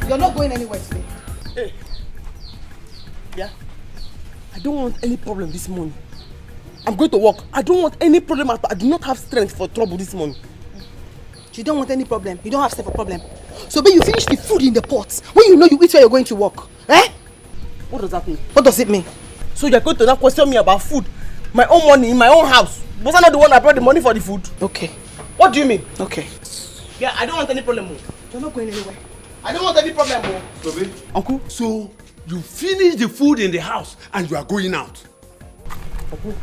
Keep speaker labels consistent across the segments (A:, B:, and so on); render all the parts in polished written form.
A: You're not going anywhere today.
B: Hey. Yeah. I don't want any problem this morning. I'm going to work. I don't want any problem. I do not have strength for trouble this morning.
A: You don't want any problem. You don't have strength for problem. So when you finish the food in the pot, when you know you eat where you're going to work. Eh?
B: What does that mean?
A: What does it mean?
B: So you're going to now question me about food? My own money in my own house. Was I not the one that brought the money for the food?
A: Okay.
B: What do you mean?
A: Okay.
B: Yeah, I don't want any problem.
A: You're not going anywhere.
B: I don't want any problem.
C: Sobe?
B: Uncle?
C: So you finish the food in the house and you are going out?
B: Uncle,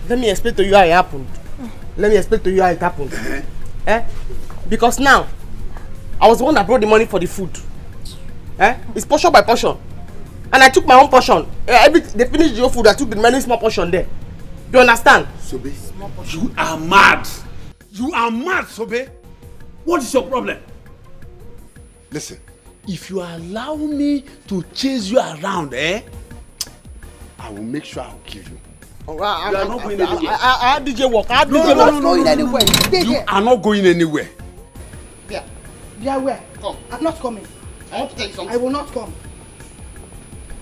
B: let me explain to you how it happened. Let me explain to you how it happened. Because now, I was the one that brought the money for the food. It's portion by portion. And I took my own portion. They finished your food, I took the many small portion there. You understand?
C: Sobe, you are mad. You are mad, Sobe. What is your problem? Listen, if you allow me to chase you around, I will make sure I will kill you.
B: You are not going anywhere. I DJ work. I
A: DJ work. Not going anywhere.
C: You are not going anywhere.
B: Yeah.
A: Yeah, where?
B: Come.
A: I'm not coming.
B: I want to tell you something.
A: I will not come.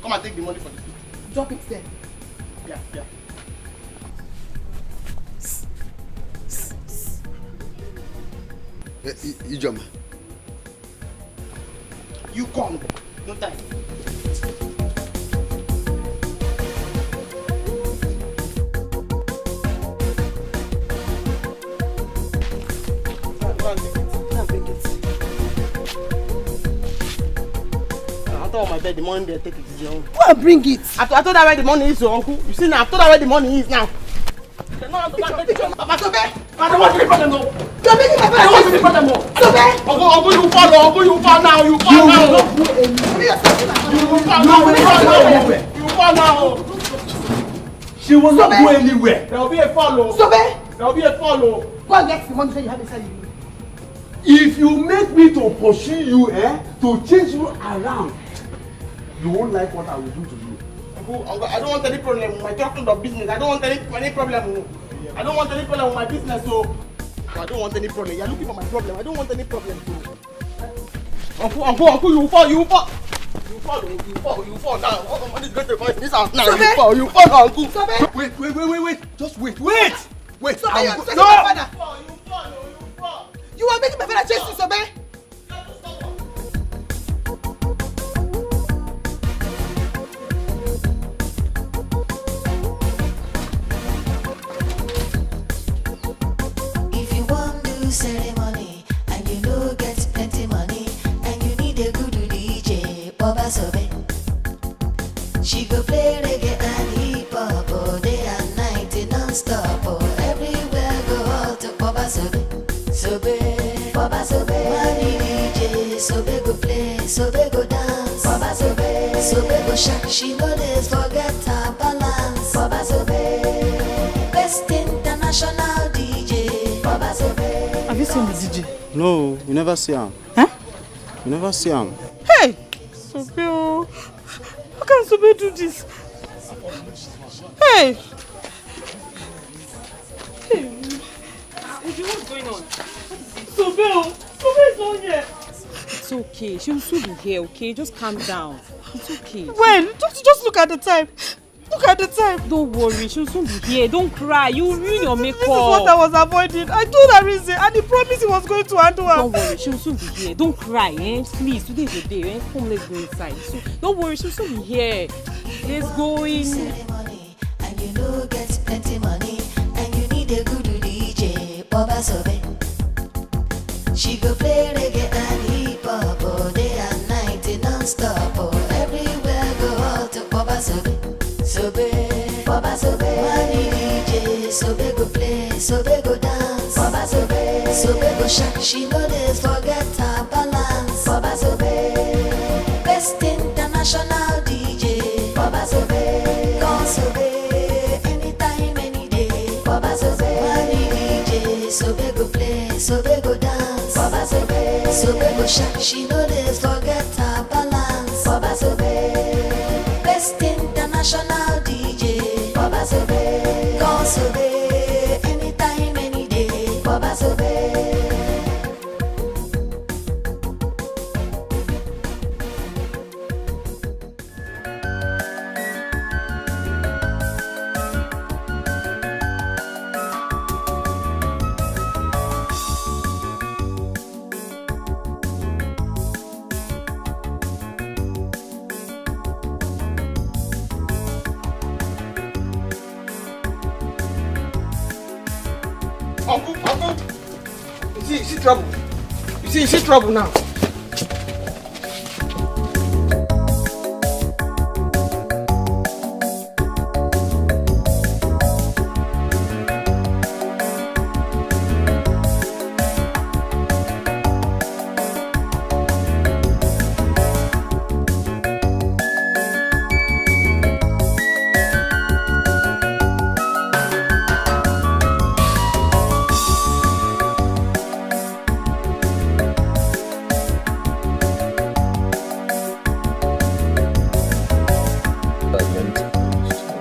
B: Come and take the money for the food.
A: Drop it there.
B: Yeah.
C: Ijoma.
B: You come. No time. My bed, the money they take it to your own.
A: Go and bring it.
B: I told her where the money is, so uncle. You see now, I told her where the money is now. Papa Sobe! I don't want any problem no.
A: You're making my
B: I don't want any problem no.
A: Sobe!
B: Uncle, you fall, uncle, you fall now, you fall now. You fall now.
C: She will not go anywhere.
B: There will be a follow.
A: Sobe!
B: There will be a follow.
A: Go and get the money that you have inside you.
C: If you make me to pursue you, to chase you around, you won't like what I will do to you.
B: Uncle, I don't want any problem with my talking of business. I don't want any problem. I don't want any problem with my business, so I don't want any problem. You're looking for my problem. I don't want any problem. Uncle, you fall. You fall now. What is going to find this house now? You fall now, uncle.
C: Wait. Just wait. Wait.
A: Sobe, you're chasing
C: No.
A: my father.
B: You fall.
A: You are making my father chase you, Sobe.
D: Ceremony and you know get plenty money and you need a good DJ, Baba Sobe. She go play reggae and hip hop all day and night non-stop. Oh, everywhere go out to Baba Sobe. Sobe, Baba Sobe. Money DJ, Sobe go play, Sobe go dance. Baba Sobe, Sobe go shake. She know this forget her balance. Baba Sobe, best international DJ, Baba Sobe.
A: Have you seen the DJ?
E: No, you never see him.
A: Huh?
E: You never see him.
A: Hey! Sobe, how can Sobe do this? Hey! Hey! What's going on? Sobe is not here.
F: It's okay. She will soon be here, okay? Just calm down. It's okay.
A: When? Just look at the time. Look at the time.
F: Don't worry. She'll soon be here. Don't cry. You ruin your makeup.
A: This is what I was avoiding. I told her reason and he promised he was going to handle her.
F: Don't worry. She'll soon be here. Don't cry, Please. Today is the day, Come, let's go inside. So, don't worry. She'll soon be here. Let's go in.
D: Ceremony and you know get plenty money and you need a good DJ, Baba Sobe. She go play reggae and hip hop all day and night non-stop. Oh, everywhere go out to Baba Sobe. Sobe, Baba Sobe. Money DJ, Sobe go play, Sobe go dance. Baba Sobe, Sobe go shake. She know this forget her balance. Baba Sobe, best international DJ. Baba Sobe, call Sobe, anytime, any day. Baba Sobe, money DJ, Sobe go play, Sobe go dance. Baba Sobe, Sobe go shake. She know this forget her balance. Baba Sobe, best international DJ. Baba Sobe, call Sobe, anytime, any day. Baba Sobe.
B: see trouble. You see trouble now.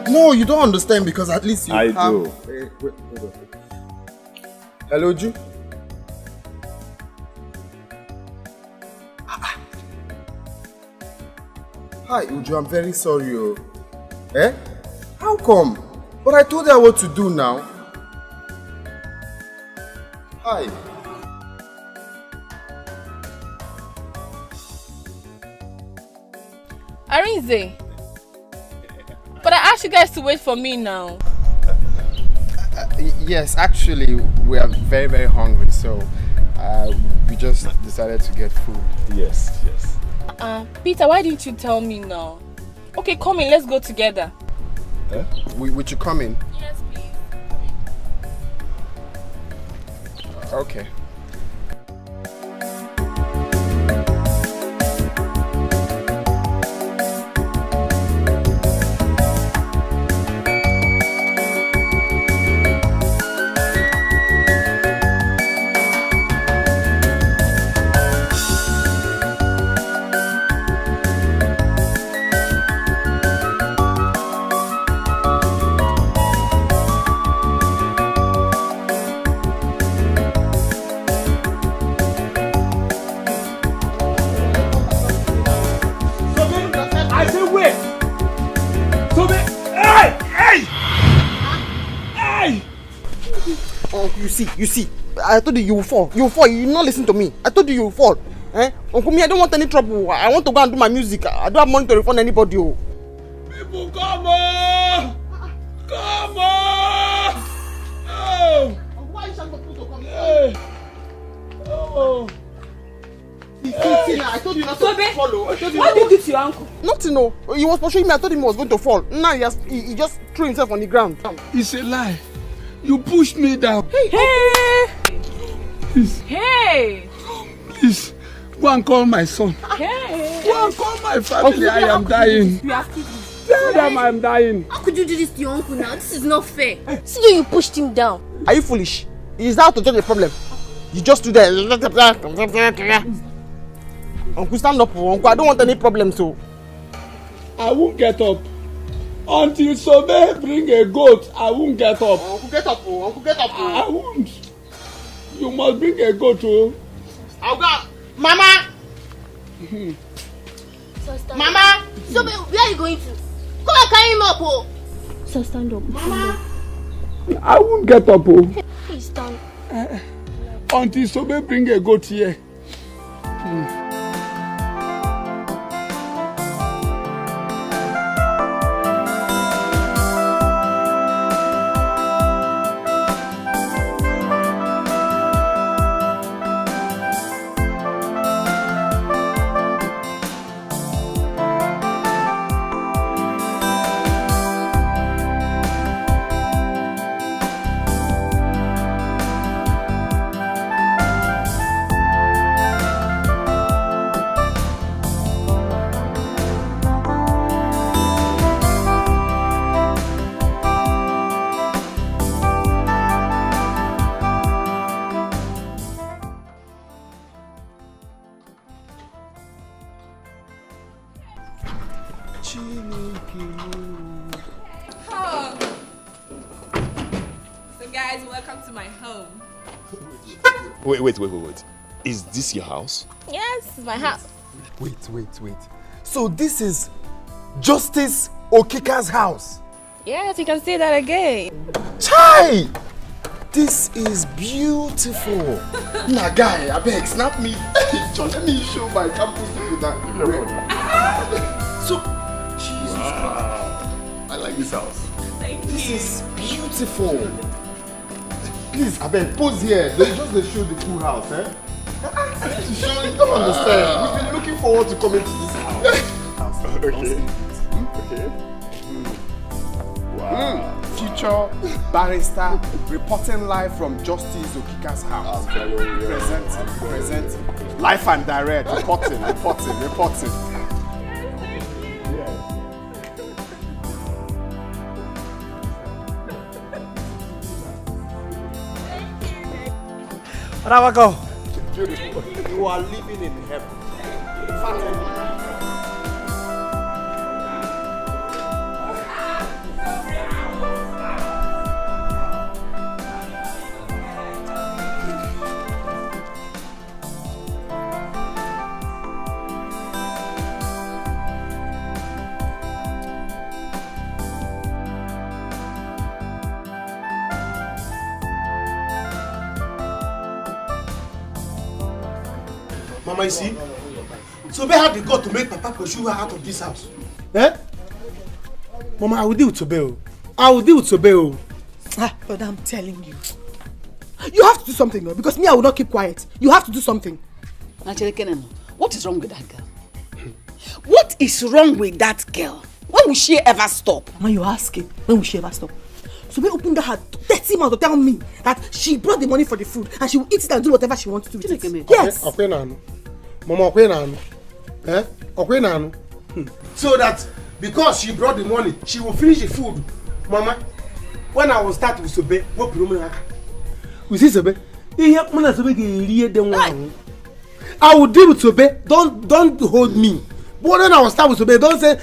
G: No, you don't understand because at least you
H: I
G: have...
H: do.
G: Wait, hold on. Hello, Ju? Hi, Uju, I'm very sorry. Oh. Eh? How come? But I told her what to do now. Hi.
I: Arinze. But I asked you guys to wait for me now.
G: Yes, actually, we are very, very hungry, so we just decided to get food.
H: Yes.
I: Peter, why didn't you tell me now? Okay, come in, let's go together.
G: Would you come in?
I: Yes, please.
G: Okay.
B: You see, I told you will fall. You will fall. You not listen to me. I told you will fall. Eh? Uncle me, I don't want any trouble. I want to go and do my music. I don't have money to refund anybody. Oh.
C: People, come on! Come on! Oh!
B: Why are you shouting for people to come?
C: Hey! Oh!
B: See, I told you not to follow.
F: What did you do to your uncle?
B: Nothing, no. He was pursuing me. I told him he was going to fall. Now he just threw himself on the ground.
C: It's a lie. You pushed me down.
F: Hey!
C: Please,
F: Hey!
C: please, go and call my son.
F: Hey!
C: Go and call my family. I am dying.
F: You are kidding.
C: Tell them I am dying.
J: How could you do this to your uncle now? This is not fair. See how you pushed him down.
B: Are you foolish? Is that to judge the problem? You just do that. Uncle, stand up. Uncle, I don't want any problems. So
C: I won't get up. Until Sobe bring a goat, I won't get up.
B: Uncle, get up. Uncle, get up.
C: I won't. You must bring a goat. Oh.
B: I'll go. Mama!
J: So stand
B: Mama!
J: up. So where are you going to? Come and carry him up, oh. So stand up.
B: Mama!
C: I won't get up. Oh.
J: Please stand.
C: Until Sobe bring a goat here.
I: So guys, welcome to my home.
H: Wait. Is this your house?
I: Yes, it's my house.
G: Wait. So this is Justice Okika's house.
I: Yes, you can say that again.
G: Chai! This is beautiful. Nah, guy, I beg, snap me. John, let me show my campus people that. So, Jesus Christ.
H: I like this house.
I: Thank
G: This
I: you.
G: is beautiful. Please, I beg, pose here. They just show the cool house, eh? To show you don't understand. We've been looking forward to coming to this house.
H: Okay. Okay. Wow.
G: Future barrister reporting live from Justice Okika's house. Presenting. Live and direct. Reporting.
B: Ravako, beautiful. You are living in heaven.
K: Mama, you see? So they had the gut to make Papa pursue her out of this house.
B: Eh? Mama, I will deal with Tobeo.
A: But I'm telling you. You have to do something, though, because me, I will not keep quiet. You have to do something.
L: Actually, what is wrong with that girl? What is wrong with that girl? When will she ever stop?
A: Mama, you're asking, when will she ever stop? So we opened her 30 months to tell me that she brought the money for the food and she will eat it and do whatever she wants to do with it. Yes.
K: Mama, so that because she brought the money, she will finish the food. Mama, when I will start with Sobe, what problem?
B: We see Sobe. I will deal with Sobe. Don't hold me. But then I will start with Sobe. Don't say,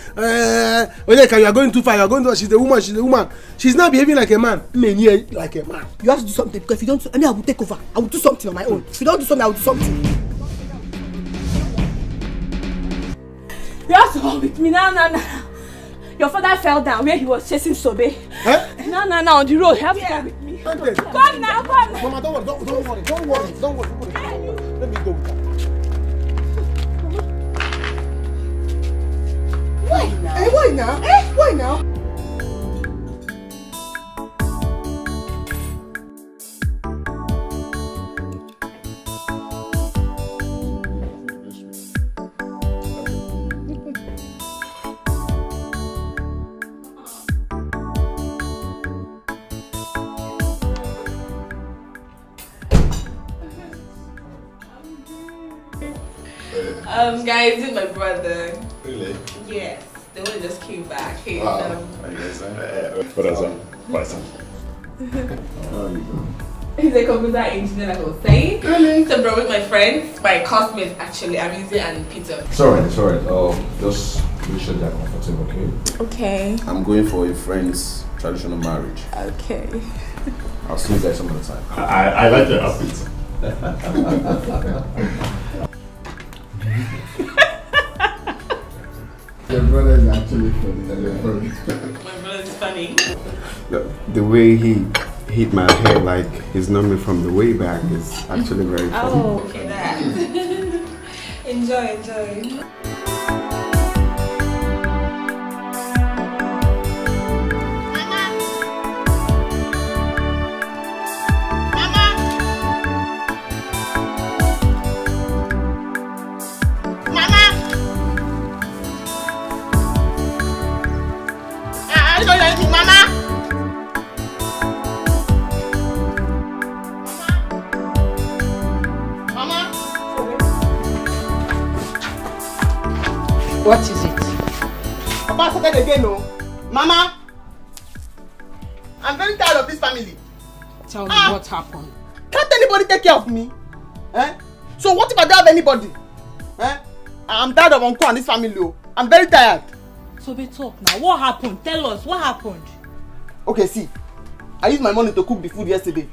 B: you are going too far. You are going too. She's a woman. She's not behaving like a man. Like a man.
A: You have to do something because if you don't, I will take over. I will do something on my own. If you don't do something, I will do something.
I: You have to come with me now. Your father fell down where he was chasing Sobe.
B: Huh?
I: Now, on the road. You have to come with me.
B: Okay.
I: Come now.
B: Mama, don't worry. Let me go with her.
A: Why now?
M: Guys, this is my brother.
H: Really?
M: Yes, the one just came back. He's
H: What
M: he's a computer engineer, like I was saying. Really? So, bro, with my friends, my classmates actually, Amizi and Peter.
N: Sorry. Just make sure they're comfortable, okay?
M: Okay.
G: I'm going for a friend's traditional marriage.
M: Okay.
N: I'll see you guys some other time.
H: I like your outfit.
G: Your brother is actually funny.
M: My brother is funny.
E: The way he hit my head like he's known me from the way back is actually very funny.
M: Oh, okay, that. Enjoy.
L: What is it?
B: Papa said it again, no? Mama, I'm very tired of this family.
L: Tell me what happened.
B: Can't anybody take care of me? Eh? So what if I don't have anybody? Eh? I'm tired of Uncle and this family. Oh. I'm very tired.
F: So be talk now. What happened? Tell us what happened.
B: Okay, see. I used my money to cook the food yesterday.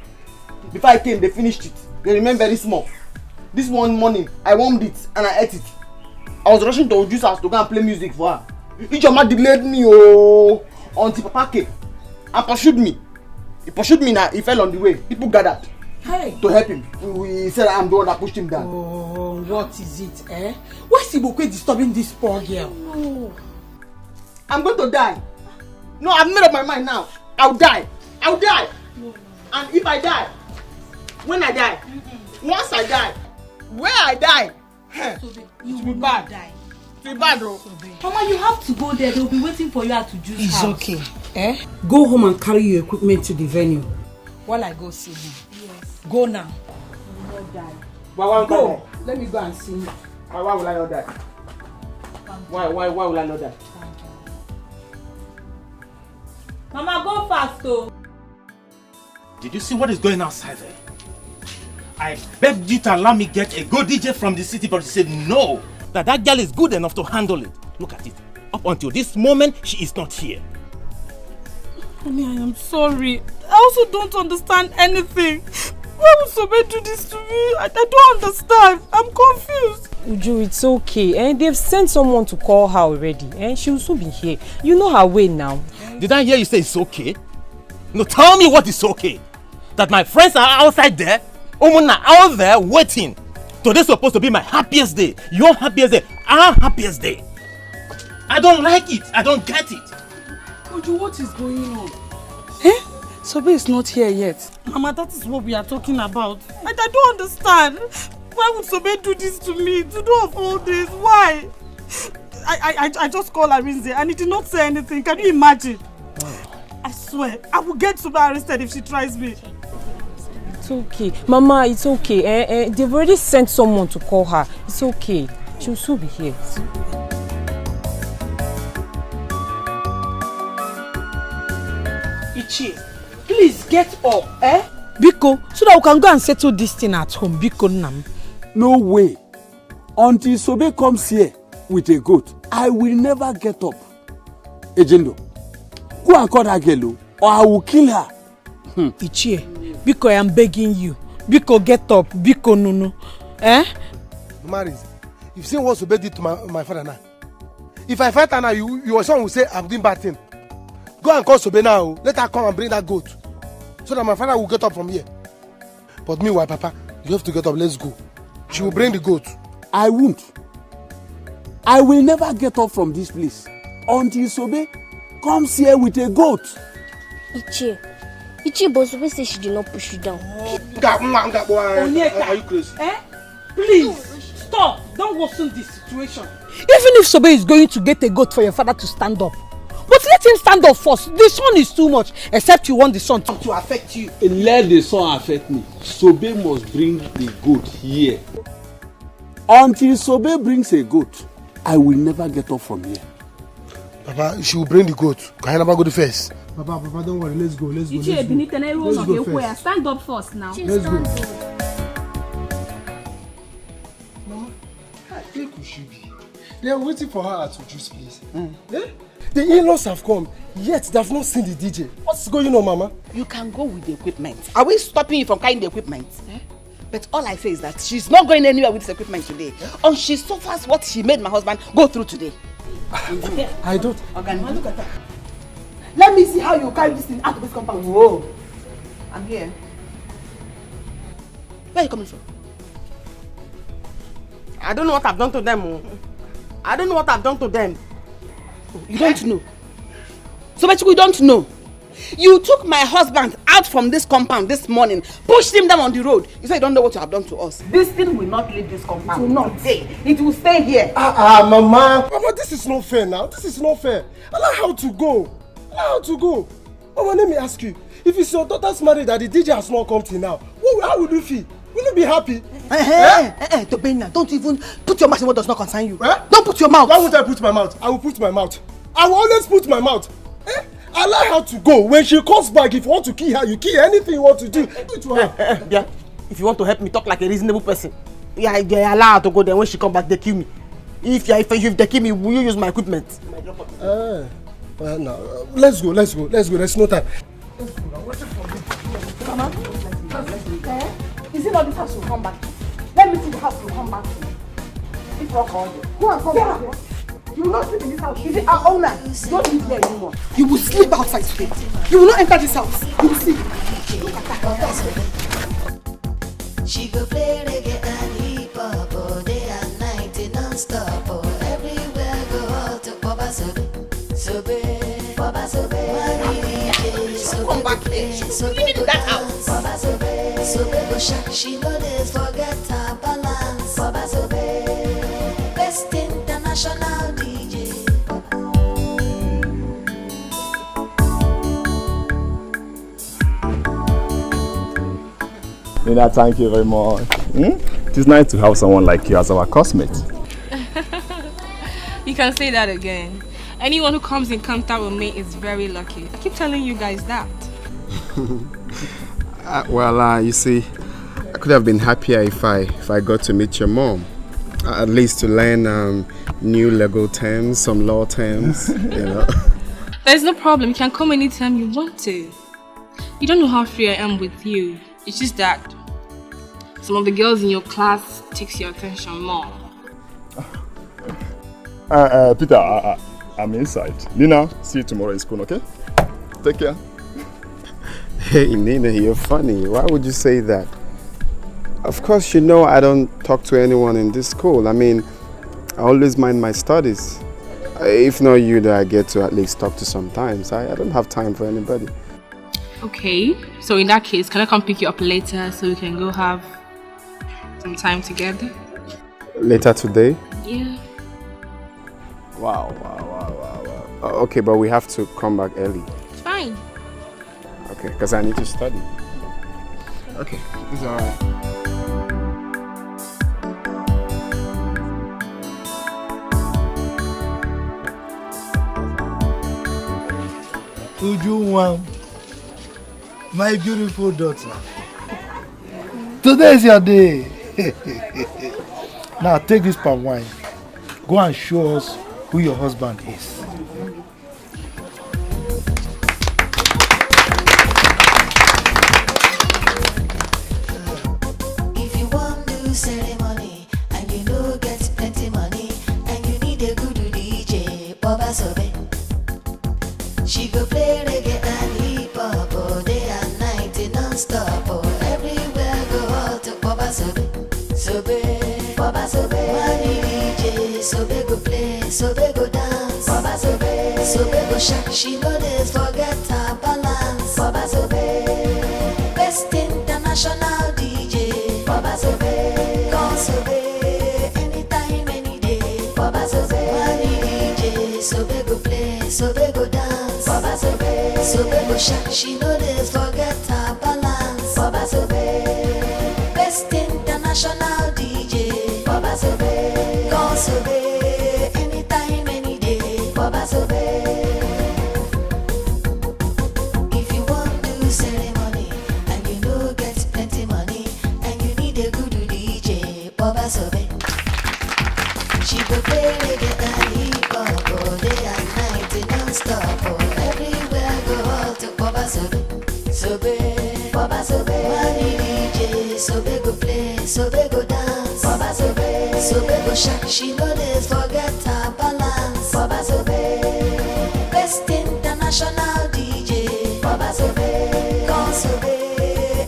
B: Before I came, they finished it. They remained very small. This one morning, I warmed it and I ate it. I was rushing to Oju's house to go and play music for her. Ichoma delayed me until Papa came and pursued me. He pursued me now, he fell on the way. People gathered to help him. We said I'm the one that pushed him down.
F: Oh, what is it, eh? Why is Ibokwe disturbing this poor girl?
B: No. I'm going to die. No, I've made up my mind now. I'll die. No. And if I die, When I die, once I die, where I die,
A: you
B: will be bad.
A: Die.
B: It will be bad, bro.
A: Mama, you have to go there. They'll be waiting for you at the juice
L: It's
A: house.
L: okay. Go home and carry your equipment to the venue. While I go see him.
A: Yes.
L: Go now.
A: You will not die.
B: Go.
L: Let me go and see him.
B: Why will I not die? Why will I not die?
I: Mama, go fast, though.
O: Did you see what is going outside there? I begged you to allow me get a good DJ from the city, but you said no. That girl is good enough to handle it. Look at it. Up until this moment, she is not here.
A: Mommy, I am sorry. I also don't understand anything. Why would somebody do this to me? I don't understand. I'm confused.
F: Uju, it's okay. They've sent someone to call her already. She will soon be here. You know her way now.
O: Did I hear you say it's okay? No, tell me what is okay. That my friends are outside there, Omuna out there waiting. Today's supposed to be my happiest day. Your happiest day. Our happiest day. I don't like it. I don't get it.
L: Uju, what is going on? Sobe is not here yet.
A: Mama, that is what we are talking about. I don't understand. Why would Sobe do this to me? To do of all this? Why? I just called Arinze and he did not say anything. Can you imagine? I swear, I will get Sobe arrested if she tries me.
F: It's okay. Mama, it's okay. They've already sent someone to call her. It's okay. She'll soon be here.
L: Ichie, please get up, Biko, so that we can go and settle this thing at home. Biko Nam.
C: No way. Until Sobe comes here with a goat, I will never get up. Ejendo, go and call that girl or I will kill her.
L: Ichie, Biko, I am begging you. Biko, get up. Biko, no.
K: Maris, you've seen what Sobe did to my father now. If I fight her now, your son will say I'm doing bad thing. Go and call Sobe now. Let her come and bring that goat. So that my father will get up from here. But meanwhile, Papa, you have to get up. Let's go. She will bring the goat.
C: I won't. I will never get up from this place until Sobe comes here with a goat.
J: Ichie, but Sobe says she did not push you down.
K: Are you crazy?
L: Please, stop. Don't worsen this situation. Even if Sobe is going to get a goat for your father to stand up, but let him stand up first. The sun is too much, except you want the sun to affect you.
C: Let the sun affect me. Sobe must bring the goat here. Until Sobe brings a goat, I will never get up from here.
K: Papa, she will bring the goat. Can I never go to first? Papa, don't worry. Let's go. Let's go.
I: Stand up first now.
K: Let's go. Mama, I think we should be. They are waiting for her at the juice place. The in-laws have come, yet they have not seen the DJ. What's going on, Mama?
L: You can go with the equipment. Are we stopping you from carrying the equipment? But all I say is that she's not going anywhere with this equipment today. Until she suffers what she made my husband go through today.
K: I don't.
L: Okay, look at that. Let me see how you carry this thing out of this compound. Whoa. I'm here. Where are you coming from?
B: I don't know what I've done to them. I don't know what I've done to them.
L: You don't know. So much we don't know. You took my husband out from this compound this morning, pushed him down on the road. You say you don't know what you have done to us. This thing will not leave this compound. It will not stay. It will stay here.
K: Mama. Mama, this is not fair now. This is not fair. Allow her to go. Allow her to go. Mama, let me ask you. If it's your daughter's marriage that the DJ has not come till now, how will you feel? Will you be happy?
L: Tobena, don't even put your mouth in what does not concern you. Don't put your mouth.
K: Why won't I put my mouth? I will put my mouth. I will always put my mouth. Allow her to go. When she comes back, if you want to kill her, you kill her. Anything you want to do, do it to her.
B: Yeah. If you want to help me talk like a reasonable person, yeah, they allow her to go. Then when she come back, they kill me. If they kill me, will you use my equipment?
K: No. Let's go. There's no time.
L: Mama, is it not this house will come back to? Let me see the house will come back to. If not called you. Go and come back here. You will not sleep in this house. Is it our owner? Don't live here anymore. You will sleep outside today. You will not enter this house. You will sleep. Look at that.
D: She go play reggae and hip hop all day and night non-stop. Oh, everywhere go out to Baba Sobe, Baba Sobe.
L: Come back here. Leave me in that house.
D: Baba Sobe, Sobe go shark, she know this forget her balance. Baba Sobe, best international DJ.
H: Nina, thank you very much. It is nice to have someone like you as our cosmate.
M: You can say that again. Anyone who comes in contact with me is very lucky. I keep telling you guys that.
E: You see, I could have been happier if I got to meet your mom. At least to learn new legal terms, some law terms, you know.
M: There's no problem. You can come anytime you want to. You don't know how free I am with you. It's just that some of the girls in your class takes your attention more.
H: Peter, I'm inside. Nina, see you tomorrow in school, okay? Take care.
E: Hey, Nina, you're funny. Why would you say that? Of course, you know I don't talk to anyone in this school. I mean, I always mind my studies. If not you that I get to at least talk to sometimes. I don't have time for anybody.
M: Okay, so in that case, can I come pick you up later so we can go have some time together?
E: Later today?
M: Yeah.
E: Wow. Okay, but we have to come back early.
M: Fine.
E: Okay, because I need to study. Okay, it's alright.
K: Ujunwa, my beautiful daughter. Today is your day. Now take this palm wine. Go and show us who your husband is.
D: If you want to ceremony and you know get plenty money and you need a good DJ, Baba Sobe. She go play reggae and hip hop all day and night non-stop. Everywhere go out to Baba Sobe. Sobe, Baba Sobe. Money DJ, Sobe go play, Sobe go dance. Baba Sobe, Sobe go shark. She know this forget her balance. Baba Sobe, best international DJ. Baba Sobe, call Sobe, anytime, any day. Baba Sobe, money DJ, Sobe go play, Sobe go dance. Baba Sobe, Sobe go shark. She know this forget her balance. Baba Sobe, best international DJ. Baba Sobe, call Sobe, anytime, any day. Baba Sobe. If you want to ceremony and you know get plenty money and you need a good DJ, Baba Sobe. She go play reggae and hip hop all day and night non-stop. Everywhere go out to Baba Sobe. Sobe, Baba Sobe. Money DJ, Sobe go play, Sobe go dance. Baba Sobe, Sobe go shark. She know this forget her balance. Baba Sobe, best international DJ. Baba Sobe, call Sobe,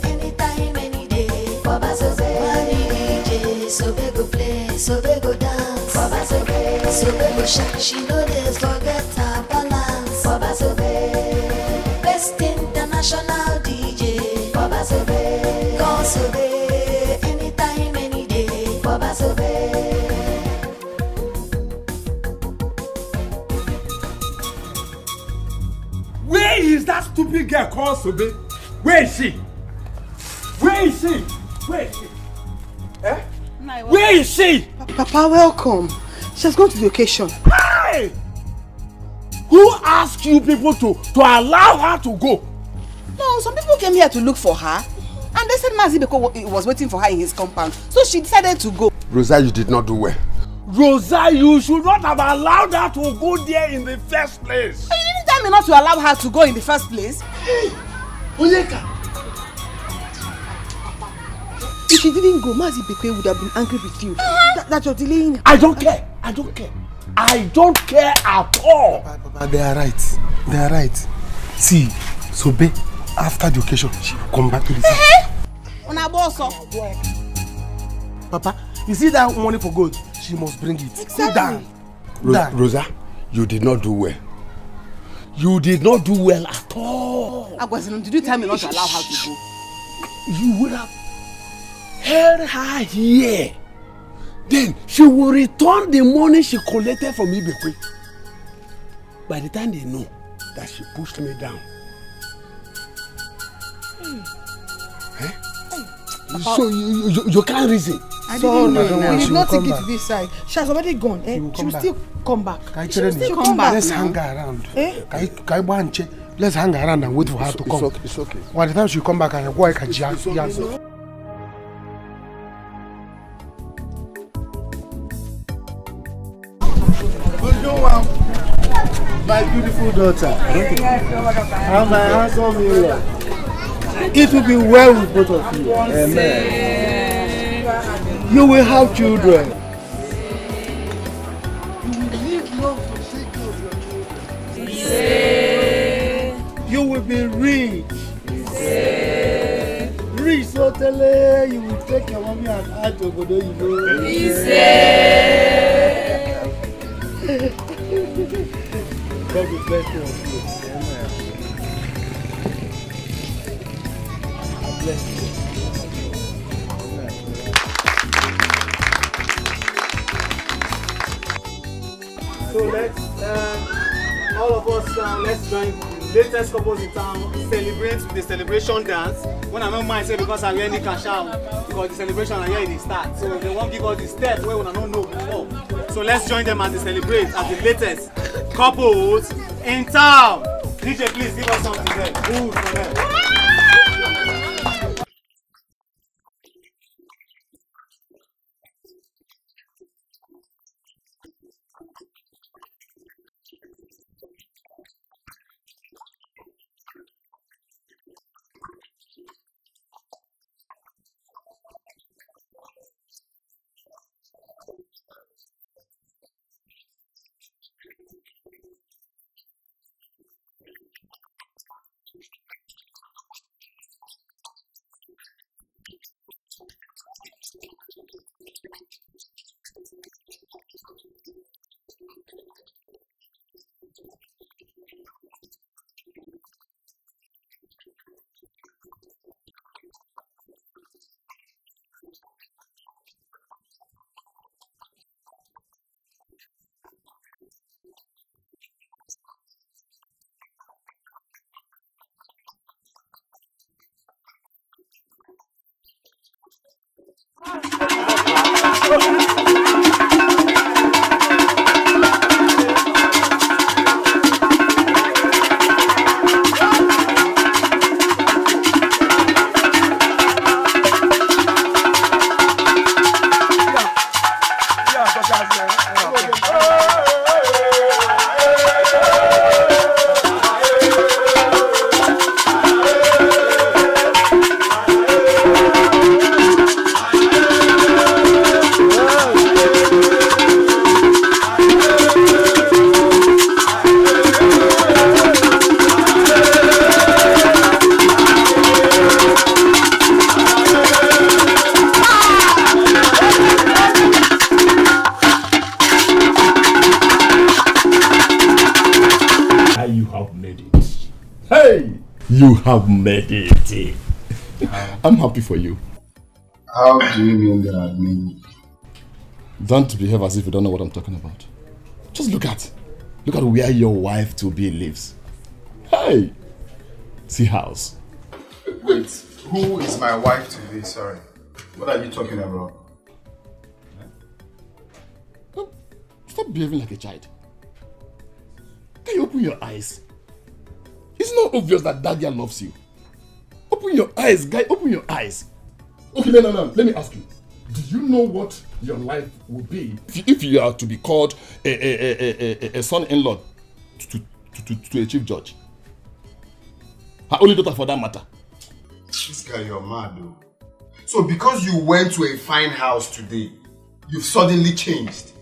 D: anytime, any day. Baba Sobe, money DJ, Sobe go play, Sobe go dance. Baba Sobe, Sobe go shark. She know this forget her balance. Baba Sobe, best international DJ. Baba Sobe, call Sobe, anytime, any day. Baba Sobe.
C: Where is that stupid girl called Sobe? Where is she? Where is she? Where is she? Eh? Where is she?
L: Papa, welcome. She has gone to the occasion.
C: Hey! Who asked you people to allow her to go?
L: No, some people came here to look for her. And they said Mazibeko was waiting for her in his compound. So she decided to go.
C: Rosa, you did not do well. Rosa, you should not have allowed her to go there in the first place.
L: You didn't tell me not to allow her to go in the first place.
C: Hey! Onyeka!
L: If she didn't go, Mazibeko would have been angry with you. That you're delaying her.
C: I don't care. I don't care. I don't care at all.
K: Papa, they are right. They are right. See, Sobe, after the occasion, she will come back to the house. Papa, you see that money for gold? She must bring it.
L: Exactly.
C: Rosa, you did not do well. You did not do well at all.
L: Agwazin, did you tell me not to allow her to go?
C: you would have held her here. Then she will return the money she collected from Ibekwe. By the time they know that she pushed me down. So you can't reason.
A: I didn't know. We did not take it to this side. She has already gone. She will still come back. She will still come back.
K: Let's hang around. Let's hang around and wait for her to come.
C: It's okay.
K: By the time she come back, I go like a jazz.
P: My beautiful daughter and my handsome in-law. It will be well with both of you. Amen. You will have children. You will live long to take care of your children. You will be rich. Rich, so tell you will take your mommy and add to Obodo God will bless you. Amen. I bless you. So let's, all of us, let's join the latest couples in town, celebrate the celebration dance. When I don't mind say because I really cash out, because the celebration are here in the start. So they won't give us the step where we don't know before. So let's join them as they celebrate as the latest couples in town. DJ, please give us something there. Good for them.
H: You have made it. I'm happy for you.
G: How do you mean that?
H: Don't behave as if you don't know what I'm talking about. Just look at where your wife to be lives. Hey, see house.
G: Wait, who is my wife to be? Sorry, what are you talking about?
H: Stop behaving like a child. Can you open your eyes? It's not obvious that that girl loves you. Open your eyes, guy. Open your eyes. Okay, no. Let me ask you. Do you know what your life will be if you are to be called a son-in-law to a chief judge? Her only daughter for that matter.
G: This guy, you're mad though. So because you went to a fine house today, you've suddenly changed?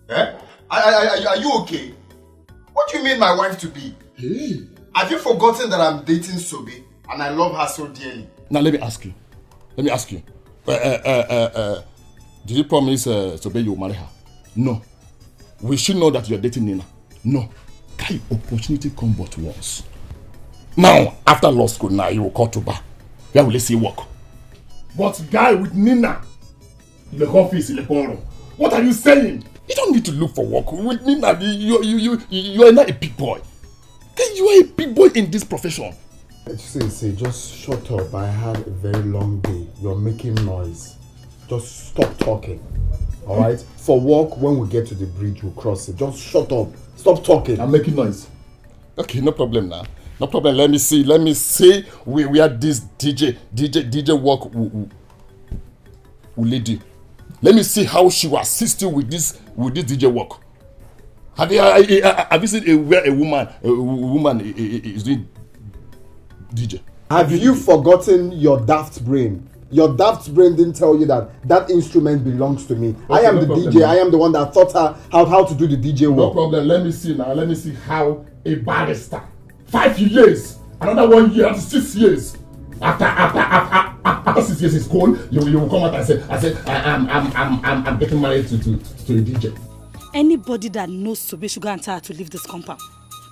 G: Eh? Are you okay? What do you mean my wife to be?
H: Hey.
G: Have you forgotten that I'm dating Sobe and I love her so dearly?
H: Now let me ask you. Did you promise Sobe you will marry her? No. We should know that you're dating Nina. No. Can opportunity come but once? Now, after law school, now you will call to bar. Where will they see work? But guy with Nina, in the office, in the room. What are you saying? You don't need to look for work. With Nina, you are not a big boy. You are a big boy in this profession.
G: See, just shut up. I had a very long day. You're making noise. Just stop talking. Alright? For work, when we get to the bridge, we'll cross it. Just shut up. Stop talking.
H: I'm making noise. Okay, no problem now. No problem. Let me see where this DJ work will lead you. Let me see how she will assist you with this DJ work. Have you seen where a woman is doing DJ?
G: Have you forgotten your daft brain? Your daft brain didn't tell you that instrument belongs to me. Okay, I am the DJ. I am the one that taught her how to do the DJ work.
H: No problem. Let me see now. Let me see how a barrister, 5 years, another 1 year, 6 years. After 6 years is cold, you will come out and say I'm getting married to a DJ.
A: Anybody that knows Sobe should go and tell her to leave this compound.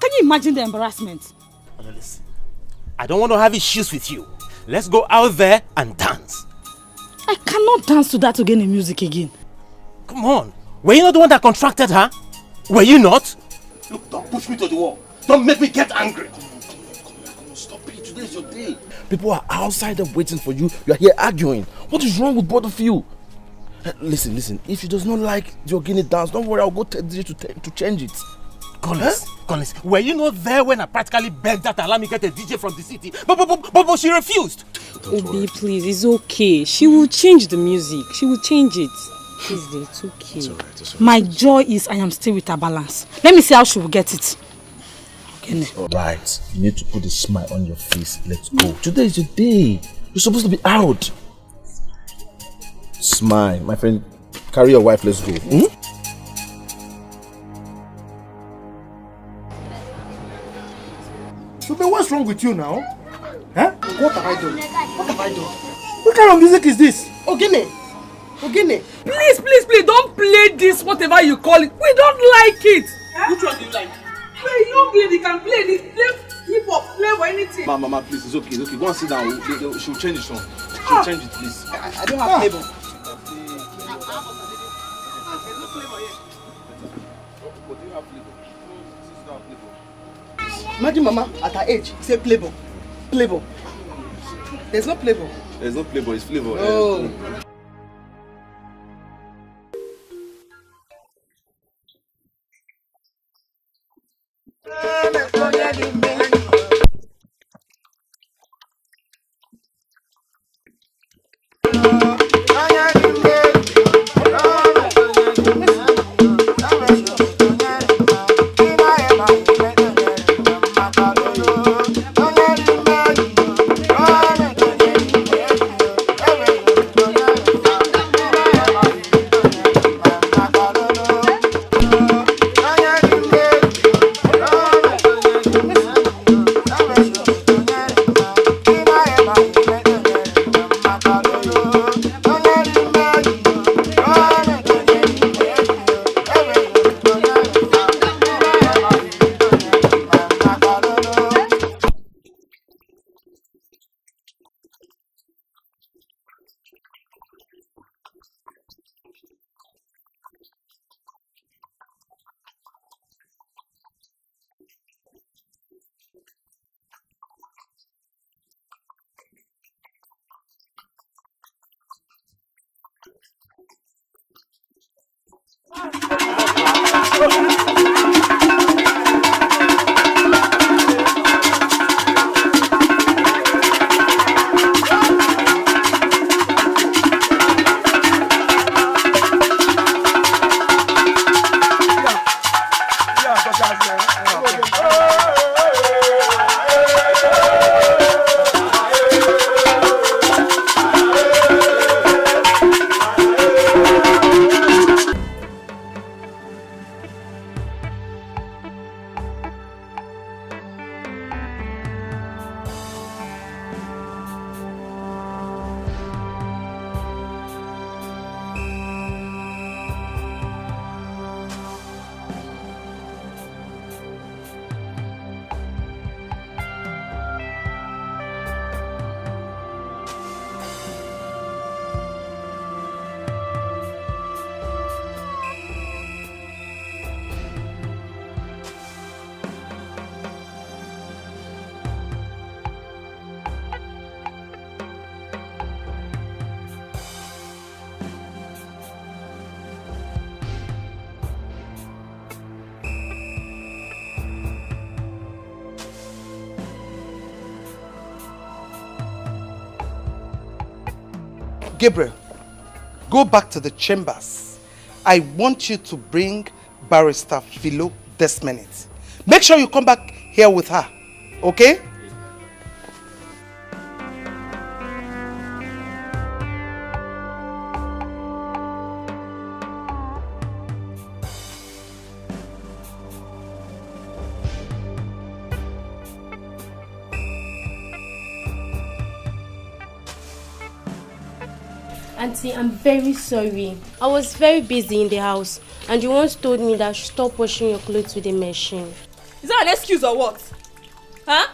A: Can you imagine the embarrassment?
O: Listen, I don't want to have issues with you. Let's go out there and dance.
A: I cannot dance to that again in music again.
O: Come on. Were you not the one that contracted her? Were you not? Look, don't push me to the wall. Don't make me get angry. Come on, stop it. Today is your day.
H: People are outside there waiting for you. You are here arguing. What is wrong with both of you? Listen. If she does not like the Ogini dance, don't worry. I'll go tell DJ to change it.
O: Collins, were you not there when I practically begged her to allow me to get a DJ from the city? But she refused.
F: Obi, please, it's okay. She will change the music. She will change it. Please, it's okay.
A: It's all right. My joy is I am still with her balance. Let me see how she will get it. Okay.
H: Alright, you need to put a smile on your face. Let's go. Today is your day. You're supposed to be out. Smile, my friend. Carry your wife. Let's go.
K: So, but what's wrong with you now? Huh? What have I done? What kind of music is this? Ogene.
L: Please, don't play this, whatever you call it. We don't like it.
B: Which one do you like?
L: Play young lady can play this. Play hip hop, play or anything.
N: Mama, please, it's okay. Go and sit down. She'll change the song. She'll change it, please.
B: I don't have flavor. Imagine Mama at her age say flavor. There's no flavor.
N: There's no flavor, it's flavor.
B: Oh.
Q: Gabriel, go back to the chambers. I want you to bring Barrister Philo this minute. Make sure you come back here with her, okay?
J: Auntie, I'm very sorry. I was very busy in the house and you once told me that I should stop washing your clothes with a machine.
I: Is that an excuse or what? Huh?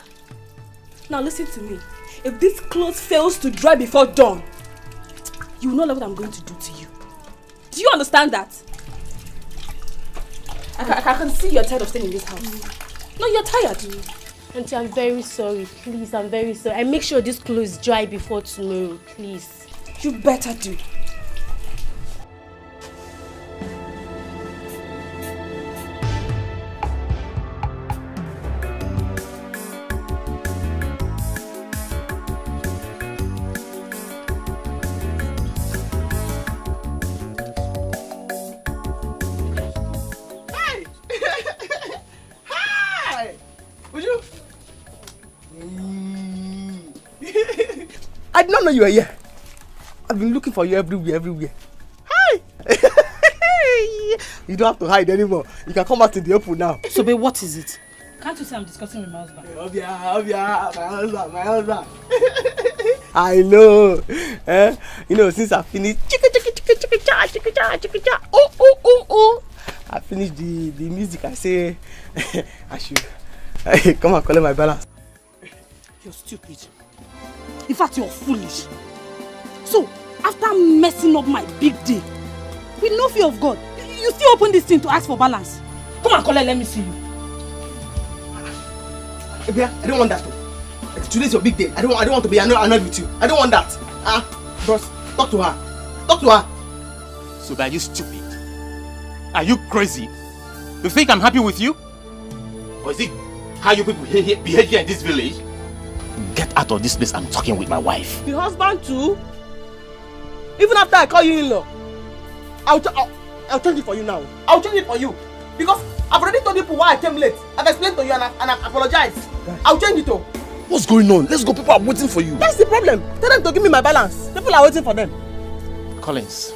I: Now listen to me. If this clothes fails to dry before dawn, you will not know what I'm going to do to you. Do you understand that? I can see you're tired of staying in this house. No, you're tired.
J: Auntie, I'm very sorry. Please, I'm very sorry. I make sure this clothes dry before tomorrow, please.
I: You better do.
B: Hi! Hi! Would you? I did not know you were here. I've been looking for you everywhere. Hi! You don't have to hide anymore. You can come out to the open now.
A: So, babe, what is it? Can't you say I'm discussing with my husband?
B: My husband. I know. You know, since I finished I finished the music, I say I should come and collect my balance.
A: You're stupid. In fact, you're foolish. So, after messing up my big day, with no fear of God, you still open this thing to ask for balance. Come and collect, let me see you.
B: I don't want that. Today's your big day. I don't want to be annoyed with you. I don't want that. Bros, talk to her. Talk to her.
O: So, are you stupid? Are you crazy? You think I'm happy with you? Or is it how you people behave here in this village? Get out of this place. I'm talking with my wife.
B: The husband too? Even after I call you in-law, I'll change it for you now. I'll change it for you. Because I've already told people why I came late. I've explained to you and I apologize. I'll change it though.
H: What's going on? Let's go. People are waiting for you.
B: That's the problem. Tell them to give me my balance. People are waiting for them.
O: Collins,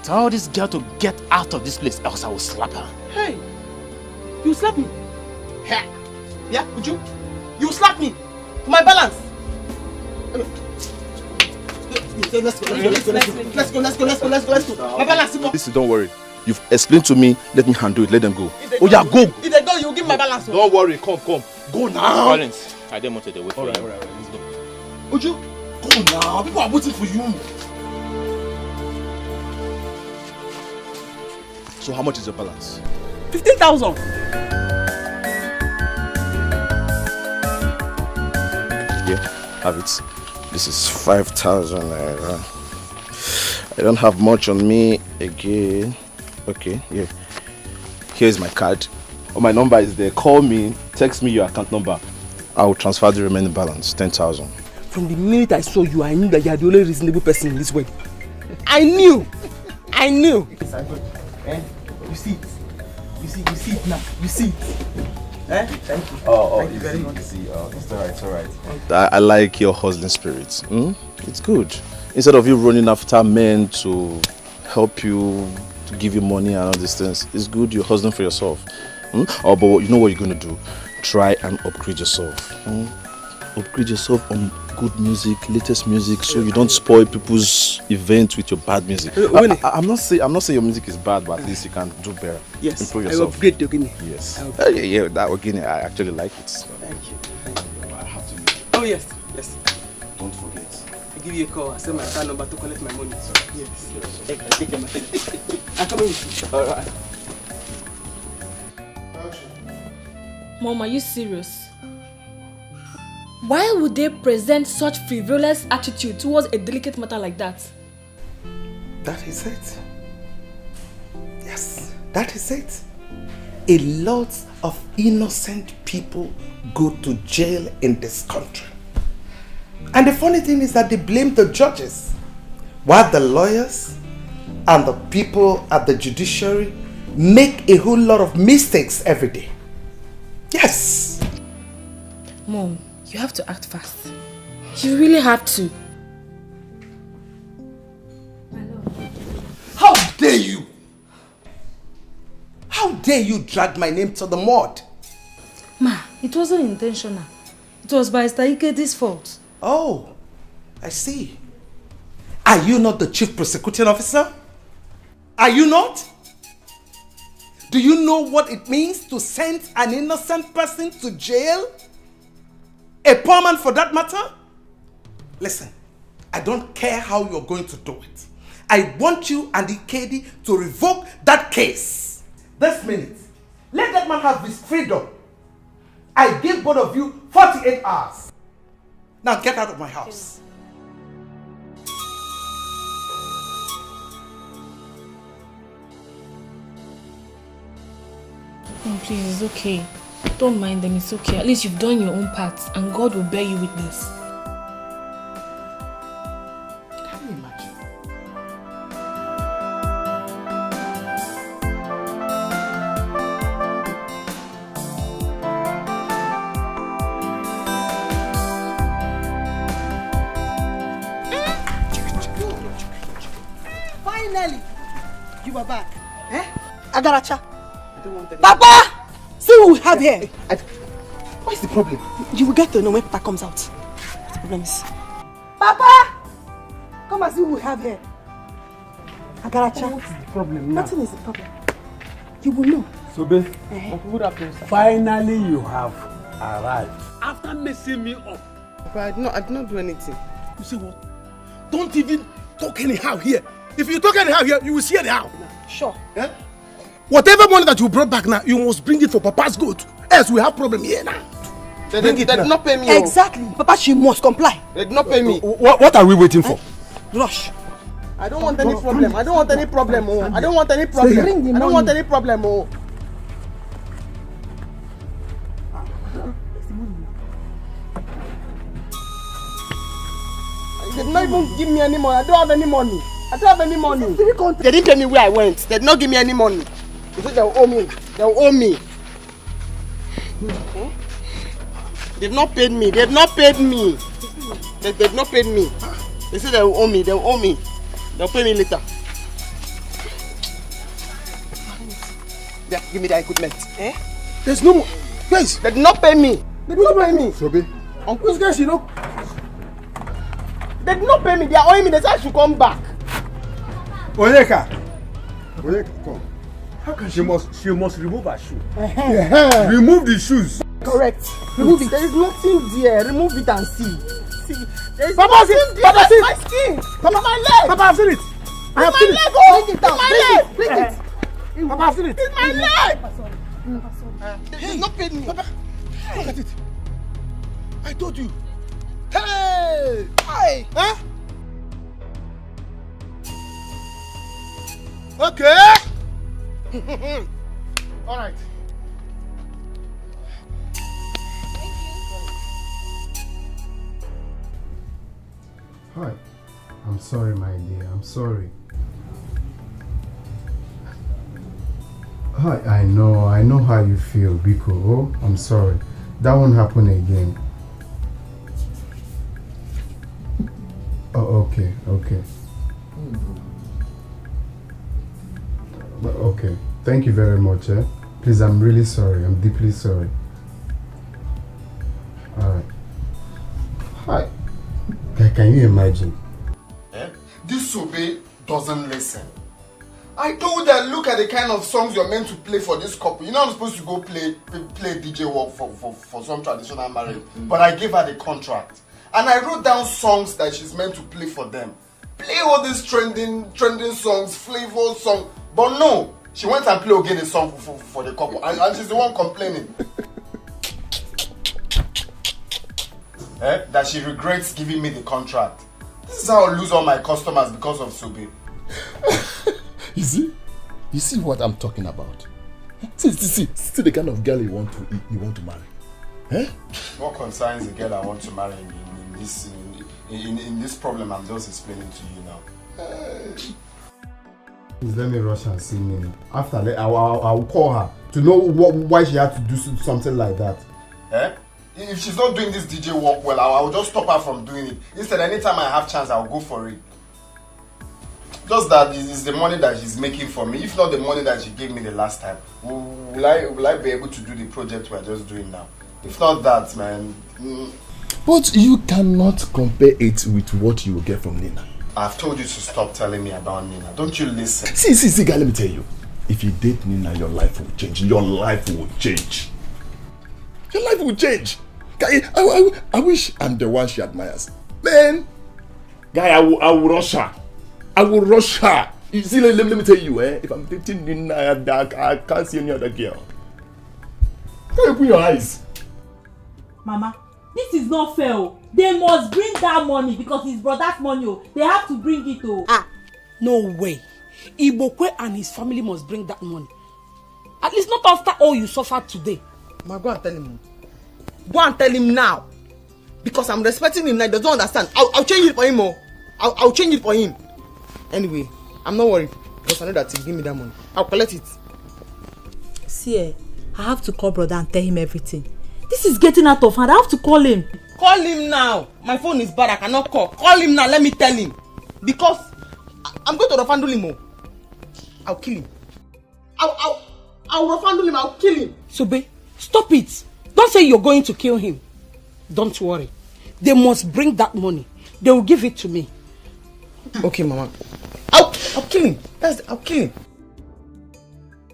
O: tell this girl to get out of this place, else I will slap her.
B: Hey, you slap me? Yeah, would you? You slap me for my balance. Let's go. My balance.
H: Listen, don't worry. You've explained to me. Let me handle it. Let them go.
B: Oh yeah, go. If they go, you give me my balance.
H: Don't worry. Come. Go now.
O: Collins, I didn't want to wait for you.
H: Alright, let's go. Would you? Go now. People are waiting for you. So how much is your balance?
B: 15,000.
H: Yeah, have it. This is 5,000 naira. I don't have much on me again. Okay, yeah. Here's my card. Oh, my number is there. Call me, text me your account number. I will transfer the remaining balance, 10,000.
B: From the minute I saw you, I knew that you are the only reasonable person in this world. I knew. You see it. You see it now. You see it. Thank you. Thank you very much.
H: It's alright. I like your hustling spirit. It's good. Instead of you running after men to help you, to give you money and all these things, it's good you're hustling for yourself. But you know what you're going to do? Try and upgrade yourself. Upgrade yourself on good music, latest music, so you don't spoil people's events with your bad music. I'm not saying your music is bad, but at least you can do better.
B: Yes,
H: improve
B: I
H: yourself.
B: upgrade Ogini.
H: Yes. Yeah, that Ogini, I actually like it.
B: Thank you.
H: I have to.
B: Oh yes.
H: Don't forget.
B: I give you a call. I send my account number to collect my money. Yes. Take care, my friend. I'm coming with you.
H: All right.
I: Mom, are you serious? Why would they present such frivolous attitude towards a delicate matter like that?
Q: That is it. Yes, that is it. A lot of innocent people go to jail in this country. And the funny thing is that they blame the judges. while the lawyers and the people at the judiciary make a whole lot of mistakes every day. Yes.
J: Mom, you have to act fast. You really have to.
Q: How dare you? How dare you drag my name to the mud?
L: Ma, it wasn't intentional. It was by Ikedi's fault.
Q: Oh, I see. Are you not the chief prosecuting officer? Are you not? Do you know what it means to send an innocent person to jail? A poor man for that matter? Listen, I don't care how you're going to do it. I want you and Ikedi to revoke that case. This minute. Let that man have his freedom. I give both of you 48 hours. Now get out of my house.
J: Mom, please, it's okay. Don't mind them, it's okay. At least you've done your own part and God will bear you witness.
Q: Can you imagine?
L: Finally, you are back. Eh? Agaracha. Papa! See what we have here.
Q: What's the problem?
L: You will get to know when Papa comes out. What the problem is? Papa! Come and see what we have here. Agaracha.
C: What is the problem now?
L: Nothing is the problem. You will know.
C: Sobe, finally you have arrived. After messing me up.
B: But I did not do anything.
C: You see what? Don't even talk anyhow here. If you talk anyhow here, you will see anyhow.
L: Sure.
C: Eh? Whatever money that you brought back now, you must bring it for Papa's good. Else we have problem here now.
B: They did not pay me.
L: Exactly. Papa, she must comply.
B: They did not pay me.
C: What are we waiting for?
L: Rush.
B: I don't want any problem. I don't want any problem. Oh. I don't want any problem. I don't want any problem. Oh. They did not even give me any money. I don't have any money. I don't have any money. They didn't tell me where I went. They did not give me any money. They said they will owe me. They will owe me. They did not pay me. They did not pay me. They did not pay me. They said they will owe me. They will owe me. They'll pay me later. Yeah, give me the equipment. Eh?
C: There's no more. Guys,
B: they did not pay me. They did not pay me.
C: Sobe.
B: Uncle, guys, you know. They did not pay me. They are owing me. They said I should come back.
C: Onyeka, come. How can she must remove her shoe? Remove the shoes.
B: Correct. Remove it. There is nothing there. Remove it and see. See. There is
C: Papa,
B: nothing
C: see.
B: there.
C: Papa, see.
B: My skin. Papa, my leg.
C: Papa, I've seen it. I have seen it.
B: Oh. Bring it down. My leg. Bring it.
C: Papa, I've seen it.
B: It's my leg. They did not pay me.
C: Papa, look at it. I told you. Hey!
B: Hi.
C: Huh? Okay. All right.
E: Hi. I'm sorry, my dear. I'm sorry. Hi, I know how you feel, Biko. Oh, I'm sorry. That won't happen again. Oh, okay. Okay. Thank you very much, eh? Please, I'm really sorry. I'm deeply sorry. Alright. Hi. Can you imagine?
G: Eh? This Sobe doesn't listen. I told her, look at the kind of songs you're meant to play for this couple. You know I'm supposed to go play DJ work for some traditional marriage. But I gave her the contract. And I wrote down songs that she's meant to play for them. Play all these trending songs, flavor songs. But no, she went and played again a song for the couple. And she's the one complaining. That she regrets giving me the contract. This is how I lose all my customers because of Sobe.
H: You see what I'm talking about? See the kind of girl you want to marry. Eh?
G: What concerns the girl I want to marry in this problem I'm just explaining to you now?
E: Please let me rush and see Nina. After that, I will call her to know why she had to do something like that.
G: Eh? If she's not doing this DJ work well, I will just stop her from doing it. Instead, anytime I have chance, I will go for it. Just that is the money that she's making for me. If not the money that she gave me the last time, will I be able to do the project we're just doing now? If not that, man.
H: But you cannot compare it with what you will get from Nina.
G: I've told you to stop telling me about Nina. Don't you listen?
H: See, guy, let me tell you. If you date Nina, your life will change. Your life will change. Your life will change. Guy, I wish I'm the one she admires. Man, guy, I will rush her. I will rush her. You see, let me tell you, if I'm dating Nina, I can't see any other girl. Can you open your eyes?
L: Mama, this is not fair. They must bring that money because it's brother's money. They have to bring it.
I: No way. Ibokwe and his family must bring that money. At least not after all you suffered today.
B: Ma, go and tell him. Go and tell him now. Because I'm respecting him now. He doesn't understand. I'll change it for him. I'll change it for him. Anyway, I'm not worried. Because I know that he'll give me that money. I'll collect it.
L: See, I have to call brother and tell him everything. This is getting out of hand. I have to call him.
B: Call him now. My phone is bad. I cannot call. Call him now. Let me tell him. Because I'm going to refundle him. I'll kill him. I'll refundle him. I'll kill him.
I: Sobe, stop it. Don't say you're going to kill him. Don't worry. They must bring that money. They will give it to me.
B: Okay, Mama. I'll kill him. I'll kill him.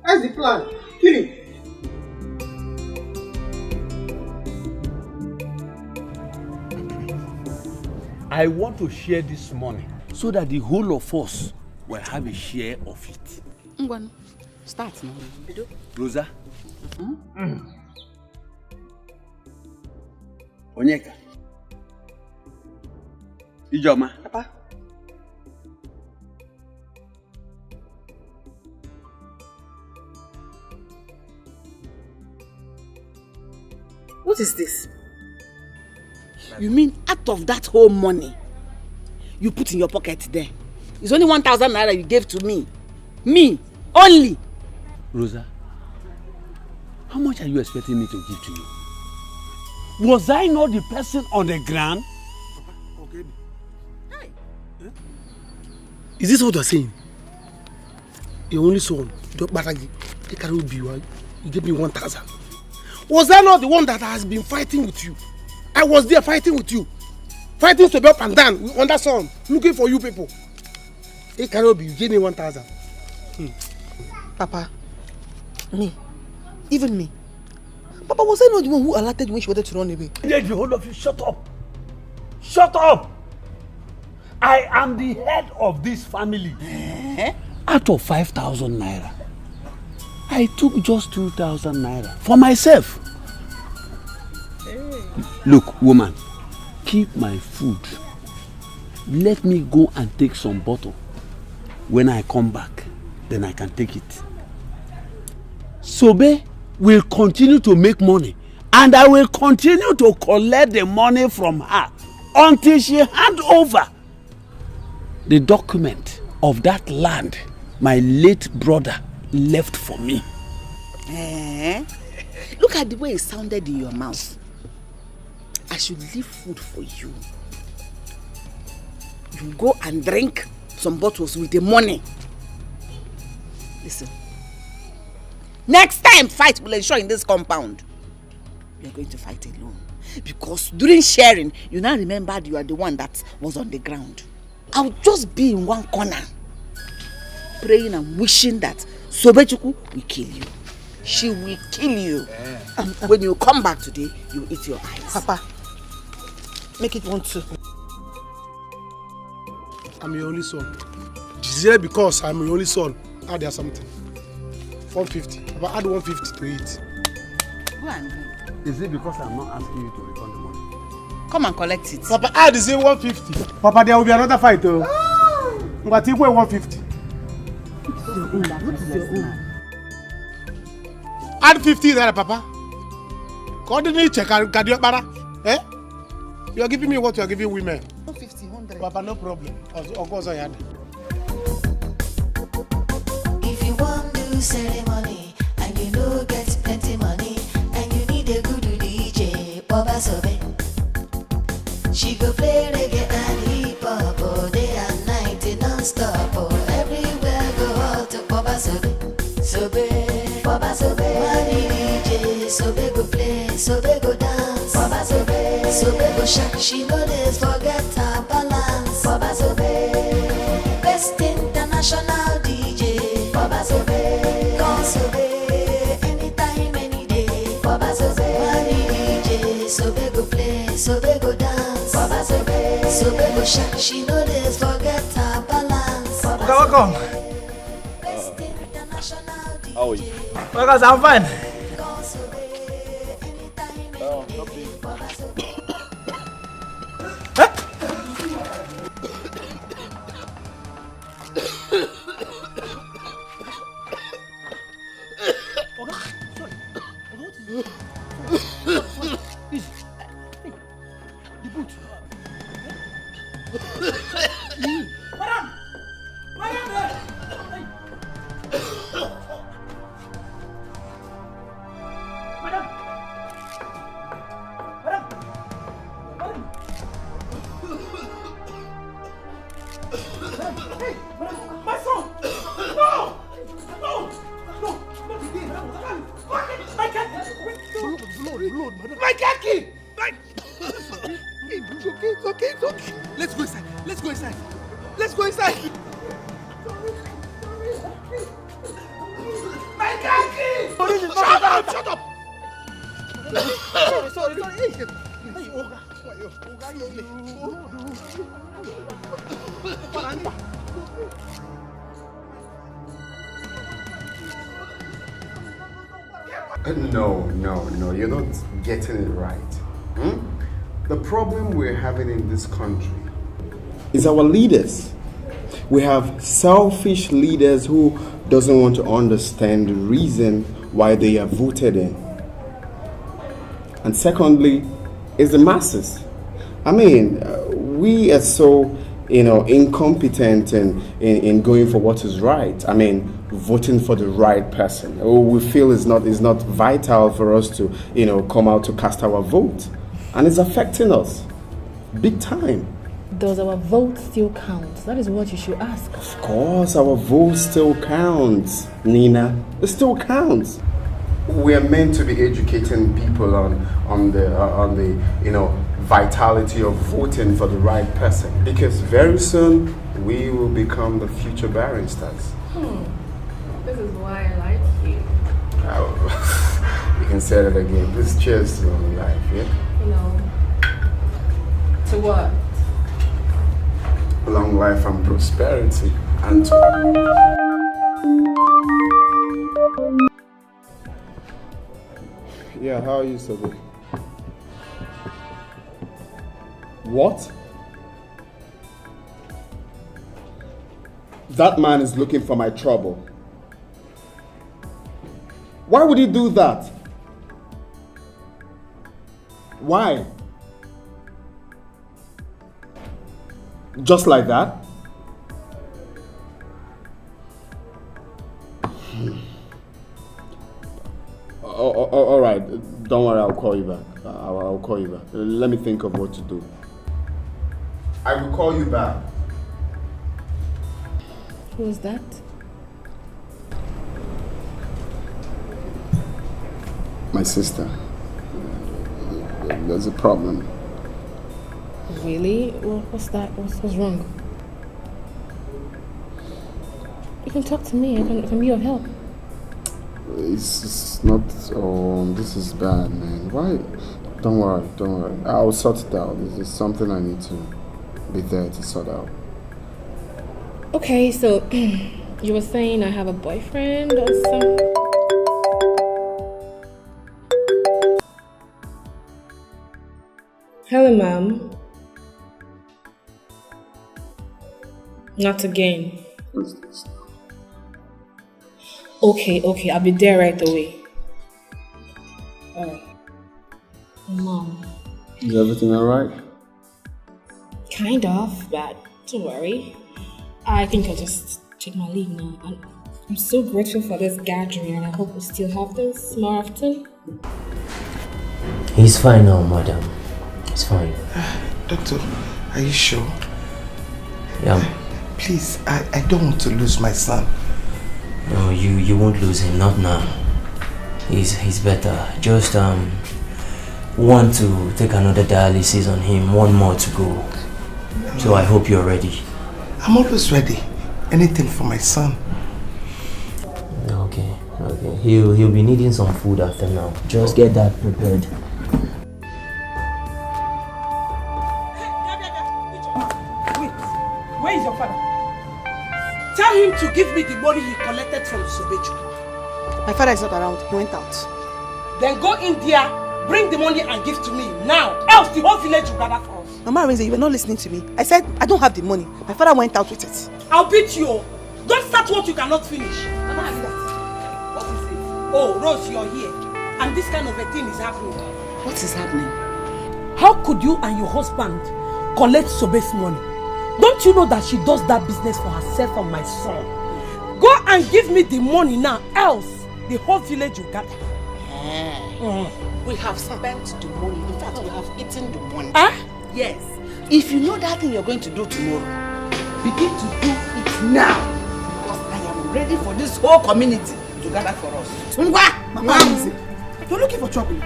B: That's the plan. Kill him.
C: I want to share this money so that the whole of us will have a share of it.
I: Ngwan, start now.
C: Rosa? Onyeka? Ijoma?
B: Papa?
L: What is this?
I: You mean out of that whole money you put in your pocket there, it's only 1,000 naira you gave to me? Me only?
C: Rosa, how much are you expecting me to give to you? Was I not the person on the ground?
K: Okay. Is this what you're saying? Your only son, you gave me 1,000. Was I not the one that has been fighting with you? I was there fighting with you. Fighting to be up and down on that song, looking for you people. Hey, Karobi, you gave me 1,000.
B: Papa, me, even me. Papa, was I not the one who alerted you when she wanted to run away?
C: The whole of you, shut up. Shut up. I am the head of this family. Out of 5,000 naira, I took just 2,000 naira for myself. Look, woman, keep my food. Let me go and take some bottle. When I come back, then I can take it. Sobe will continue to make money, and I will continue to collect the money from her until she hand over the document of that land my late brother left for me.
I: Look at the way it sounded in your mouth. I should leave food for you. You go and drink some bottles with the money. Listen. Next time fight will ensure in this compound. You are going to fight alone. Because during sharing, you now remembered you are the one that was on the ground. I'll just be in one corner, praying and wishing that Sobechuku will kill you. She will kill you. When you come back today, you will eat your eyes.
B: Papa, make it 1-2.
K: I'm your only son. Just because I'm your only son, add there something. 150. Papa, add 150 to it.
I: Go and do.
C: Is it because I'm not asking you to return the money?
I: Come and collect it.
K: Papa, add is 150. Papa, there will be another fight. But you go 150. Add 50 there, Papa. Coordinate check and eh? You are giving me what you are giving women.
B: 150, 100.
K: Papa, no problem. Of course I had.
D: ceremony, and you no get plenty money, and you need a good DJ, Baba Sobe. She go play reggae and hip hop all day and night, non-stop. Oh, everywhere go out to Baba Sobe. Sobe, Baba Sobe. Money DJ, Sobe go play, Sobe go dance. Baba Sobe, Sobe go shake. She no days forget her balance. Baba Sobe, best international DJ. Baba Sobe, call Sobe, anytime, any day. Baba Sobe, money DJ, Sobe go play, Sobe go dance. Baba Sobe, Sobe go shake. She no days forget her balance. Baba
P: Welcome.
N: How are you?
P: Welcome, I'm fine.
E: No, you're not getting it right. The problem we're having in this country is our leaders. We have selfish leaders who doesn't want to understand the reason why they are voted in. And secondly, is the masses. I mean, we are so, incompetent in going for what is right. I mean, voting for the right person. We feel is not vital for us to, come out to cast our vote. And it's affecting us big time.
R: Does our vote still count? That is what you should ask.
E: Of course, our vote still counts, Nina. It still counts. We are meant to be educating people on the vitality of voting for the right person, because very soon we will become the future barristers.
R: This is why I like you.
E: You can say that again. Please cheers to long life, yeah?
R: To what?
E: Long life and prosperity. And yeah, how are you, Sobe? What? That man is looking for my trouble. Why would he do that? Why? Just like that? All right, don't worry, I'll call you back. I'll call you back. Let me think of what to do. I will call you back.
R: Who's that?
E: My sister. There's a problem.
R: Really? What's that? What's wrong? You can talk to me. I can be of help.
E: It's not. Oh, this is bad, man. Why? Don't worry. I'll sort it out. This is something I need to be there to sort out.
R: Okay, so you were saying I have a boyfriend or something? Hello, ma'am. Not again.
E: What's this?
R: Okay, I'll be there right away. Mom.
E: Is everything alright?
R: Kind of, but don't worry. I think I'll just take my leave now. And I'm so grateful for this gathering and I hope we still have this more often.
S: He's fine now, madam. He's fine.
Q: Doctor, are you sure?
S: Yeah.
Q: Please, I don't want to lose my son.
S: No, you won't lose him, not now. He's better. Just want to take another dialysis on him, one more to go. So I hope you're ready.
Q: I'm always ready. Anything for my son.
S: Okay. He'll be needing some food after now. Just get that prepared.
L: Where is your father? Tell him to give me the money he collected from Sobeju.
B: My father is not around. He went out.
L: Then go in there, bring the money and give to me now. Else the whole village will gather for us.
B: Mama Arinze, you were not listening to me. I said I don't have the money. My father went out with it.
L: I'll beat you. Don't start what you cannot finish. Mama Arinze, what is it? Oh, Rose, you're here. And this kind of a thing is happening.
B: What is happening?
L: How could you and your husband collect Sobe's money? Don't you know that she does that business for herself and my son? Go and give me the money now, else the whole village will gather.
B: We have spent the money. In fact, we have eaten the money.
L: Yes.
B: If you know that thing you're going to do tomorrow, begin to do it now. Because I am ready for this whole community to gather for us.
L: Mama Arinze,
B: you're looking for trouble.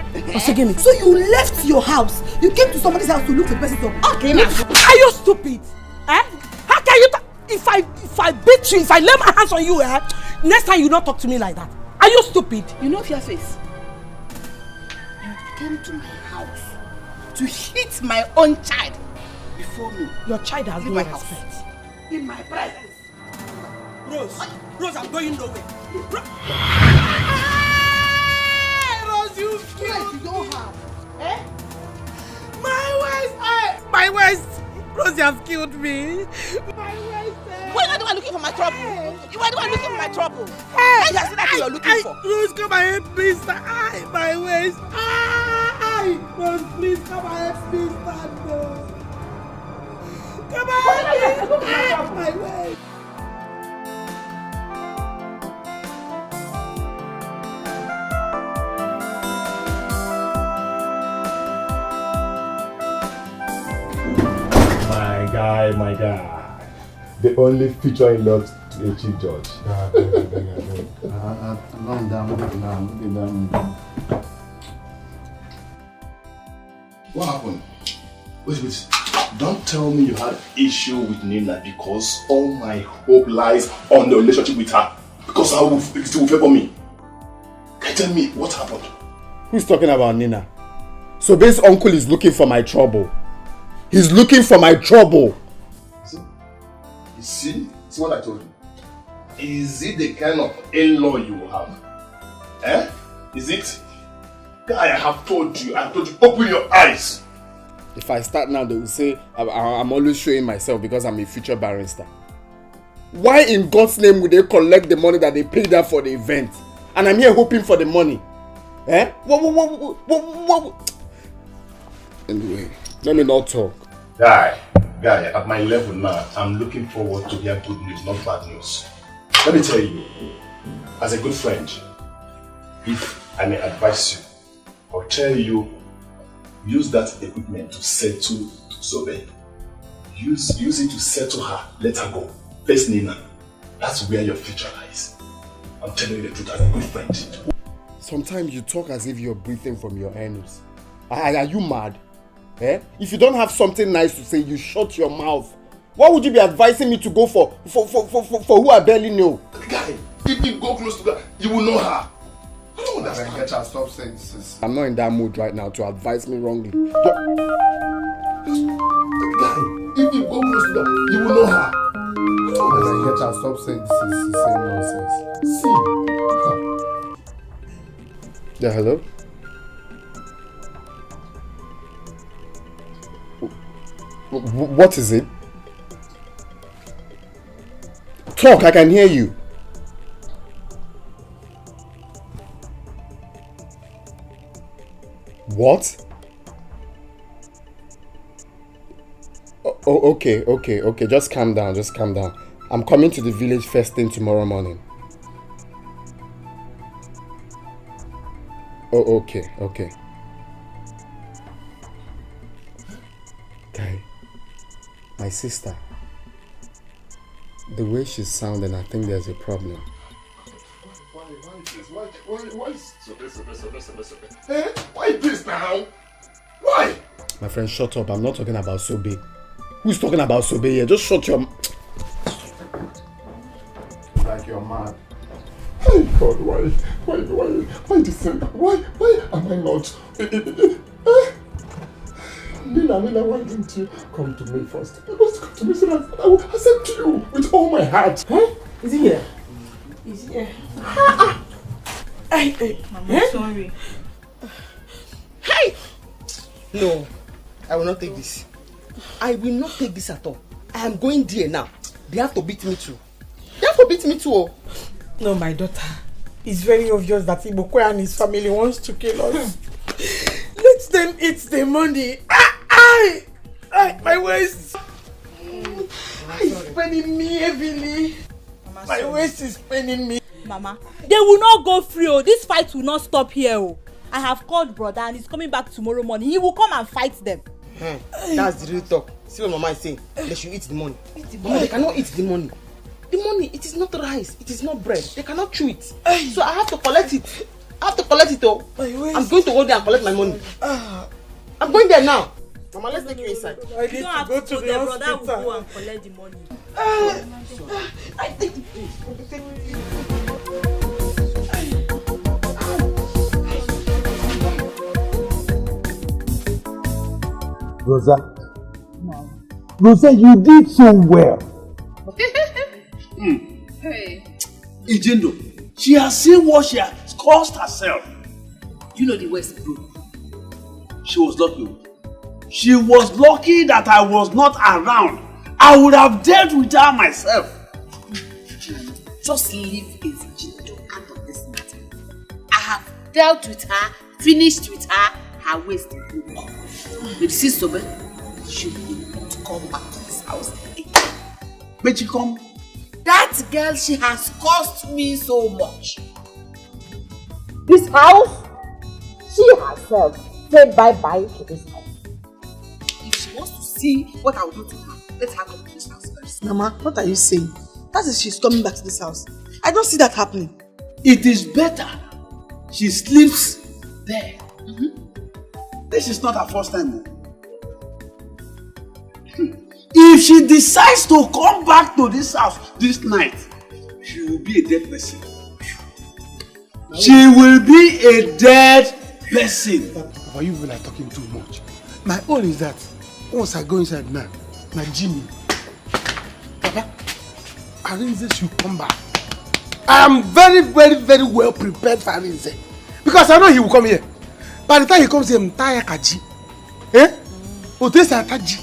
L: So you left your house. You came to somebody's house to look for the person trouble.
B: Okay, now.
L: Are you stupid? How can you if I beat you, if I lay my hands on you, next time you not talk to me like that. Are you stupid?
B: You know your face. You came to my house to hit my own child before me.
L: Your child has no respect.
B: In my presence.
L: Rose, I'm going nowhere. Rose, you killed
B: you don't have.
L: My waist! Rose, you have killed me. My waist!
B: Why are you the one looking for my trouble? You are the one looking for my trouble. What is that you're looking for?
L: Rose, come and help me, sir. My waist! Rose, please come and help me, sir. Come on! My waist!
H: My guy. The only feature in love to a chief judge. What happened? Wait. Don't tell me you had issue with Nina because all my hope lies on the relationship with her. Because it will favor me. Can you tell me what happened?
E: Who's talking about Nina? So this uncle is looking for my trouble. He's looking for my trouble.
H: See what I told you. Is it the kind of in-law you will have? Is it? I have told you, open your eyes.
E: If I start now, they will say I'm always showing myself because I'm a future barrister. Why in God's name would they collect the money that they paid her for the event? And I'm here hoping for the money. What? Anyway, let me not talk.
H: Guy, at my level now, I'm looking forward to hear good news, not bad news. Let me tell you, as a good friend, if I may advise you, or tell you, use that equipment to settle Sobe. Use it to settle her, let her go. Face Nina. That's where your future lies. I'm telling you the truth as a good friend.
E: Sometimes you talk as if you're breathing from your anus. Are you mad? If you don't have something nice to say, you shut your mouth. What would you be advising me to go for who I barely know?
H: Guy, if you go close to her, you will know her. I don't understand.
E: Get her, stop saying this. I'm not in that mood right now to advise me wrongly.
H: Guy, if you go close to her, you will know her.
E: Get her, stop saying this is the same nonsense. Yeah, hello? What is it? Talk, I can hear you. What? Okay. Just calm down. I'm coming to the village first thing tomorrow morning. Oh, okay, okay. Guy, my sister, the way she's sounding, I think there's a problem.
H: Why Why this now? Why?
E: My friend, shut up. I'm not talking about Sobe. Who's talking about Sobe here? Just shut your... Like you're mad.
H: Oh God, why this thing? Why am I not? Nina, why didn't you come to me first? You must come to me so that I will accept you with all my heart. Huh?
B: Is he here? Is he here? Hey,
A: Mama, sorry.
B: Hey! No, I will not take this. I will not take this at all. I am going there now. They have to beat me too. They have to beat me too. Oh.
A: No, my daughter. It's very obvious that Ibokwe and his family wants to kill us. Let them eat the money. My waist. It's paining me heavily.
I: Mama,
A: my waist is paining me.
I: Mama, they will not go free. Oh, this fight will not stop here. Oh, I have called brother and he's coming back tomorrow morning. He will come and fight them.
B: That's the real talk. See what Mama is saying? They should eat the money. Mama, they cannot eat the money. The money, it is not rice, it is not bread. They cannot chew it. So I have to collect it. Oh. I'm going to go there and collect my money. I'm going there now. Mama, let's take you inside.
A: I need to go to the hospital.
I: Brother will go and collect the money.
B: I take it, please.
C: Rosa. Rosa, you did so well.
M: Hey.
C: Ijendo, she has seen what she has caused herself. You know the West group. She was lucky. She was lucky that I was not around. I would have dealt with her myself.
T: Just leave Ijendo out of this matter. I have dealt with her, finished with her, her waist is broke. But you see, Sobe, she will not come back to this house again.
C: But she come.
T: That girl, she has cost me so much. This house, she herself said bye-bye to this house. If she wants to see what I will do to her, let her come to this house first.
A: Mama, what are you saying? That is she's coming back to this house. I don't see that happening.
C: It is better she sleeps there. This is not her first time. If she decides to come back to this house this night, she will be a dead person. She will be a dead person.
K: Papa, you people are talking too much. My own is that once I go inside now, my Jimmy, Papa, Arinze should come back. I am very, very, very well prepared for Arinze. Because I know he will come here. By the time he comes here, I'm tired Kaji. Otesa Taji,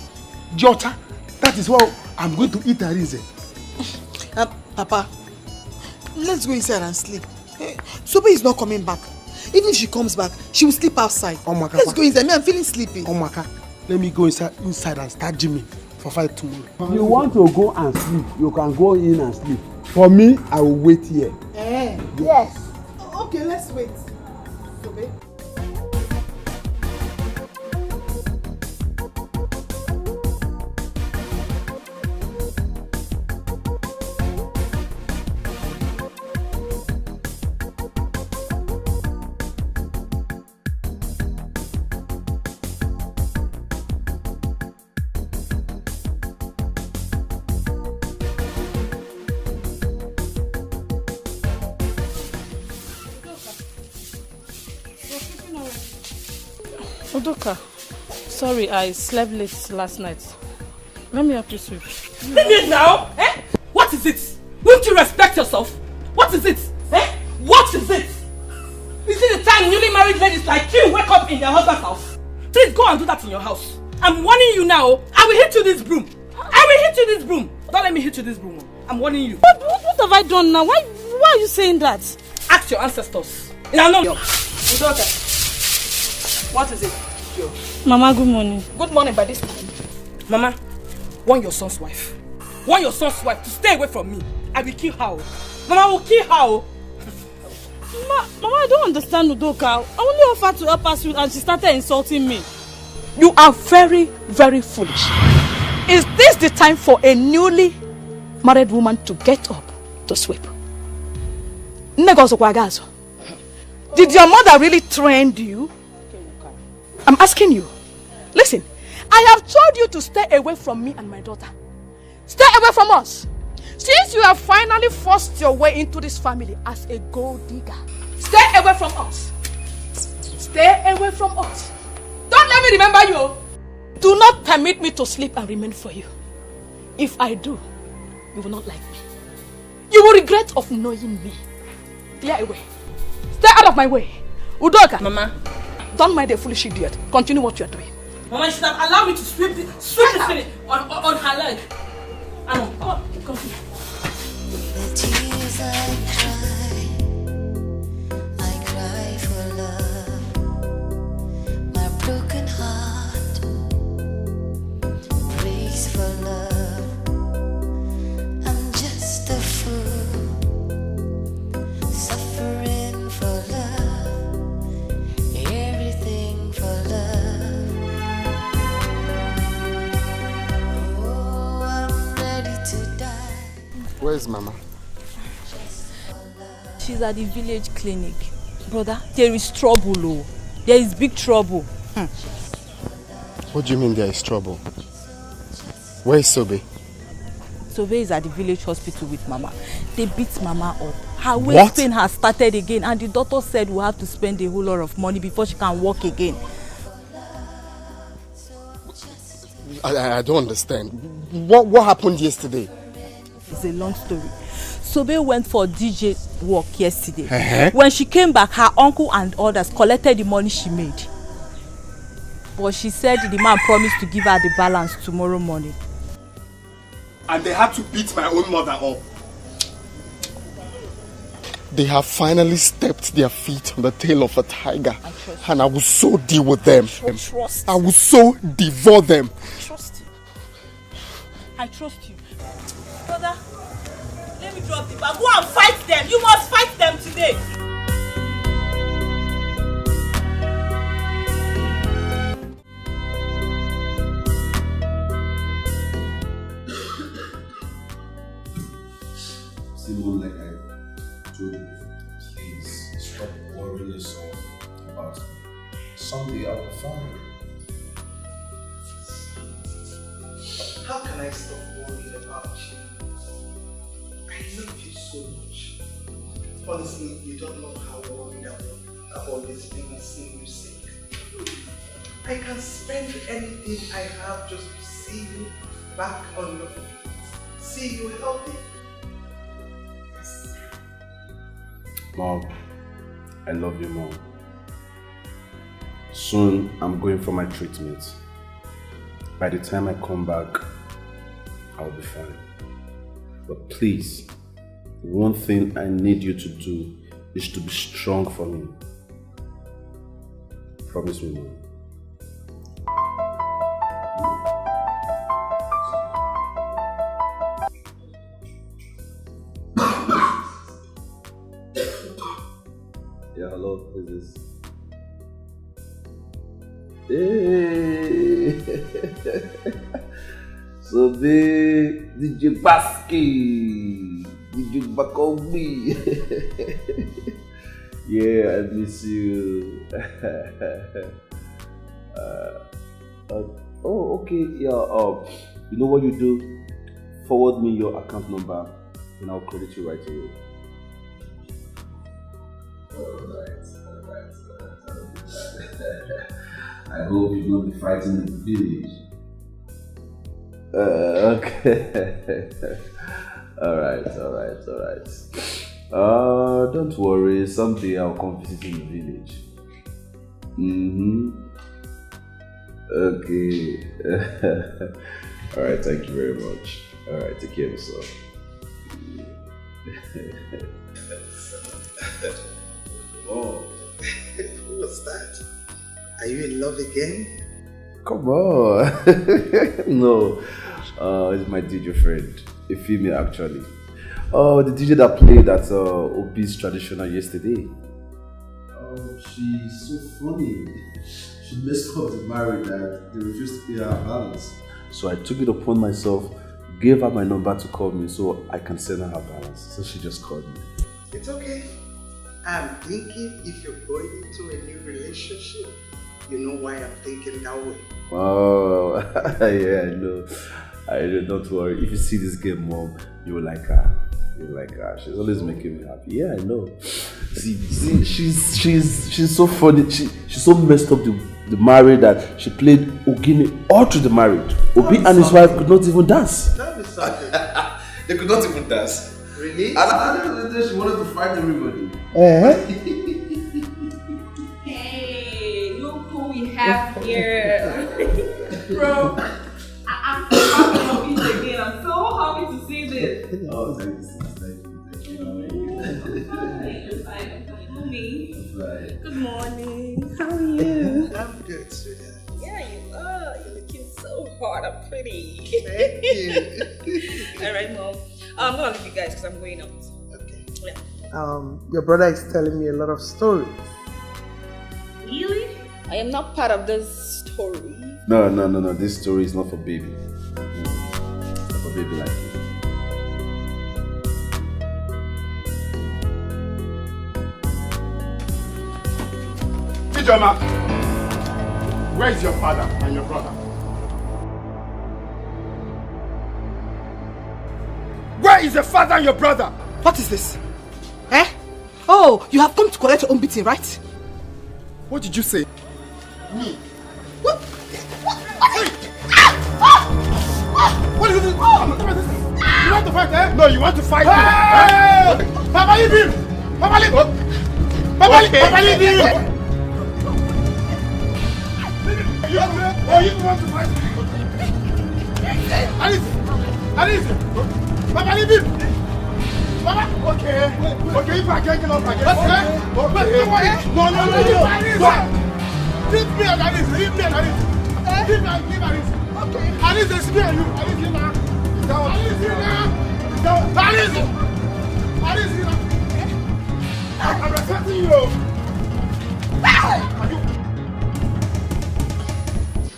K: Jota. That is what I'm going to eat Arinze.
A: Papa, let's go inside and sleep. Sobe is not coming back. Even if she comes back, she will sleep outside.
K: Omaka,
A: let's go inside. Me, I'm feeling sleepy.
K: Omaka, let me go inside and start gymming for fight tomorrow.
C: If you want to go and sleep, you can go in and sleep. For me, I will wait here.
A: Yes. Okay, let's wait. Sobe.
F: Odoka, sorry, I slept late last night. Let me help you sweep.
I: Leave it now! Eh? What is it? Won't you respect yourself? What is it? Eh? What is it? Is it the time newly married ladies like you wake up in their husband's house? Please go and do that in your house. I'm warning you now. I will hit you this broom. I will hit you this broom. Don't let me hit you this broom. I'm warning you.
F: What have I done now? Why are you saying that?
I: Ask your ancestors. I know. Daughter. What is it?
F: Mama, good morning.
I: Good morning by this time. Mama, warn your son's wife. Warn your son's wife to stay away from me. I will kill her. Mama will kill her.
A: Mama, I don't understand Udoka. I only offered to help us and she started insulting me.
L: You are very, very foolish. Is this the time for a newly married woman to get up to sweep? Did your mother really train you? I'm asking you. Listen, I have told you to stay away from me and my daughter. Stay away from us. Since you have finally forced your way into this family as a gold digger, stay away from us. Stay away from us. Don't let me remember you. Do not permit me to sleep and remain for you. If I do, you will not like me. You will regret of knowing me. Stay away. Stay out of my way. Udoka.
F: Mama.
L: Don't mind the foolish idiot. Continue what you are doing.
A: Mama, you should have allowed me to sweep the finish on her leg. Continue.
D: The tears I cry for love. My broken heart prays for love. I'm just a fool, suffering for love, everything for love. Oh, I'm ready to die.
E: Where's Mama?
I: She's at the village clinic. Brother, there is trouble. Oh. There is big trouble.
E: What do you mean there is trouble? Where is Sobe?
I: Sobe is at the village hospital with Mama. They beat Mama up. Her waist pain has started again and the doctor said we'll have to spend a whole lot of money before she can walk again.
E: I don't understand. What happened yesterday?
I: It's a long story. Sobe went for DJ work yesterday. When she came back, her uncle and others collected the money she made. But she said the man promised to give her the balance tomorrow morning.
G: And they had to beat my own mother up.
E: They have finally stepped their feet on the tail of a tiger. And I will so deal with them. I will so devour them.
I: Trust you. I trust you. Brother, let me drop the bag. Go and fight them. You must fight them today.
N: Still like I told you, please stop worrying yourself about it. Someday I will find you.
Q: How can I stop worrying about you? I love you so much. Honestly, you don't know how worried I've always been seeing you sick. I can spend anything I have just to see you back on your feet. See you healthy.
N: Mom, I love you, Mom. Soon I'm going for my treatment. By the time I come back, I'll be fine. But please, one thing I need you to do is to be strong for me. Promise me, Mom. Yeah, hello, who is this? Hey! So big, DJ Baski, DJ Bakobi. Yeah, I miss you. Oh, okay, yeah. You know what you do? Forward me your account number, and I'll credit you right away. Alright. I hope you will be fighting in the village. Okay. Alright. Don't worry, someday I'll come visit in the village. Okay. Alright, thank you very much. Alright, take care of yourself.
Q: Oh, what's that? Are you in love again?
N: Come on. No, it's my DJ friend, a female actually. Oh, the DJ that played at Obi's traditional yesterday. Oh, she's so funny. She messed up the marriage that they refused to pay her balance. So I took it upon myself, gave her my number to call me so I can send her balance. So she just called me.
U: It's okay. I'm thinking if you're going into a new relationship, you know why I'm thinking that way.
N: Oh, yeah, I know. Don't worry. If you see this girl, Mom, you will like her. You will like her. She's always making me happy. Yeah, I know. See, she's so funny. She's so messed up the marriage that she played Ogini all through the marriage. Obi and his wife could not even dance.
U: Tell me something.
N: They could not even dance.
U: Really?
N: And she wanted to fight everybody.
M: Hey, look who we have here. Bro, I'm happy to meet again. I'm so happy to see this.
N: Oh, thank you.
M: Good morning. How are you?
U: I'm good, sweetheart.
M: Yeah, you are. You're looking so hot and pretty.
U: Thank you.
M: Alright, Mom. I'm gonna leave you guys because I'm going out.
U: Okay.
M: Yeah.
U: Your brother is telling me a lot of stories.
M: Really? I am not part of this story.
N: No. This story is not for baby. It's not for baby like you.
H: Ijoma, where is your father and your brother? Where is your father and your brother?
L: What is this? Eh? Oh, you have come to collect your own beating, right?
H: What did you say? Me?
L: What?
H: What is this? You want to fight, eh? No, you want to fight me. Hey! Papa, leave him! Papa, leave him! Papa, leave him! You want to fight me? Alice! Papa, leave him! Papa, okay, if I can't get up again, okay? No. Leave me and Alice, Leave me and Alice. Okay. Alice, it's me and you. Alice, you now. Alice, you now. I'm respecting you.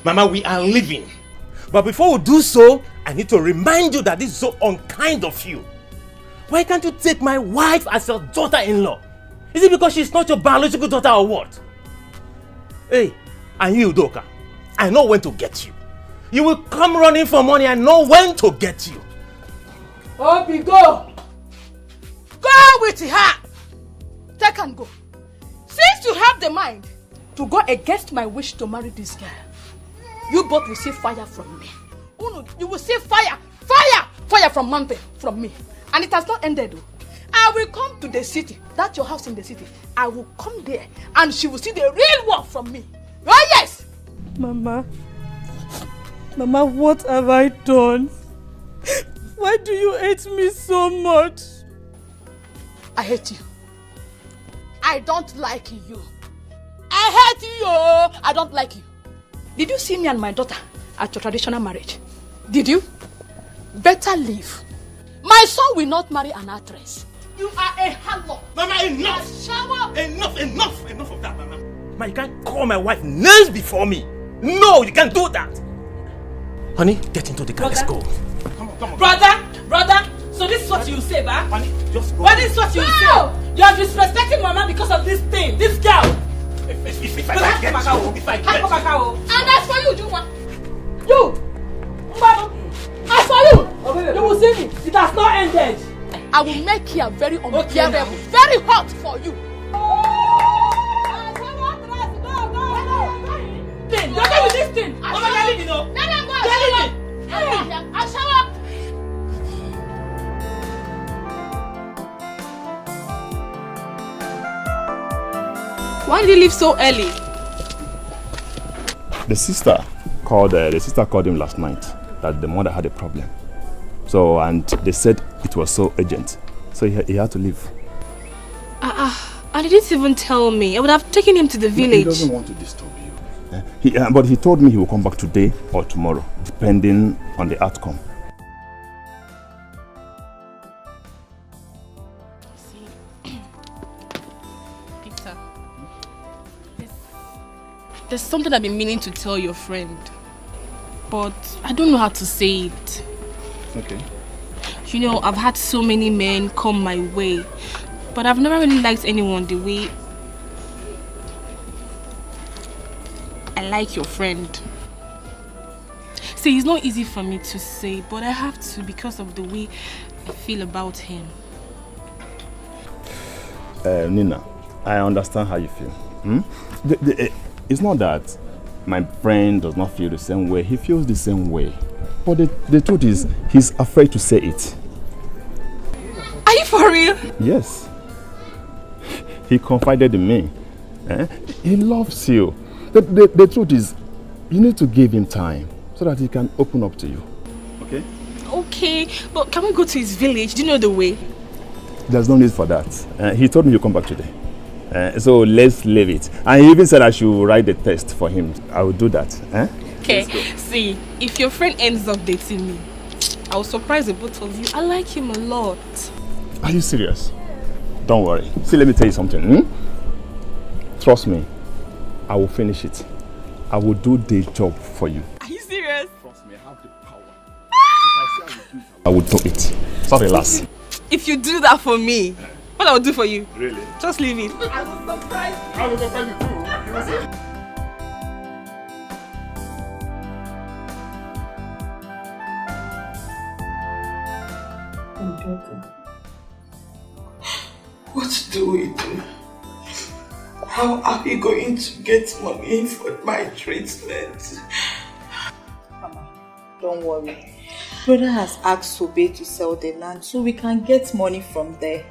O: Mama, we are leaving. But before we do so, I need to remind you that this is so unkind of you. Why can't you take my wife as your daughter-in-law? Is it because she's not your biological daughter or what? Hey, and you, Doka, I know when to get you. You will come running for money, I know when to get you.
L: Obi, go! Go with her! Take and go. Since you have the mind to go against my wish to marry this girl, you both will see fire from me. You will see fire from mountain, from me. And it has not ended though. I will come to the city, that's your house in the city. I will come there and she will see the real world from me. Oh yes!
A: Mama, what have I done? Why do you hate me so much?
L: I hate you. I don't like you. I hate you. I don't like you. Did you see me and my daughter at your traditional marriage? Did you? Better leave. My son will not marry an actress. You are a harlot.
O: Mama, enough of that, Mama. Mama, you can't call my wife names before me. No, you can't do that. Honey, get into the car, let's go.
I: Come on. Brother, so this is what you say, ba?
O: Honey, just go.
I: What is what you say? You are disrespecting Mama because of this thing, this girl.
O: If I get you.
L: And as for you, Juma. You! Mbaba. As for you, you will see me. It has not ended. I will make here very unbearable, very hot for you. You're going with this thing.
I: Mama, let me know.
L: Let them go.
I: I'll shower. Why did he leave so early?
V: The sister called him last night that the mother had a problem. So, and they said it was so urgent. So he had to leave.
M: And he didn't even tell me. I would have taken him to the village.
V: He doesn't want to disturb you. But he told me he will come back today or tomorrow, depending on the outcome.
M: There's something I've been meaning to tell your friend, but I don't know how to say it.
V: Okay.
M: You know, I've had so many men come my way, but I've never really liked anyone the way I like your friend. See, it's not easy for me to say, but I have to because of the way I feel about him.
V: Nina, I understand how you feel. It's not that my friend does not feel the same way. He feels the same way. But the truth is, he's afraid to say it.
M: Are you for real?
V: Yes. He confided in me. He loves you. The truth is, you need to give him time so that he can open up to you. Okay?
M: Okay, but can we go to his village? Do you know the way?
V: There's no need for that. He told me he'll come back today. So let's leave it. And he even said I should write the test for him. I will do that.
M: Okay, see, if your friend ends up dating me, I'll surprise the both of you. I like him a lot.
V: Are you serious? Don't worry. See, let me tell you something. Trust me. I will finish it. I will do the job for you.
M: Are you serious?
V: Trust me, I have the power. I will do it. So relax.
M: If you do that for me, what I'll do for you?
V: Really?
M: Just leave it.
V: I will surprise you too. You will see.
U: What do we do? How are we going to get money for my treatment?
J: Mama, don't worry. Brother has asked Sobe to sell the land so we can get money from there.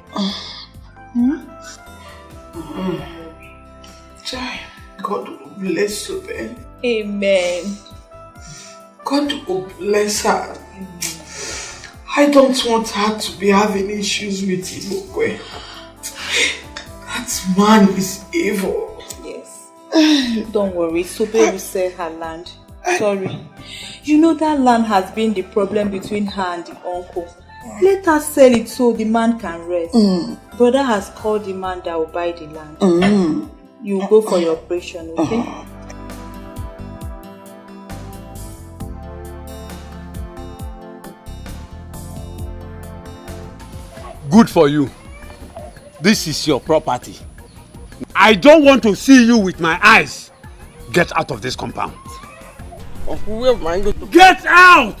U: Jai, God will bless Sobe.
J: Amen.
U: God will bless her. I don't want her to be having issues with Ibokwe. That man is evil.
J: Yes. Don't worry, Sobe will sell her land. Sorry. You know that land has been the problem between her and the uncle. Let her sell it so the man can rest. Brother has called the man that will buy the land. You go for your operation, okay?
C: Good for you. This is your property. I don't want to see you with my eyes. Get out of this compound. Get out!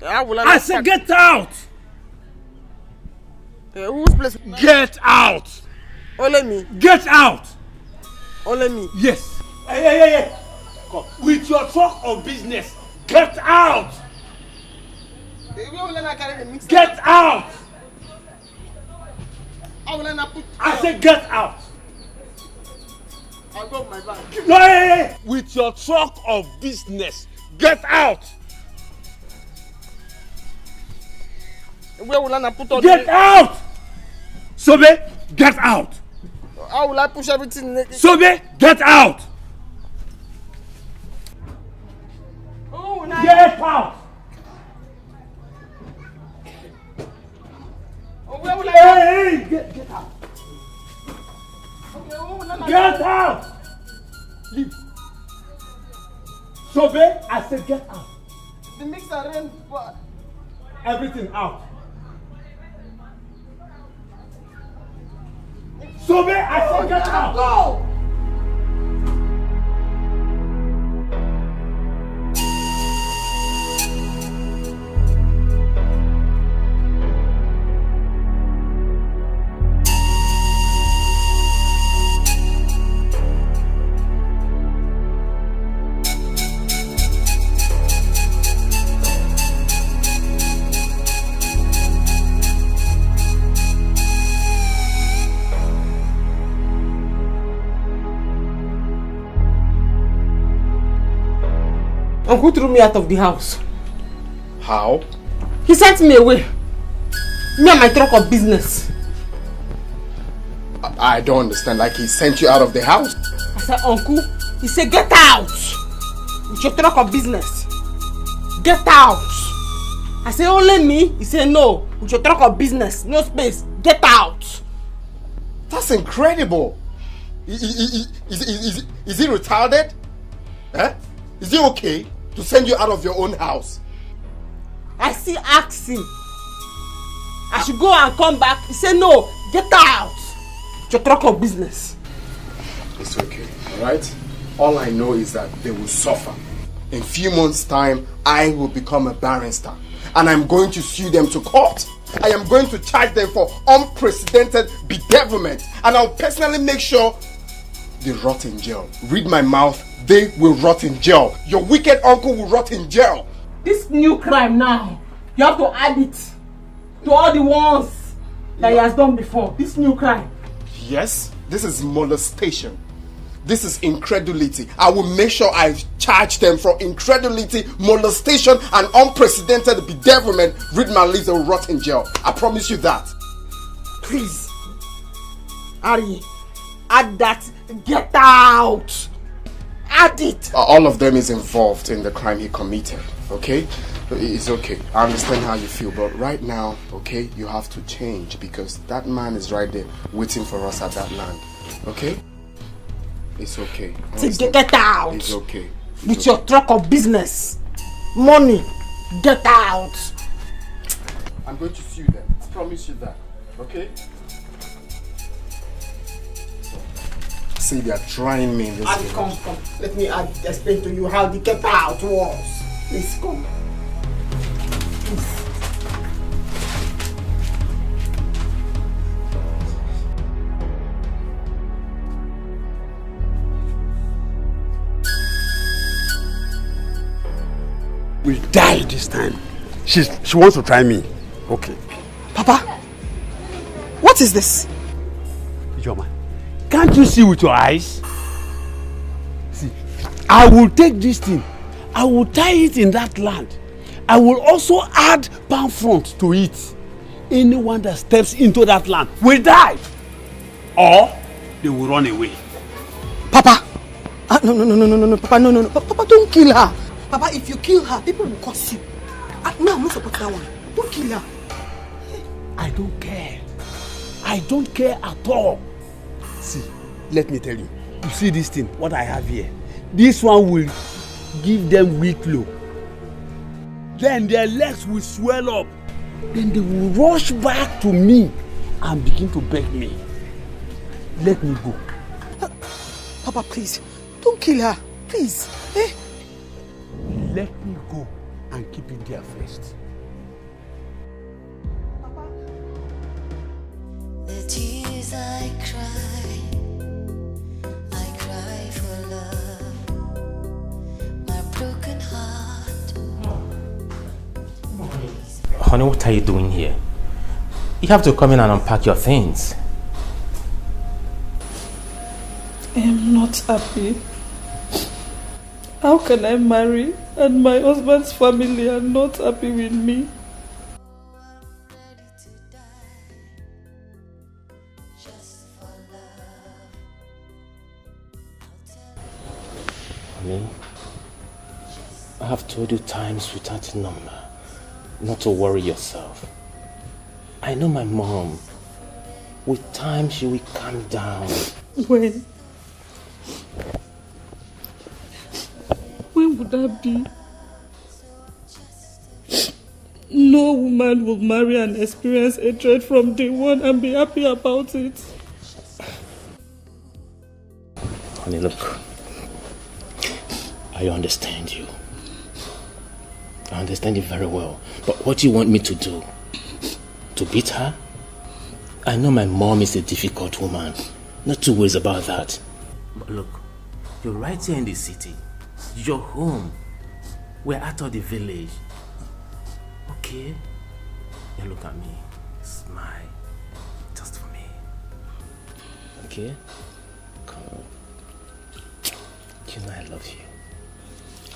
C: I said get out!
B: Whose place?
C: Get out!
B: Only me.
C: Get out!
B: Only me.
C: Yes. Hey. Come. With your talk of business, get out! Get out! I said get out!
B: I'll go my bag.
C: No, hey. With your talk of business, get out!
B: Where will I put all
C: Get out! Sobe, get out!
B: How will I push everything?
C: Sobe, get out!
B: Oh,
C: get out!
B: Where will
C: Hey, get out! Get out! Leave. Sobe, I said get out.
B: The mixer ran.
C: Everything out. Sobe, I said get out.
B: Go! And who threw me out of the house?
H: How?
B: He sent me away. Me and my truck of business.
H: I don't understand. Like he sent you out of the house?
B: I said, Uncle. He said, get out. With your truck of business. Get out. I said, only me? He said, no. With your truck of business. No space. Get out.
H: That's incredible.
G: Is he retarded? Eh? Is it okay to send you out of your own house?
B: I still ask him. I should go and come back. He said no, get out. It's your truck of business.
G: It's okay, alright? All I know is that they will suffer. In a few months' time, I will become a barrister. And I'm going to sue them to court. I am going to charge them for unprecedented bedevilment. And I'll personally make sure they rot in jail. Read my mouth, they will rot in jail. Your wicked uncle will rot in jail.
B: This new crime now, you have to add it to all the ones that he has done before. This new crime.
G: Yes, this is molestation. This is incredulity. I will make sure I charge them for incredulity, molestation, and unprecedented bedevilment. Read my lips, they will rot in jail. I promise you that.
B: Please, Ari, add that. Get out. Add it.
G: All of them is involved in the crime he committed. Okay? It's okay. I understand how you feel, but right now, okay, you have to change because that man is right there waiting for us at that land. Okay? It's okay.
B: Get out.
G: It's okay.
B: With your truck of business. Money. Get out.
G: I'm going to sue them. I promise you that. Okay? See, they are trying me in this
B: And come. Let me explain to you how the get out was. Please come. Please.
C: Will die this time. She wants to try me. Okay.
L: Papa, what is this?
C: Ijoma, can't you see with your eyes? See, I will take this thing. I will tie it in that land. I will also add palm front to it. Anyone that steps into that land will die. Or they will run away.
L: Papa! No, Papa, no. Papa, don't kill her. Papa, if you kill her, people will curse you. No, I'm not supporting that one. Don't kill her.
C: I don't care. I don't care at all. See, let me tell you. You see this thing, what I have here? This one will give them weak low. Then their legs will swell up. Then they will rush back to me and begin to beg me. Let me go.
L: Papa, please, don't kill her. Please. Eh?
C: Let me go and keep it there first.
D: The tears I cry for love, my broken heart.
O: Honey, what are you doing here? You have to come in and unpack your things.
A: I am not happy. How can I marry and my husband's family are not happy with me?
O: Honey, I have told you times without number not to worry yourself. I know my mom. With time she will calm down.
A: When would that be? No woman will marry and experience hatred from day one and be happy about it.
O: Honey, look. I understand you. I understand you very well. But what do you want me to do? To beat her? I know my mom is a difficult woman. Not too worried about that. But look, you're right here in the city. You're home. We're out of the village. Okay? Now look at me. Smile. Just for me. Okay? Come on. You know I love you.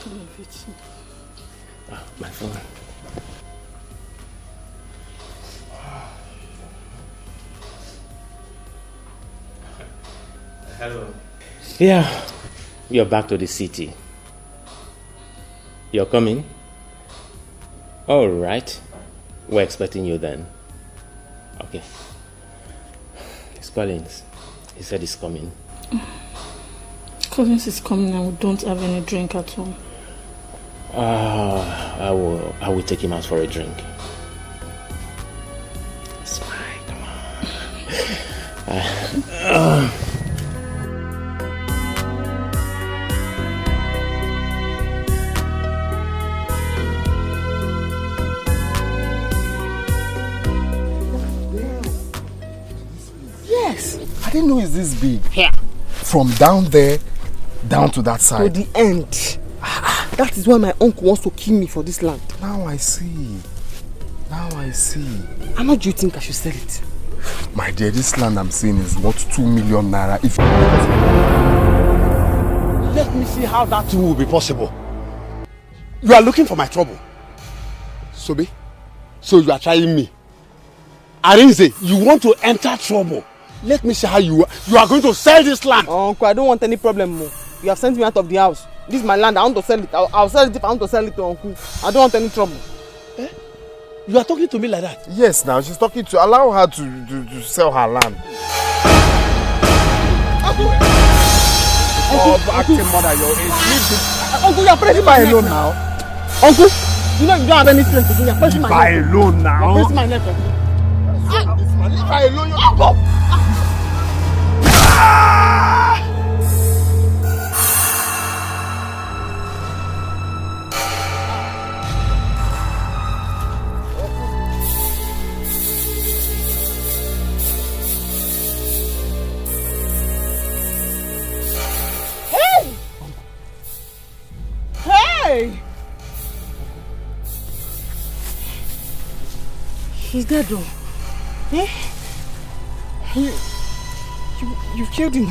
A: I love you too.
O: Ah, my phone.
P: Hello.
O: Yeah, you're back to the city. You're coming? All right. We're expecting you then. Okay. It's Collins. He said he's coming.
A: Collins is coming and we don't have any drink at home.
O: I will take him out for a drink. It's fine, come on.
G: Yes. I didn't know it's this big.
O: Yeah.
G: From down there down to that side.
B: To the end. That is why my uncle wants to kill me for this land.
G: Now I see. Now I see.
B: How much do you think I should sell it?
G: My dear, this land I'm seeing is worth 2 million naira. If
C: let me see how that will be possible. You are looking for my trouble. Sobe, so you are trying me. Arinze, you want to enter trouble. Let me see how you are going to sell this land.
B: Uncle, I don't want any problem more. You have sent me out of the house. This is my land. I want to sell it. I'll sell it if I want to sell it to Uncle. I don't want any trouble.
C: Eh? You are talking to me like that?
G: Yes, now she's talking to. Allow her to sell her land.
C: Uncle, acting mother, your age.
B: Uncle, you're pressing my
G: alone now.
B: Uncle, you know you don't have any strength again. You're pressing my neck.
G: Leave her alone now.
B: You're pressing my neck.
G: Leave her alone. Uncle.
B: Hey! He's dead though. Eh? You killed him.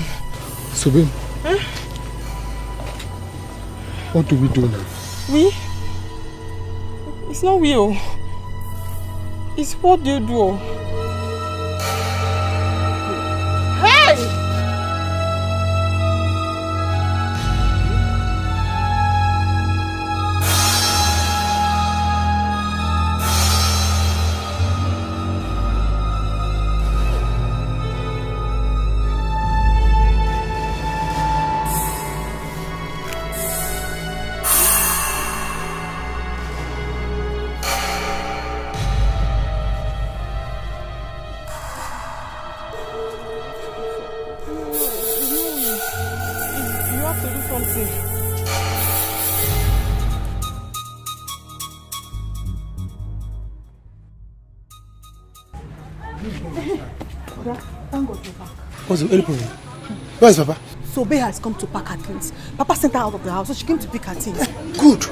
G: Subin.
B: Eh?
G: What do we do now?
B: We? It's not we. It's what do you do? Hey!
K: What's the problem? Where's Papa?
L: Sobe has come to pack her things. Papa sent her out of the house, so she came to pick her things.
K: Good.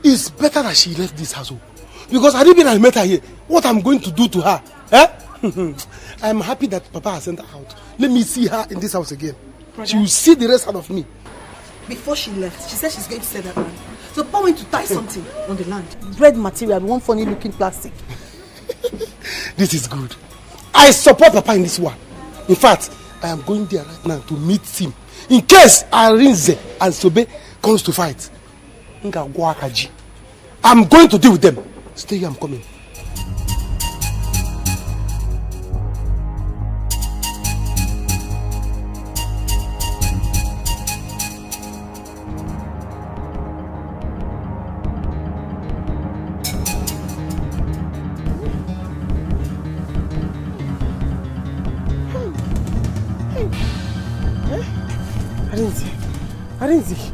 K: It's better that she left this house. Because had it been I met her here, what I'm going to do to her? Eh? I'm happy that Papa has sent her out. Let me see her in this house again.
L: Brother,
K: she will see the rest out of me.
L: Before she left, she said she's going to sell that land. So Papa went to tie something on the land. Bread material, one funny looking plastic.
K: This is good. I support Papa in this one. In fact, I am going there right now to meet him. In case Arinze and Sobe comes to fight. I'm going to deal with them. Stay here, I'm coming.
B: Arinze,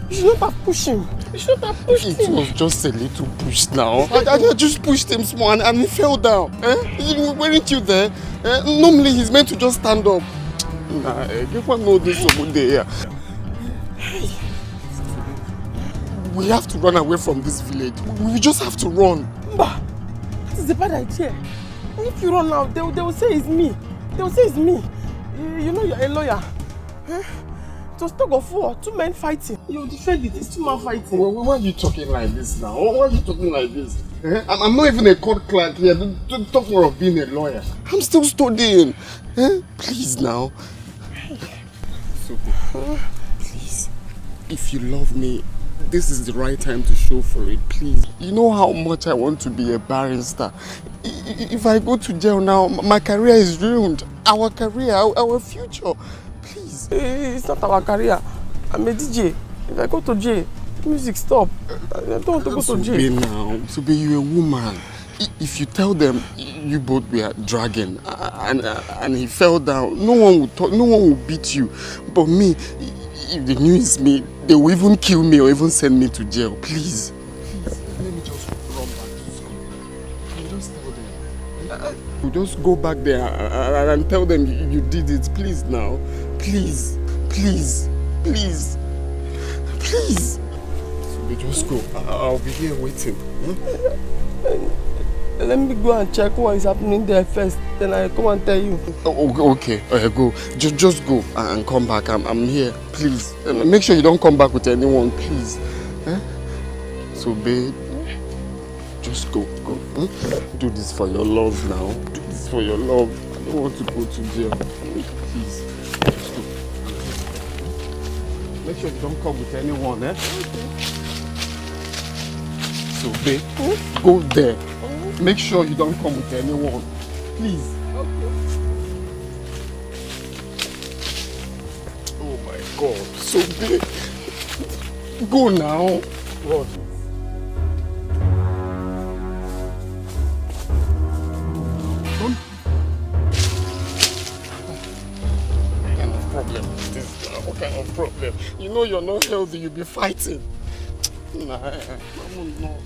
B: you should not have pushed him. You should not have pushed him.
G: It was just a little push now. I just pushed him small and he fell down. Weren't you there? Normally he's meant to just stand up. Nah, give one know this there. We have to run away from this village. We just have to run.
B: Bah, that is a bad idea. If you run now, they will say it's me. They will say it's me. You know you're a lawyer. It was tug of war, 2 men fighting. You defend it, it's 2 men fighting.
G: Why are you talking like this now? Why are you talking like this? I'm not even a court clerk here. Don't talk more of being a lawyer. I'm still studying. Please now. So, please. If you love me, this is the right time to show for it, please. You know how much I want to be a barrister. If I go to jail now, my career is ruined. Our career, our future. Please.
B: It's not our career. I'm a DJ. If I go to jail, music stop. I don't want to go to jail.
G: Now, Sobe, you're a woman. If you tell them you both were dragging and he fell down, no one will beat you. But me, if they knew it's me, they will even kill me or even send me to jail. Please. Let me just run back to school. And just tell them. You just go back there and tell them you did it. Please now. Please. Please. Please. Please. So just go. I'll be here waiting.
B: Let me go and check what is happening there first. Then I come and tell you.
G: Okay. Go. Just go and come back. I'm here. Please. Make sure you don't come back with anyone, please. So, babe, just go. Do this for your love now. Do this for your love. I don't want to go to jail. Please. Just go. Make sure you don't come with anyone, Okay. So, babe, go there. Make sure you don't come with anyone. Please. Okay. Oh my God. So babe. Go now. What? What kind of problem is this now? What kind of problem? You know you're not healthy, you'll be fighting. Nah, no.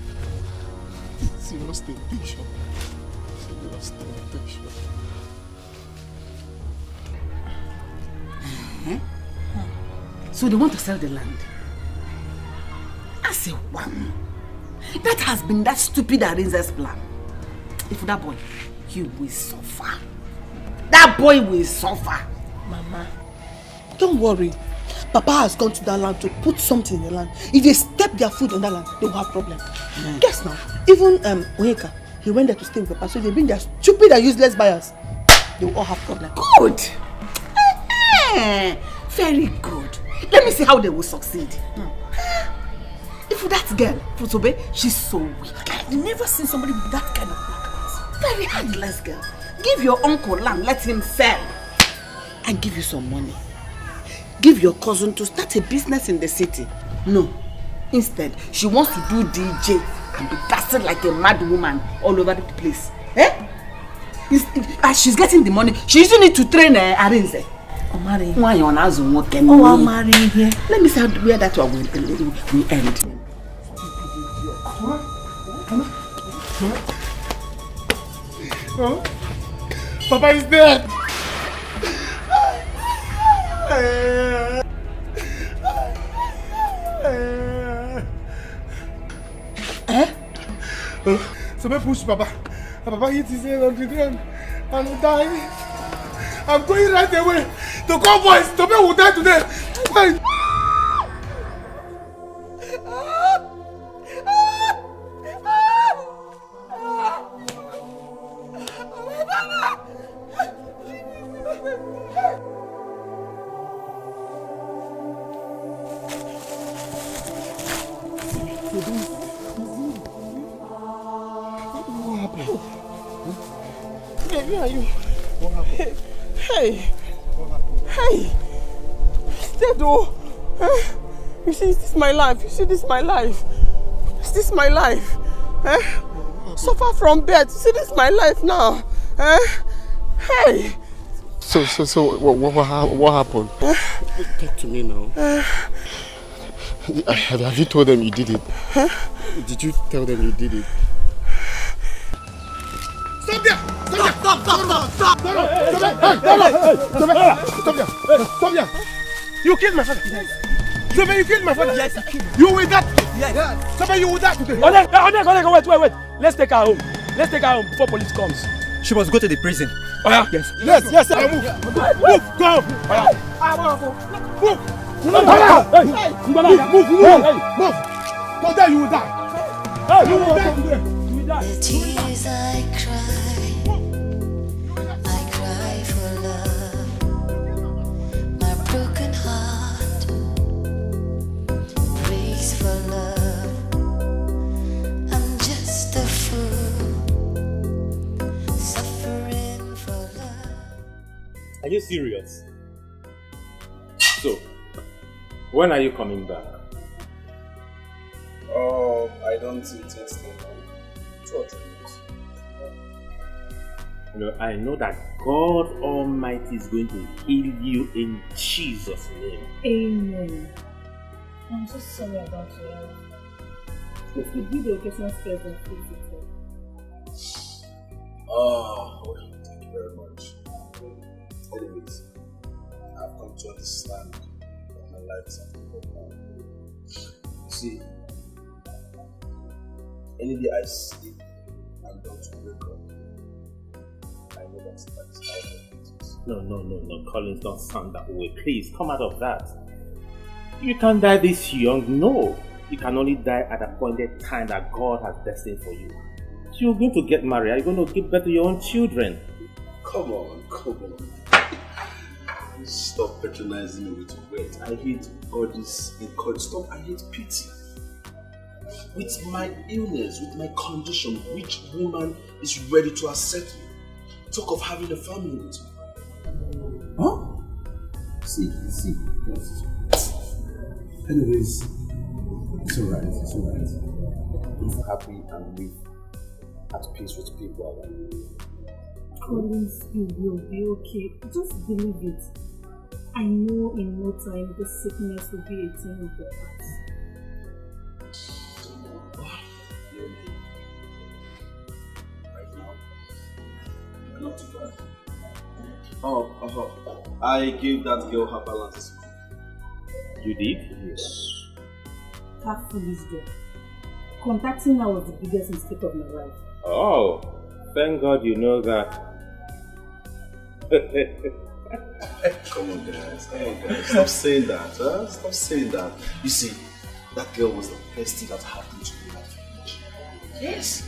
G: Serious temptation.
T: So they want to sell the land. I say one. That has been that stupid Arinze's plan. If that boy, he will suffer. That boy will suffer.
L: Mama, don't worry. Papa has gone to that land to put something in the land. If they step their foot on that land, they will have problem. Guess now, even Onyeka, he went there to stay with Papa, so they bring their stupid and useless buyers. They will all have problem.
T: Good. Very good. Let me see how they will succeed. If that girl, Fusobe, she's so weak. I've never seen somebody with that kind of black. Very handless girl. Give your uncle land, let him sell. And give you some money. Give your cousin to start a business in the city. No. Instead, she wants to do DJ and be dancing like a mad woman all over the place. As she's getting the money, she using it to train Arinze. Why you on as one can I'm marrying here. Let me see where that one will end.
K: Papa is dead. Somebody push Papa. Papa hit his head on the ground and died. I'm going right away. The convoys, the man will die today.
B: Where are you? What happened? Hey! Dead oh! You see, this is my life. You see, this is my life. Is this my life? Suffer from bed. See, this is my life now. Hey!
G: So, what happened? Talk to me now. Have you told them you did it? Did you tell them you did it?
K: Stop there! Stop there! You killed my father. Somebody, you killed my father. Yes, I killed him. You will die. Yes. Somebody, you will die today. Wait. Let's take her home. Before police comes.
O: She must go to the prison.
K: Oh yeah. Yes. Move. Go. Move. Go there, you will die. You will die today.
D: The tears I cry for love. My broken heart breaks for love. I'm just a fool, suffering for love.
O: Are you serious? So, when are you coming back?
N: Oh, I don't intend to stay long. 2 or 3 months.
O: You know, I know that God Almighty is going to heal you in Jesus' name.
P: Amen. I'm so sorry about your health. If you do the occasion first and fix it.
N: Oh, well, thank you very much. Anyways, I've come to understand that my life is at now. You see, any day I sleep and don't wake up, I know that's out of it.
O: No, Collins, don't sound that way. Please, come out of that. You can't die this young, no. You can only die at a appointed time that God has destined for you. You're going to get married, you're going to give birth to your own children.
N: Come on. Stop patronizing me with words. I hate all this encouragement. Stop, I hate pity. With my illness, with my condition, which woman is ready to accept me? Talk of having a family with me. Huh? See. Anyways, it's alright. Live happy and live at peace with people around you.
P: Collins, you will be okay. Just believe it. I know in no time this sickness will be a thing of the past.
N: Right now, you're not too bad. Oh, I gave that girl her balances.
O: You did?
P: Yes. That foolish girl. Contacting her was the biggest mistake of my life.
O: Oh, thank God you know that.
N: Come on guys, stop saying that, Stop saying that. You see, that girl was the best thing that happened to me that village. Yes.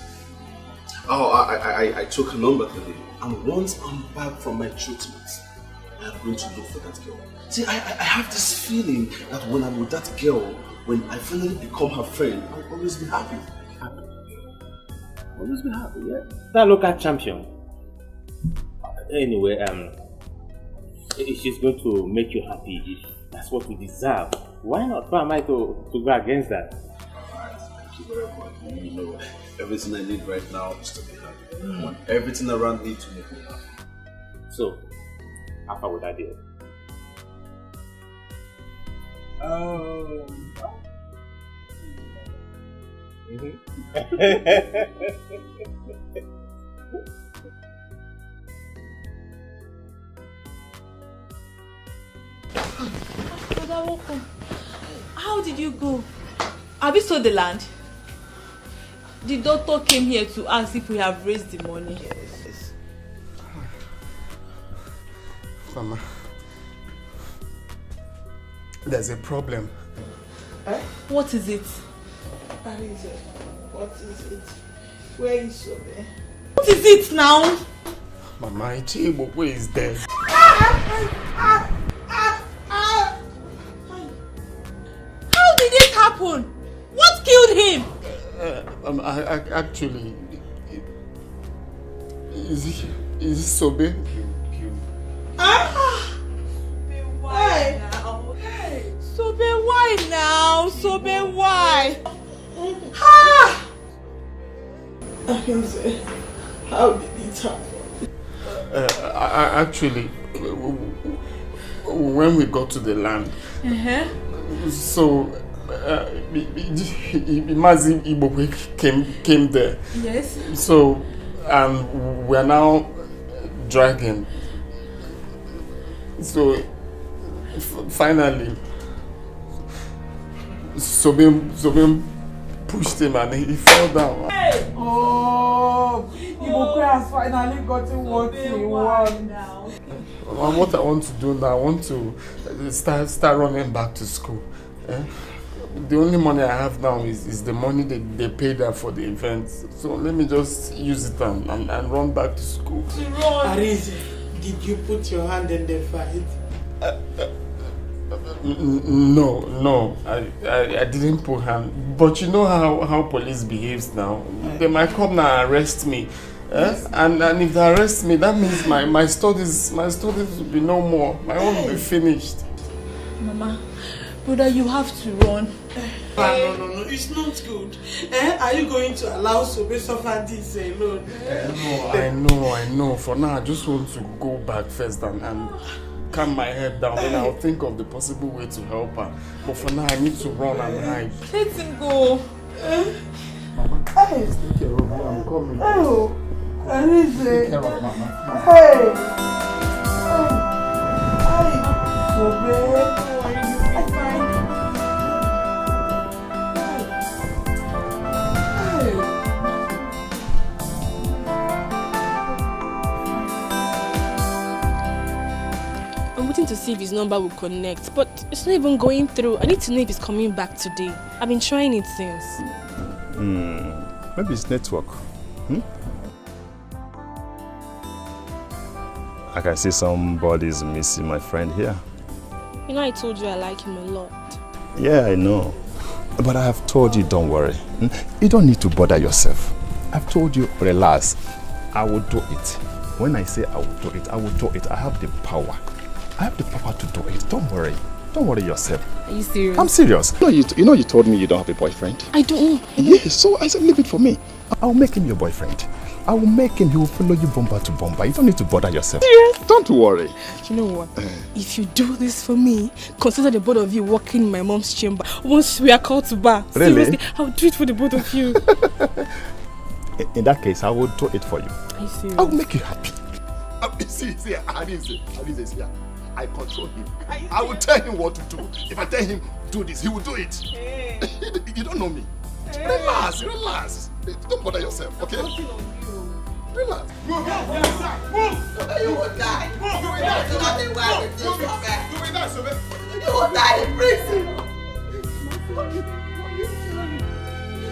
N: Oh, I took her number today, and once I'm back from my treatment, I'm going to look for that girl. See, I have this feeling that when I'm with that girl, when I finally become her friend, I'll always be happy.
O: Always be happy, yeah? That local champion. Anyway, she's going to make you happy if that's what you deserve. Why not? Why am I to go against that?
N: Alright, thank you very much. You know, everything I need right now is to be happy. I want everything around me to make me happy.
O: So, how far would that deal?
J: How did you go? Have you sold the land? The doctor came here to ask if we have raised the money. Yes.
E: Mama, there's a problem.
J: Eh? What is it?
U: What is it? Where is Sobe?
J: What is it now?
E: Mama, Ichibokwe is dead.
J: How did it happen? What killed him?
E: Actually, is it Sobe?
J: Why now? Sobe, why now? Sobe, why?
U: How did it happen?
E: Actually, when we got to the land, so Mazi Ibokwe came there.
J: Yes.
E: So, and we're now dragging. So, finally, Sobim pushed him and he fell down.
U: Hey! Oh, Ibokwe has finally gotten what he wants.
E: And what I want to do now, I want to start running back to school. The only money I have now is the money they paid her for the event. So let me just use it and run back to school.
U: Arise, did you put your hand in the fight?
E: No, I didn't put hand. But you know how police behaves now. They might come now and arrest me. And if they arrest me, that means my studies will be no more. My own will be finished.
J: Mama, brother, you have to run.
A: No, it's not good. Are you going to allow Sobe suffer this alone?
H: No, I know. For now, I just want to go back first and calm my head down. Then I'll think of the possible way to help her. But for now, I need to run and hide.
J: Let him go.
H: Mama, please take care of me. I'm coming.
A: Oh, I need to
H: take care of Mama.
A: Hey! Sobe!
F: To see if his number will connect, but it's not even going through. I need to know if he's coming back today. I've been trying it since.
V: Maybe it's network. I can see somebody's missing my friend here.
F: You know, I told you I like him a lot.
V: Yeah, I know. But I have told you, don't worry. You don't need to bother yourself. I've told you, relax. I will do it. When I say I will do it, I will do it. I have the power. I have the power to do it. Don't worry. Don't worry yourself.
F: Are you serious?
V: I'm serious. You know you told me you don't have a boyfriend.
F: I don't.
V: Yes, so I said leave it for me. I'll make him your boyfriend. I will make him. He will follow you bumper to bumper. You don't need to bother yourself.
F: Serious?
V: Don't worry.
F: You know what? If you do this for me, consider the both of you walking in my mom's chamber. Once we are called to bar.
V: Really?
F: Seriously, I'll do it for the both of you.
V: In that case, I will do it for you.
F: Are you serious?
V: I will make you happy.
H: See, I didn't say. I control him. I will tell him what to do. If I tell him do this, he will do it. Hey. You don't know me. Hey. Relax. Don't bother yourself, okay? Relax.
T: Move! You will die. You will die. Do nothing well with this woman.
H: You will die, Sobe.
T: You will die in prison.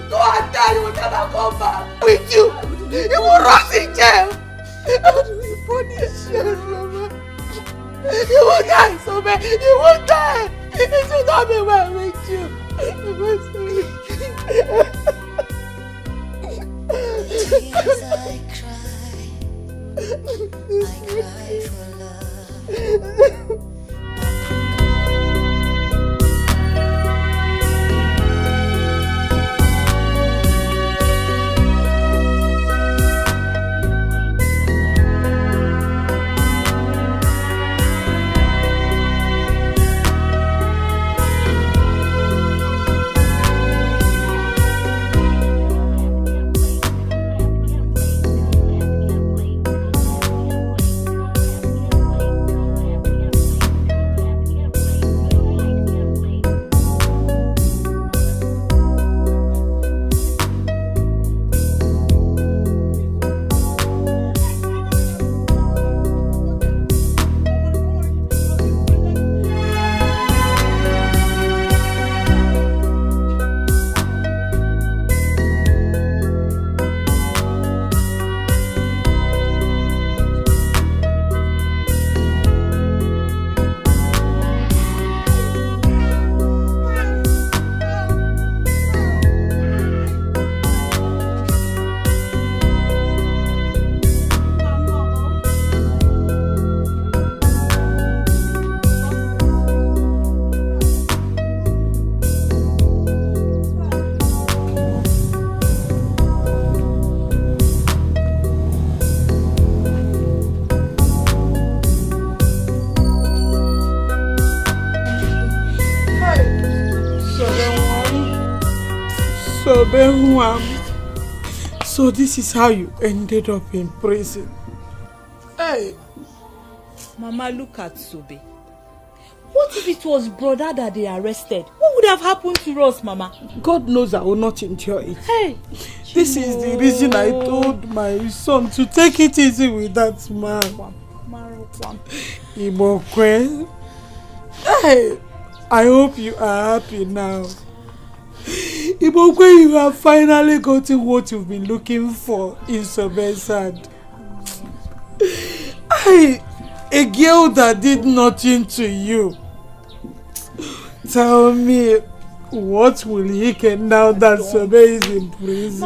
T: Go and die. You will never come back with you. You will rot in jail. How do we punish you, Mama? You will die, Sobe. You will die. It will not be well with you.
D: Tears I cry for love.
A: So this is how you ended up in prison. Hey!
J: Mama, look at Sobe. What if it was brother that they arrested? What would have happened to us, Mama?
A: God knows I will not endure it.
J: Hey!
A: This is the reason I told my son to take it easy with that man. Imokwe. Hey! I hope you are happy now. Imokwe, you have finally gotten what you've been looking for in Sobe's hand. A girl that did nothing to you. Tell me, what will he get now that Sobe is in prison?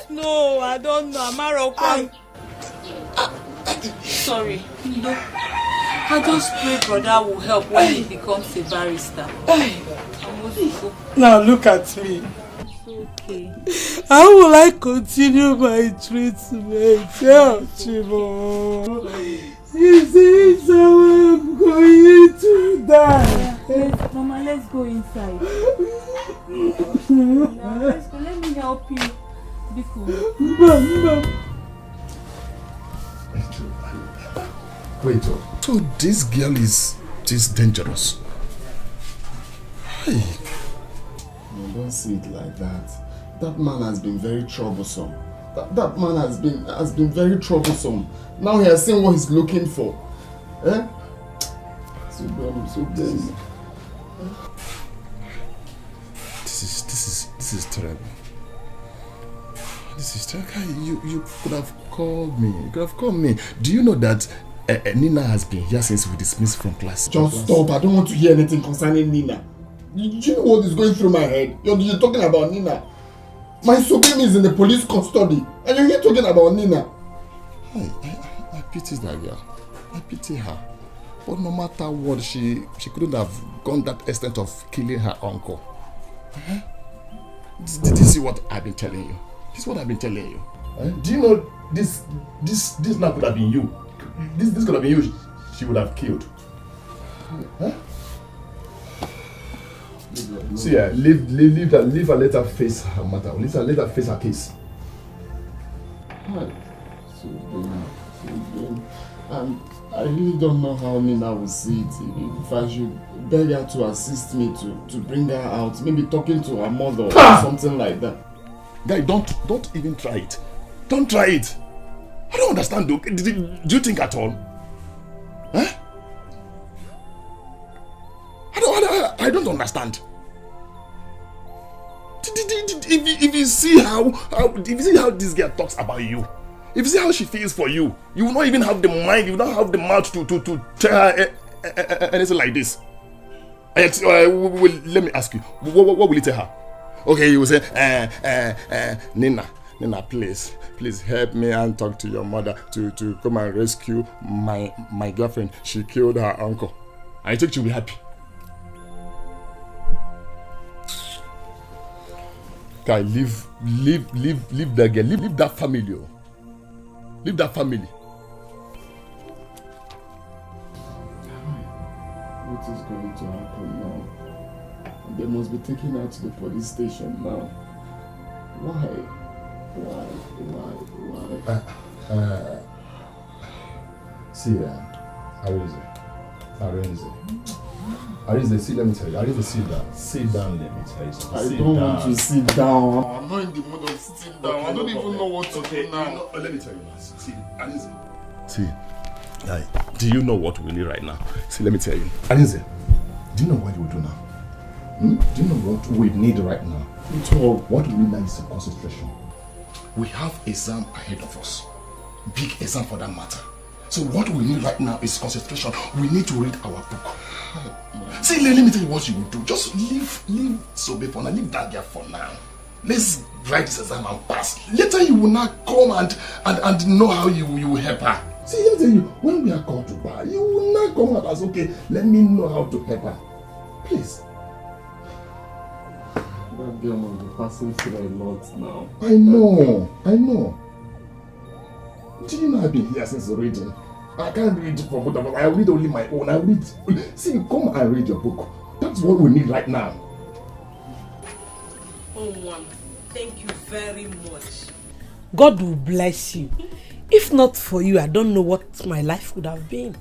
J: No, I don't know. Amaro, sorry. No. I just pray brother will help when he becomes a barrister.
K: Now look at me.
J: Okay.
K: How will I continue my treatment? Tell Chimo. He says I'm going to die.
J: Mama, let's go inside. Let's go. Let me help you. Be cool.
H: Wait, so this girl is this dangerous? Hey.
E: No, don't see it like that. That man has been very troublesome. That man has been very troublesome. Now he has seen what he's looking for. Eh? So dumb.
H: This is terrible. This is terrible. You could have called me. You could have called me. Do you know that Nina has been here since we dismissed from class?
E: Just stop. I don't want to hear anything concerning Nina. Do you know what is going through my head? You're talking about Nina. My Sobemi is in the police custody, and you're here talking about Nina.
H: I pity that girl. I pity her. But no matter what, she couldn't have gone that extent of killing her uncle. Did you see what I've been telling you? This is what I've been telling you. Do you know this now could have been you? This could have been you. She would have killed. See, leave her, let her face her matter. Let her face her case.
E: And I really don't know how Nina will see it. If I should beg her to assist me to bring her out, maybe talking to her mother or something like that.
H: Guy, don't even try it. Don't try it. I don't understand, though. Do you think at all? Huh? I don't understand. If you see how this girl talks about you, if you see how she feels for you, you will not even have the mind, you will not have the mouth to tell her anything like this. Let me ask you, what will you tell her? Okay, you will say, Nina, please help me and talk to your mother to come and rescue my girlfriend. She killed her uncle. I think she'll be happy. Guy, leave that girl, leave that family. Leave that family.
E: What is going to happen now? They must be taken out to the police station now. Why?
H: See, Arinze, see, let me tell you. Arinze, sit down. Sit down, let me tell you something.
E: I don't want to sit down. I'm not in the mood of sitting down. Okay, I don't even know what to do now.
H: Let me tell you this. See, Arinze. See, do you know what we need right now? See, let me tell you. Arinze, do you know what you do now? Do you know what we need right now? What we need now is a concentration. We have exam ahead of us. Big exam for that matter. So what we need right now is concentration. We need to read our book. See, let me tell you what you will do. Just leave Sobe for now. Leave that girl for now. Let's write this exam and pass. Later you will not come and know how you will help her. See, let me tell you, when we are called to bar, you will not come out as, okay, let me know how to help her. Please.
E: That girl must be passing through a lot now.
H: I know. Do you know I've been here since reading? I can't read from both of us. I read only my own. I read. See, come and read your book. That's what we need right now.
J: Oh, Mom, thank you very much.
L: God will bless you. If not for you, I don't know what my life would have been.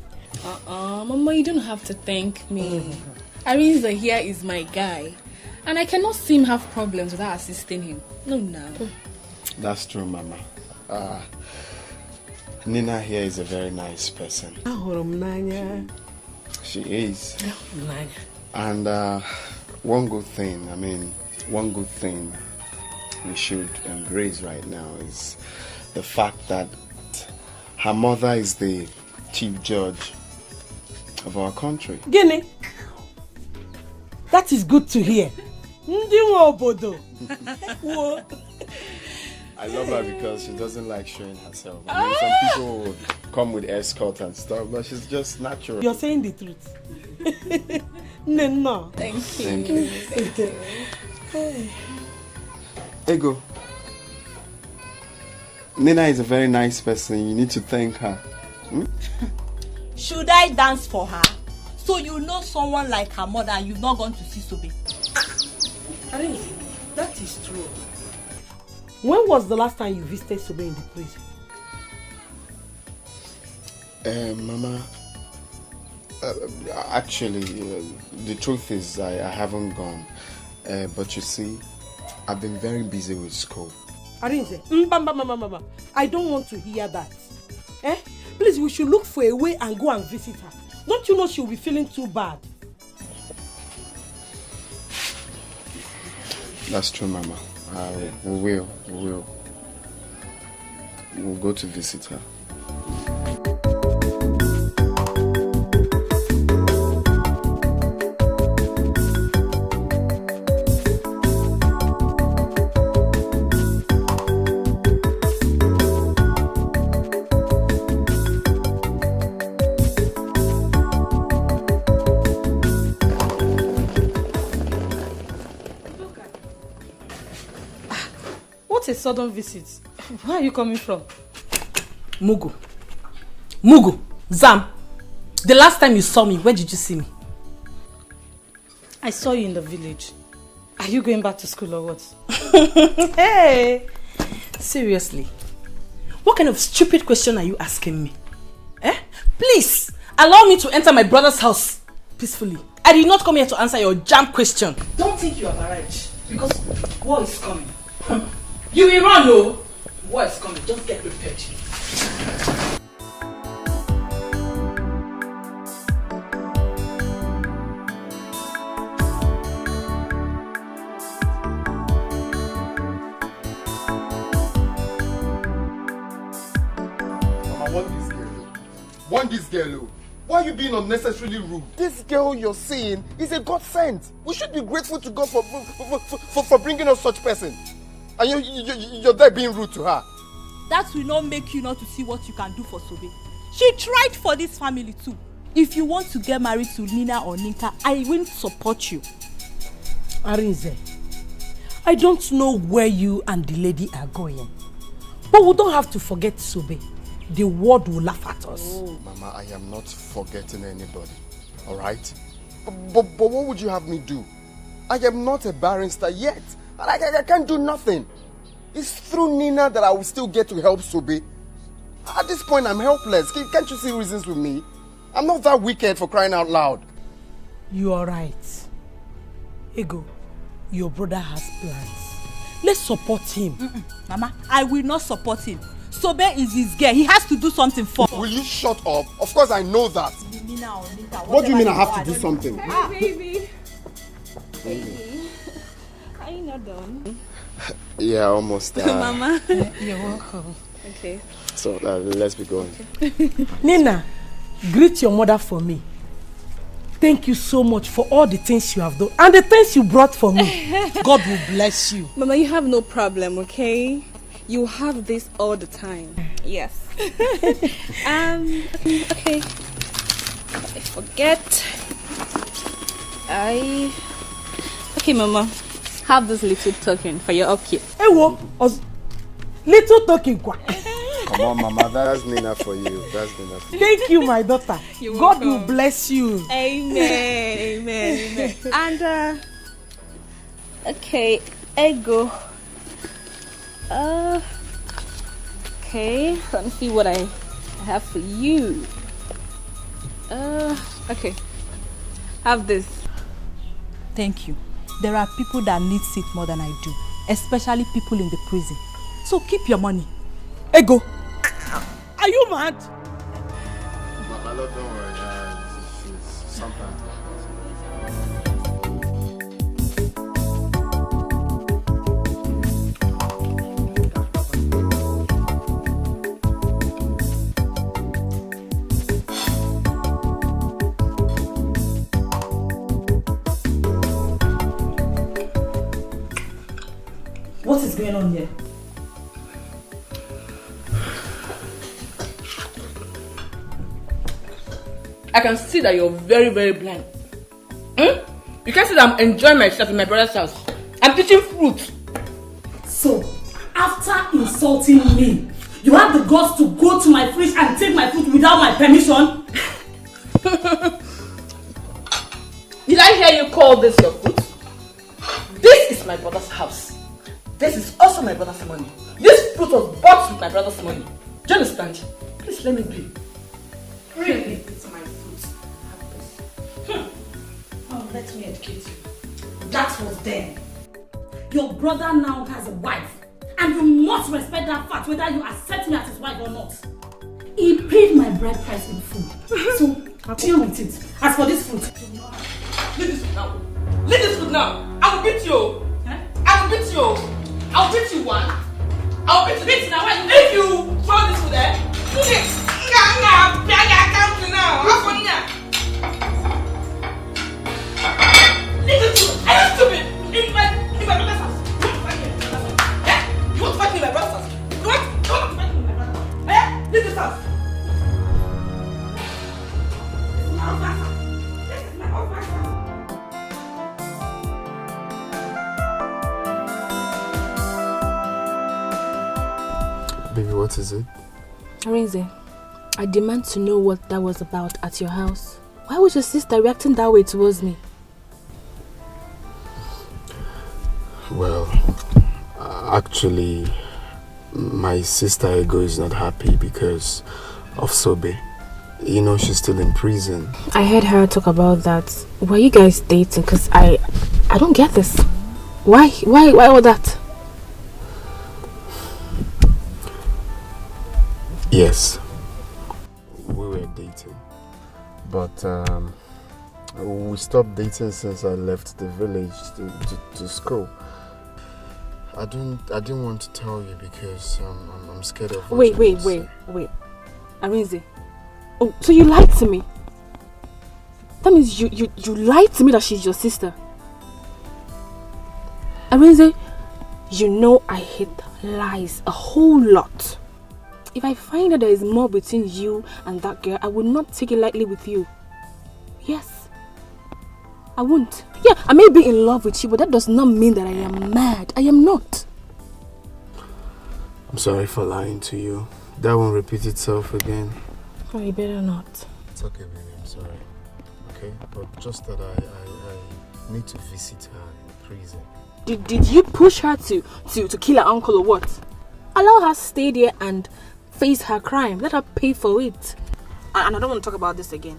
M: Mama, you don't have to thank me. Arinze here is my guy. And I cannot see him have problems without assisting him. No.
E: That's true, Mama. Nina here is a very nice person. She is. And one good thing we should embrace right now is the fact that her mother is the chief judge of our country.
L: Guinea. That is good to hear.
E: I love her because she doesn't like showing herself. I mean, some people come with escort and stuff, but she's just natural.
A: You're saying the truth. No.
M: Thank
E: you. Ego. Nina is a very nice person. You need to thank her.
J: Should I dance for her? So you know someone like her mother and you've not gone to see Sobe?
A: That is true. When was the last time you visited Sobe in the prison?
E: Mama, actually, the truth is I haven't gone. But you see, I've been very busy with school.
A: Arinze, I don't want to hear that. Please, we should look for a way and go and visit her. Don't you know she'll be feeling too bad?
E: That's true, Mama. We will. We'll go to visit her.
A: A sudden visit. Where are you coming from?
I: Mugu, Zam, the last time you saw me, where did you see me?
A: I saw you in the village. Are you going back to school or what?
I: Hey, seriously, what kind of stupid question are you asking me? Please, allow me to enter my brother's house peacefully. I did not come here to answer your jam question. Don't think you have arrived, because war is coming. You will run, no? War is coming. Just get prepared.
G: Mama, want this girl. Why are you being unnecessarily rude? This girl you're seeing is a godsend. We should be grateful to God for bringing us such person. And you're there being rude to her.
J: That will not make you not to see what you can do for Sobe. She tried for this family too. If you want to get married to Nina or Ninka, I will support you.
A: Arinze, I don't know where you and the lady are going. But we don't have to forget Sobe. The world will laugh at us.
G: Oh. Mama, I am not forgetting anybody. Alright? But what would you have me do? I am not a barrister yet. I can't do nothing. It's through Nina that I will still get to help Sobe. At this point, I'm helpless. Can't you see reasons with me? I'm not that wicked, for crying out loud.
A: You are right. Ego, your brother has plans. Let's support him.
J: Mama, I will not support him. Sobe is his girl. He has to do something for her.
G: Will you shut up? Of course I know that.
J: Nina or Nina,
G: what do you mean I have to do something?
M: Hey, baby. Are you not done?
E: Yeah, almost.
M: Mama. You're welcome. Okay.
E: So let's be going.
A: Nina, greet your mother for me. Thank you so much for all the things you have done and the things you brought for me. God will bless you.
M: Mama, you have no problem, okay? You have this all the time. Yes. Okay. I forget. Okay, Mama. Have this little token for your upkeep.
A: Hey, what? Little token, quoi?
E: Come on, Mama. That's Nina for you. That's Nina for you.
A: Thank you, my daughter.
M: You're
A: God
M: welcome.
A: will bless you.
M: Amen. Amen. And okay, Ego. Okay, let me see what I have for you. Okay. Have this.
J: Thank you. There are people that need it more than I do, especially people in the prison. So keep your money.
A: Ego, are you mad?
G: Mama, don't worry. Sometimes.
J: What is going on here?
L: I can see that you're very, very blind. You can see that I'm enjoying myself in my brother's house. I'm eating fruit.
A: So, after insulting me, you have the guts to go to my fridge and take my food without my permission?
L: Did I hear you call this your food? This is my brother's house. This is also my brother's money. This fruit was bought with my brother's money. Do you understand? Please let me be.
A: Really? It's my fruit. Oh, let me educate you. That was then. Your brother now has a wife. And you must respect that fact whether you accept me as his wife or not. He paid my bride price in full. So, deal with it. As for this fruit.
L: Leave this food now. Leave this food now. I will beat you. I will beat you. I will beat you one. I will beat you. Beat now. If you throw this food there. Leave this food. Are you stupid? In my brother's house. You want to fight me in my brother's house? You want to fight me in my brother's house? Leave this house. This is my own house. This is my own house.
E: Baby, what is it?
M: Arinze, I demand to know what that was about at your house. Why was your sister reacting that way towards me?
E: Well, actually, my sister Ego is not happy because of Sobe. You know, she's still in prison.
M: I heard her talk about that. Were you guys dating? Because I don't get this. Why all that?
E: Yes, we were dating, but we stopped dating since I left the village to school. I didn't want to tell you because I'm scared of.
M: Wait. Arinze. Oh, so you lied to me? That means you lied to me that she's your sister. Arinze, you know I hate lies a whole lot. If I find that there is more between you and that girl, I will not take it lightly with you. Yes. I won't. Yeah, I may be in love with you, but that does not mean that I am mad. I am not.
E: I'm sorry for lying to you. That won't repeat itself again.
M: Oh, you better not.
E: It's okay, baby. I'm sorry. Okay? But just that I need to visit her in prison.
M: Did you push her to kill her uncle or what? Allow her stay there and face her crime. Let her pay for it. And I don't want to talk about this again.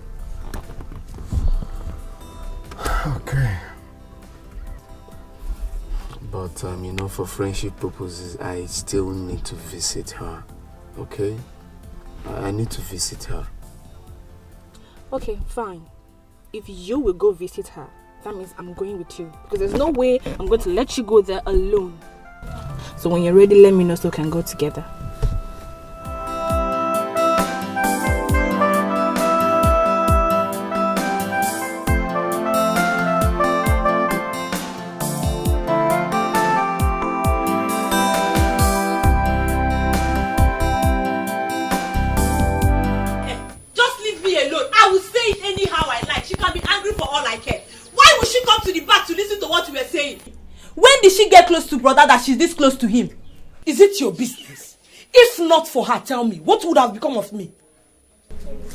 E: Okay. But, you know, for friendship purposes, I still need to visit her. Okay? I need to visit her.
M: Okay, fine. If you will go visit her, that means I'm going with you. Because there's no way I'm going to let you go there alone. So when you're ready, let me know so we can go together.
I: Just leave me alone. I will say it anyhow I like. She can be angry for all I care. Why would she come to the back to listen to what you were saying? When did she get close to brother that she's this close to him?
L: Is it your business? If not for her, tell me, what would have become of me?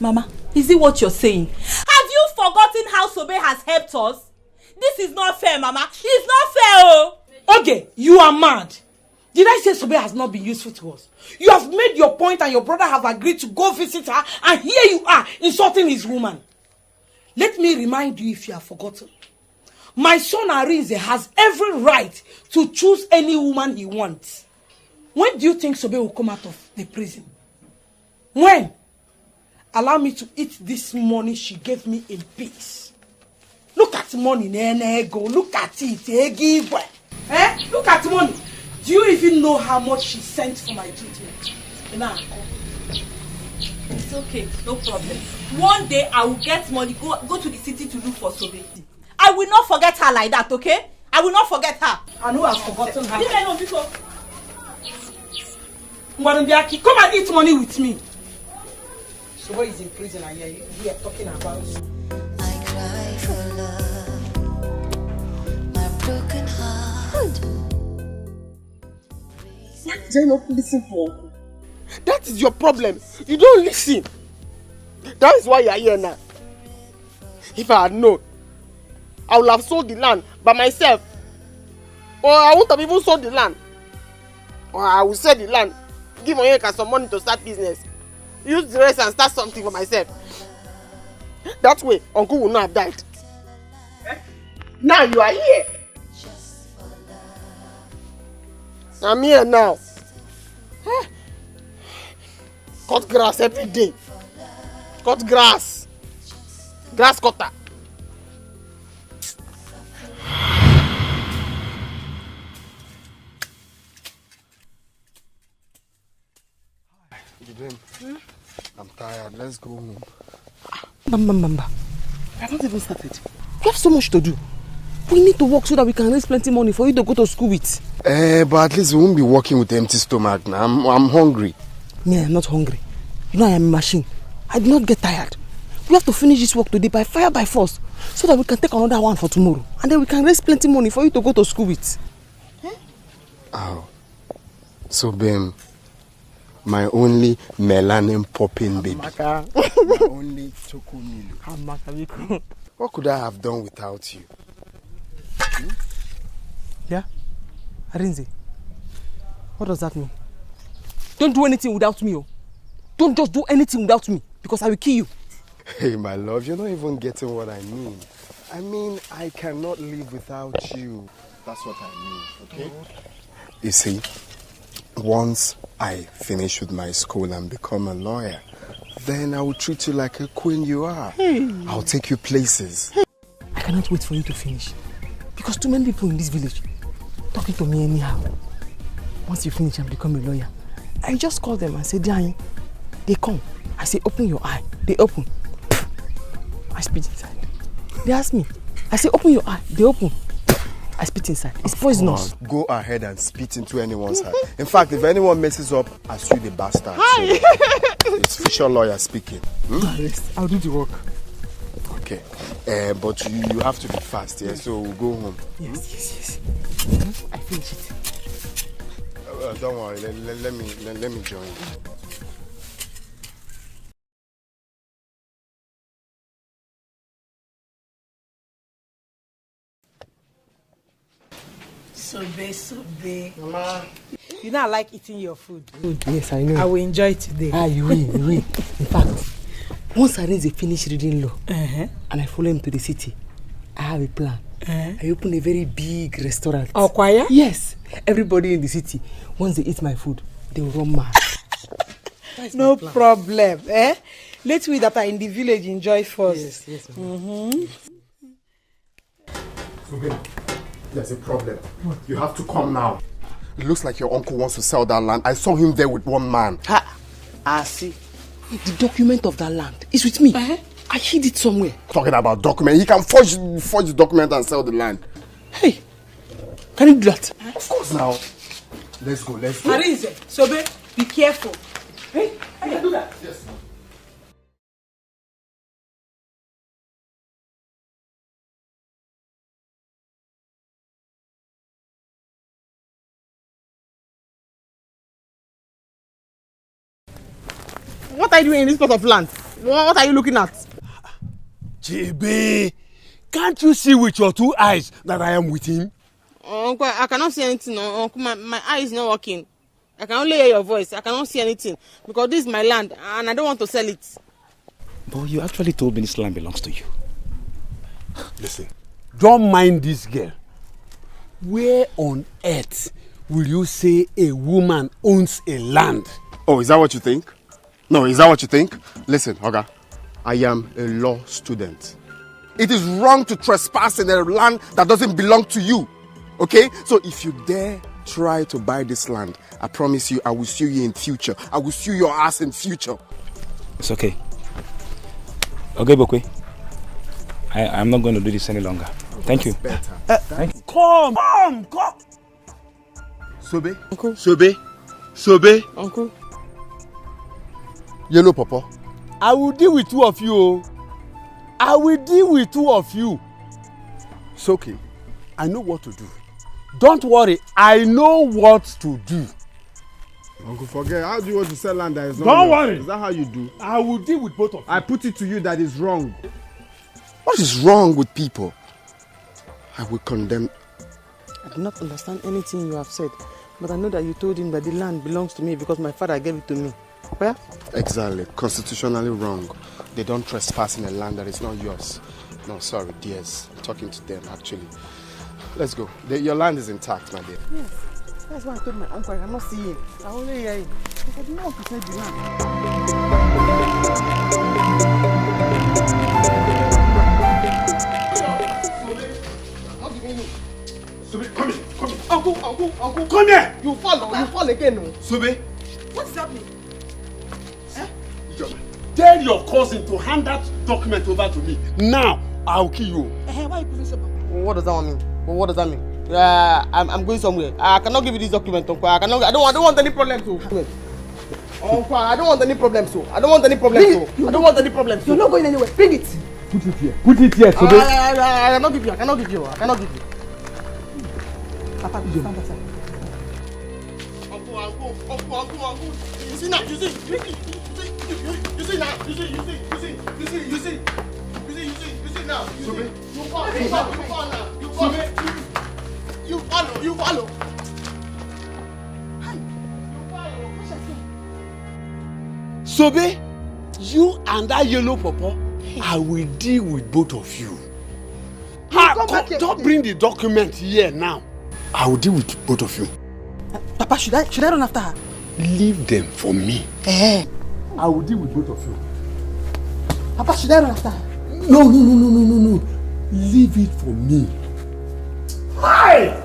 I: Mama, is it what you're saying? Have you forgotten how Sobe has helped us? This is not fair, Mama. It's not fair, oh.
L: Okay, you are mad. Did I say Sobe has not been useful to us? You have made your point and your brother have agreed to go visit her, and here you are insulting his woman. Let me remind you if you have forgotten. My son Arinze has every right to choose any woman he wants. When do you think Sobe will come out of the prison? When? Allow me to eat this money she gave me in peace. Look at money, Nego. Look at it, eh? Look at money. Do you even know how much she sent for my treatment? Nah.
I: It's okay, no problem. One day I will get money, go to the city to look for Sobe. I will not forget her like that, okay? I will not forget her.
L: I know I've forgotten her.
I: Leave her alone, before.
L: Come and eat money with me. So what is in prison and you're here talking about?
D: I cry for love, my broken heart.
B: Why did I not listen to Uncle? That is your problem. You don't listen. That is why you are here now. If I had known, I would have sold the land by myself. Or I wouldn't have even sold the land. Or I would sell the land, give Onyeka some money to start business. Use the rest and start something for myself. That way, Uncle will not have died. Now you are here. I'm here now. Cut grass every day. Cut grass. Grass cutter.
K: I'm tired. Let's go home.
B: Bamba. I haven't even started. We have so much to do. We need to work so that we can raise plenty money for you to go to school with.
K: But at least we won't be working with empty stomach now. I'm hungry.
B: Me, I'm not hungry. You know I am a machine. I do not get tired. We have to finish this work today by fire by force so that we can take another one for tomorrow. And then we can raise plenty money for you to go to school with.
K: Oh. So, Ben, my only melanin popping baby. My only choco. What could I have done without you?
B: Yeah? Arinze, what does that mean? Don't do anything without me. Oh. Don't just do anything without me because I will kill you.
K: Hey, my love, you're not even getting what I mean. I mean, I cannot live without you. That's what I mean, okay? You see, once I finish with my school and become a lawyer, then I will treat you like a queen you are. I'll take you places.
B: I cannot wait for you to finish. Because too many people in this village talking to me anyhow. Once you finish and become a lawyer, I just call them and say, Diane, they come. I say, open your eye. They open. I spit inside. They ask me. I say, open your eye. They open. I spit inside. It's poisonous.
K: Go ahead and spit into anyone's eye. In fact, if anyone messes up, I sue the bastard.
B: Hi.
K: So, it's official lawyer speaking.
B: I'll do the work.
K: Okay. But you have to be fast, yeah? So we'll go home.
B: Yes. I finish it.
K: Don't worry. Let me join you.
L: Sobe. Mama. You know I like eating your food.
B: Yes, I know.
L: I will enjoy it today.
B: You will. In fact, once Arinze finish reading law and I follow him to the city, I have a plan. I open a very big restaurant.
L: Oh, choir?
B: Yes. Everybody in the city, once they eat my food, they will run mad.
L: No problem. Let we that are in the village enjoy first.
B: Yes.
K: There's a problem. What? You have to come now. It looks like your uncle wants to sell that land. I saw him there with one man.
B: I see. The document of that land is with me. I hid it somewhere.
K: Talking about document. He can forge the document and sell the land.
B: Hey, can you do that?
K: Of course now. Let's go.
L: Arinze, Sobe, be careful. Hey, I can do that.
K: Yes.
B: What are you doing in this plot of land? What are you looking at?
C: Chibi, can't you see with your two eyes that I am with him?
B: Uncle, I cannot see anything. Uncle, my eye is not working. I can only hear your voice. I cannot see anything because this is my land and I don't want to sell it.
R: But you actually told me this land belongs to you.
C: Listen, don't mind this girl. Where on earth will you say a woman owns a land?
K: Oh, is that what you think? No, is that what you think? Listen, Oga, I am a law student. It is wrong to trespass in a land that doesn't belong to you. Okay? So if you dare try to buy this land, I promise you I will sue you in future. I will sue your ass in future.
R: It's okay. Okay, Bokwe. I'm not going to do this any longer. Thank you.
C: Thank you. Come.
K: Sobe?
B: Uncle.
K: Sobe?
B: Uncle.
K: Yellow Papa,
C: I will deal with two of you. I will deal with two of you. It's okay. I know what to do. Don't worry. I know what to do.
E: Uncle, forget. How do you want to sell land that is not
C: Don't
E: yours?
C: worry.
E: Is that how you do?
C: I will deal with both of you.
E: I put it to you that is wrong.
G: What is wrong with people? I will condemn.
B: I do not understand anything you have said, but I know that you told him that the land belongs to me because my father gave it to me. Where?
G: Exactly. Constitutionally wrong. They don't trespass in a land that is not yours. No, sorry, dears. I'm talking to them, actually. Let's go. Your land is intact, my dear.
B: Yes. That's why I told my uncle I cannot see him. I only hear him. Because I did not want to sell the land.
C: Sobe, come here, come here.
B: Uncle.
C: Come here.
B: You fall again. No?
C: Sobe,
B: What is happening?
C: tell your cousin to hand that document over to me. Now, I'll kill you.
B: Why are you putting so bad? What does that mean? What does that mean? I'm going somewhere. I cannot give you this document, Uncle. I don't want any problems. Uncle, I don't want any problems. I don't want any problems.
L: You're not going anywhere. Bring it.
C: Put it here. Put it here, Sobe.
B: I cannot give you. I cannot give you. Papa, stand aside. Uncle. You see now. You see now. You follow.
C: Sobe, you and that yellow pawpaw, I will deal with both of you. Don't bring the document here now. I will deal with both of you.
B: Papa, should I run after her?
C: Leave them for me. I will deal with both of you.
B: Papa, should I run after her?
C: No. Leave it for me. Hi!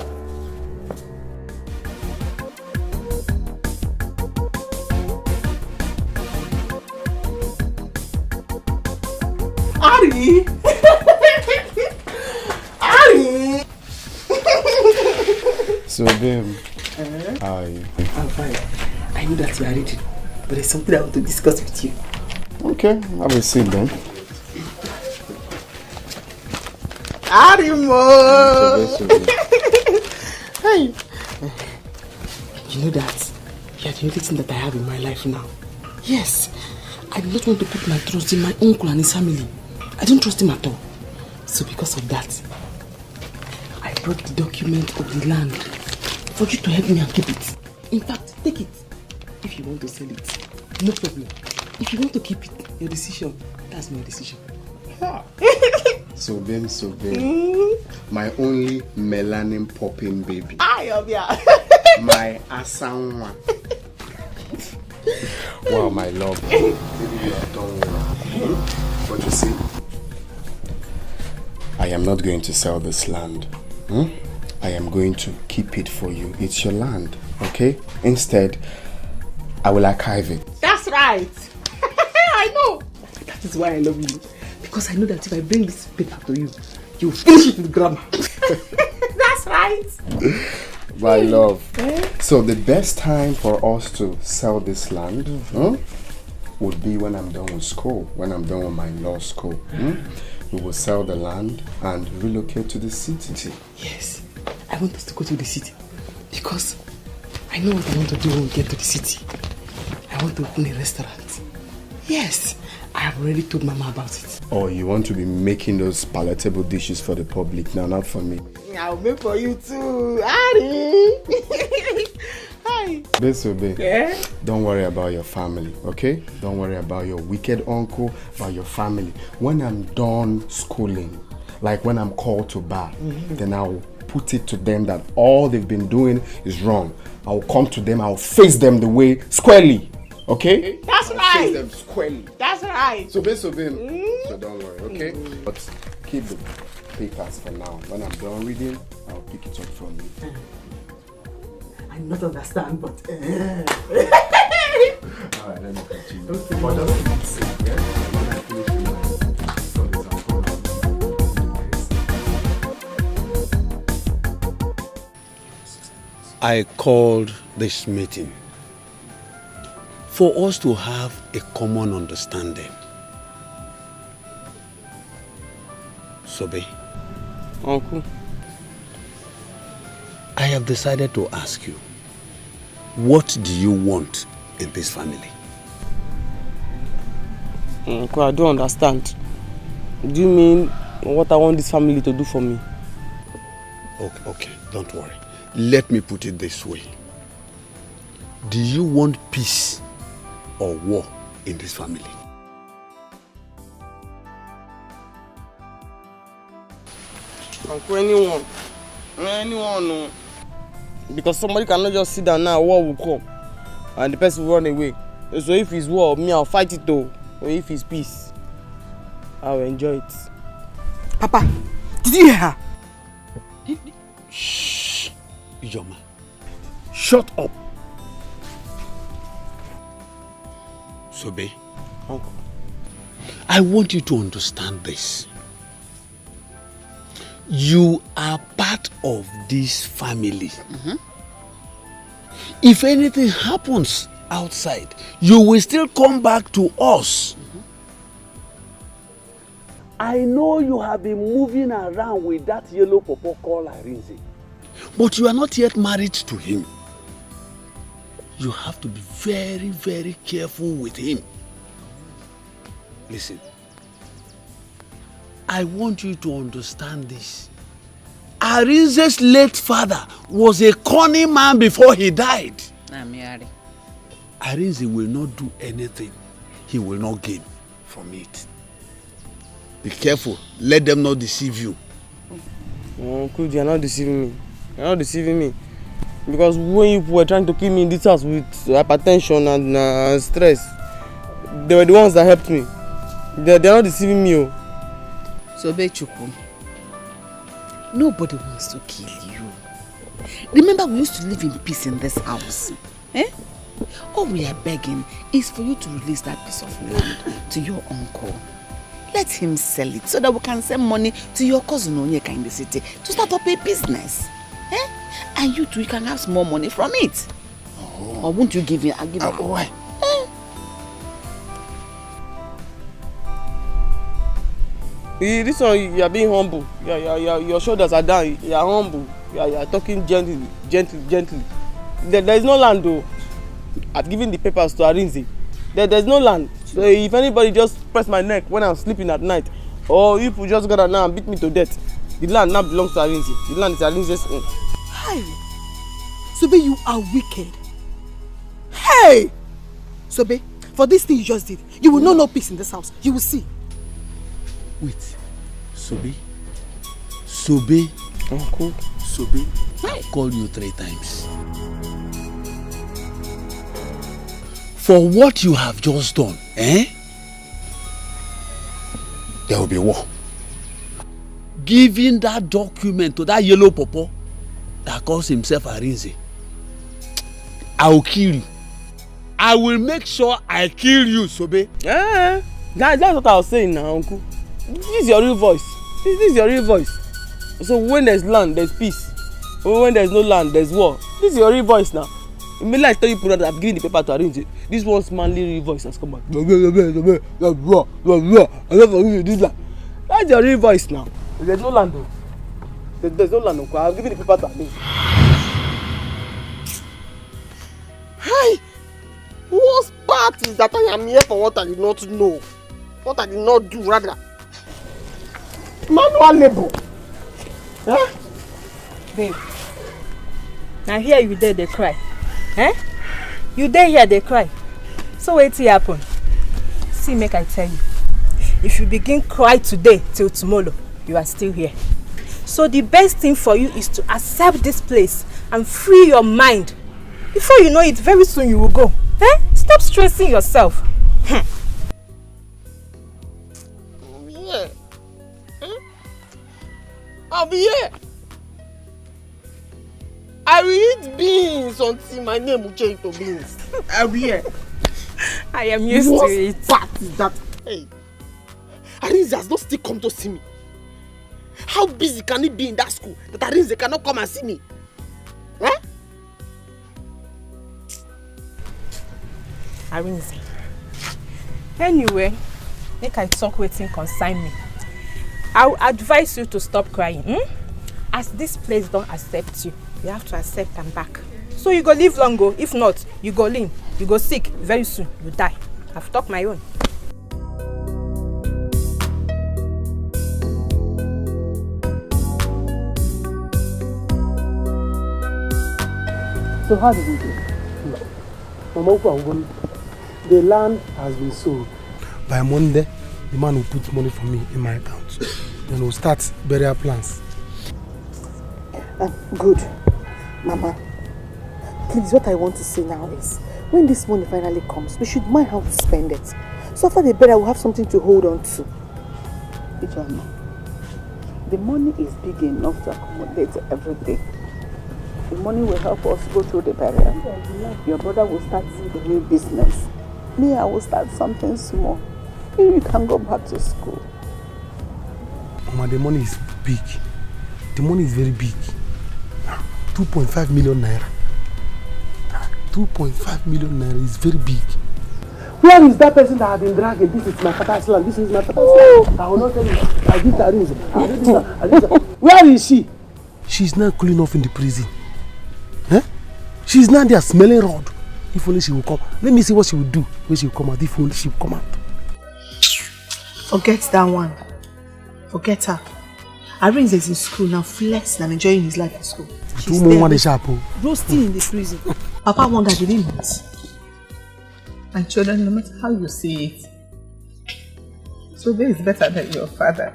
B: Ari!
E: So, babe, how are you?
B: I'm fine. I know that you are ready, but there's something I want to discuss with you.
E: Okay, have a seat then.
B: Arimo! Hey! You know that you are the only thing that I have in my life now. Yes, I do not want to put my trust in my uncle and his family. I don't trust him at all. So because of that, I brought the document of the land for you to help me and keep it. In fact, take it. If you want to sell it, no problem. If you want to keep it, your decision. That's my decision.
G: So babe. My only melanin popping baby. My asanwa. Wow, my love. Baby, you are done well. But you see, I am not going to sell this land. I am going to keep it for you. It's your land, okay? Instead, I will archive it.
B: That's right. I know. That is why I love you. Because I know that if I bring this paper to you, you will finish it with grammar. That's right.
G: My love. So the best time for us to sell this land would be when I'm done with school, when I'm done with my law school. We will sell the land and relocate to the city.
B: Yes, I want us to go to the city because I know what I want to do when we get to the city. I want to open a restaurant. Yes, I have already told Mama about it.
G: Oh, you want to be making those palatable dishes for the public now, not for me.
B: I'll make for you too, Ari. Hi.
G: Babe.
B: Yeah?
G: Don't worry about your family, okay? Don't worry about your wicked uncle, about your family. When I'm done schooling, like when I'm called to bar, then I'll put it to them that all they've been doing is wrong. I'll come to them, I'll face them the way squarely, okay?
B: That's
G: I'll
B: right.
G: face them squarely.
B: That's right.
G: So don't worry, okay? But keep the papers for now. When I'm done reading, I'll pick it up from you.
B: I do not understand, but...
G: Alright, let me continue.
B: Okay.
G: But don't say,
C: I called this meeting for us to have a common understanding. Sobe.
B: Uncle.
C: I have decided to ask you, what do you want in this family?
B: Uncle, I don't understand. Do you mean what I want this family to do for me?
C: Okay, don't worry. Let me put it this way. Do you want peace or war in this family?
B: Uncle, anyone. Anyone, no. Because somebody cannot just sit down now, war will come. And the person will run away. So if it's war, me, I'll fight it though. Or if it's peace, I'll enjoy it.
A: Papa, did you hear her?
C: Shh. Ijoma. Shut up. Sobe.
B: Uncle.
C: I want you to understand this. You are part of this family. If anything happens outside, you will still come back to us. I know you have been moving around with that yellow pawpaw called Arinze, but you are not yet married to him. You have to be very, very careful with him. Listen, I want you to understand this. Arinze's late father was a cunning man before he died. Arinze will not do anything he will not gain from it. Be careful. Let them not deceive you.
B: Uncle, they are not deceiving me. They are not deceiving me. Because when you were trying to keep me in this house with hypertension and stress, they were the ones that helped me. They are not deceiving me.
T: So, Bechuku, nobody wants to kill you. Remember, we used to live in peace in this house. All we are begging is for you to release that piece of land to your uncle. Let him sell it so that we can send money to your cousin Onyeka in the city to start up a business. And you too, you can have small money from it. Or won't you give him? I'll give him.
C: Why?
B: This one, you are being humble. Your shoulders are down. You are humble. You are talking gently. There is no land though. I've given the papers to Arinze. There's no land. So if anybody just press my neck when I'm sleeping at night, or if you just got now and beat me to death, the land now belongs to Arinze. The land is Arinze's own.
A: Hey! Sobe, you are wicked. Hey! Sobe, for this thing you just did, you will know no peace in this house. You will see.
C: Wait. Sobe? Sobe?
B: Uncle?
C: Sobe? I called you 3 times. For what you have just done, there will be war. Giving that document to that yellow pawpaw that calls himself Arinze, I will kill you. I will make sure I kill you, Sobe.
B: That's what I was saying now, Uncle. This is your real voice. This is your real voice. So when there's land, there's peace. When there's no land, there's war. This is your real voice now. Immediately I tell you that I've given the paper to Arinze, this one's manly real voice has come back. That's your real voice now. There's no land though. There's no land, Uncle. I've given the paper to Arinze.
K: Hi! Worst part is that I am here for what I did not know. What I did not do, rather. Manual labor.
J: Babe, now here you there, they cry. You there here, they cry. So wait till happen. See, make I tell you. If you begin cry today till tomorrow, you are still here. So the best thing for you is to accept this place and free your mind. Before you know it, very soon you will go. Stop stressing yourself.
K: I'll be here. I will eat beans until my name will change to beans. I'll be here.
J: I am used to it.
K: What is that? Hey, Arinze has not still come to see me. How busy can it be in that school that Arinze cannot come and see me?
J: Arinze. Anyway, make I talk wetin concern me.
L: I will advise you to stop crying. As this place don't accept you, you have to accept them back. So you go live long, go. If not, you go lean, you go sick. Very soon, you die. I've talked my own.
K: So how did we do? Mama, the land has been sold. By Monday, the man will put money for me in my account. Then we'll start burial plans.
Q: Good. Mama, please, what I want to say now is, when this money finally comes, we should mind how to spend it. So after the burial, we'll have something to hold on to.
S: Ijana, the money is big enough to accommodate everything. The money will help us go through the burial. Your brother will start the new business. Me, I will start something small. You can go back to school.
K: Mama, the money is big. The money is very big. 2.5 million naira. 2.5 million naira is very big. Where is that person that had been dragging? This is my father's land. This is my father's land. I will not tell you. I give her rings. Where is she? She's now cooling off in the prison. Huh? She's now there smelling rod. If only she will come. Let me see what she will do when she will come out. If only she will come out.
J: Forget that one. Forget her. Arins is in school now, flexing and enjoying his life in school. She's there roasting in the prison. Papa wondered, did he not?
T: My children, no matter how you see it, Sobe is better than your father.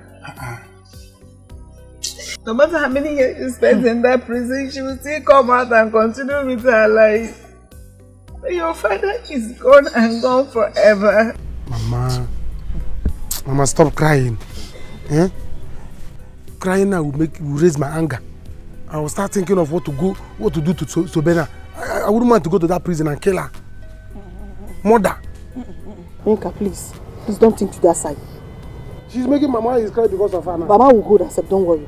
T: No matter how many years you spend in that prison, she will still come out and continue with her life. But your father is gone and gone forever.
K: Mama, stop crying. Eh? Crying now will raise my anger. I will start thinking of what to do to Sobena. I wouldn't want to go to that prison and kill her. Mother.
Q: Inka, please don't think to that side.
K: She's making Mama is cry because of her now.
Q: Mama will hold herself, don't worry.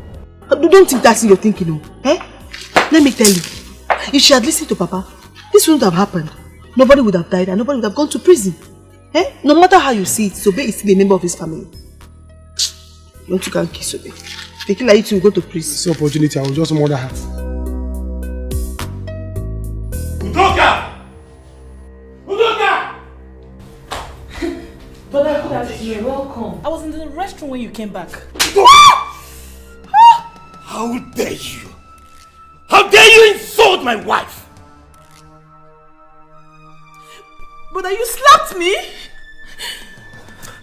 J: Don't think that's in your thinking, no. Eh? Let me tell you, if she had listened to Papa, this wouldn't have happened. Nobody would have died and nobody would have gone to prison. Eh? No matter how you see it, Sobe is still a member of his family. You want to go and kiss Sobe? They kill like you to go to prison.
K: This opportunity, I will just murder her.
O: Udoka!
A: Brother, good afternoon. Welcome. I was in the restroom when you came back.
O: How dare you? How dare you insult my wife?
A: Brother, you slapped me?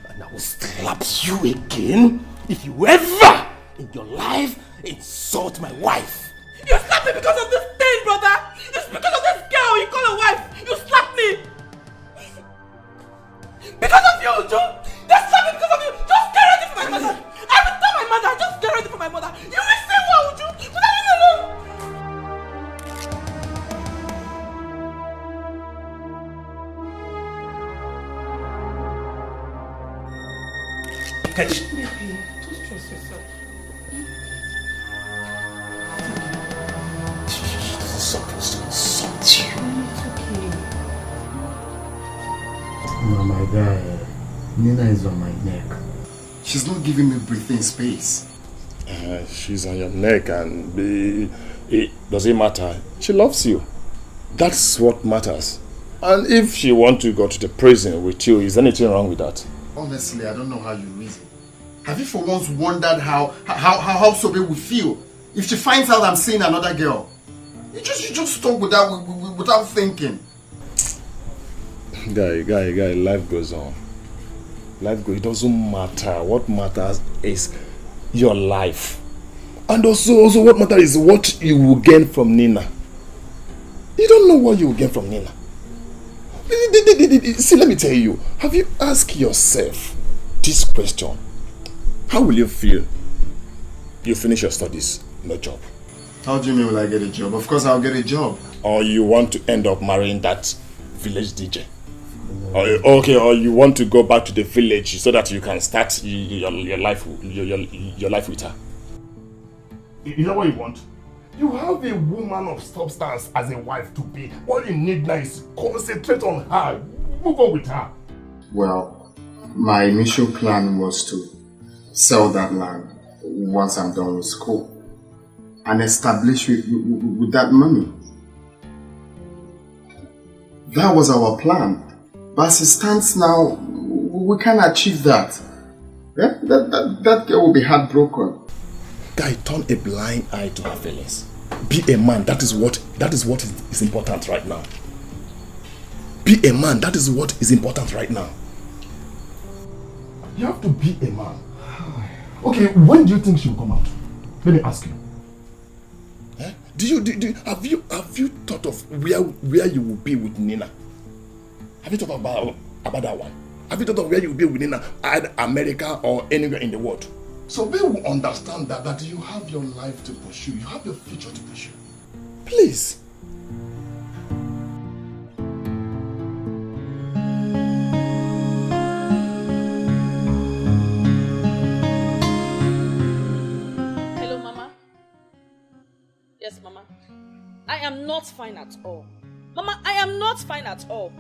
O: And I will slap you again if you ever in your life insult my wife.
A: You slapped me because of this thing, brother. It's because of this girl you call a wife. You slapped me. Because of you, Uju. They slapped me because of you. Just get ready for my mother. I will tell my mother. Just get ready for my mother. You will see what, Uju. But leave me alone.
O: Catch.
A: Baby, don't stress yourself.
O: She's supposed to insult you.
A: It's okay.
G: No, my guy, Nina is on my neck. She's not giving me breathing space.
V: She's on your neck and does it matter? She loves you. That's what matters. And if she wants to go to the prison with you, is anything wrong with that?
G: Honestly, I don't know how you reason. Have you for once wondered how Sobe would feel if she finds out I'm seeing another girl? You just talk without thinking.
V: Guy, life goes on. It doesn't matter. What matters is your life. And also what matters is what you will gain from Nina. You don't know what you will gain from Nina. See, let me tell you. Have you asked yourself this question? How will you feel? You finish your studies, no job.
G: How do you mean will I get a job? Of course I'll get a job.
V: Or you want to end up marrying that village DJ. Or you want to go back to the village so that you can start your life with her.
H: Is that what you want? You have a woman of substance as a wife to be. All you need now is concentrate on her. Move on with her.
G: Well, my initial plan was to sell that land
E: once I'm done with school and establish with that money. That was our plan. But as it stands now, we can't achieve that. Yeah? That girl will be heartbroken.
H: Guy, turn a blind eye to her feelings. Be a man. That is what is important right now. Be a man. That is what is important right now. You have to be a man. Okay, when do you think she will come out? Let me ask you. Eh? Have you thought of where you will be with Nina? Have you thought about that one? Have you thought of where you will be with Nina, either America or anywhere in the world? So they will understand that you have your life to pursue, you have your future to pursue. Please.
I: Hello, Mama. Yes, Mama. I am not fine at all. Mama, I am not fine at all.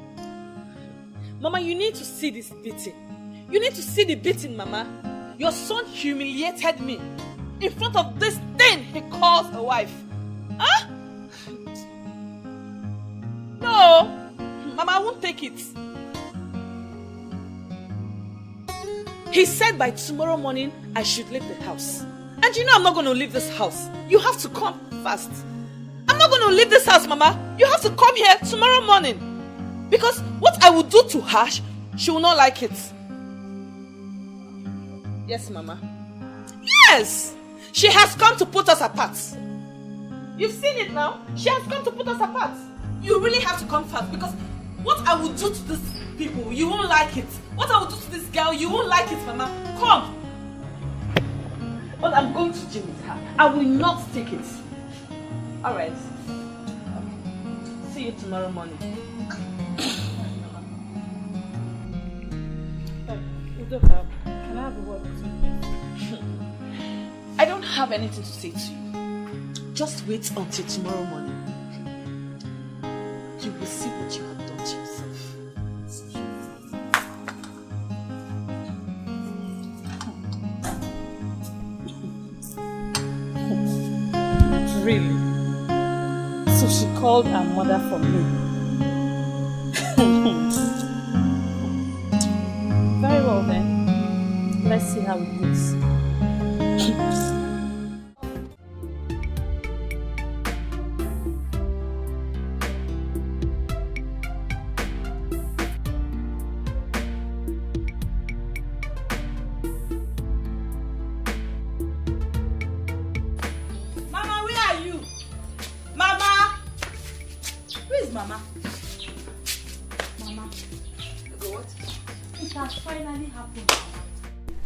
I: Mama, you need to see this beating. You need to see the beating, Mama. Your son humiliated me in front of this thing he calls a wife. Huh? No, Mama, I won't take it. He said by tomorrow morning I should leave the house. And you know I'm not going to leave this house. You have to come fast. I'm not going to leave this house, Mama. You have to come here tomorrow morning. Because what I will do to her, she will not like it. Yes, Mama. Yes! She has come to put us apart. You've seen it now. She has come to put us apart. You really have to come fast because what I will do to these people, you won't like it. What I will do to this girl, you won't like it, Mama. Come. But I'm going to gym with her. I will not take it. Alright. See you tomorrow morning. Udoka, can I have a word with you? I don't have anything to say to you. Just wait until tomorrow morning. You will see what you have done to yourself. Really? So she called her mother for me. Very well then. Let's see how it goes. Mama, where are you? Mama! Where is Mama? Mama. What? It has finally happened.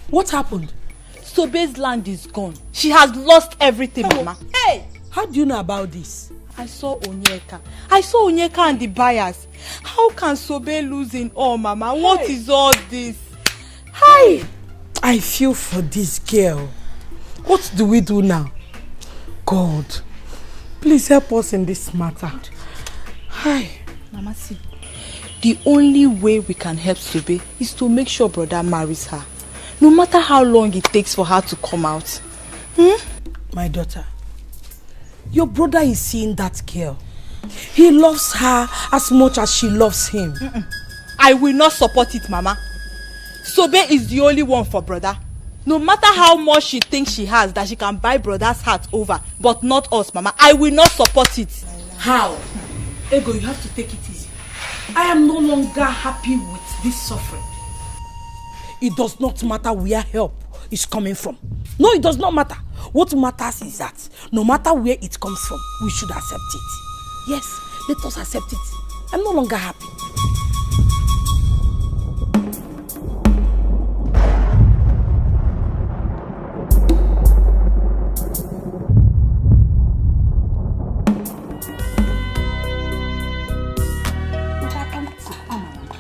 J: What happened? Sobe's land is gone. She has lost everything, Mama.
L: Hey! How do you know about this?
J: I saw Onyeka. And the buyers. How can Sobe lose in all, Mama? What is all this?
L: Hi! I feel for this girl. What do we do now? God, please help us in this matter. Hi.
J: Mama, see. The only way we can help Sobe is to make sure brother marries her. No matter how long it takes for her to come out.
L: My daughter, your brother is seeing that girl. He loves her as much as she loves him.
J: I will not support it, Mama. Sobe is the only one for brother. No matter how much she thinks she has that she can buy brother's heart over, but not us, Mama. I will not support it.
L: How? Ego, you have to take it easy. I am no longer happy with this suffering. It does not matter where help is coming from. No, it does not matter. What matters is that no matter where it comes from, we should accept it. Yes, let us accept it. I'm no longer happy.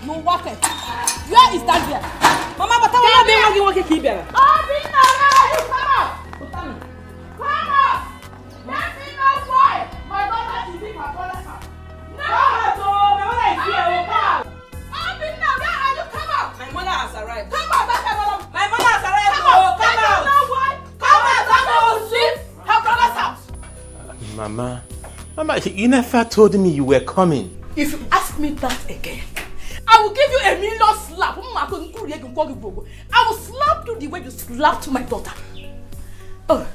I: No water. Where is that girl? Mama, but I want to be working here. Oh, bring her. Come on. Come on. Let me know why my daughter should leave her father's house. No. My mother is here. Come on. Oh, bring her. Where are you? Come on. My mother has arrived. Come on. My mother has arrived. Come on. Come on. Come on. Come on.
O: Mama, you never told me you were coming.
L: If you ask me that again, I will give you a million slap. I will slap you the way you slapped my daughter. Oh,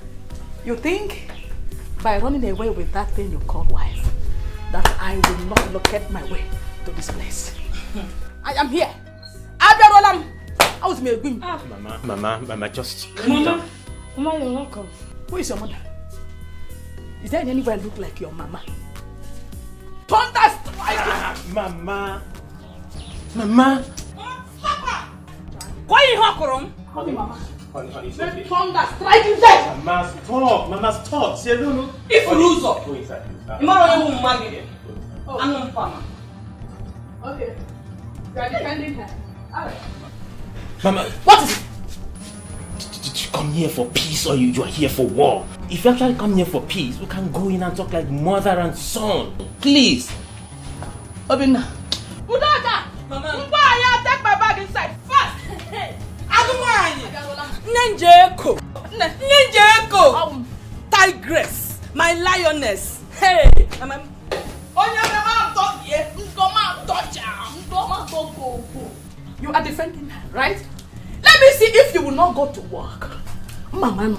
L: you think by running away with that thing you call wife, that I will not locate my way to this place? I am here. I was me.
O: Mama, just calm down.
L: Mama, you're welcome. Who is your mother? Is there anywhere look like your mama? Thunder strike!
O: Mama.
L: Why you hakorom? Call me Mama.
O: Honey,
L: Let thunder strike you dead!
O: Mama, stop. See, no.
L: If you lose up,
O: go inside.
L: Okay. You are defending her. Alright.
O: Mama,
L: What is it?
O: did you come here for peace or you are here for war? If you actually come here for peace, we can go in and talk like mother and son. Please.
L: Obinna. Udoka! Mama. Take my bag inside fast. Nenjeko. Tigress. My lioness. Hey. You are defending her, right? Let me see if you will not go to work. Mama,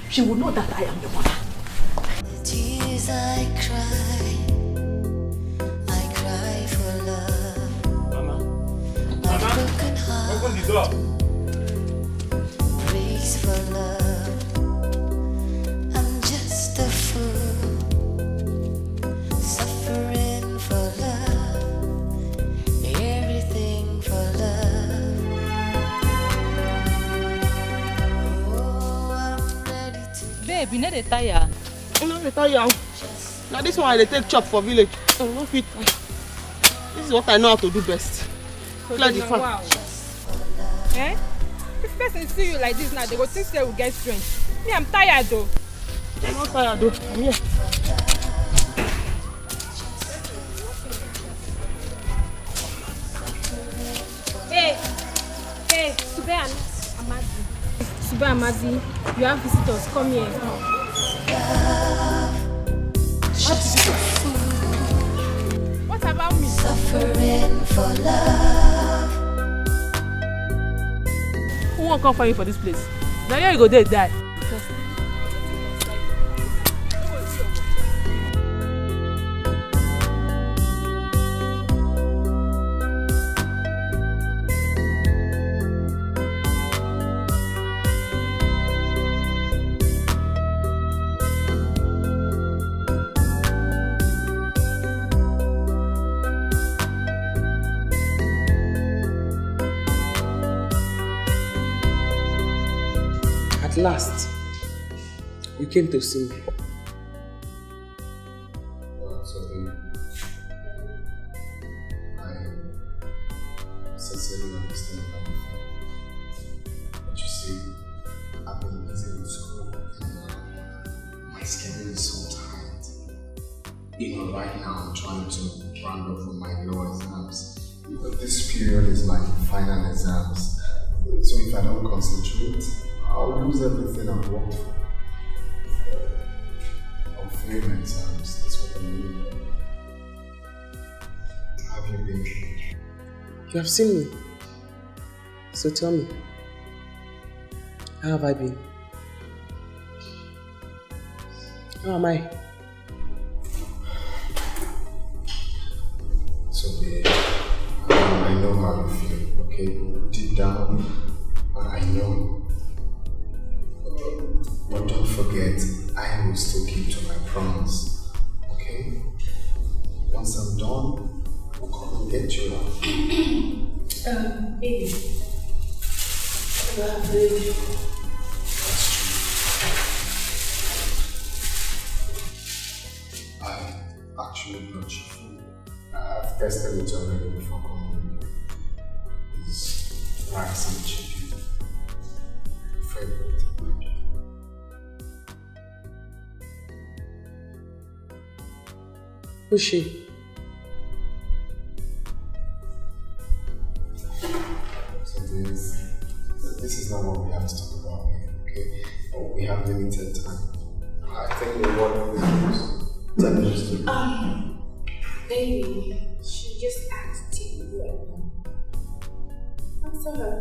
L: she will know that I am your mother.
D: The tears I cry for love.
O: Mama.
D: My broken heart
O: Open the door.
D: breaks for love. I'm just a fool, suffering for love, everything for love. Oh, I'm ready to.
J: Babe, you know the tire.
B: You know the tire. Now this one I take chop for village. This is what I know how to do best. Clear the farm.
M: Wow. Eh? If person see you like this now, they go think they will get strength. Me, I'm tired though.
B: I'm not tired though. I'm here.
M: Hey, Sube and Amazi. Sube and Amazi, you have visitors. Come here. What about me?
D: Suffering for love.
F: Who won't come for you for this place? Now here you go there die.
B: At last, you came to see me.
E: I sincerely understand how you feel. But you see, I've been busy with school and my schedule is so tight. Even right now, I'm trying to round up for my law exams. This period is like final exams. So if I don't concentrate, I'll lose everything I've worked for. I'll fail my exams, that's what I mean. Have you been?
B: You have seen me. So tell me, how have I been? How am I?
E: So babe, I know how you feel, okay? Deep down, I know. But don't forget, I will still keep to my promise, okay? Once I'm done, we'll come and get you out.
L: Baby.
E: I actually brought you food. I've tested it already before coming. It's rice and chicken. Favorite.
B: Who's she?
E: So this is not what we have to talk about here, okay? But we have limited time. I think the word of the news.
M: Baby, she just asked you where. Answer her.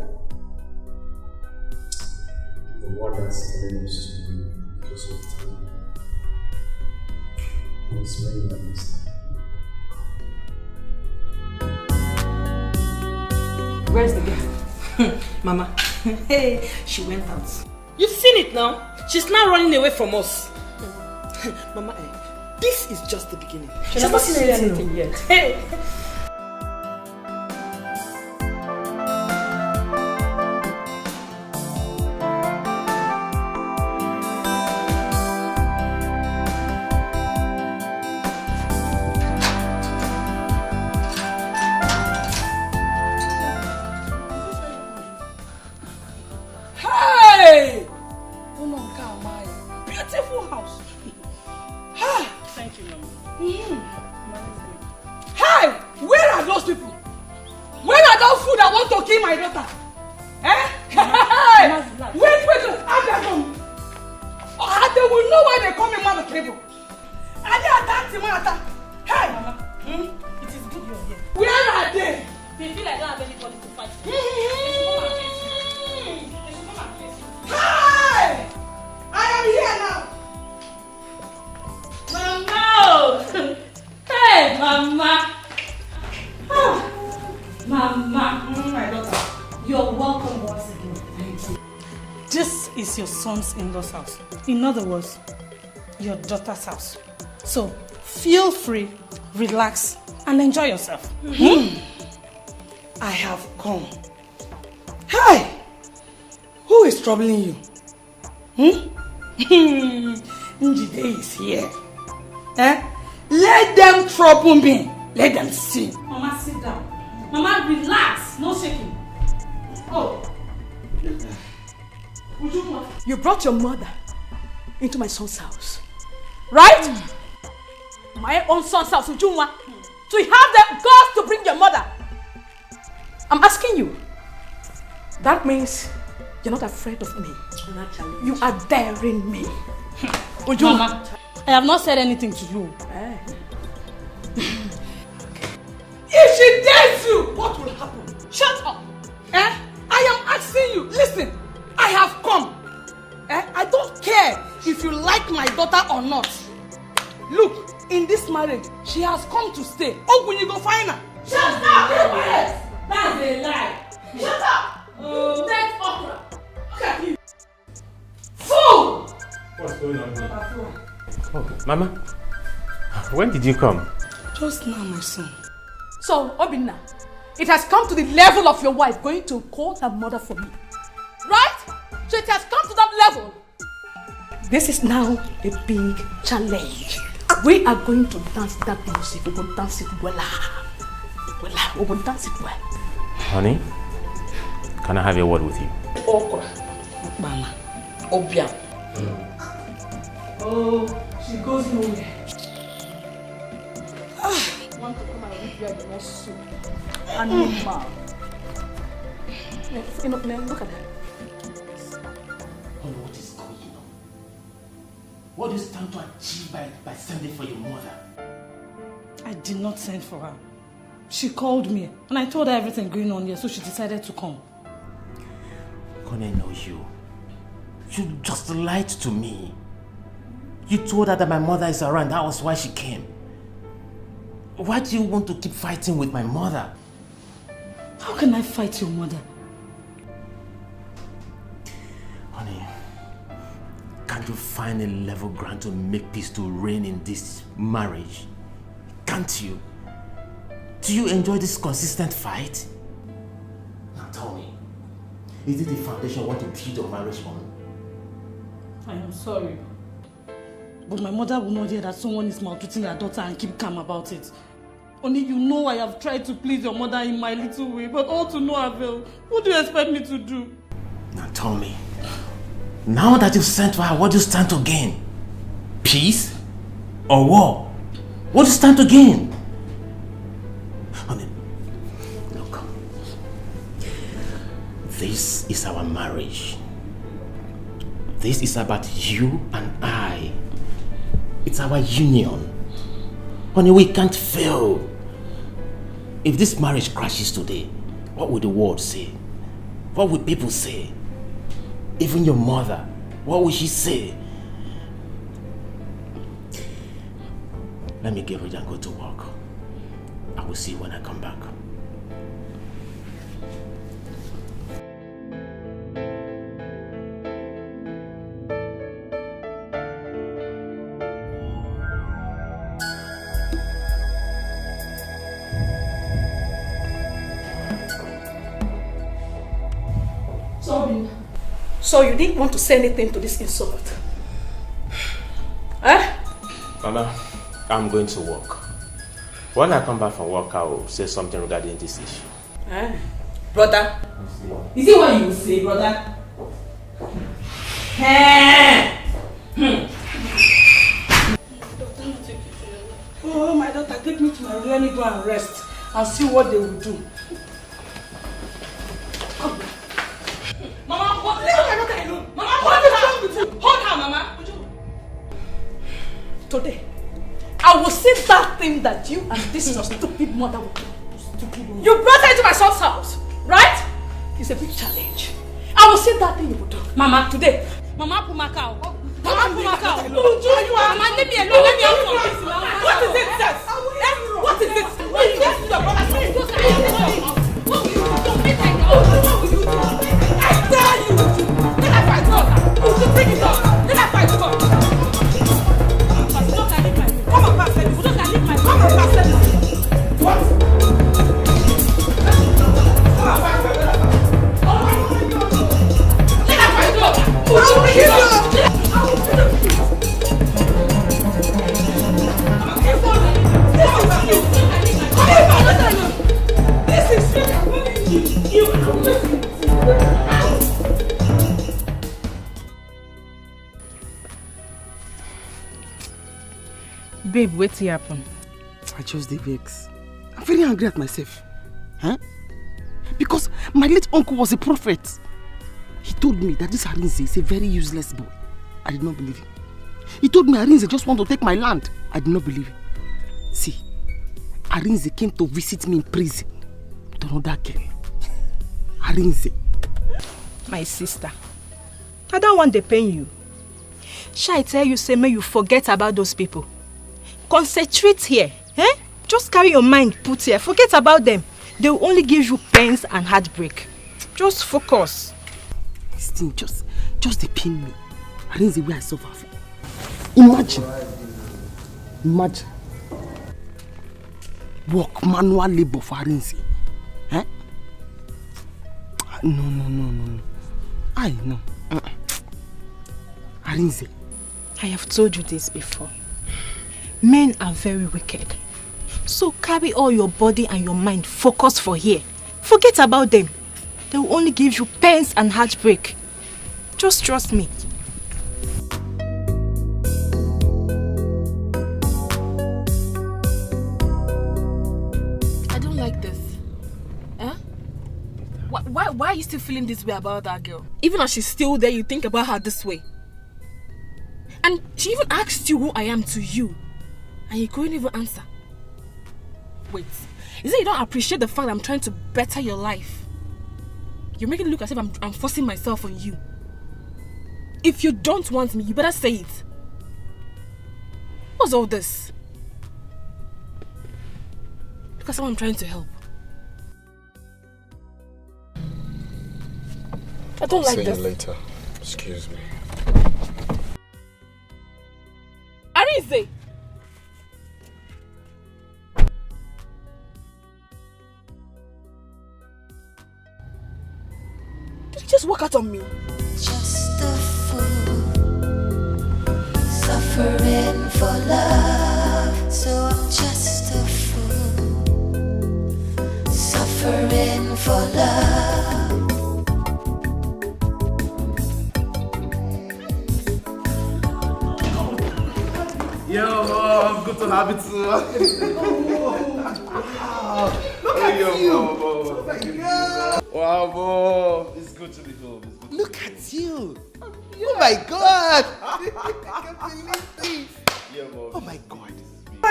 N: The word that's telling us to leave because of time was made by mistake.
L: Where's the girl? Mama. Hey, she went out. You've seen it now. She's now running away from us. Mama, this is just the beginning. She's not seen anything yet. Hey. Hey! Beautiful house.
A: Thank you, Mama.
L: Hey! Where are those people? Where are those food that want to kill my daughter? Eh? Hey! Wait, how they come? Oh, they will know why they come in on the table. And they attack the matter. Hey! Mama,
A: it is good you're here.
L: Where are they?
A: They feel like they don't have anybody to fight for.
L: Hey! I am here now.
A: Mama! Hey, Mama! Mama! My daughter, you're welcome once again. Thank you. This is your son's in-laws house. In other words, your daughter's house. So, feel free, relax, and enjoy yourself.
L: I have come. Hey! Who is troubling you? Njide is here. Eh? Let them trouble me. Let them see.
A: Mama, sit down. Mama, relax. No shaking. Oh.
L: You brought your mother into my son's house. Right? My own son's house, Ujunwa. So you have the guts to bring your mother. I'm asking you. That means you're not afraid of me. You are daring me.
A: Mama, I have not said anything to you.
L: If she dares you, what will happen? Shut up. I am asking you. Listen, I have come. I don't care if you like my daughter or not. Look, in this marriage, she has come to stay. Oh, when you go find her. Shut up!
A: That's a lie.
L: Shut up! You dead okra. Look at you.
O: Fool! What's going on here? Oh, Mama, when did you come?
L: Just now, my son. So, Obinna, it has come to the level of your wife going to call her mother for me. Right? So it has come to that level. This is now a big challenge. We are going to dance that music. We're going to dance it well. We're going to dance it well.
O: Honey, can I have a word with you?
L: Okra. Mama. Obia. Oh, she goes nowhere. Want to come and eat your next soup. Animal. Look at her.
O: Honey, what is going on? What is trying to achieve by sending for your mother?
A: I did not send for her. She called me and I told her everything going on here, so she decided to come.
O: Connie knows you. You just lied to me. You told her that my mother is around. That was why she came. Why do you want to keep fighting with my mother?
A: How can I fight your mother?
O: Honey, can't you find a level ground to make peace to reign in this marriage? Can't you? Do you enjoy this consistent fight? Now tell me, is it the foundation you want to build your marriage on?
A: I am sorry. But my mother will not hear that someone is maltreating her daughter and keep calm about it. Only you know I have tried to please your mother in my little way, but all to no avail. What do you expect me to do?
O: Now tell me, now that you've sent for her, what do you stand to gain? Peace or war? What do you stand to gain? Honey, look, this is our marriage. This is about you and I. It's our union. Honey, we can't fail. If this marriage crashes today, what will the world say? What will people say? Even your mother, what will she say? Let me get ready and go to work. I will see you when I come back.
I: So you didn't want to say anything to this insult? Eh?
O: Mama, I'm going to work. When I come back from work, I will say something regarding this issue.
I: Eh? Brother? Is it what you say, brother? Oh, my daughter, take me to my room. Let me go and rest and see what they will do. Mama, what? Leave my daughter alone. Mama, what is wrong with you? Hold her, Mama. Today, I will say that thing that you and this your stupid mother will do. You brought her into my son's house, right? It's a big challenge. I will say that thing you will do. Mama, today. Mama, Pumakao. Mama, Pumakao. Mama, leave me alone. Let me out from this. What is it, sis? What is it? What is this? What will you do? What will you do? I tell you! Let her fight God! Bring it up! Let her fight God! Come on, pass it! Come on, pass it! What? Let her fight God! Bring it up! This is you.
A: Babe, what's happen?
B: I just the vex. I'm very angry at myself. Huh? Because my late uncle was a prophet. He told me that this Arinze is a very useless boy. I did not believe him. He told me Arinze just want to take my land. I did not believe him. See, Arinze came to visit me in prison with another girl. Arinze.
M: My sister, I don't want to pain you. Shall I tell you, say, may you forget about those people? Concentrate here. Eh? Just carry your mind put here. Forget about them. They will only give you pains and heartbreak. Just focus.
B: This thing just they pain me. Arinze where I suffer for. Imagine. Work manual labor for Arinze. Eh? No. I know. Arinze.
M: I have told you this before. Men are very wicked. So carry all your body and your mind focused for here. Forget about them. They will only give you pains and heartbreak. Just trust me.
F: I don't like this. Huh? Why are you still feeling this way about that girl? Even as she's still there, you think about her this way. And she even asked you who I am to you. And you couldn't even answer. Wait, is it you don't appreciate the fact that I'm trying to better your life? You're making it look as if I'm forcing myself on you. If you don't want me, you better say it. What's all this? Because I'm trying to help. I don't like this.
G: I'll see you later. Excuse me.
F: Arinze! Did you just walk out on me?
D: Just a fool, suffering for love. So I'm just a fool, suffering for love.
G: Yo, Mom, good to have you too. Look at you. Oh my God. Wow, Mom, it's good to be home. Look at you. Oh my God. I can't believe this. Yeah, Mom. Oh my God.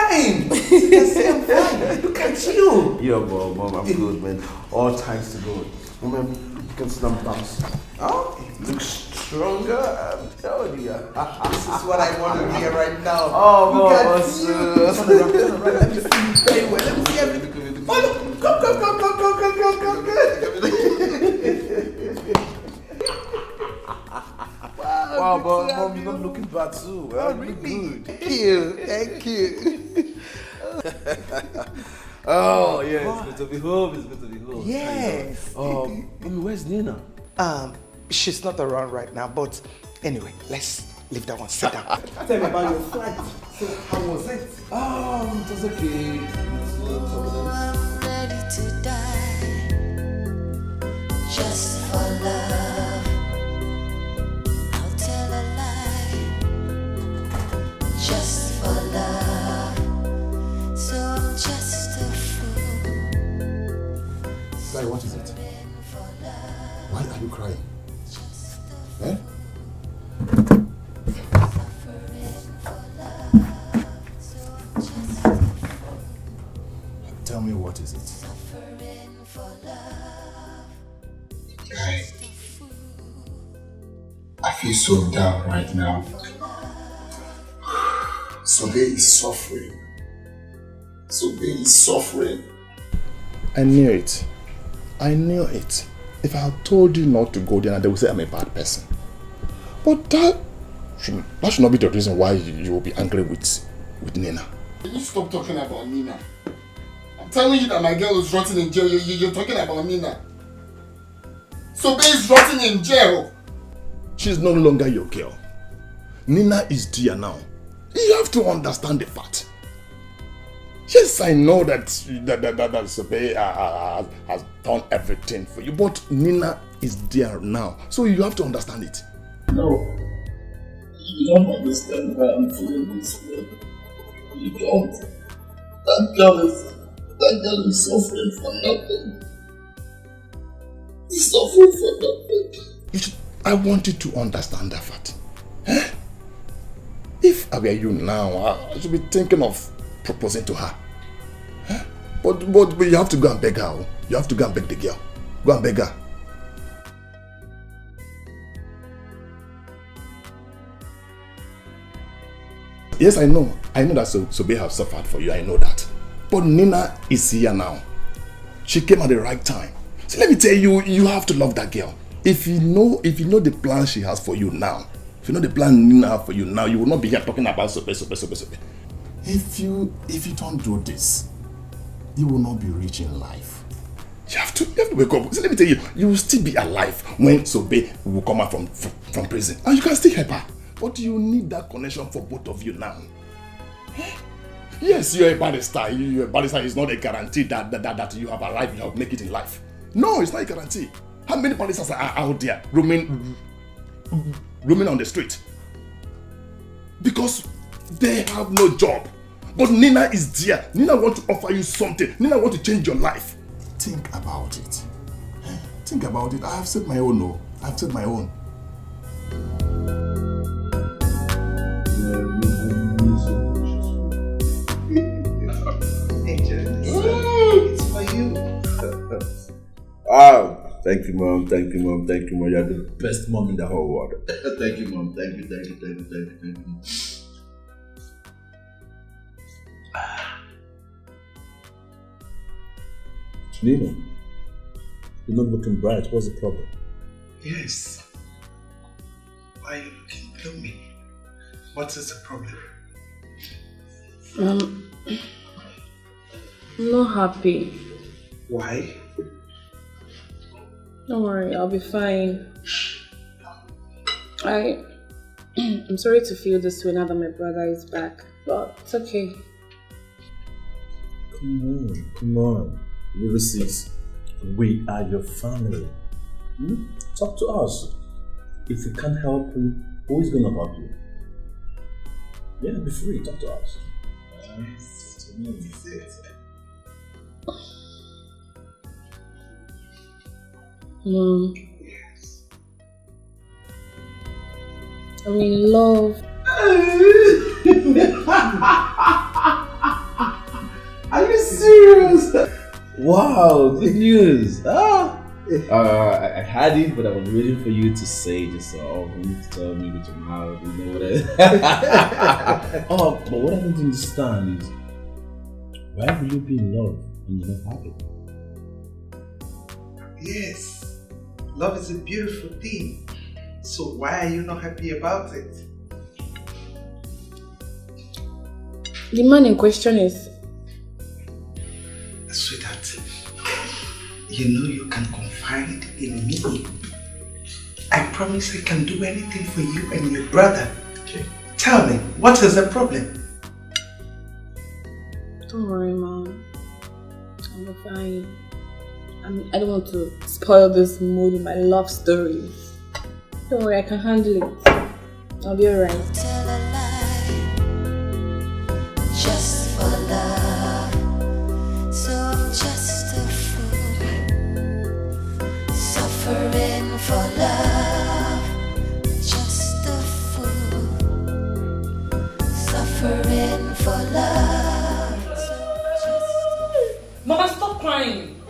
P: fine. You can say I'm fine. Look at you.
G: Yeah, mom, I'm good, man. All times to God. Mom, you can see I'm bounce. Oh, you look stronger. I'm telling you.
P: This is what I want to hear right now.
G: Oh,
P: look at
G: boss.
P: you. Turn around. Let me see you very well. Let me see everything. Oh, look. Come.
G: Wow, but mom, you're not looking bad too.
P: Oh, really? Thank you.
G: Oh, yeah, it's good to be home.
P: Yes.
G: Where's Nina?
P: She's not around right now, but anyway, let's leave that one. Sit down.
G: Tell me about your flight. So, how was it? It was okay.
D: I'm ready to die just for love. I'll tell a lie just for love. So I'm just a fool.
H: Guy, what is it? Why are you crying? Eh? Tell me, what is it?
U: Guy, I feel so down right now. Sobe is suffering. Sobe is suffering.
H: I knew it. I knew it. If I had told you not to go there, they would say I'm a bad person. But that should not be the reason why you will be angry with Nina.
U: Can you stop talking about Nina? I'm telling you that my girl is rotting in jail. You're talking about Nina. Sobe is rotting in jail.
H: She's no longer your girl. Nina is dear now. You have to understand the fact. Yes, I know that Sobe has done everything for you, but Nina is there now. So you have to understand it.
U: No. You don't understand why I'm feeling this way. You don't. That girl is suffering for nothing. She's suffering for nothing.
H: I want you to understand that fact. Eh? If I were you now, I should be thinking of proposing to her. Eh? But you have to go and beg her. You have to go and beg the girl. Go and beg her. Yes, I know. I know that Sobe have suffered for you. I know that. But Nina is here now. She came at the right time. So let me tell you, you have to love that girl. If you know the plan she has for you now, if you know the plan Nina has for you now, you will not be here talking about Sobe. If you don't do this, you will not be rich in life. You have to wake up. So let me tell you, you will still be alive when Sobe will come out from prison. And you can still help her. But you need that connection for both of you now. Yes, you're a barrister. You're a barrister is not a guarantee that you have arrived, you have make it in life. No, it's not a guarantee. How many barristers are out there roaming on the street? Because they have no job. But Nina is there. Nina wants to offer you something. Nina wants to change your life. Think about it. Think about it. I have said my own, no. I have said my own.
P: It's for you.
G: Thank you, mom. Thank you, mom. Thank you, mom. You're the best mom in the whole world. Thank you, mom. Thank you.
N: Nina, you're not looking bright. What's the problem?
P: Yes. Why are you looking gloomy? What is the problem?
M: I'm not happy.
P: Why?
M: Don't worry, I'll be fine. I'm sorry to feel this way now that my brother is back, but it's okay.
N: Come on. Ulysses, we are your family. Talk to us. If we can't help you, who is going to help you? Yeah, be free, talk to us.
M: Mom, I'm in love.
N: Wow, good news. I had it, but I was waiting for you to say it yourself. You need to tell me with your mouth, you know what it is. But what I don't understand is, why will you be in love when you're not happy?
P: Yes, love is a beautiful thing. So why are you not happy about it?
M: The man in question is...
P: Sweetheart, you know you can confide in me. I promise I can do anything for you and your brother. Okay. Tell me, what is the problem?
M: Don't worry, Mom. I'm fine. I don't want to spoil this mood with my love stories. Don't worry, I can handle it. I'll be alright.
D: Tell a lie, just for love. So I'm just a fool, suffering for love. Just a fool, suffering for love.
I: Mama, stop crying.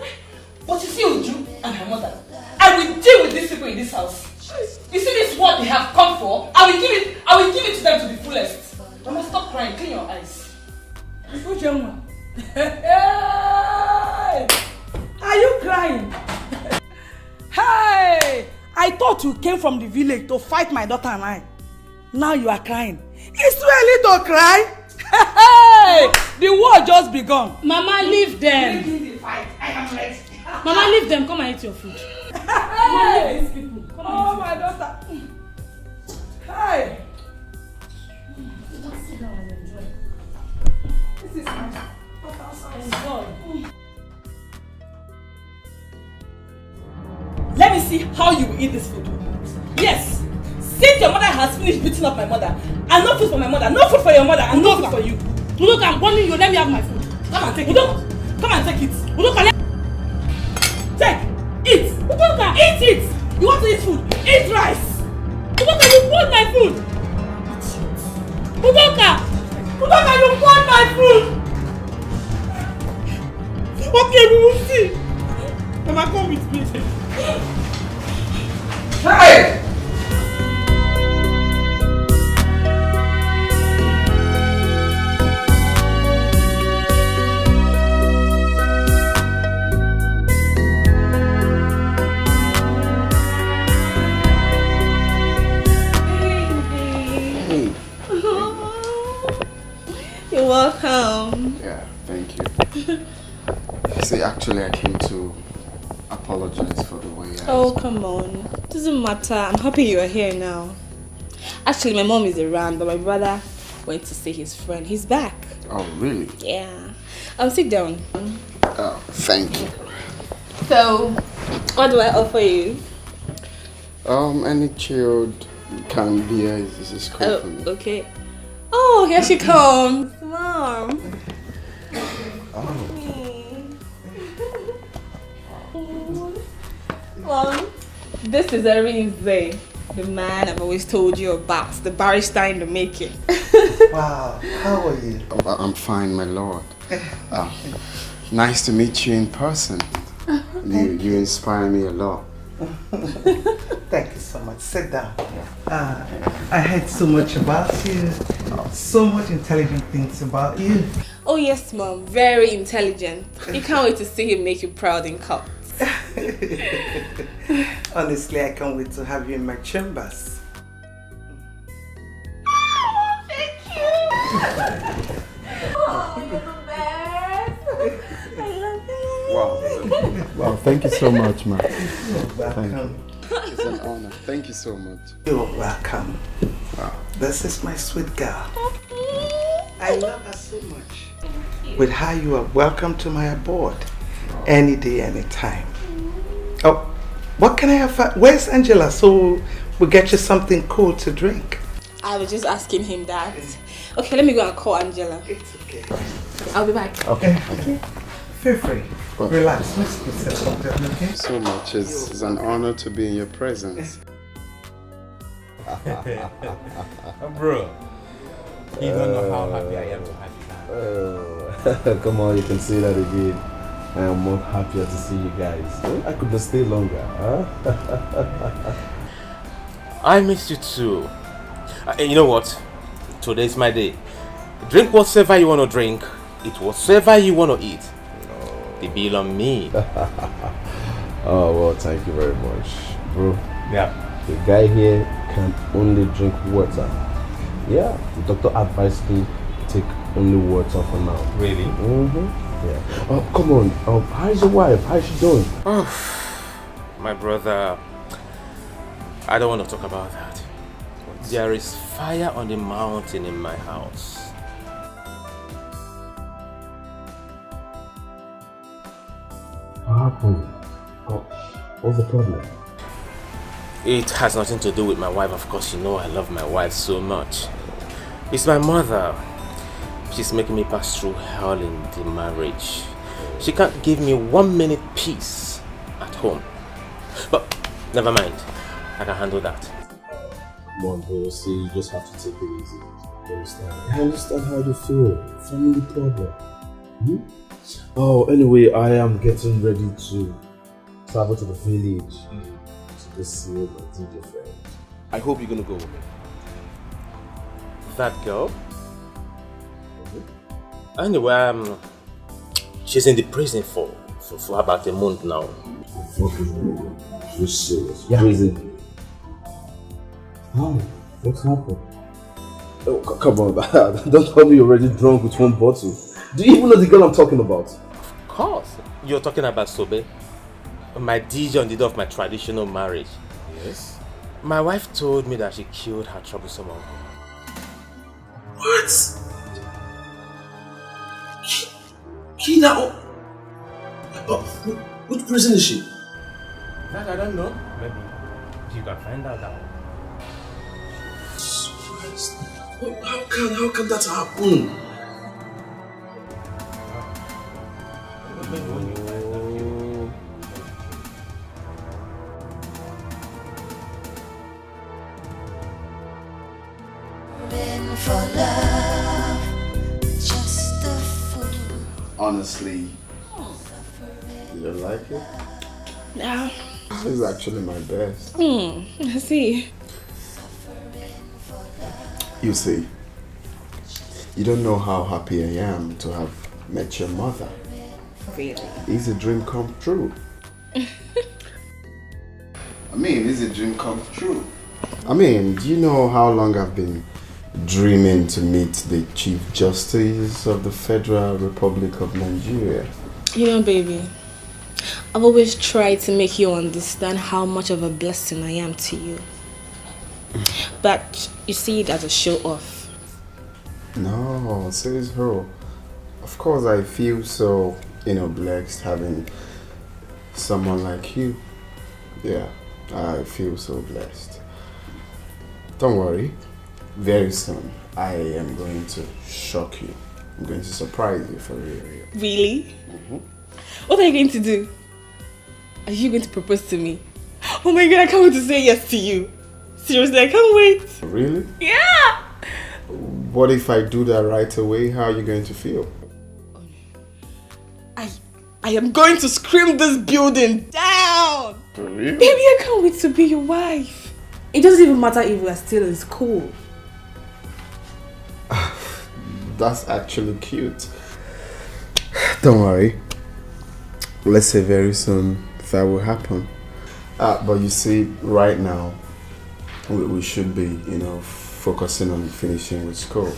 I: But you see Uju and her mother, I will deal with these people in this house. You see this what they have come for? I will give it to them to the fullest. Mama, stop crying. Clean your eyes. Uju, hey! Are you crying? Hey! I thought you came from the village to fight my daughter and I. Now you are crying. It's too early to cry. Hey! The war just begun.
C: Mama, leave them.
I: Begin the fight. I am ready.
C: Mama, leave them. Come and eat your food. Mama, leave these people. Come and eat
I: my daughter. Hey!
C: Just sit down and enjoy.
I: This is my daughter's house.
C: Enjoy.
I: Let me see how you will eat this food. Yes! Since your mother has finished beating up my mother, and no food for my mother, no food for your mother, and no food for you.
C: Look, I'm warning you. Let me have my food.
I: Come and take it. Come and take it. Take! Eat! Udoka, eat it! You want to eat food? Eat rice! Udoka, you want my food! Udoka! Udoka, you want my food! Okay, we will see. Mama, come with me. Hey!
M: You're welcome.
E: Yeah, thank you. See, actually, I came to apologize for the way I...
M: Oh, come on. Doesn't matter. I'm happy you're here now. Actually, my mom is around, but my brother went to see his friend. He's back.
E: Oh, really?
M: Yeah. Sit down.
E: Oh, thank you.
M: So, what do I offer you?
E: Any chilled canned beer is cool for me.
M: Okay. Oh, here she comes. Mom. Mom, this is Arinze, the man I've always told you about, the barrister in the making.
P: Wow, how are you?
E: Oh, I'm fine, my lord. Nice to meet you in person. You inspire me a lot.
P: Thank you so much. Sit down. I heard so much about you. So much intelligent things about you.
M: Oh yes, Mom. Very intelligent. You can't wait to see him make you proud in court.
P: Honestly, I can't wait to have you in my chambers.
M: Oh, thank you. Oh, you're the best. I love you.
E: Wow, thank you so much, man.
P: You're welcome.
E: It's an honor. Thank you so much.
P: You're welcome. Wow. This is my sweet girl. I love her so much. With her, you are welcome to my abode. Any day, any time. Oh, what can I have? Where's Angela? So we'll get you something cool to drink.
M: I was just asking him that. Okay, let me go and call Angela.
P: It's okay.
M: I'll be back.
E: Okay.
P: Feel free.
E: Well,
P: relax. Let's settle down, okay?
E: Thank you so much. It's an honor to be in your presence.
O: Bro, you don't know how happy I am to have you now.
N: Come on, you can say that again.
R: I am more happier to see you guys. I could have stayed longer, huh?
O: I missed you too. You know what? Today's my day. Drink whatever you want to drink. Eat whatever you want to eat. The bill on me.
R: Oh, well, thank you very much. Bro,
O: yeah.
R: The guy here can only drink water. Yeah, the doctor advised me to take only water for now.
O: Really?
R: Mm-hmm. Yeah. Oh, come on. How's your wife? How's she doing?
O: Oh, my brother. I don't want to talk about that. There is fire on the mountain in my house.
R: What happened? What's the problem?
O: It has nothing to do with my wife. Of course, you know I love my wife so much. It's my mother. She's making me pass through hell in the marriage. She can't give me 1 minute peace at home. But never mind. I can handle that.
R: Come on, bro. See, you just have to take it easy. You understand? I understand how you feel. Family problem. Hmm? Oh, anyway, I am getting ready to travel to the village to see my DJ friend. I hope you're gonna go with me.
O: That girl? Anyway, she's in the prison for about a month now.
R: Fucking you're serious?
O: Yeah.
R: Prison? How? What's happened? Oh, come on, don't tell me you're already drunk with one bottle. Do you even know the girl I'm talking about?
O: Of course. You're talking about Sobe? My DJ on the day of my traditional marriage.
R: Yes.
O: My wife told me that she killed her troublesome uncle.
R: What? Kina? Which prison is she?
O: That I don't know. Maybe you can find out that one.
R: How can that happen?
D: For love, just a fool.
E: Honestly, you don't like it?
M: No.
E: This is actually my best.
M: I see.
E: You see, you don't know how happy I am to have met your mother.
M: Really?
E: It's a dream come true. I mean, it's a dream come true. I mean, do you know how long I've been dreaming to meet the Chief Justice of the Federal Republic of Nigeria?
M: You know, baby, I've always tried to make you understand how much of a blessing I am to you. But you see it as a show off.
E: No, says who? Of course, I feel so, blessed having someone like you. Yeah, I feel so blessed. Don't worry. Very soon, I am going to shock you. I'm going to surprise you for real.
M: Really? What are you going to do? Are you going to propose to me? Oh my god, I can't wait to say yes to you. Seriously, I can't wait.
E: Really?
M: Yeah!
E: What if I do that right away? How are you going to feel?
M: I am going to scream this building down!
E: For real?
M: Baby, I can't wait to be your wife. It doesn't even matter if we are still in school.
E: That's actually cute. Don't worry. Let's say very soon that will happen. But you see, right now, we should be, focusing on finishing with school,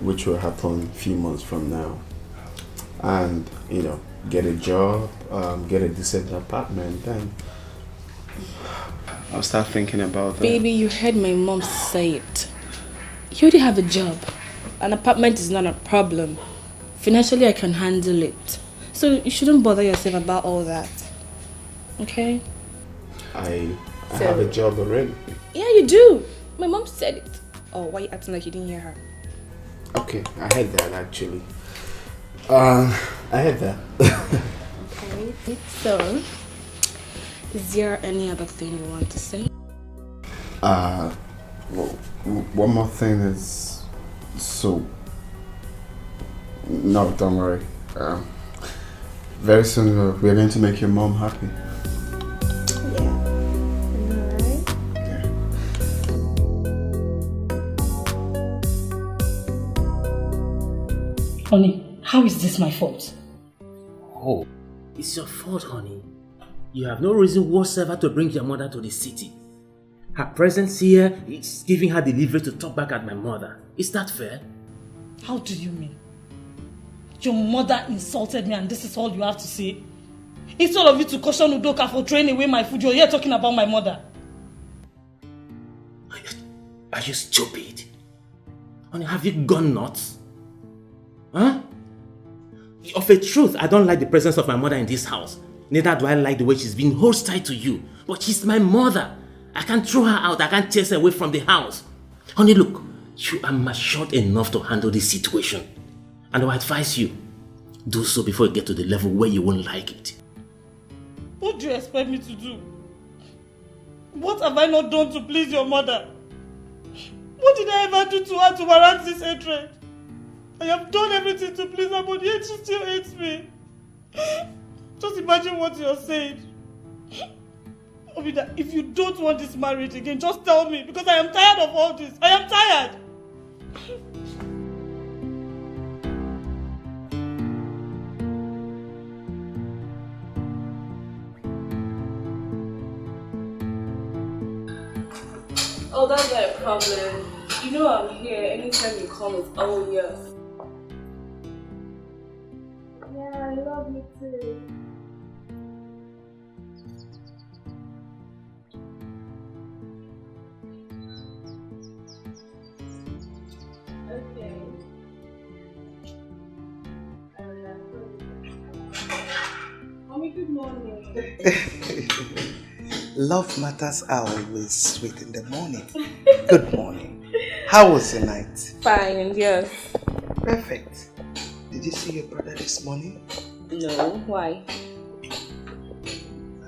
E: which will happen a few months from now. And, get a job, get a decent apartment, then I'll start thinking about that.
M: Baby, you heard my mom say it. You already have a job. An apartment is not a problem. Financially, I can handle it. So you shouldn't bother yourself about all that. Okay?
E: I have a job already.
M: Yeah, you do. My mom said it. Oh, why are you acting like you didn't hear her?
E: Okay, I heard that actually. I heard that.
M: Okay, so is there any other thing you want to say?
E: One more thing is, so, no, don't worry. Very soon we're going to make your mom happy.
C: Honey, how is this my fault?
O: Oh, it's your fault, honey. You have no reason whatsoever to bring your mother to the city. Her presence here is giving her the leverage to talk back at my mother. Is that fair?
C: How do you mean? Your mother insulted me and this is all you have to say? Instead of you to caution Udoka for throwing away my food, you're here talking about my mother.
O: Are you stupid? Honey, have you gone nuts? Huh? Of a truth, I don't like the presence of my mother in this house. Neither do I like the way she's been hostile to you. But she's my mother. I can't throw her out. I can't chase her away from the house. Honey, look, you are matured enough to handle this situation. And I would advise you, do so before you get to the level where you won't like it.
C: What do you expect me to do? What have I not done to please your mother? What did I ever do to her to warrant this hatred? I have done everything to please her, but yet she still hates me. Just imagine what you're saying. Obida, if you don't want this marriage again, just tell me, because I am tired of all this. I am tired.
F: Oh, that's not a problem. You know I'm here. Anytime you come, it's all yours. Yeah, I love you too. Okay. Mommy, good morning.
P: Love matters are always sweet in the morning. Good morning. How was your night?
F: Fine, yes.
P: Perfect. Did you see your brother this morning?
F: No, why?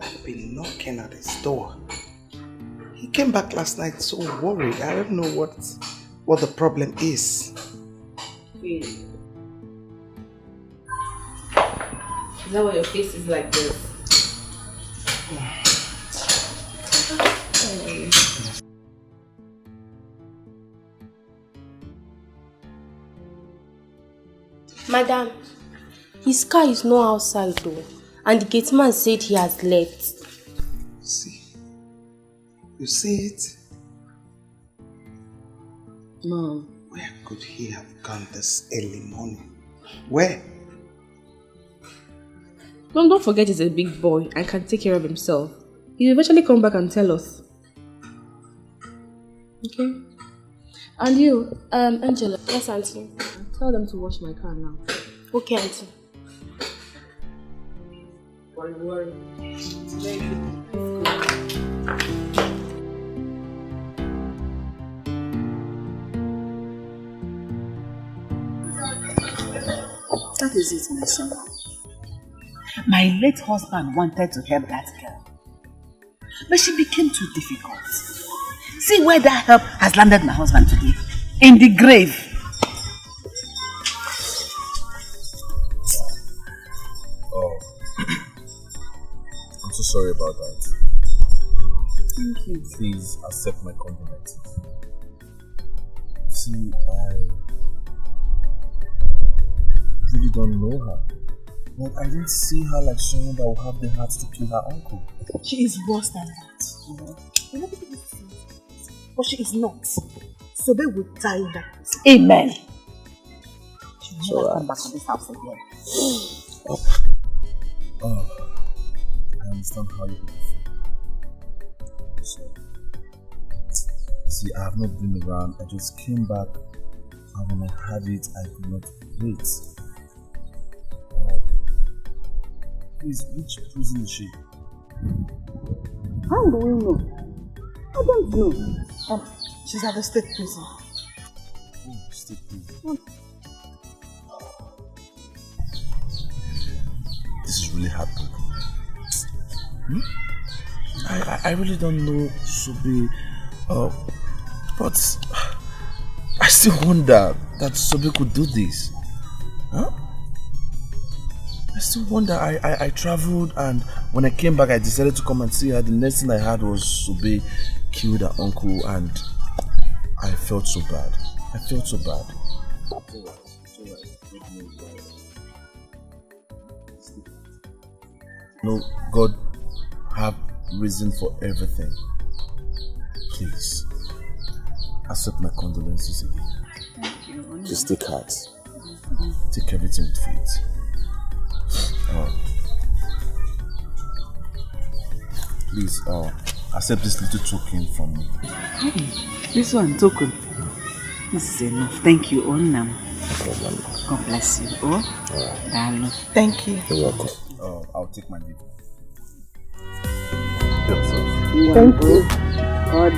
P: I've been knocking at his door. He came back last night so worried. I don't know what the problem is.
F: Wait. Is that why your face is like this?
M: Madam, his car is not outside though, and the gate man said he has left.
P: See? You see it?
M: Mom.
P: Where could he have gone this early morning? Where?
F: Mom, don't forget he's a big boy and can take care of himself. He'll eventually come back and tell us. Okay? And you, Angela.
M: Yes, auntie.
F: Tell them to wash my car now.
M: Okay, auntie.
F: Worry.
S: That is it, my son. My late husband wanted to help that girl, but she became too difficult. See where that help has landed my husband today? In the grave.
R: Oh, I'm so sorry about that.
S: Thank you.
R: Please accept my compliments. See, I really don't know her. But I didn't see her like someone that will have the heart to kill her uncle.
S: She is worse than that. You know, but she is not. Sobe will die in that place. Amen. She will never come back to this house again.
R: Oh, I understand how you feel. So, see, I have not been around. I just came back, and when I had it, I could not wait. Please, which prison is she?
S: How do we know? I don't know. She's at the state prison.
R: Oh, state prison. This is really heartbreaking. I really don't know Sobe, but I still wonder that Sobe could do this. Huh? I
G: still wonder. I traveled, and when I came back, I decided to come and see her. The next thing I heard was Sobe killed her uncle, and I felt so bad. I felt so bad. No, God have reason for everything. Please, accept my condolences again.
S: Thank you.
G: Just take heart. Take everything with faith. Please, accept this little token from me.
S: This one, token. This is enough. Thank you, Onam.
G: No problem.
S: God bless you.
G: Alright.
S: Thank you.
G: You're welcome. I'll take my leave.
S: Thank you. God.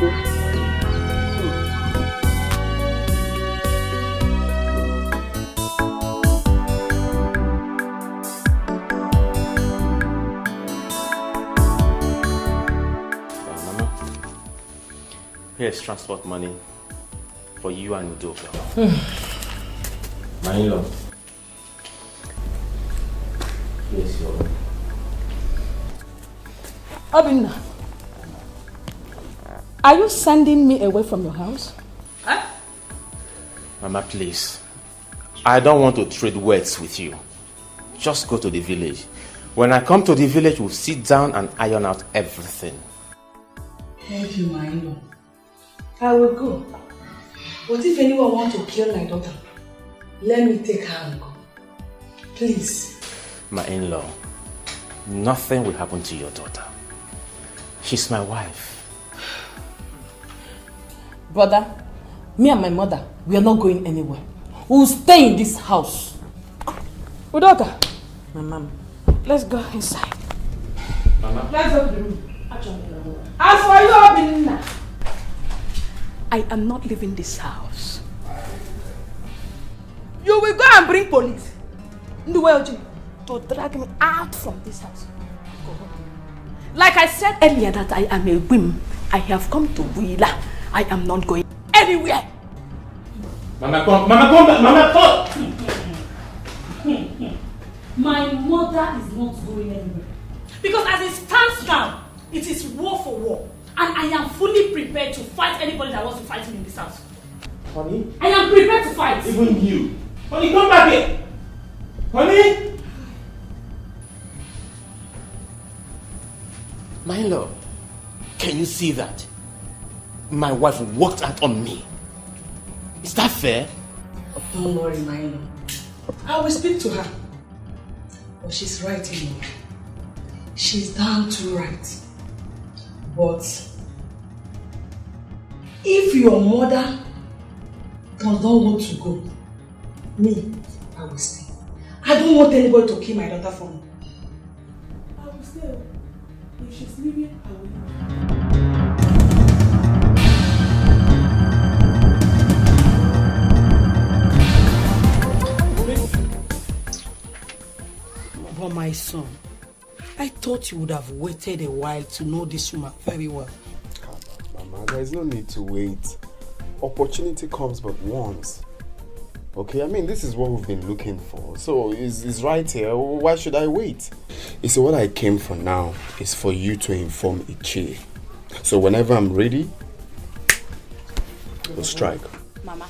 O: Here's transport money for you and Udoka. My in-law. Here's your...
I: Obinna, are you sending me away from your house? Huh?
O: Mama, please. I don't want to trade words with you. Just go to the village. When I come to the village, we'll sit down and iron out everything.
L: Thank you, my in-law. I will go. But if anyone wants to kill my daughter, let me take her and go. Please.
O: My in-law, nothing will happen to your daughter. She's my wife.
I: Brother, me and my mother, we are not going anywhere. We will stay in this house. Udoka, my mom, let's go inside.
O: Mama.
I: Let's go to the room. As for you, Obinna, I am not leaving this house. You will go and bring police to drag me out from this house. Like I said earlier that I am a whim. I have come to Wheeler. I am not going anywhere.
O: Mama, come back. Mama, come.
I: My mother is not going anywhere. Because as it stands now, it is war for war. And I am fully prepared to fight anybody that wants to fight me in this house.
O: Honey?
I: I am prepared to fight.
O: Even you. Honey, come back here. Honey? My love, can you see that? My wife walked out on me. Is that fair?
L: Don't worry, my in-law. I will speak to her. But she's right, in me. She's damn too right. But if your mother does not want to go, me, I will stay. I don't want anybody to kill my daughter for me. I will stay. If she's leaving, I will leave.
Q: But my son, I thought you would have waited a while to know this woman very well.
E: Mama, there is no need to wait. Opportunity comes but once. Okay, I mean, this is what we've been looking for. So, it's right here. Why should I wait? You see, what I came for now is for you to inform Ichie. So, whenever I'm ready, we'll strike.
J: Mama,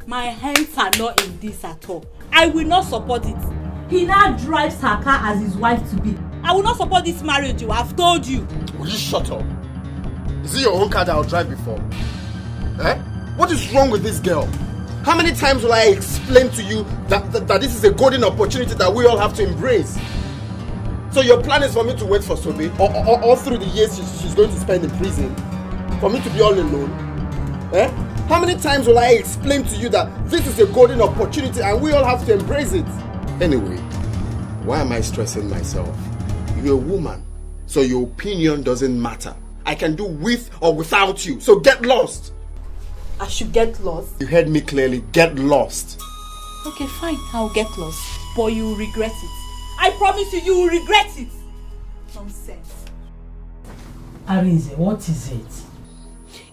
J: my hands are not in this at all. I will not support it. He now drives her car as his wife to be. I will not support this marriage, you. I've told you.
G: Will you shut up? Is it your own car that I'll drive before? Eh? What is wrong with this girl? How many times will I explain to you that this is a golden opportunity that we all have to embrace? So your plan is for me to wait for Sobe all through the years she's going to spend in prison? For me to be all alone? Eh? How many times will I explain to you that this is a golden opportunity and we all have to embrace it? Anyway, why am I stressing myself? You're a woman, so your opinion doesn't matter. I can do with or without you, so get lost.
J: I should get lost?
G: You heard me clearly, get lost.
J: Okay, fine, I'll get lost. But you will regret it. I promise you, you will regret it. Nonsense.
Q: Arinze, what is it?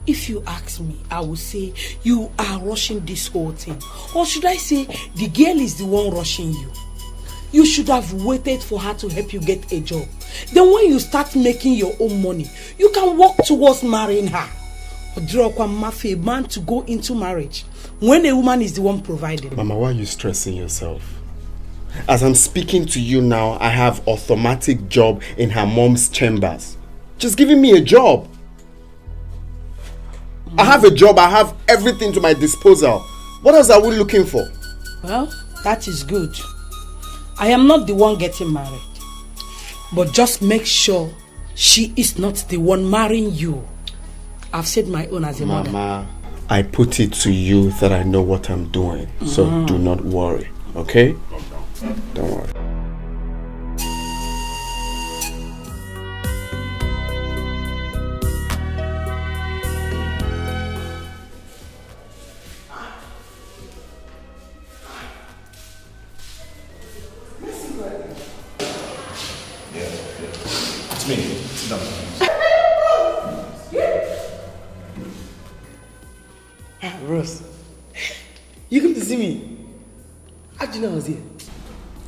Q: If you ask me, I will say you are rushing this whole thing. Or should I say the girl is the one rushing you? You should have waited for her to help you get a job. Then when you start making your own money, you can work towards marrying her. Draw a man to go into marriage when a woman is the one providing.
B: Mama, why are you stressing yourself? As I'm speaking to you now, I have automatic job in her mom's chambers. Just giving me a job. I have a job, I have everything to my disposal. What else are we looking for?
Q: Well, that is good. I am not the one getting married. But just make sure she is not the one marrying you. I've said my own as a mother.
B: Mama, I put it to you that I know what I'm doing. So do not worry, okay? Don't worry.
N: It's me. Sit down.
B: Ross, you come to see me? How do you know I was here?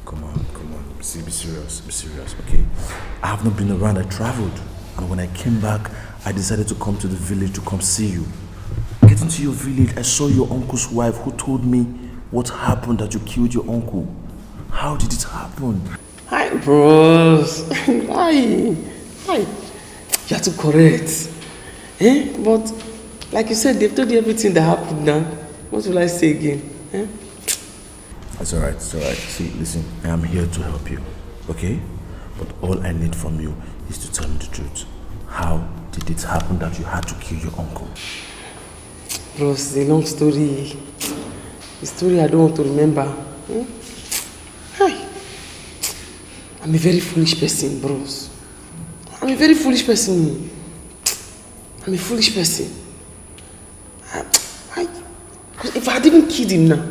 N: Come on. See, be serious, okay? I have not been around, I traveled. And when I came back, I decided to come to the village to come see you. Getting to your village, I saw your uncle's wife who told me what happened that you killed your uncle. How did it happen?
B: Hi, bros. Hi. You are too correct. But, like you said, they've told you everything that happened now. What will I say again?
N: It's alright. See, listen, I am here to help you, okay? But all I need from you is to tell me the truth. How did it happen that you had to kill your uncle?
B: Bros, it's a long story. A story I don't want to remember. Hi. I'm a very foolish person, bros. I'm a very foolish person. I'm a foolish person. If I had even killed him now,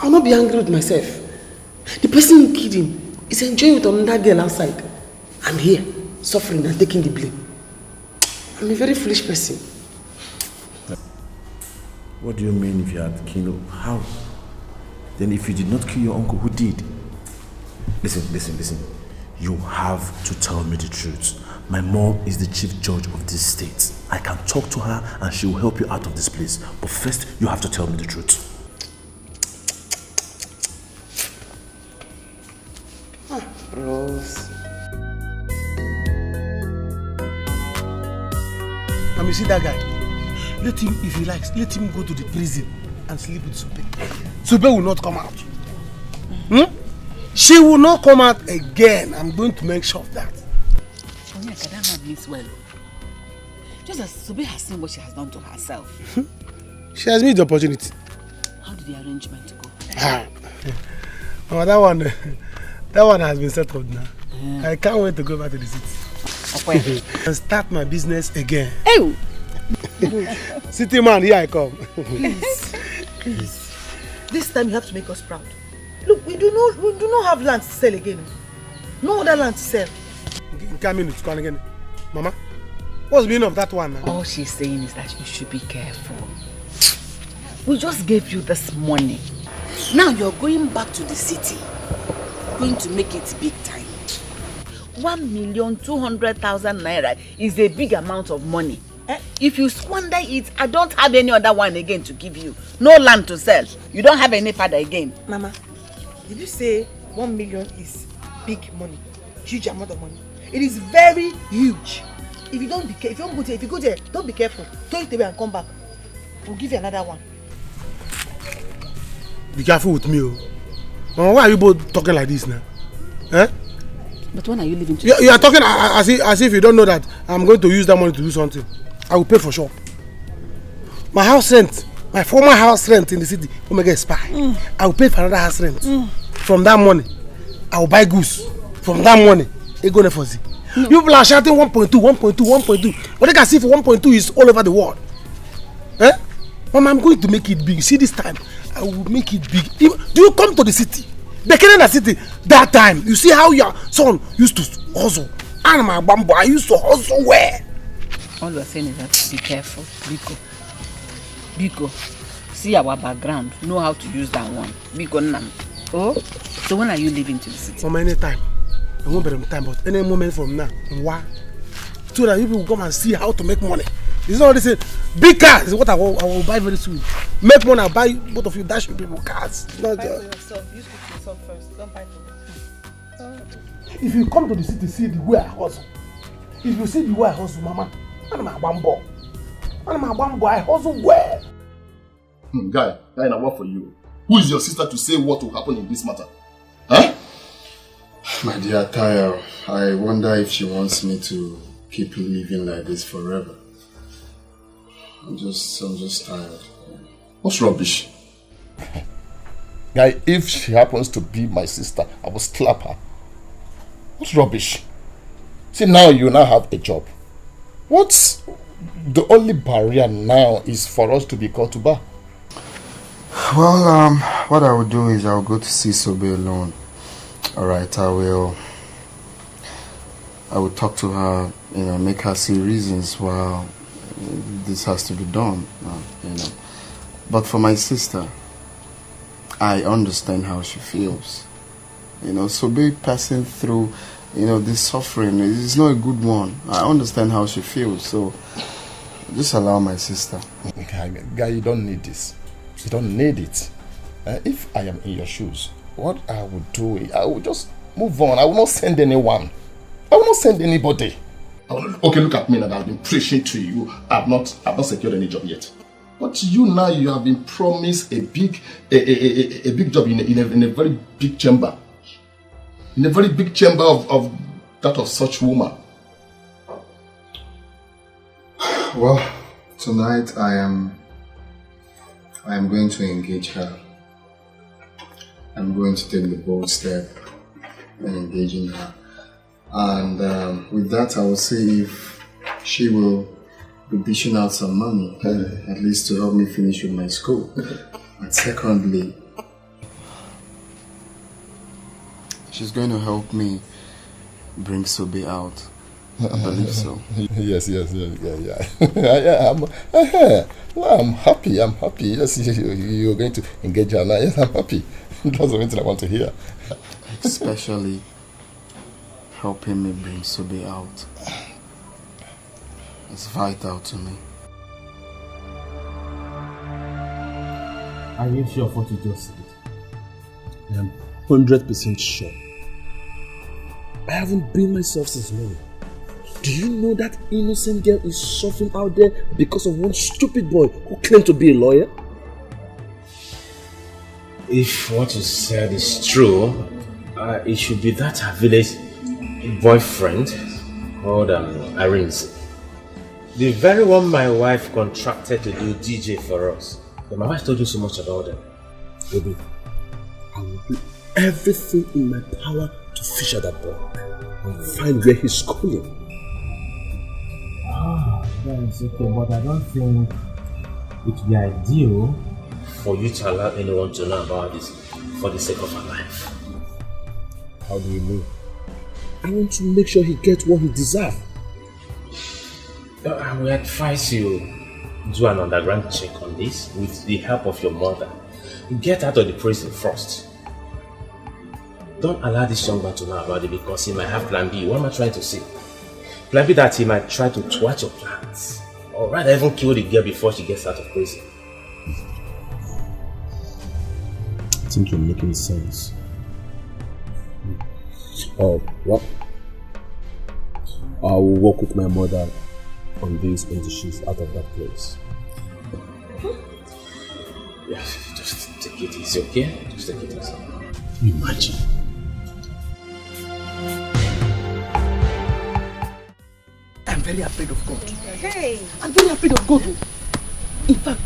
B: I'll not be angry with myself. The person who killed him is enjoying with another girl outside. I'm here, suffering and taking the blame. I'm a very foolish person.
N: What do you mean if you had killed? How? Then if you did not kill your uncle, who did? Listen. You have to tell me the truth. My mom is the chief judge of this state. I can talk to her and she will help you out of this place. But first, you have to tell me the truth.
B: Rose.
K: You see that guy? Let him, if he likes, let him go to the prison and sleep with Sobe. Sobe will not come out. She will not come out again. I'm going to make sure of that.
S: That man means well. Just as Sobe has seen what she has done to herself.
K: She has made the opportunity.
S: How did the arrangement go?
K: Oh, that one has been settled now. Yeah. I can't wait to go back to the city. And start my business again.
S: Ew.
K: City man, here I come.
L: Please. This time you have to make us proud. Look, we do not have land to sell again. No other land to sell.
K: Again. Mama, what's the meaning of that one now?
S: All she's saying is that you should be careful. We just gave you this money. Now you're going back to the city. Going to make it big time. 1,200,000 naira is a big amount of money. If you squander it, I don't have any other one again to give you. No land to sell. You don't have any father again.
L: Mama, did you say 1 million is big money? Huge amount of money. It is very huge. If you don't be careful, if you go there, don't be careful. Throw it away and come back. We'll give you another one.
K: Be careful with me, oh. Mama, why are you both talking like this now?
S: But when are you leaving to?
K: You are talking as if you don't know that I'm going to use that money to do something. I will pay for sure. My house rent, my former house rent in the city, will make a spy. I will pay for another house rent. From that money, I will buy goods. From that money, they go there for Z. You people are shouting 1.2. What they can see for 1.2 is all over the world. Mama, I'm going to make it big. See, this time, I will make it big. Do you come to the city? The Canada city, that time, you see how your son used to hustle. And my bamboo, I used to hustle where?
S: All you are saying is that be careful, Biko. See our background, know how to use that one. Biko Nam. Oh, so when are you leaving to the city?
K: From any time. I won't be on time, but any moment from now. Why? So that people will come and see how to make money. It's not this big cars is what I will buy very soon. Make money, I'll buy both of you dashing people cars. It's not
L: buy for yourself. You speak to yourself first. Don't buy for me.
K: If you come to the city, see the way I hustle. If you see the way I hustle, Mama, I'm a bambo. I hustle well.
H: Guy, I work for you. Who is your sister to say what will happen in this matter? Huh?
G: My dear Tayo, I wonder if she wants me to keep living like this forever. I'm just tired.
H: What's rubbish? Guy, if she happens to be my sister, I will slap her. What's rubbish? See, now you now have a job. What's the only barrier now is for us to be called to bar?
G: Well, what I will do is I will go to see Sobe alone. Alright, I will talk to her, make her see reasons why this has to be done, But for my sister, I understand how she feels. Sobe passing through, this suffering is not a good one. I understand how she feels, so just allow my sister.
H: Guy, you don't need this. You don't need it. If I am in your shoes, what I would do is I will just move on. I will not send anyone. I will not send anybody. Okay, look at me now. I've been preaching to you. I've not secured any job yet. But you now, you have been promised a big job in a very big chamber. In a very big chamber of that of such woman.
G: Well, tonight I am going to engage her. I'm going to take the bold step and engaging her. And with that, I will see if she will be dishing out some money, at least to help me finish with my school. And secondly, she's going to help me bring Sobe out. I believe so.
H: Yes. I'm happy. Yes, you're going to engage her now. Yes, I'm happy. That's the only thing I want to hear.
G: Especially helping me bring Sobe out. It's vital to me.
N: Are you sure of what you just said? I am 100% sure. I haven't been myself since morning. Do you know that innocent girl is suffering out there because of one stupid boy who claimed to be a lawyer? If what you said is true, it should be that her village boyfriend called Arinze. The very one my wife contracted to do DJ for us. But my wife told you so much about them. Baby, I will do everything in my power to fish out that boy and find where he's schooling.
O: Yes, okay, but I don't think it would be ideal
N: for you to allow anyone to know about this for the sake of her life. How do you mean? I want to make sure he gets what he deserves. I will advise you do an underground check on this with the help of your mother. Get out of the prison first. Don't allow this young man to know about it because he might have plan B. What am I trying to say? Plan B that he might try to thwart your plans. Or rather even kill the girl before she gets out of prison. I think you're making sense. Oh, what? I will work with my mother on this until she's out of that place. Yeah, just take it easy, okay? Just take it easy. Imagine.
Q: I'm very afraid of God.
L: Hey!
Q: I'm very afraid of God. In fact,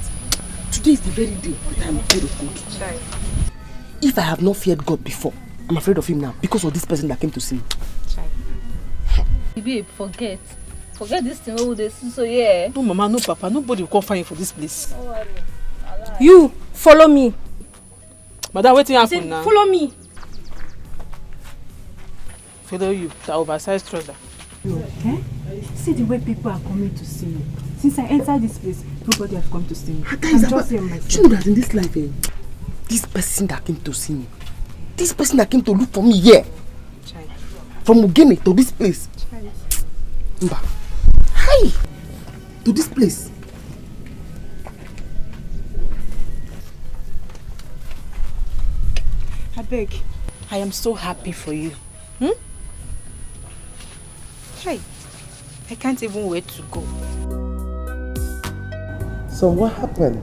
Q: today is the very day that I'm afraid of God.
L: Right.
Q: If I have not feared God before, I'm afraid of him now because of this person that came to see me.
T: Babe, forget this thing all this, so yeah.
Q: No mama, no papa, nobody will come find you for this place.
M: You follow me.
Q: Madam, waiting happen now.
M: Follow me.
Q: Follow you, the oversized trouser.
V: Okay? See the way people are coming to see me. Since I entered this place, nobody has come to see me. I'm just here myself.
Q: You know that in this life, this person that came to see me,
B: This person that came to look for me here. Child. From Ugene to this place. Mba. Hi! To this place.
J: I beg. I am so happy for you. Hey, I can't even wait to go.
P: So what happened?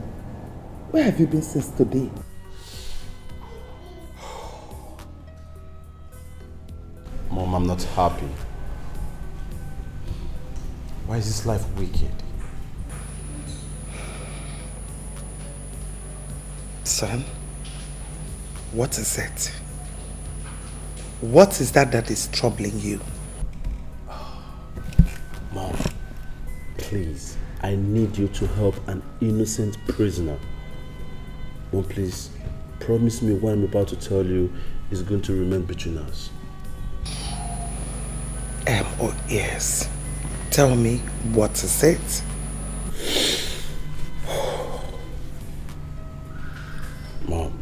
P: Where have you been since today?
N: Mom, I'm not happy. Why is this life wicked?
P: Son, what is it? What is that is troubling you?
N: Mom, please, I need you to help an innocent prisoner. Mom, please, promise me what I'm about to tell you is going to remain between us.
P: Oh yes. Tell me, what is it?
N: Mom,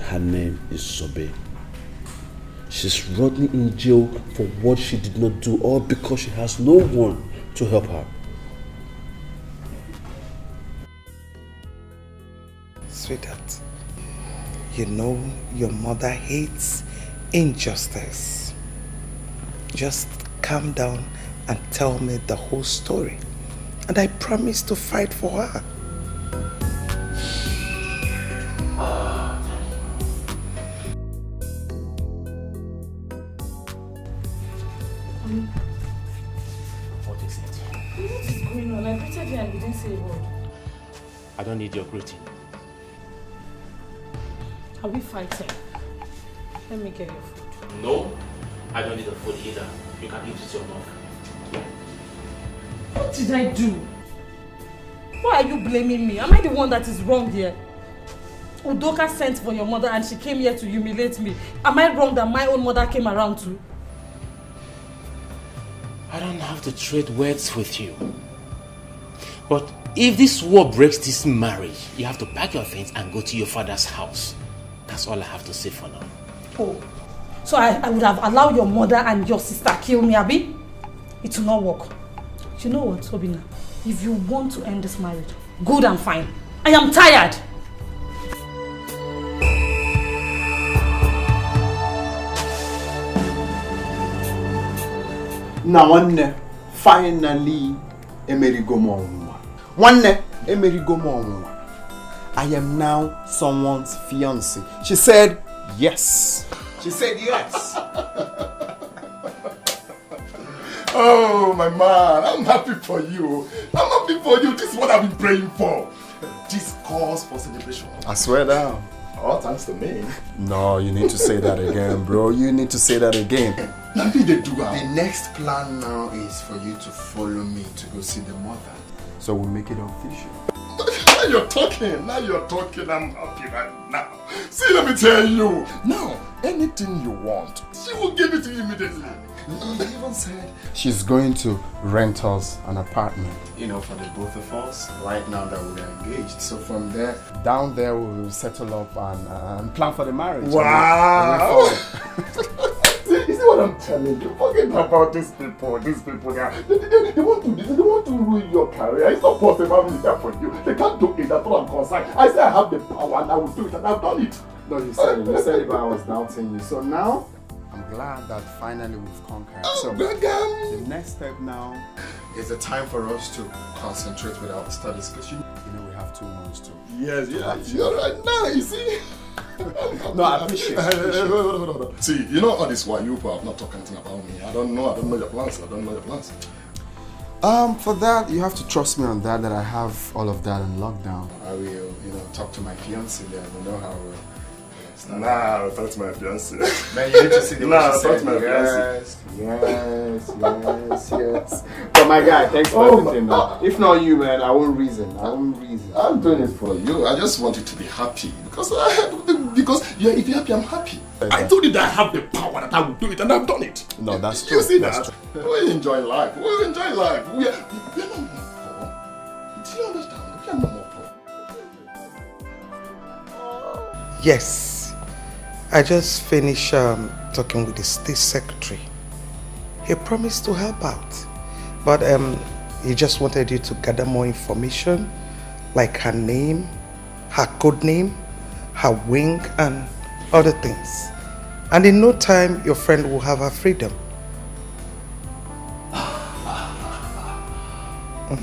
N: her name is Sobe. She's rotting in jail for what she did not do, all because she has no one to help her.
P: Sweetheart, you know your mother hates injustice. Just calm down and tell me the whole story. And I promise to fight for her.
O: What is it?
I: What is going on? I greeted you and you didn't say a word.
O: I don't need your greeting.
I: Are we fighting? Let me get your food.
O: No, I don't need the food either. You can eat it yourself.
I: What did I do? Why are you blaming me? Am I the one that is wrong here? Udoka sent for your mother and she came here to humiliate me. Am I wrong that my own mother came around too?
O: I don't have to trade words with you. But if this war breaks this marriage, you have to pack your things and go to your father's house. That's all I have to say for now.
I: Oh, so I would have allowed your mother and your sister kill me, Abi? It will not work. You know what, Obina? If you want to end this marriage, good and fine. I am tired.
G: Now one finally emerigo mo onwa. One emerigo mo onwa. I am now someone's fiancé. She said yes. She said yes.
H: Oh, my man, I'm happy for you. I'm happy for you. This is what I've been praying for. This calls for celebration.
G: I swear down.
H: All thanks to me.
G: No, you need to say that again, bro. You need to say that again.
H: The
G: next plan now is for you to follow me to go see the mother. So we'll make it official.
H: Now you're talking. I'm happy right now. See, let me tell you. Now, anything you want, she will give it to you immediately.
G: He even said she's going to rent us an apartment, you know, for the both of us, right now that we're engaged. So from there, down there, we'll settle up and plan for the marriage.
H: Wow! You see what I'm telling you? Forget about these people. They want to ruin your career. It's not possible I'm there for you. They can't do it. That's what I'm concerned. I say I have the power and I will do it, and I've done it.
G: No, you said it, but I was doubting you. So now, I'm glad that finally we've conquered. So the next step now is the time for us to concentrate with our studies, because you know we have 2 months to.
H: Yes, you're right now. You see.
G: No, I appreciate it.
H: See, you know all this while you have not talked anything about me. I don't know your plans.
G: For that, you have to trust me on that I have all of that in lockdown. I will, talk to my fiancé there. We know how we'll
H: Nah, talk to my fiancé.
G: Man, you need to see the way she
H: talk
G: said
H: to my fiancé.
G: Yes. But my guy, thanks for everything, man. If not you, man, I won't reason.
H: I'm doing it for you. I just want you to be happy. Because if you're happy, I'm happy. I told you that I have the power that I will do it, and I've done it.
G: No, that's true.
H: You see
G: that's
H: that?
G: true.
H: We enjoy life. We are not more poor. Do you understand? We are not more poor.
P: Yes, I just finished talking with the state secretary. He promised to help out, but he just wanted you to gather more information, like her name, her code name, her wing, and other things. And in no time, your friend will have her freedom.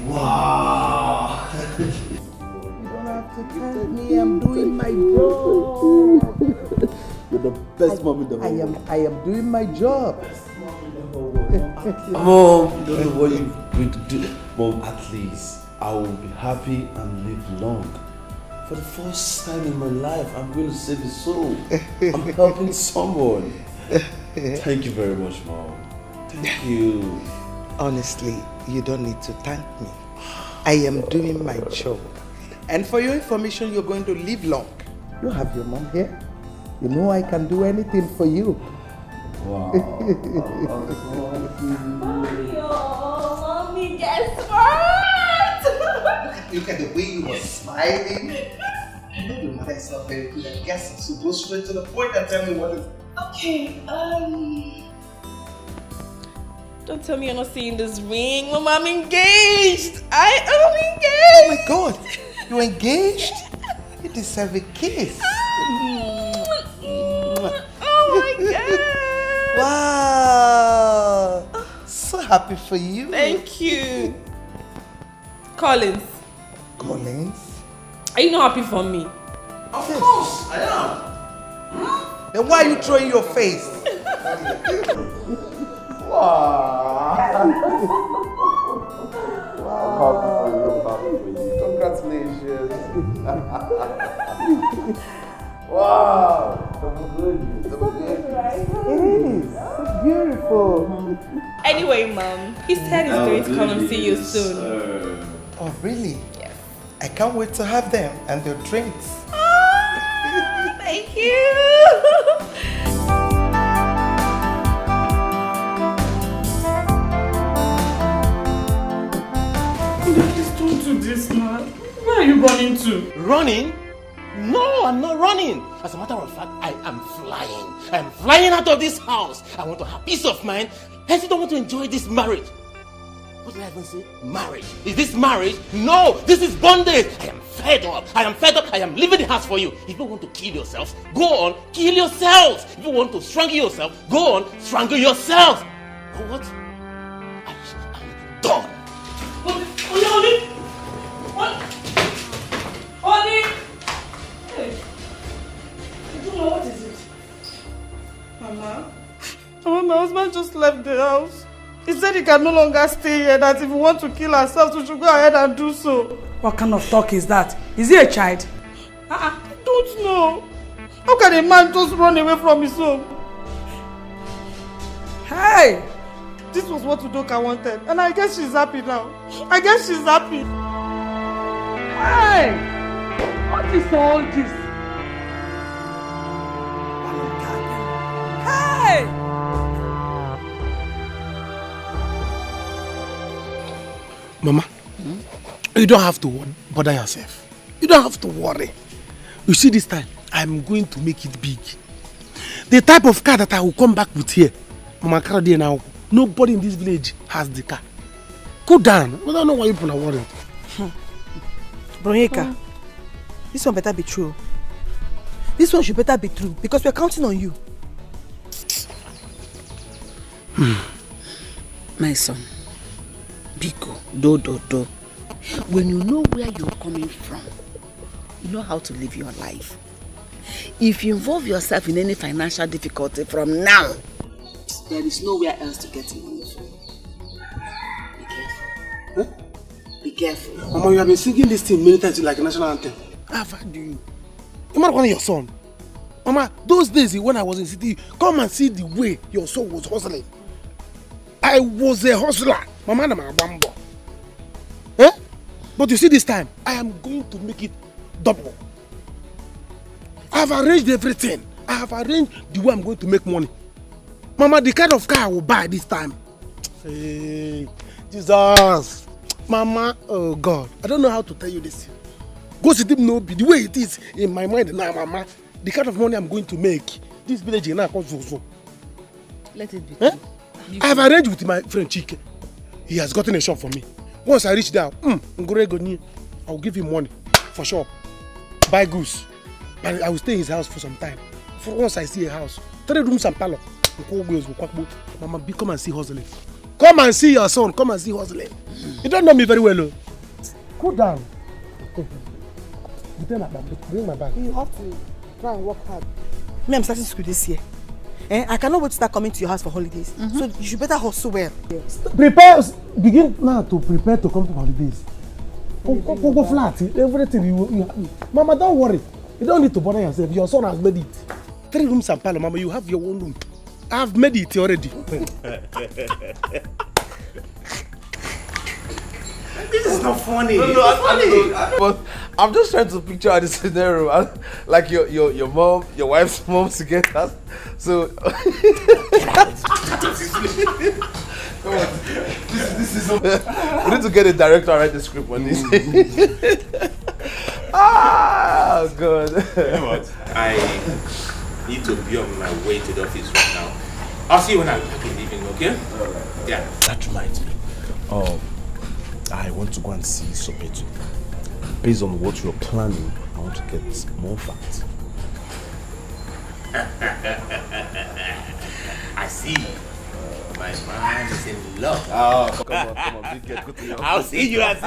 G: Wow!
P: You don't have to thank me, I'm doing my job.
G: You're the best mom in the whole world.
P: I am doing my job.
R: Mom, you don't know what you're going to do. Mom, at least I will be happy and live long. For the first time in my life, I'm going to save a soul. I'm helping someone. Thank you very much, Mom. Thank you.
P: Honestly, you don't need to thank me. I am doing my job. And for your information, you're going to live long. You have your mom here. You know I can do anything for you.
R: Wow.
I: Mommy, guess what?
P: Look at the way you were smiling. I know your mother is not very good at guessing, so go straight to the point and tell me what is.
I: Okay, don't tell me you're not seeing this ring. Mama, I'm engaged. I am engaged.
P: Oh my God, you're engaged? You deserve a kiss.
I: Oh my God.
P: Wow. So happy for you.
I: Thank you. Collins.
P: Collins?
I: Are you not happy for me?
P: Of course, I am. Then why are you throwing your face? Wow. Congratulations. Wow. It is. So beautiful.
I: Anyway, Mom, he said he's going to come and see you soon.
P: Oh, really? Yes. I can't wait to have them and their drinks.
I: Thank you.
C: Please don't do this, man. Where are you running to?
O: Running? No, I'm not running. As a matter of fact, I am flying. I am flying out of this house. I want to have peace of mind. I still don't want to enjoy this marriage. What did I even say? Marriage. Is this marriage? No, this is bondage. I am fed up. I am fed up. I am leaving the house for you. If you want to kill yourselves, go on, kill yourselves. If you want to strangle yourself, go on, strangle yourselves. But what? I am done.
C: Oli! What? Oli! Hey. I don't know what is it. Mama? Mama, my husband just left the house. He said he can no longer stay here, that if we want to kill ourselves, we should go ahead and do so.
Q: What kind of talk is that? Is he a child?
C: I don't know. How can a man just run away from his home?
Q: Hey!
C: This was what Udoka wanted, and I guess she's happy now. I guess she's happy.
Q: Hey! What is all this? Hey!
K: Mama, you don't have to bother yourself. You don't have to worry. You see, this time, I'm going to make it big. The type of car that I will come back with here, Mama Karadi now, nobody in this village has the car. Go down. I don't know why you people are worried.
L: Bronyeka, this one better be true. This one should better be true because we're counting on you.
S: My son, Biko, do. When you know where you're coming from, you know how to live your life. If you involve yourself in any financial difficulty from now, there is nowhere else to get money from. Be careful.
K: Huh?
S: Be careful.
K: Mama, you have been singing this thing many times like a national anthem. I've heard you. You're not one of your son. Mama, those days when I was in city, come and see the way your son was hustling. I was a hustler. Mama, I'm a bambo. Eh? But you see this time, I am going to make it double. I have arranged everything. I have arranged the way I'm going to make money. Mama, the kind of car I will buy this time. Hey, Jesus. Mama, oh God. I don't know how to tell you this. Go see them no be the way it is in my mind now, Mama. The kind of money I'm going to make. This village is now called Zozo.
S: Let it be.
K: Eh? I have arranged with my friend Chike. He has gotten a shop for me. Once I reach there, I will give him money for sure. Buy goods. But I will stay in his house for some time. For once I see a house, 3 rooms and parlor. Mama, come and see hustling. Come and see your son. Come and see hustling. You don't know me very well. Oh. Cool down. Bring my bag.
L: You have to try and work hard. Me, I'm starting school this year. I cannot wait to start coming to your house for holidays. So you should better hustle well.
K: Begin now to prepare to come for holidays. Go flat. Everything you have. Mama, don't worry. You don't need to bother yourself. Your son has made it. 3 rooms and parlor, Mama. You have your own room. I have made it already.
G: This is not funny.
A: No,
G: It's funny.
A: but I'm just trying to picture the scenario, like your mom, your wife's mom together. So, come on, this is. We need to get a director to write the script on this. God.
O: You know what? I need to be on my way to the office right now. I'll see you when I'm back in the evening, okay? Yeah.
H: That reminds me. I want to go and see Sopeto. Based on what you're planning, I want to get more facts.
O: I see. My man is in love.
A: Oh, come on. Big get good to your
O: I'll see you. Alright.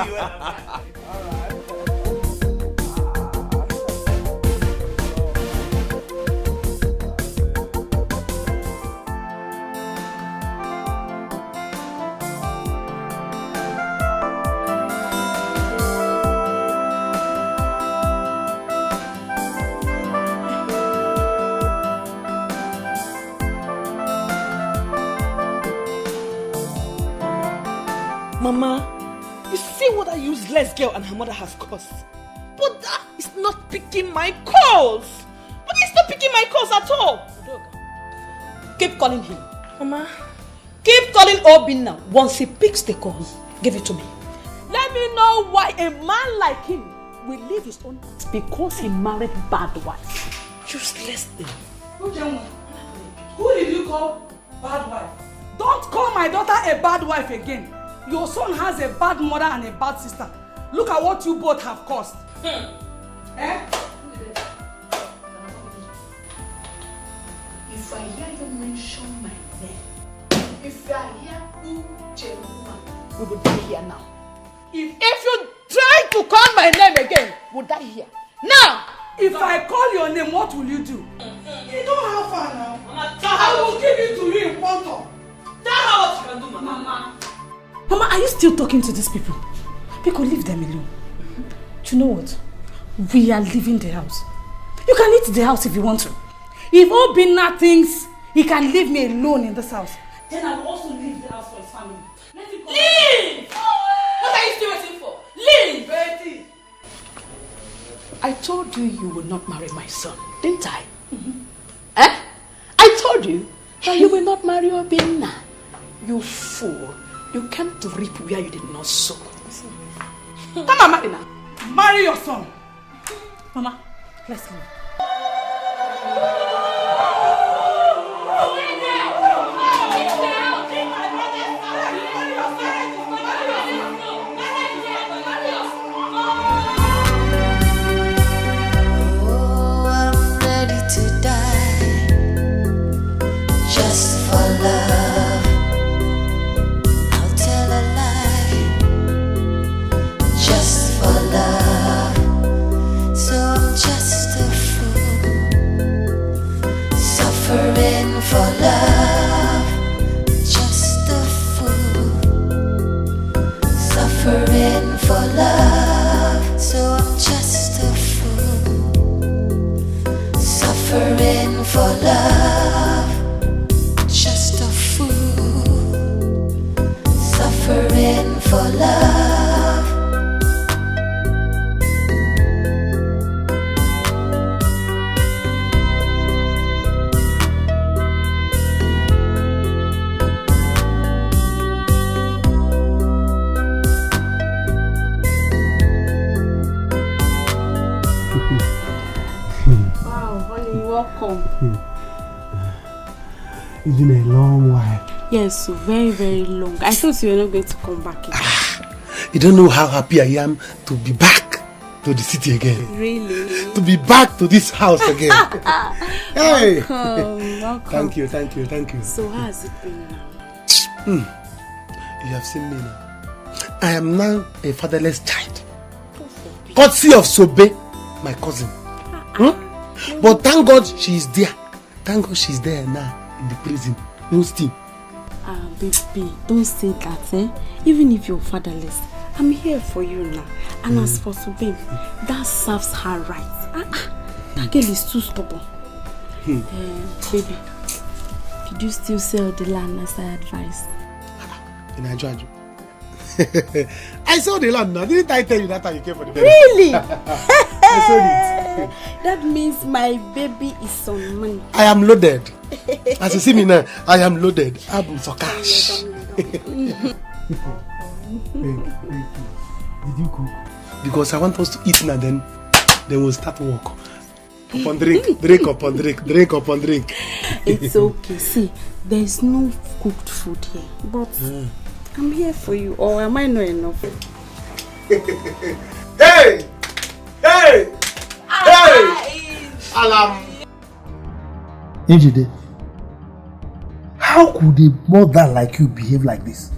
Q: Mama, you see what a useless girl and her mother has caused. But that is not picking my calls. But he's not picking my calls at all. Keep calling him. Mama. Keep calling Obin now. Once he picks the call, give it to me. Let me know why a man like him will leave his own house. Because he married bad wives. Useless thing. Who did you call bad wife? Don't call my daughter a bad wife again. Your son has a bad mother and a bad sister. Look at what you both have caused. Eh?
S: If I hear you mention my name, if I hear Uchenuma, we will die here now.
Q: If you try to call my name again, we'll die here. Now, if I call your name, what will you do? You don't have fun now. Mama, I will give it to you in quantum. Tell her what you can do, Mama. Mama, are you still talking to these people? Because leave them alone. Do you know what? We are leaving the house. You can leave the house if you want to. If Obinna thinks he can leave me alone in this house, then I will also leave the house for his family. Leave! What are you still waiting for? Leave! Betty!
S: I told you will not marry my son, didn't I? Eh? I told you that you will not marry Obinna. You fool. You came to reap where you did not sow.
Q: Come on, Marina. Marry your son. Mama, let's go.
D: Oh, I'm ready to die just for love. I'll tell a lie just for love. So I'm just a fool, suffering for love. Just a fool, suffering for love. So I'm just a fool, suffering for love. Just a fool, suffering for love.
V: Wow, honey, welcome.
K: It's been a long while.
M: Yes, so very, very long. I thought you were not going to come back again.
K: You don't know how happy I am to be back to the city again.
M: Really?
K: To be back to this house again. Hey!
M: Welcome.
K: Thank you.
M: So how has it been now?
K: You have seen me now. I am now a fatherless child. Courtesy of Sobe, my cousin. But thank God she is there. Thank God she's there now in the prison. No steam.
M: Baby, don't say that, eh? Even if you're fatherless, I'm here for you now. And as for Sobe, that serves her right. That girl is too stubborn. Baby, did you still sell the land as I advised?
K: In Ajaju. I saw the land now. Didn't I tell you that time you came for the baby?
M: Really?
K: I saw it.
M: That means my baby is on money.
K: I am loaded. As you see me now, I am loaded. Abu for cash. Did you cook? Because I want us to eat now, then we'll start work. Upon drink, drink upon drink, drink upon drink.
M: It's okay. See, there's no cooked food here, but I'm here for you. Or am I not enough?
K: Hey! Hey! Hey! Alam!
F: Njide, how could a mother like you behave like this?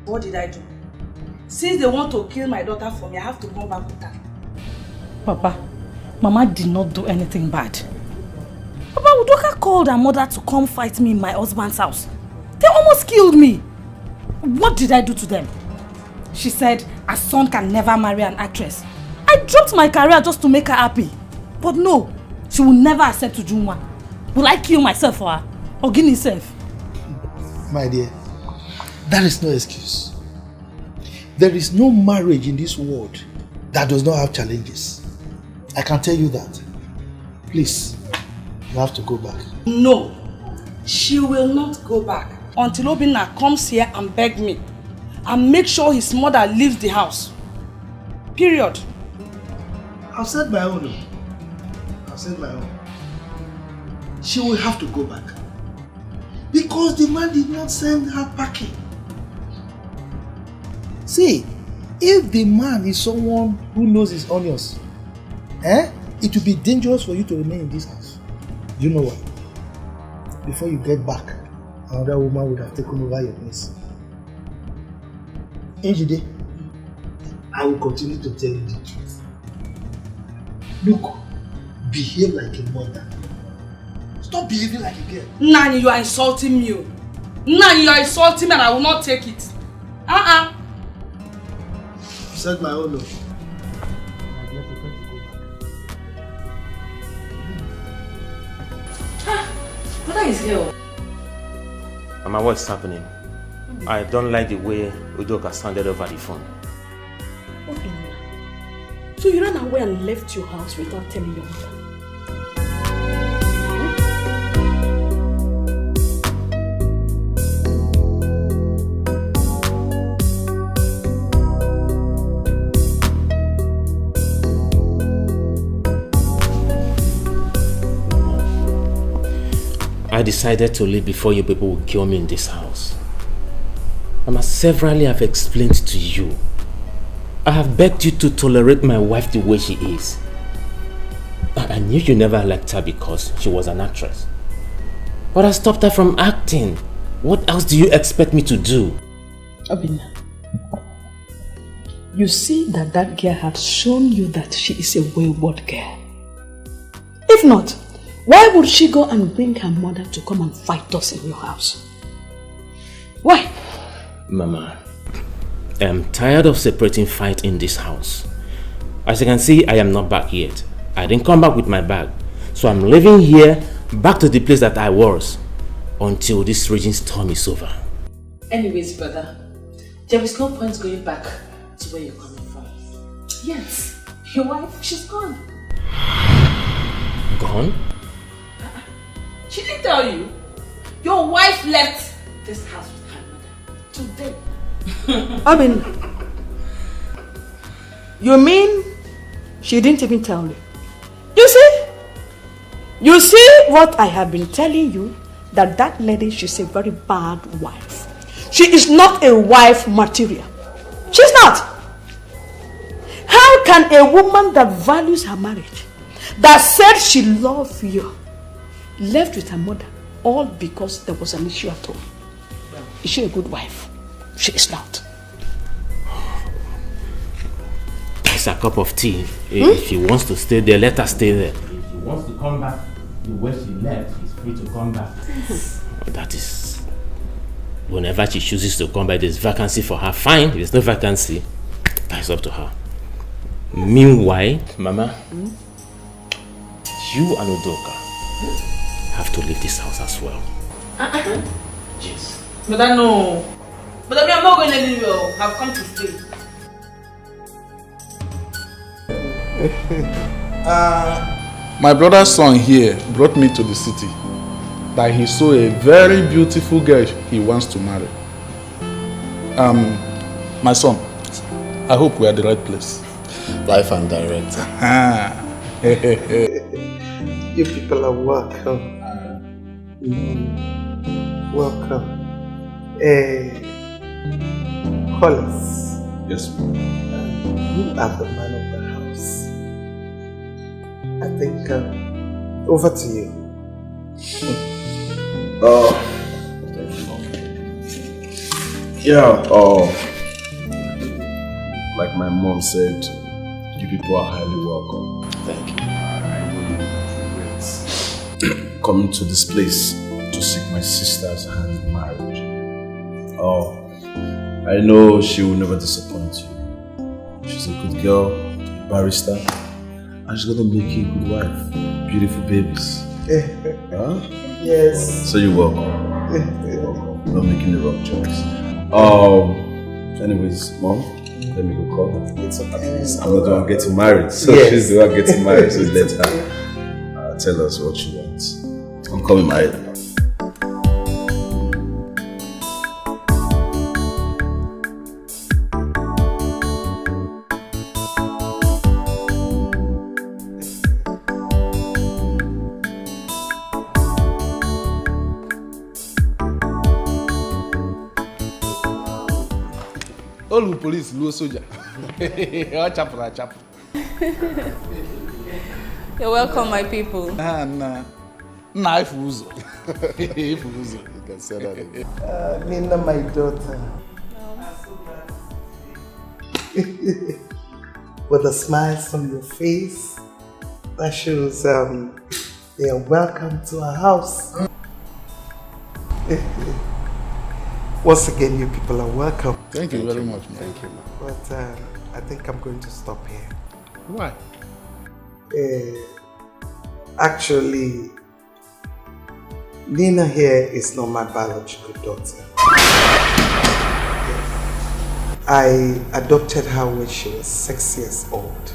Q: What did I do? Since they want to kill my daughter for me, I have to come back with her. Papa, Mama did not do anything bad. Papa, Udoka called her mother to come fight me in my husband's house. They almost killed me. What did I do to them? She said her son can never marry an actress. I dropped my career just to make her happy. But no, she will never accept Ujunwa. Will I kill myself for her? Or give myself?
F: My dear, that is no excuse. There is no marriage in this world that does not have challenges. I can tell you that. Please, you have to go back.
Q: No, she will not go back until Obinna comes here and beg me and make sure his mother leaves the house. Period.
F: I've said my own. She will have to go back. Because the man did not send her packing. See, if the man is someone who knows his onions, it will be dangerous for you to remain in this house. You know what? Before you get back, another woman would have taken over your place. Njide, I will continue to tell you the truth. Look, behave like a mother. Stop behaving like a girl.
Q: Nani, you are insulting me. Nani, you are insulting me and I will not take it.
F: You said my own love.
Q: What is here?
O: Mama, what's happening? I don't like the way Udoka sounded over the phone.
Q: Okay. So you ran away and left your house without telling your mother?
O: I decided to leave before you people would kill me in this house. Mama, severally I've explained to you. I have begged you to tolerate my wife the way she is. I knew you never liked her because she was an actress. But I stopped her from acting. What else do you expect me to do?
Q: Obinna, you see that girl has shown you that she is a wayward girl. If not, why would she go and bring her mother to come and fight us in your house? Why?
O: Mama, I am tired of separating fight in this house. As you can see, I am not back yet. I didn't come back with my bag. So I'm living here, back to the place that I was, until this raging storm is over.
Q: Anyways, brother, there is no point going back to where you're coming from. Yes, your wife, she's gone.
O: Gone?
Q: She didn't tell you. Your wife left this house with her mother today.
B: I mean, you mean she didn't even tell you? You see what I have been telling you
Q: that that lady, she's a very bad wife. She is not a wife material. She's not. How can a woman that values her marriage, that said she loves you, left with her mother, all because there was an issue at home? Is she a good wife? She is not.
O: It's a cup of tea. If she wants to stay there, let her stay there. If she wants to come back the way she left, she's free to come back. That is... Whenever she chooses to come back, there's vacancy for her. Fine. If there's no vacancy, that's up to her. Meanwhile, Mama, you and Udoka have to leave this house as well. Yes.
I: But I know. But I mean, I'm not going anywhere. I've come to stay.
H: My brother's son here brought me to the city that he saw a very beautiful girl he wants to marry. My son, I hope we are at the right place.
G: Life and direct.
P: You people are welcome. Welcome. Hollis.
H: Yes.
P: You are the man of the house. I think over to you.
R: Yeah, like my mom said, you people are highly welcome.
G: Thank you.
R: I know you regret coming to this place to seek my sister's hand in marriage. I know she will never disappoint you. She's a good girl, a barrister, and she's gonna make you a good wife. Beautiful babies. Huh?
P: Yes.
R: So you're welcome. You're welcome. Not making the wrong choice. Anyways, Mom, let me go call her.
P: It's okay.
R: I'm not the one getting married, so
P: yes.
R: She's the one getting married, so let her tell us what she wants. I'm coming married.
H: All the police, low soldier. Chapel.
T: You're welcome, my people.
H: If you can say that again.
P: Nina, my daughter. With the smiles on your face, that shows they are welcome to our house. Once again, you people are welcome.
H: Thank you very much, man.
P: Thank you. But I think I'm going to stop here.
H: Why?
P: Actually, Nina here is not my biological daughter. I adopted her when she was 6 years old.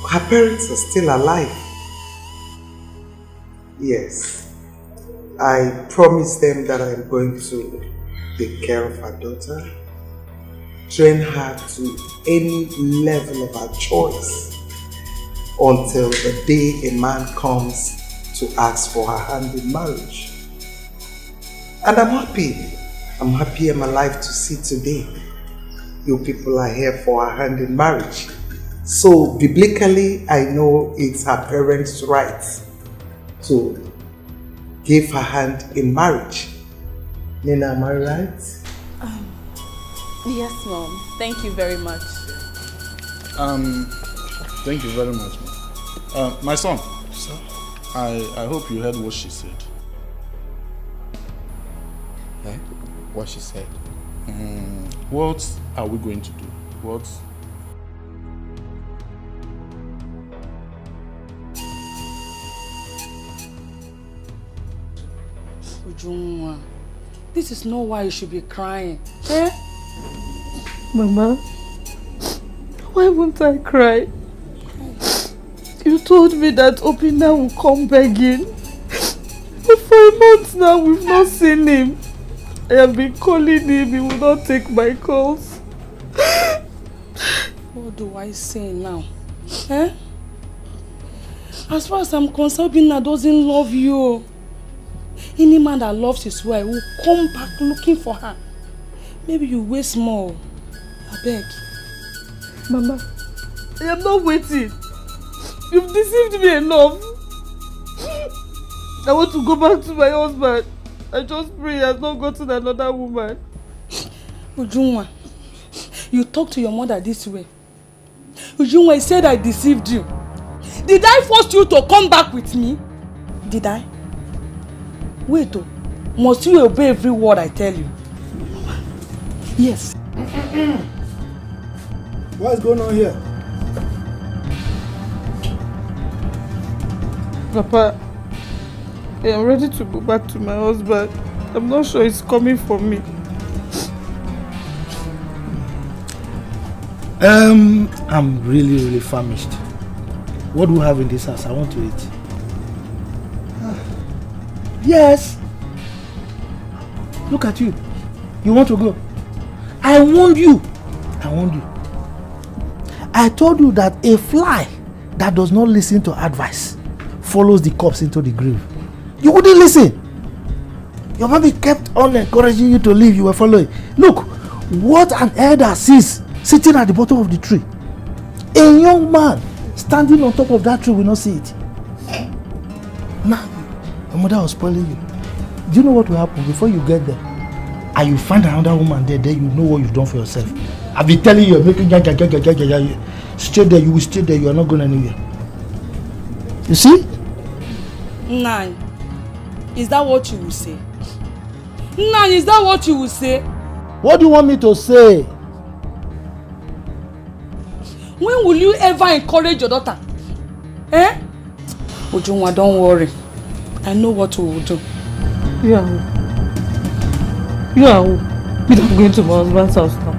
P: Her parents are still alive. Yes. I promised them that I'm going to take care of her daughter, train her to any level of her choice until the day a man comes to ask for her hand in marriage. And I'm happy. I'm happy I'm alive to see today. You people are here for her hand in marriage. So biblically, I know it's her parents' right to give her hand in marriage. Nina, am I right?
T: Yes, Mom. Thank you very much.
H: Thank you very much, man. My son. Sir? I hope you heard what she said.
G: Eh? What she said?
H: What are we going to do? What?
Q: Ujunwa, this is not why you should be crying. Eh?
C: Mama, why won't I cry? You told me that Opina will come begging. But for a month now, we've not seen him. I have been calling him, he will not take my calls.
Q: What do I say now? Eh? As far as I'm concerned, Obinna doesn't love you. Any man that loves his wife will come back looking for her. Maybe you waste more. I beg.
C: Mama, I am not waiting. You've deceived me enough. I want to go back to my husband. I just pray he has not gotten another woman.
Q: Ujunwa, you talk to your mother this way. Ujunwa, he said I deceived you. Did I force you to come back with me? Did I? Wait, oh. Must you obey every word I tell you? Yes.
K: What's going on here?
C: Papa, I am ready to go back to my husband. I'm not sure he's coming for me.
F: I'm really famished. What do we have in this house? I want to eat. Yes. Look at you. You want to go? I warned you. I told you that a fly that does not listen to advice follows the corpse into the grave. You wouldn't listen. Your mommy kept on encouraging you to leave. You were following. Look, what an elder sees sitting at the bottom of the tree. A young man standing on top of that tree will not see it. Now, your mother was spoiling you. Do you know what will happen before you get there? And you find another woman there, then you know what you've done for yourself. I've been telling you, you're making stay there, you will stay there, you are not going anywhere. You see?
Q: Nine. Is that what you will say? Nine, is that what you will say?
F: What do you want me to say?
Q: When will you ever encourage your daughter? Eh? Ujunwa, don't worry. I know what we will do.
C: You are who? You are who? I'm going to my husband's house now.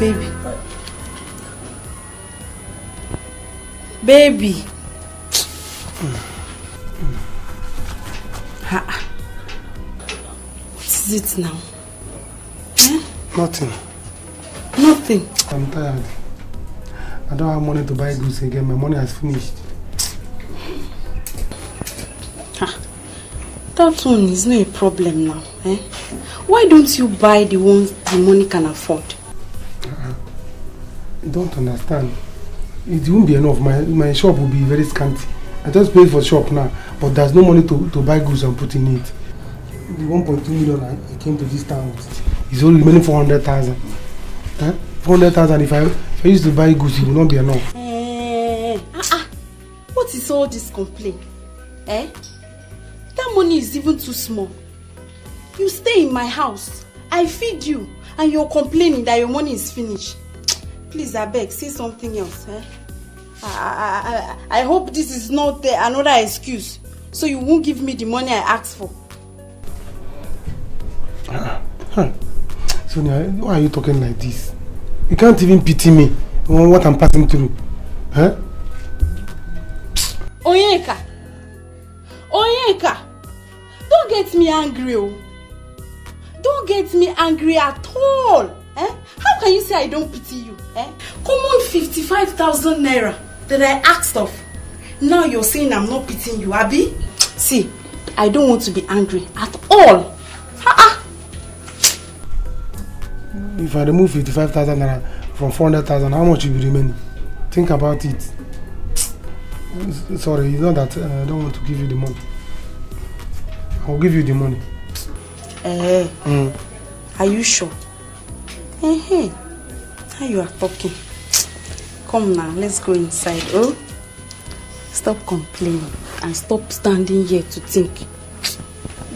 Q: Baby. Baby. What is it now?
K: Nothing.
Q: Nothing.
K: I'm tired. I don't have money to buy goods again. My money has finished.
Q: That one is not a problem now. Why don't you buy the ones the money can afford?
K: You don't understand. It won't be enough. My shop will be very scanty. I just paid for shop now, but there's no money to buy goods and put in it. The 1.2 million I came to this town with is only remaining 400,000. 400,000. If I used to buy goods, it will not be enough.
Q: What is all this complaint? That money is even too small. You stay in my house, I feed you, and you're complaining that your money is finished. Please, I beg, say something else. I hope this is not another excuse, so you won't give me the money I asked for.
K: Sonia, why are you talking like this? You can't even pity me on what I'm passing through.
Q: Onyeka, don't get me angry, oh. Don't get me angry at all. How can you say I don't pity you? Common 55,000 naira that I asked of. Now you're saying I'm not pitying you, Abi? See, I don't want to be angry at all.
K: If I remove 55,000 naira from 400,000, how much will be remaining? Think about it. Sorry, it's not that I don't want to give you the money. I'll give you the money.
Q: Are you sure? How you are talking? Come now, let's go inside. Oh, stop complaining and stop standing here to think.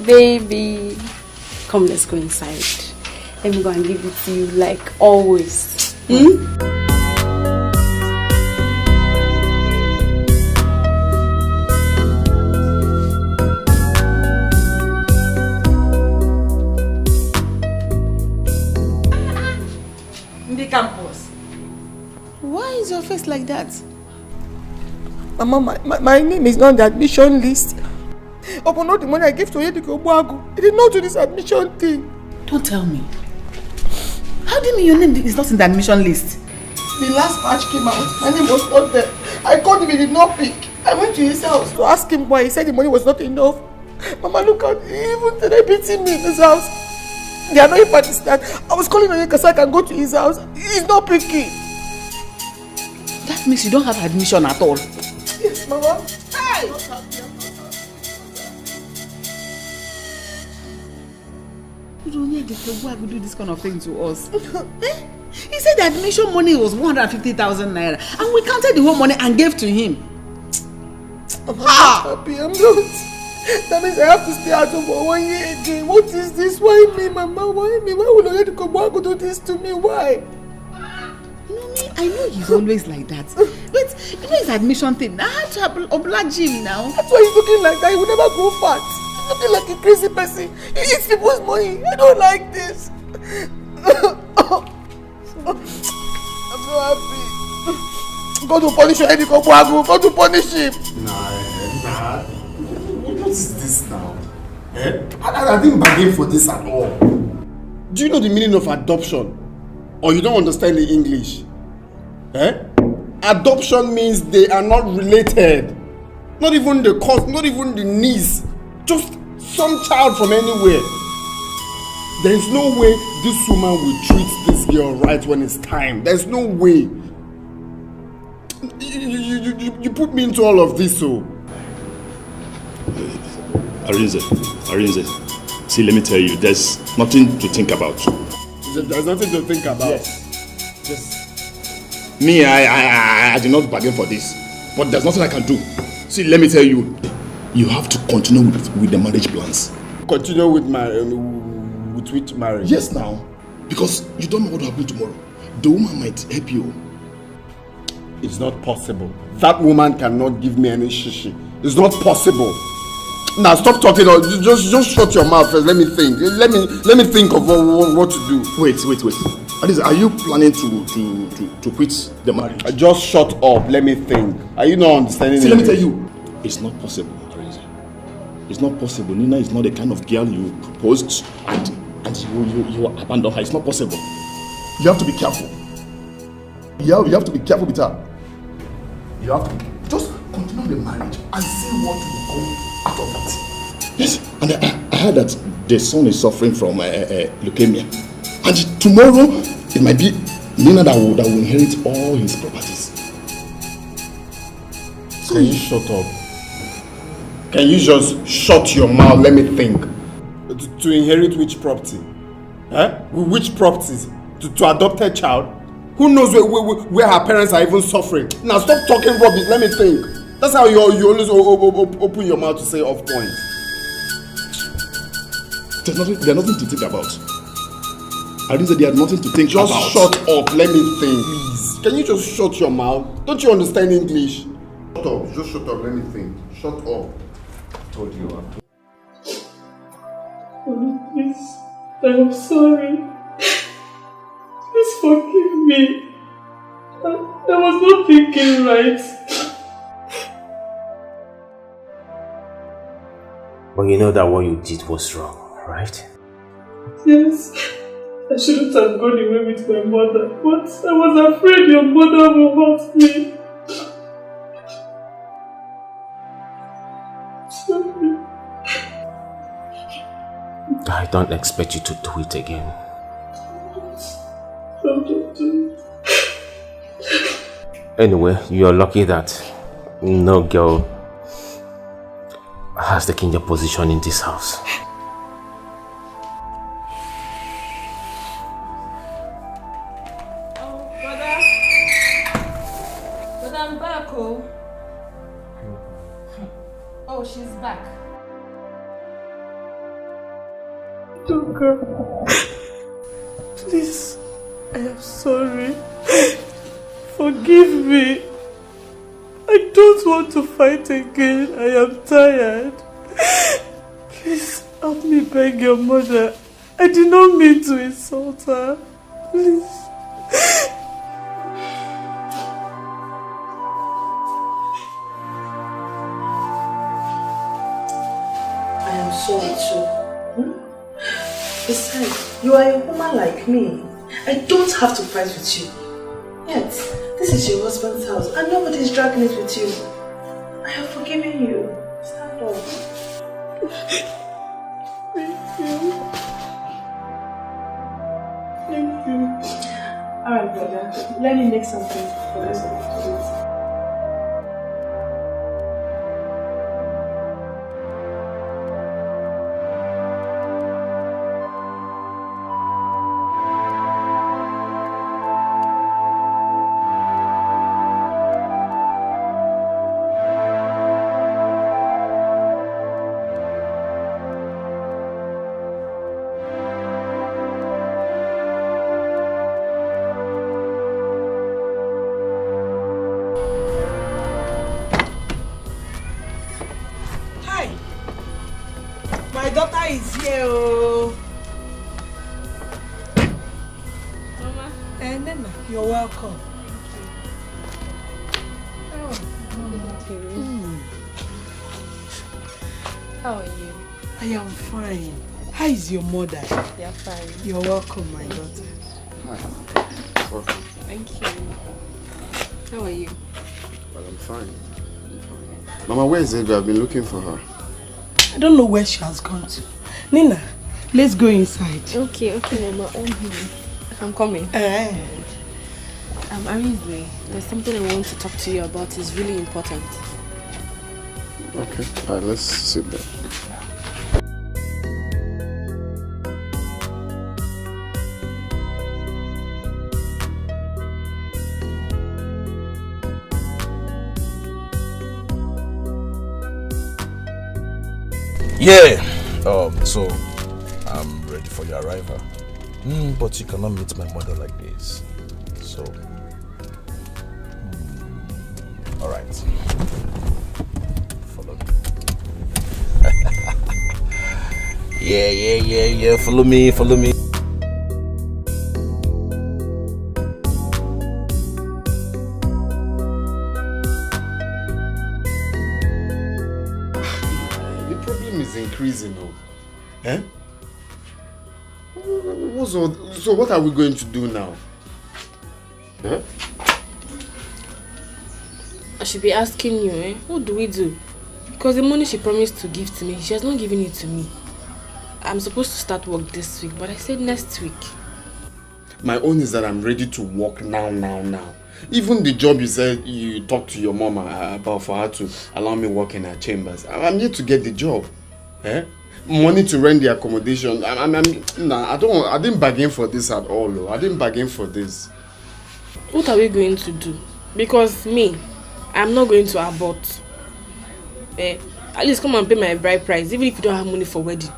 Q: Baby, come, let's go inside. Let me go and give it to you like always. in the campus. Why is your face like that?
B: Mama, my name is not on the admission list. Upon all the money I gave to Wazico, he did not do this admission thing.
Q: Don't tell me. How do you mean your name is not in the admission list?
B: The last batch came out. My name was not there. I called him, he did not pick. I went to his house to ask him why. He said the money was not enough. Mama, look at even today beating me in his house. They are not in Pakistan. I was calling on him because I can go to his house. He's not picking.
Q: That means you don't have admission at all.
B: Yes, Mama. Hey!
Q: You don't need to do this kind of thing to us. He said the admission money was 150,000 naira and we counted the whole money and gave to him.
B: I'm not happy, I'm not. That means I have to stay at home for 1 year again. What is this? Why me, Mama? Why me? Why would Wazico do this to me? Why?
Q: I know he's always like that. But you know his admission thing. I had to oblige him now.
B: That's why he's looking like that. He will never grow fat. He's looking like a crazy person. He eats people's money. I don't like this. I'm so happy. Go to punish Wazico. Go to punish him.
G: Nah. What is this now? I didn't bargain for this at all. Do you know the meaning of adoption? Or you don't understand the English? Adoption means they are not related. Not even the cousin, not even the niece. Just some child from anywhere. There is no way this woman will treat this girl right when it's time. There's no way. You put me into all of this, so.
H: Arinze, see, let me tell you, there's nothing to think about.
G: There's nothing to think about.
H: Yes. Me, I did not bargain for this, but there's nothing I can do. See, let me tell you, you have to continue with the marriage plans.
G: Continue with which marriage?
H: Yes, now, because you don't know what will happen tomorrow. The woman might help you.
G: It's not possible. That woman cannot give me any shishi. It's not possible. Now stop talking. Just shut your mouth first. Let me think. Let me think of what to do.
H: Wait. Alice, are you planning to quit the marriage?
G: Just shut up. Let me think. Are you not understanding?
H: See, let me tell you, it's not possible, Alice. It's not possible. Nina is not the kind of girl you proposed and you abandoned her. It's not possible. You have to be careful. You have to be careful with her. You have to just continue the marriage and see what will come out of it. Yes, and I heard that the son is suffering from leukemia. And tomorrow, it might be Nina that will inherit all his properties.
G: Can you shut up? Can you just shut your mouth? Let me think. To inherit which property? Which properties? To adopt a child? Who knows where her parents are even suffering? Now stop talking rubbish. Let me think. That's how you always open your mouth to say off point.
H: There's nothing to think about. I didn't say there's nothing to think about.
G: Just shut up. Let me think. Please. Can you just shut your mouth? Don't you understand English? Shut up. Just shut up. Let me think. Shut up. I told you.
C: Please, I'm sorry. Please forgive me. I was not thinking right.
O: But you know that what you did was wrong, right?
C: Yes. I shouldn't have gone away with my mother, but I was afraid your mother will hurt me. Sorry.
O: I don't expect you to do it again.
C: Don't do it.
O: Anyway, you're lucky that no girl has taken your position in this house.
I: But I'm back, oh. Oh, she's back.
C: Toka, please, I am sorry. Forgive me. I don't want to fight again. I am tired. Please help me beg your mother. I did not mean to insult her. Please.
J: You are a woman like me. I don't have to fight with you. Yet, this is your husband's house and nobody is dragging it with you. I have forgiven you. Stand up. Thank you. Alright, brother. Let me make something for the rest of the kids.
Q: My daughter is here, oh.
I: Mama.
Q: And then you're welcome.
I: How are you?
Q: I am fine. How is your mother?
I: They're fine.
Q: You're welcome, my daughter.
I: Thank you. How are you?
G: Well, I'm fine. Mama, where is it? I've been looking for her.
Q: I don't know where she has gone to. Nina, let's go inside.
I: Okay, Mama. I'm coming. Arizwe, there's something I want to talk to you about. It's really important.
G: Okay, alright, let's sit there.
A: Yeah. So I'm ready for your arrival. But you cannot meet my mother like this. So, all right. Follow me. Yeah. Follow me.
G: Increasing, eh? So what are we going to do now? Eh?
I: I should be asking you, eh? What do we do? Because the money she promised to give to me, she has not given it to me. I'm supposed to start work this week, but I said next week.
G: My own is that I'm ready to work now. Even the job you said you talked to your mama about for her to allow me work in her chambers, I'm here to get the job. Eh? Money to rent the accommodation. Nah, I didn't bargain for this at all. Though. I didn't bargain for this.
I: What are we going to do? Because me, I'm not going to abort. At least come and pay my bride price, even if you don't have money for wedding.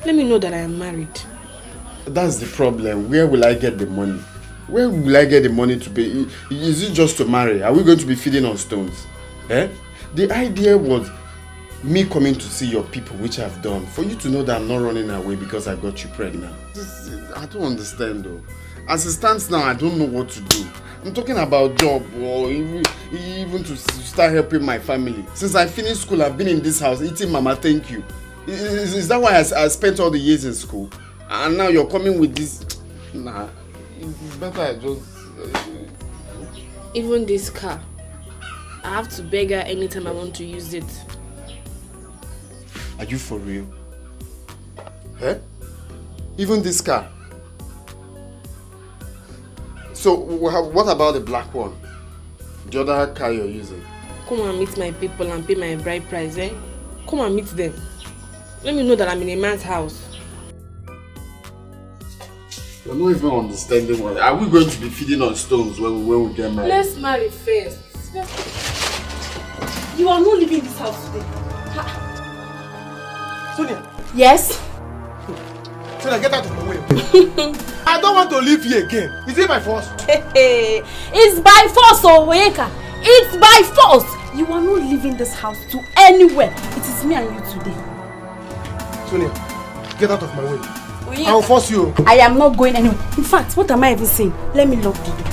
I: Let me know that I am married.
G: That's the problem. Where will I get the money? Where will I get the money to pay? Is it just to marry? Are we going to be feeding on stones? Eh? The idea was me coming to see your people, which I've done, for you to know that I'm not running away because I got you pregnant. I don't understand though. As it stands now, I don't know what to do. I'm talking about job or even to start helping my family. Since I finished school, I've been in this house eating mama thank you. Is that why I spent all the years in school? And now you're coming with this? Nah, it's better I just...
I: Even this car, I have to beg her anytime I want to use it.
G: Are you for real? Eh? Even this car? So, what about the black one? The other car you're using?
I: Come and meet my people and pay my bride price, eh? Come and meet them. Let me know that I'm in a man's house.
G: You're not even understanding what... Are we going to be feeding on stones when we get married?
I: Let's marry first. You are not leaving this house today.
K: Sonia.
I: Yes?
K: Sonia, get out of my way. I don't want to live here again. Is it by force?
M: It's by force, Oweka. It's by force. You are not leaving this house to anywhere. It is me and you today.
K: Sonia, get out of my way. I will force you.
M: I am not going anywhere. In fact, what am I even saying? Let me lock the door.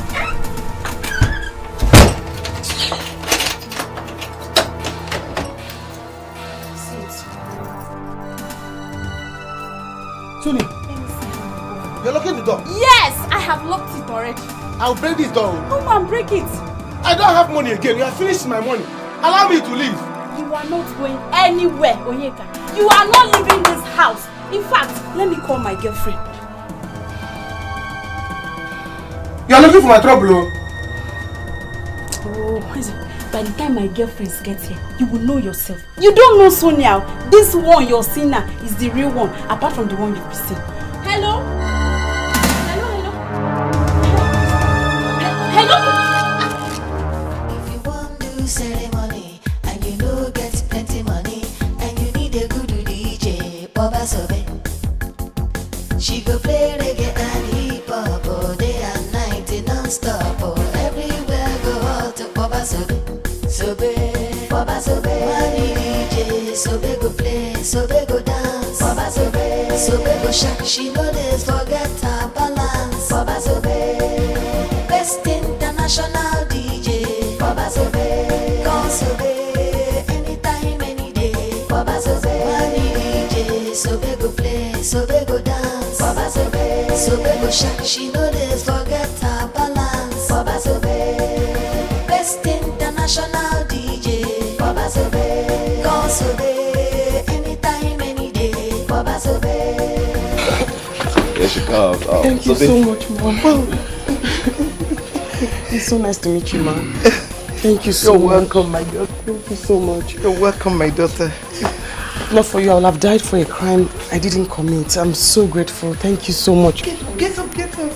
K: Sonia, you're door?
I: Yes, I have locked it already.
K: I'll break this door.
I: No man, break it.
K: I don't have money again. You have finished my money. Allow me to leave.
I: You are not going anywhere, Onyeka. You are not leaving this house. In fact, let me call my girlfriend.
K: You are looking for my trouble,
I: Oh, by the time my girlfriends get here, you will know yourself. You don't know Sonia. This one you're seeing now is the real one, apart from the one you've seen. Hello? Hello?
D: If you want to do ceremony and you know get plenty money and you need a good DJ, Baba Sobe. She go play reggae and hip hop all day and night non-stop. Oh, everywhere go hot to Baba Sobe. Sobe, Baba Sobe. Money DJ, Sobe go play, Sobe go dance. Baba Sobe, Sobe go shake. She know this forget her balance. Baba Sobe. Best international DJ, Baba Sobe, come Sobe, anytime, any day, Baba Sobe, money DJ, Sobe go play, Sobe go dance, Baba Sobe, Sobe go shake, she know this forget her balance, Baba Sobe, best international DJ, Baba Sobe, come Sobe, anytime, any day, Baba Sobe.
P: There she comes. Oh,
B: thank you so much, Mom. It's so nice to meet you, man. Thank you so much.
P: You're welcome, my daughter.
B: Thank you so much.
P: You're welcome, my daughter.
B: Not for you, I would have died for a crime I didn't commit. I'm so grateful. Thank you so much.
P: Get up, get up.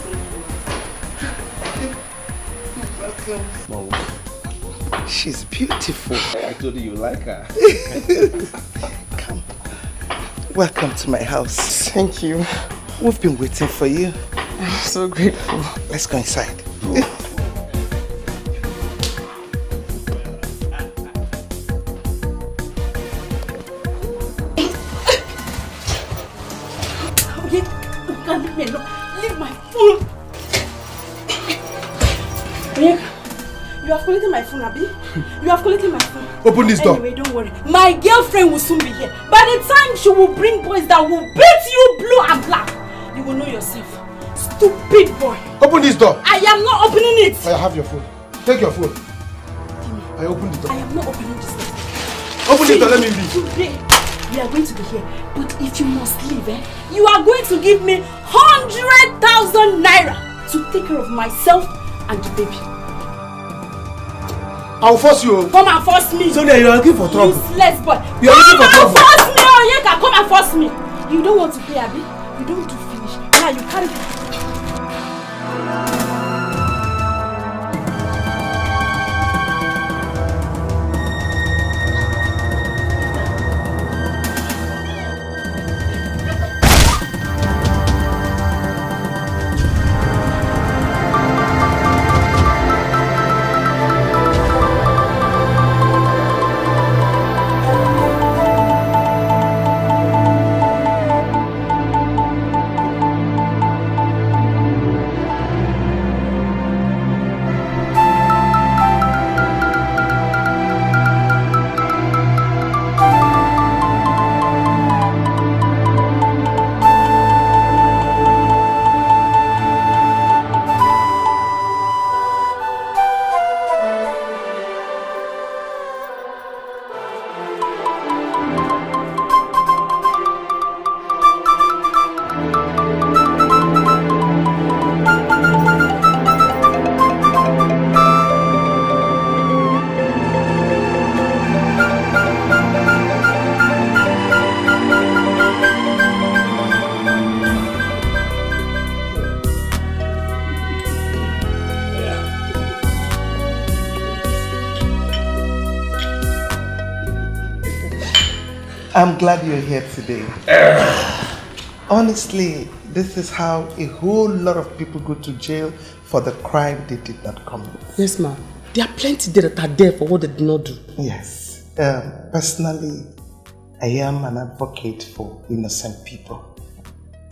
P: Welcome. Mom. She's beautiful. I told you like her. Come. Welcome to my house.
B: Thank you.
P: We've been waiting for you.
B: I'm so grateful.
P: Let's go inside.
I: Leave my phone. You have collected my phone, Abi? You have collected my phone.
K: Open this door.
I: Anyway, don't worry. My girlfriend will soon be here. By the time she will bring boys that will beat you blue and black, you will know yourself. Stupid boy.
K: Open this door.
I: I am not opening it.
K: I have your phone. Take your phone. I open the door.
I: I am not opening this door.
K: Open this door, let me leave.
I: Today, we are going to be here. But if you must leave, you are going to give me 100,000 naira to take care of myself and the baby.
K: I'll force you.
I: Come and force me.
K: Sonia, you are looking for trouble.
I: Useless boy.
K: You are looking for trouble.
I: Come and force me, Onyeka. Come and force me. You don't want to pay, Abi? You don't do finish. Now you carry.
P: I'm glad you're here today. Honestly, this is how a whole lot of people go to jail for the crime they did not commit.
B: Yes, ma'am. There are plenty there that are there for what they did not do.
P: Yes. Personally, I am an advocate for innocent people.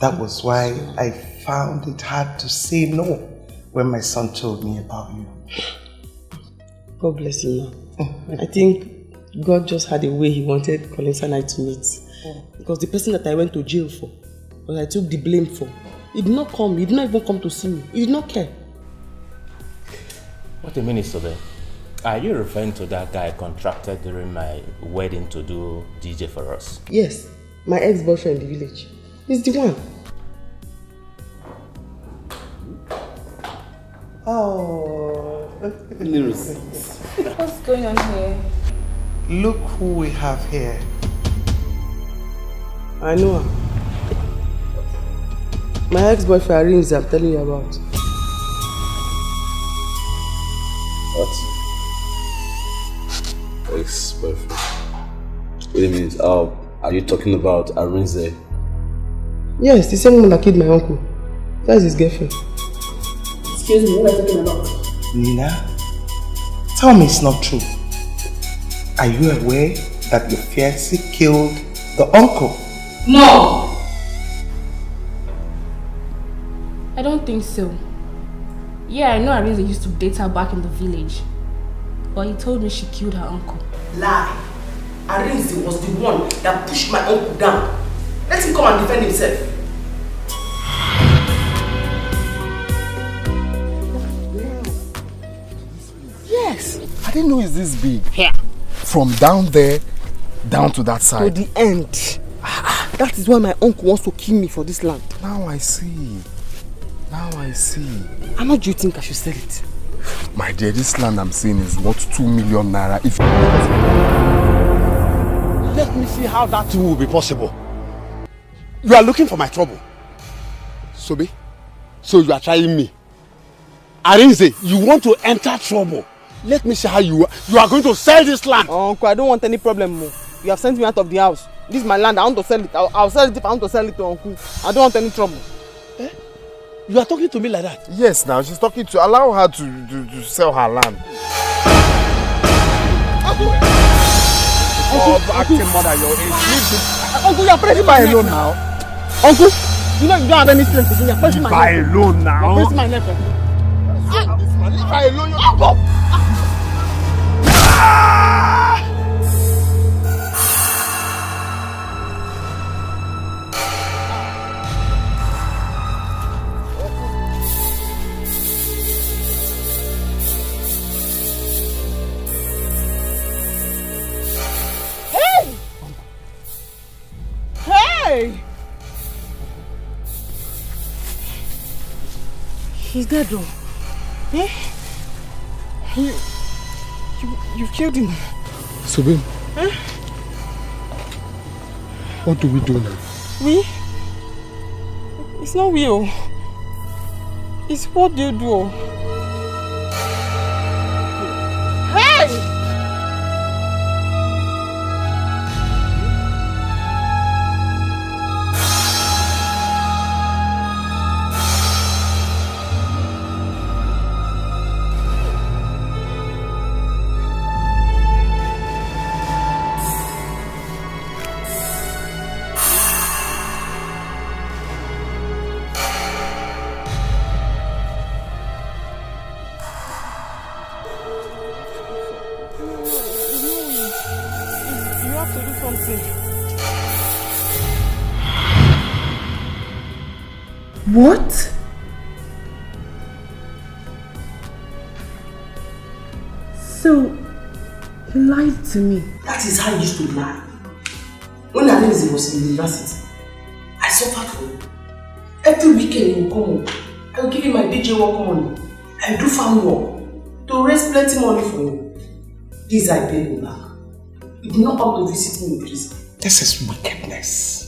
P: That was why I found it hard to say no when my son told me about you.
B: God bless you, ma'am. I think God just had a way he wanted Collins and I to meet. Because the person that I went to jail for, that I took the blame for, He did not come. He did not even come to see me. He did not care.
O: What a minute, Sobe. Are you referring to that guy contracted during my wedding to do DJ for us?
B: Yes, my ex-boyfriend in the village. He's the one. Oh.
T: What's going on here?
P: Look who we have here.
B: I know her. My ex-boyfriend Arinze, I'm telling you about.
R: What? Ex-boyfriend? Wait a minute, are you talking about Arinze?
B: Yes, the same one that killed my uncle. That's his girlfriend.
L: Excuse me, what are you talking about?
P: Nina, tell me it's not true. Are you aware that your fiancé killed the uncle?
L: No!
M: I don't think so. Yeah, I know Arinze used to date her back in the village. But he told me she killed her uncle.
B: Lie. Arinze was the one that pushed my uncle down. Let him come and defend himself.
G: Yes. I didn't know it's this big.
B: Here.
G: From down there, down to that side.
B: To the end. That is why my uncle wants to kill me for this land.
G: Now I see. Now I see.
B: How much do you think I should sell it?
G: My dear, this land I'm seeing is worth 2 million naira. If
H: let me see how that will be possible. You are looking for my trouble. Sobe, so you are trying me. Arinze, you want to enter trouble. Let me see how you are going to sell this land.
B: Oh, uncle, I don't want any problem more. You have sent me out of the house. This is my land. I want to sell it. I'll sell it if I want to sell it to uncle. I don't want any trouble.
H: Eh? You are talking to me like that?
G: Yes, now she's talking to allow her to sell her land.
H: Uncle,
G: acting mother, your age.
B: Uncle, you are pressing my neck
G: alone now.
B: Uncle, you know you don't have any strength again. You are pressing my neck.
G: Leave her alone now.
B: You are pressing my neck.
G: Leave her alone. Uncle.
B: Hey! He's dead though. Eh? You killed him.
G: Subin.
B: Eh?
G: What do we do now?
B: We? It's not we. It's what do you do? Hey! What? So, he lied to me. That is how he used to lie. When Arinze was in university, I suffered for him. Every weekend he will come home. I will give him my DJ work money. I do farm work to raise plenty money for him. This I paid him back. He did not come to visit me in prison.
P: This is wickedness.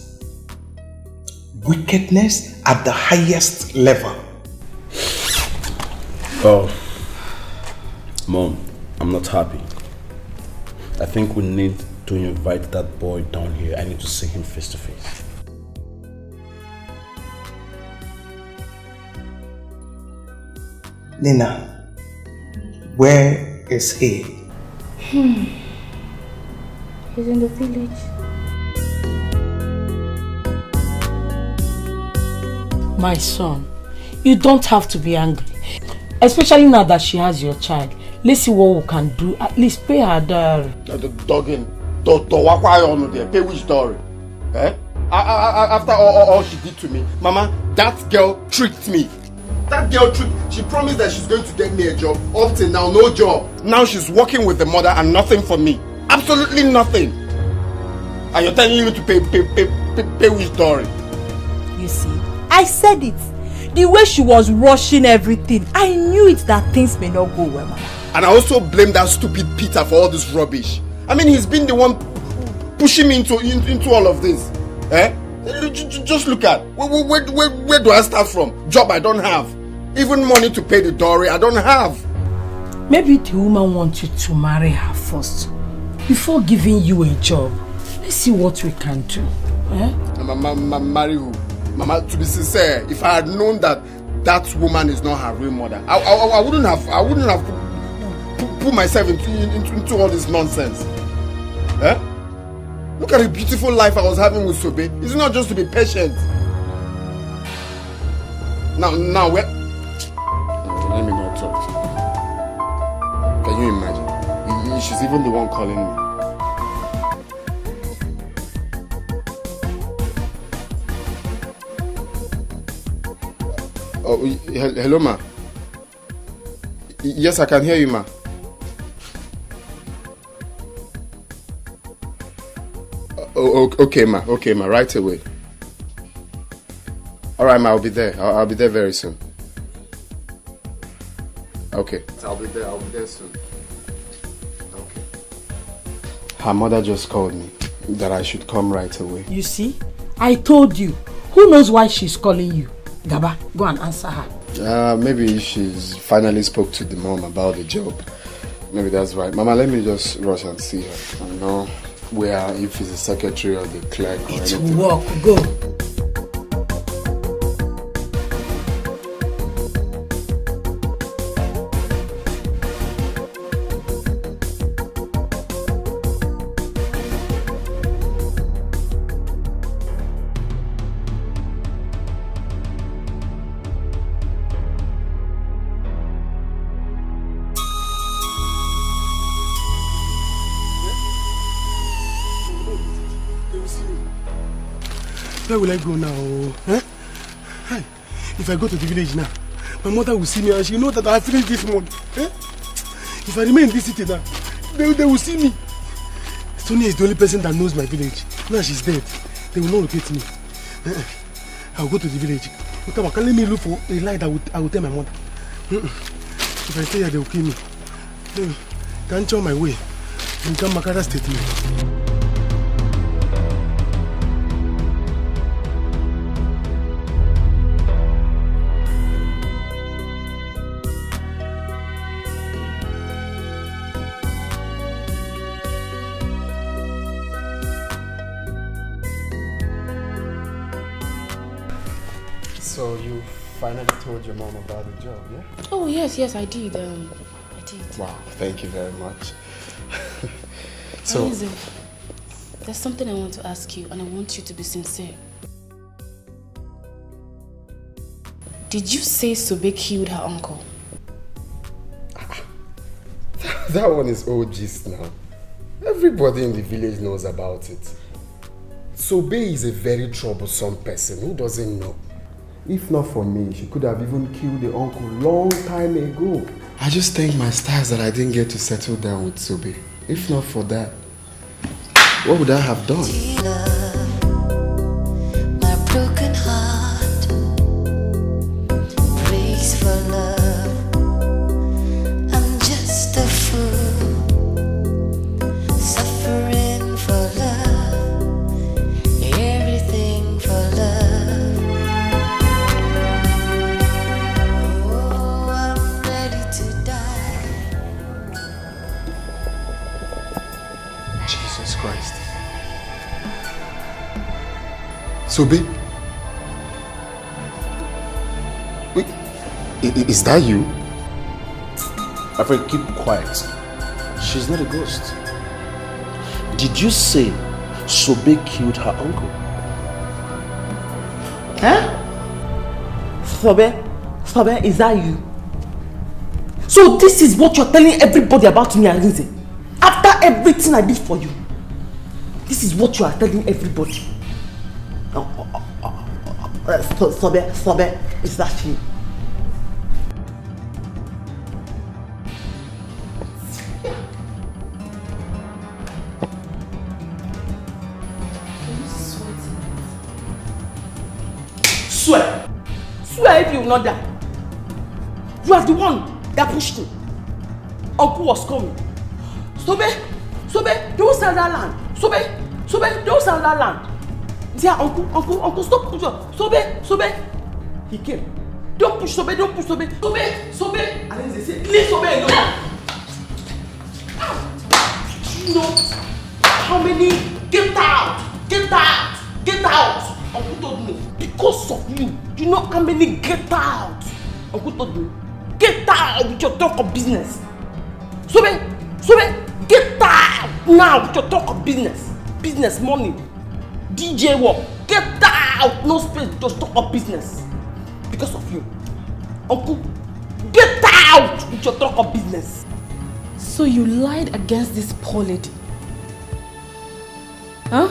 P: Wickedness at the highest level.
R: Oh, Mom, I'm not happy. I think we need to invite that boy down here. I need to see him face to face.
P: Nina, where is he?
M: He's in the village.
Q: My son, you don't have to be angry. Especially now that she has your child. Let's see what we can do. At least pay her dowry.
H: The dogging. To walk on there. Pay which dowry? Eh?
G: After all she did to me, Mama, that girl tricked me. That girl tricked. She promised that she's going to get me a job. Up till now, no job. Now she's working with the mother and nothing for me. Absolutely nothing. And you're telling me to pay with Dory.
J: You see, I said it. The way she was rushing everything, I knew it that things may not go well, Mama.
G: And I also blame that stupid Peter for all this rubbish. I mean, he's been the one pushing me into all of this. Eh? Just look at, where do I start from? Job I don't have. Even money to pay the dowry I don't have.
Q: Maybe the woman wants you to marry her first, before giving you a job. Let's see what we can do. Eh?
G: Marry who? Mama, to be sincere, if I had known that that woman is not her real mother, I wouldn't have put myself into all this nonsense. Eh? Look at the beautiful life I was having with Sobe. It's not just to be patient. Now where? Let me not talk. Can you imagine? She's even the one calling me. Oh, hello, ma. Yes, I can hear you, ma. Okay, ma. Okay, ma. Right away. All right, ma. I'll be there. I'll be there very soon. Okay. I'll be there soon. Okay. Her mother just called me that I should come right away.
Q: You see, I told you. Who knows why she's calling you? Gaba, go and answer her.
G: Maybe she's finally spoke to the mom about the job. Maybe that's right. Mama, let me just rush and see her. I know where, if it's a secretary or the clerk or anything.
Q: It will work. Go.
K: Where will I go now? Huh? Hi. If I go to the village now, my mother will see me and she know that I finished this month. Eh? If I remain in this city now, they will see me. Sonia is the only person that knows my village. Now she's dead. They will not locate me. I will go to the village. Can let me look for a lie that I will tell my mother. If I stay here, they will kill me. Can't show my way. And come Makara statement.
G: So you finally told your mom about the job, yeah?
M: Oh yes, I did. I did.
G: Wow, thank you very much. So,
M: Listen, there's something I want to ask you, and I want you to be sincere. Did you say Sobe killed her uncle?
G: that one is old gist now. Everybody in the village knows about it. Sobe is a very troublesome person. Who doesn't know? If not for me, she could have even killed the uncle long time ago. I just thank my stars that I didn't get to settle down with Sobe. If not for that, what would I have done?
D: My broken heart breaks for love. I'm just a fool suffering for love, everything for love. Oh, I'm ready to die.
G: Jesus Christ. Sobe? Wait, is that you?
N: My friend, keep quiet. She's not a ghost. Did you say Sobe killed her uncle?
B: Huh? Sobe, is that you? So this is what you're telling everybody about me, Arinze? After everything I did for you, this is what you are telling everybody. Sobe, is that she? Swear! Swear if you will not die. You are the one that pushed him. Uncle was coming. Sobe, don't sell that land. Sobe, don't sell that land. Dear uncle, stop pushing. Sobe. He came. Don't push Sobe. Sobe. And then they say, leave Sobe alone. You know how many? Get out. Uncle told me, because of you. You know how many get out? Uncle told me, get out with your talk of business. Sobe, get out now with your talk of business. Business, money, DJ work. Get out, no space, just talk of business. Because of you. Uncle, get out with your talk of business.
I: So you lied against this poor lady? Huh?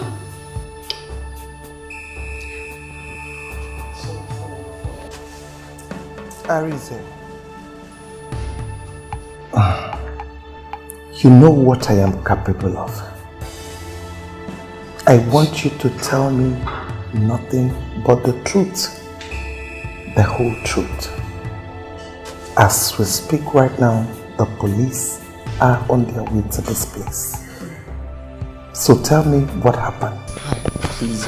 P: Arinze, you know what I am capable of. I want you to tell me nothing but the truth, the whole truth. As we speak right now, the police are on their way to this place. So tell me what happened.
H: Please,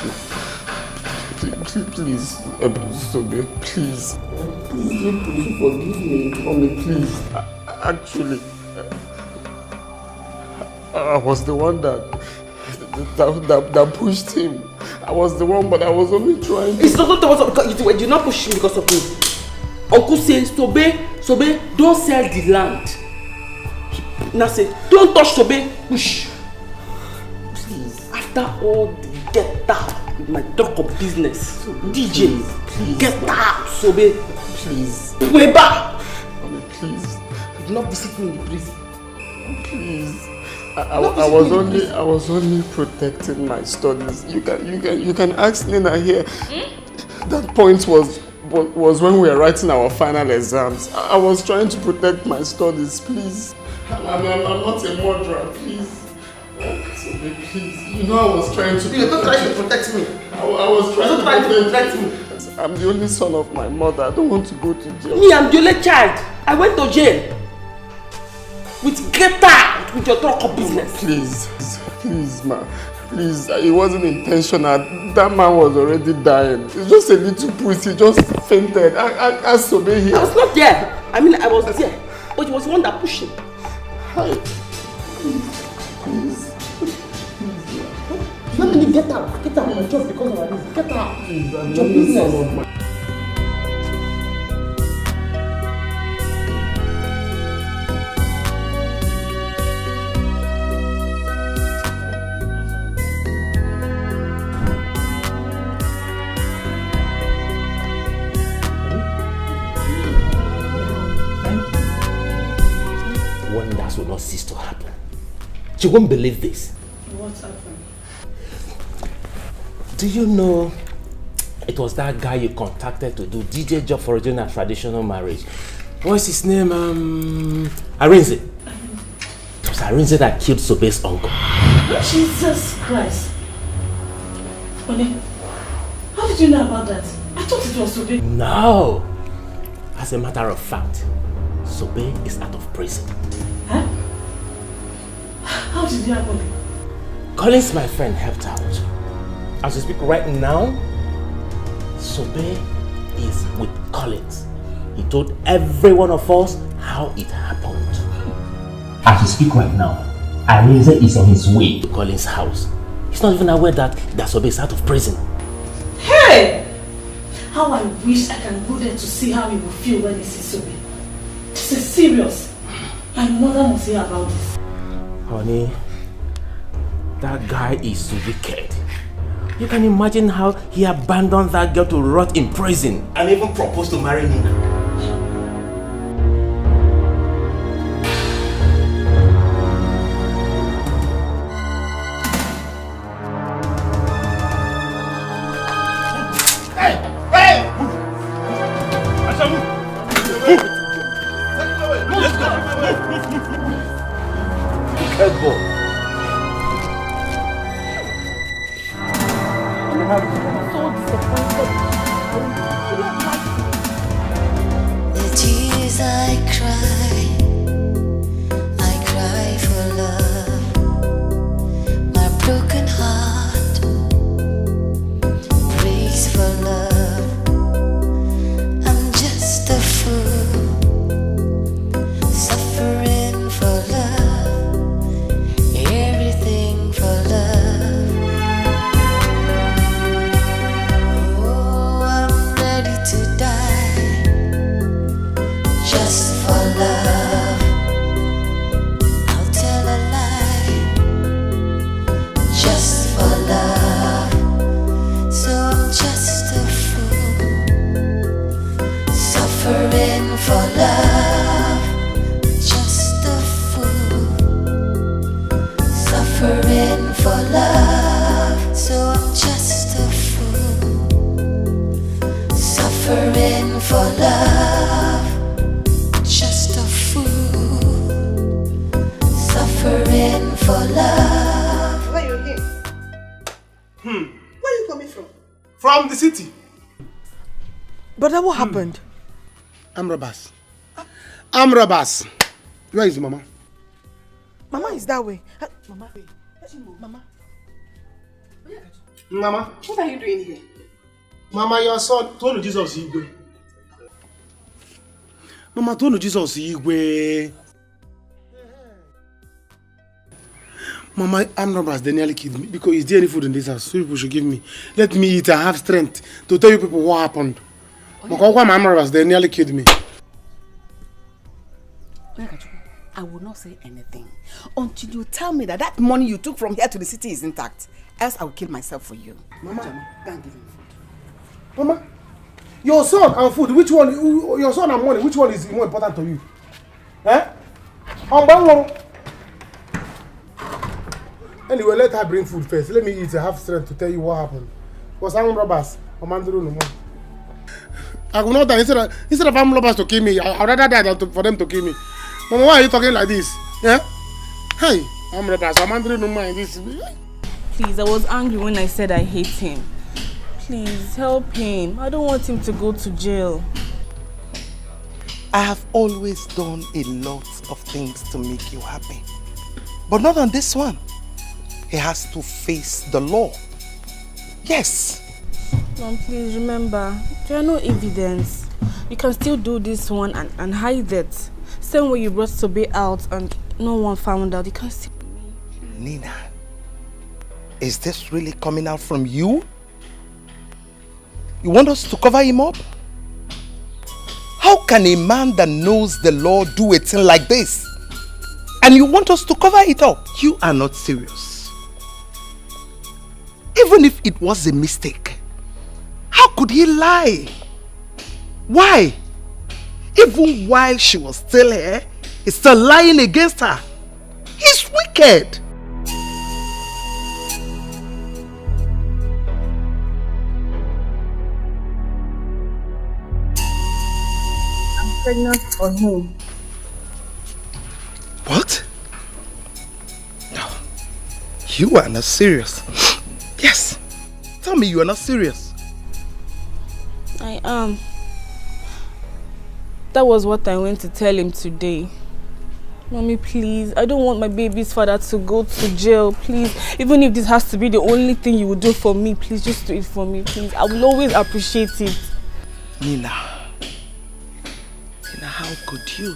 H: Sobe, please. Please forgive me, mommy, please. Actually, I was the one that pushed him. I was the one, but I was only trying to...
B: It's not because you did not push him because of me. Uncle says, Sobe, don't sell the land. Now say, don't touch Sobe, push. Please. After all the get out with my talk of business, DJ, please, get out, Sobe.
H: Please.
B: Way back.
H: Please.
B: Do not visit me in the prison.
H: Please. I was only protecting my studies. You can ask Nina here. That point was when we were writing our final exams. I was trying to protect my studies, please. I'm not a murderer, please. Please. You know I was trying to...
B: You're not trying to protect me.
H: I was trying
B: to protect me.
H: I'm the only son of my mother. I don't want to go to jail.
B: Me, I'm the only child. I went to jail. With get out with your talk of business.
H: Please, ma. Please, it wasn't intentional. That man was already dying. It's just a little pussy. He just fainted. I Sobe here.
B: I was not there. I mean, I was there. But it was the one that pushed him.
H: Hi. Please.
B: Let me get out. Get out of my job because of this. Get out. Please, your business.
O: Wonders will not cease to happen. You won't believe this.
C: What's happened?
O: Do you know it was that guy you contacted to do DJ job for a traditional marriage? What's his name? Arinze. It was Arinze that killed Sobe's uncle.
C: Jesus Christ. Honey, how did you know about that? I thought it was Sobe.
O: No. As a matter of fact, Sobe is out of prison.
C: Huh? How did it happen?
O: Collins, my friend, helped out. As we speak right now, Sobe is with Collins. He told every one of us how it happened. As we speak right now, Arinze is on his way to Collins' house. He's not even aware that Sobe is out of prison.
C: Hey! How I wish I can go there to see how he will feel when he sees Sobe. This is serious. My mother must hear about this.
O: Honey, that guy is wicked. You can imagine how he abandoned that girl to rot in prison and even proposed to marry Nina.
B: Hey!
D: for love.
K: Where you here?
B: Where are you coming from?
K: From the city.
B: Brother, what happened?
K: I'm robbers. Where is Mama?
B: Mama is that way. Mama, wait. Mama.
K: Mama.
B: What are you doing here?
K: Mama, your son told Jesus Igwe. Mama told Jesus Igwe. Mama, I'm robbers. They nearly killed me because is there any food in this house? So people should give me. Let me eat and have strength to tell you people what happened. Because I'm robbers. They nearly killed me.
S: I will not say anything until you tell me that that money you took from here to the city is intact. Else I will kill myself for you.
K: Mama, go and give him food. Mama, your son and food, which one? Your son and money, which one is more important to you? Eh? Anyway, let her bring food first. Let me eat. I have strength to tell you what happened. Because I'm robbers. I will not die. Instead of armed robbers to kill me, I would rather die than for them to kill me. Mama, why are you talking like this? Yeah? Hey, I'm robbers. I'm under no mind this.
M: Please, I was angry when I said I hate him. Please, help him. I don't want him to go to jail.
P: I have always done a lot of things to make you happy. But not on this one. He has to face the law. Yes.
M: Mom, please remember, there are no evidence. You can still do this one and hide it. Same way you brought Sobe out and no one found out. You can still...
P: Nina, is this really coming out from you? You want us to cover him up? How can a man that knows the law do a thing like this? And you want us to cover it up? You are not serious. Even if it was a mistake, how could he lie? Why? Even while she was still here, he's still lying against her. He's wicked.
M: I'm pregnant for him.
P: What? No. You are not serious. Yes. Tell me you are not serious.
M: I am. That was what I went to tell him today. Mommy, please. I don't want my baby's father to go to jail. Please. Even if this has to be the only thing you will do for me, please just do it for me, please. I will always appreciate it.
P: Nina, how could you?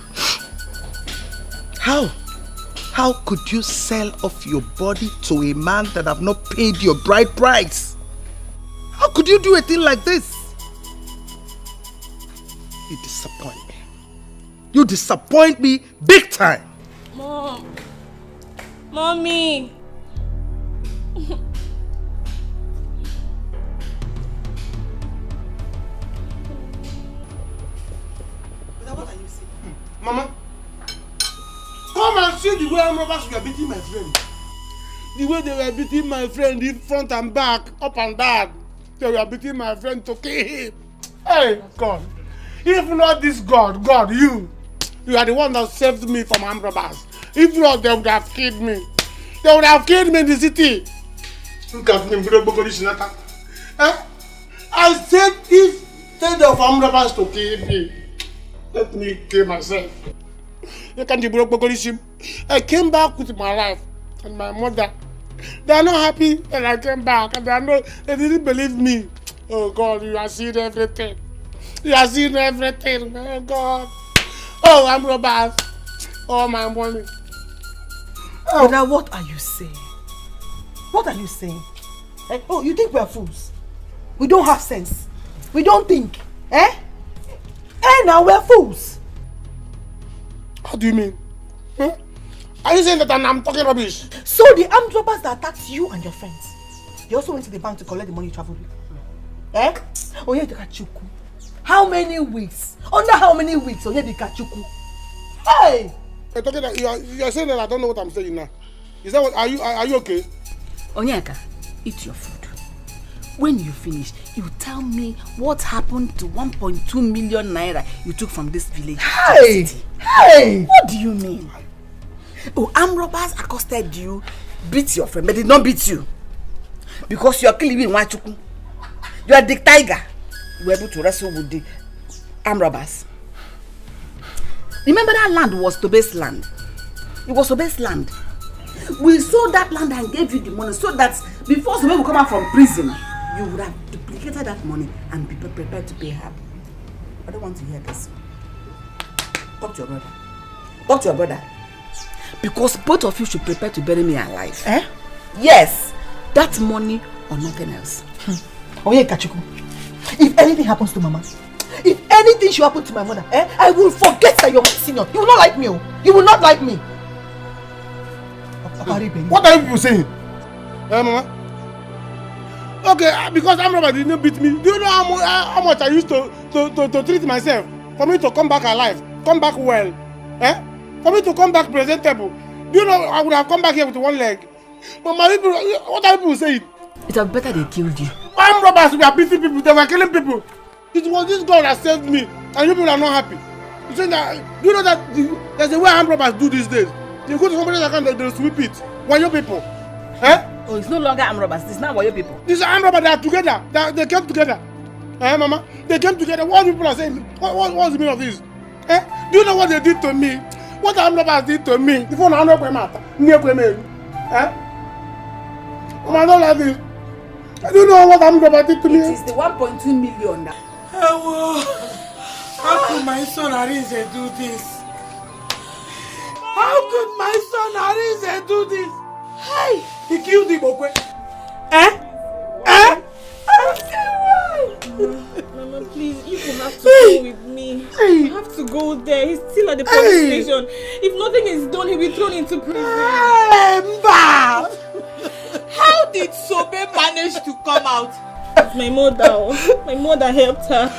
P: How could you sell off your body to a man that have not paid your bride price? How could you do a thing like this? You disappoint me. You disappoint me big time.
M: Mom. Mommy.
B: What are you saying?
K: Mama, come and see the way armed robbers were beating my friend. The way they were beating my friend in front and back, up and down. They were beating my friend to kill him. Hey, God. If not this God, you are the one that saved me from armed robbers. If not, they would have killed me. They would have killed me in the city. I said instead of armed robbers to kill me, let me kill myself. I came back with my life and my mother. They are not happy that I came back and they didn't believe me. Oh God, you are seeing everything. You are seeing everything, oh God. Oh, I'm robbers. Oh, my money.
B: Oh. Brother, what are you saying? What are you saying? Eh? Oh, you think we are fools? We don't have sense. We don't think. Eh? Eh, now we're fools.
K: How do you mean? Huh? Are you saying that I'm talking rubbish?
B: So the armed robbers that attacked you and your friends, they also went to the bank to collect the money you traveled with? Eh? Oh, yeah, the Kachuku. How many weeks? Under how many weeks? Oh, yeah, the Kachuku. Hey!
K: You're talking that you are saying that I don't know what I'm saying now. Is that what? Are you okay?
S: Onyeka, eat your food. When you finish, you tell me what happened to 1.2 million naira you took from this village.
B: Hey! Hey!
S: What do you mean?
E: Oh, armed robbers accosted you, beat your friend, but did not beat you. Because you are killing in Wachuku. You are the tiger. You were able to wrestle with the armed robbers. Remember that land was Tobe's land. It was Tobe's land. We sold that land and gave you the money so that before Tobe will come out from prison, you would have duplicated that money and be prepared to pay her. I don't want to hear this. Talk to your brother. Talk to your brother. Because both of you should prepare to bury me alive. Eh? Yes. That money or nothing else.
Q: Oh yeah, Kachuku. If anything happens to Mama, if anything should happen to my mother, I will forget that you're my senior. You will not like me. You will not like me.
K: What are you people saying? Mama? Okay, because Amraba didn't beat me. Do you know how much I used to treat myself? For me to come back alive, come back well. For me to come back presentable. Do you know I would have come back here with one leg? But my people, what are people saying?
E: It would be better they killed you.
K: Armed robbers were beating people, they were killing people. It was this God that saved me, and you people are not happy. You saying that, do you know that there's a way armed robbers do these days? You go to somebody's account, they'll sweep it. Why your people?
E: Oh, it's no longer armed robbers, it's now Wayo people.
K: These are armed robbers, they are together. They came together. Mama? They came together. What people are saying? What's the meaning of this? Do you know what they did to me? What the armed robbers did to me? If you don't know, I don't like this. I don't know what I'm about to do to me.
E: It is the 1.2 million now.
Q: How could my son Arinze do this? How could my son Arinze do this? Hey! He killed him, okay?
C: Mama, please, you will have to go with me. You have to go there. He's still at the police station. If nothing is done, he'll be thrown into prison.
Q: How did Sobe manage to come out?
C: It's my mother. My mother helped her.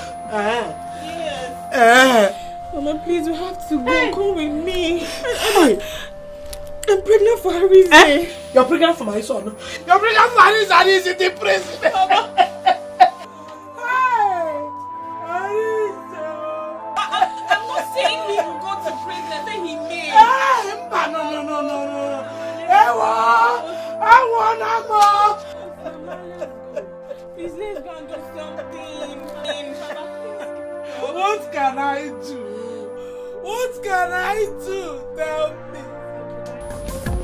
C: Yes. Mama, please, you have to go. Come with me. I'm pregnant for a reason.
Q: You're pregnant for my son. You're pregnant for Arinze and he's in the prison. Mama.
C: I'm not saying he will go to prison. I say he may.
Q: No. I wanna go.
C: Please, let's go and do something.
Q: What can I do? What can I do? Tell me.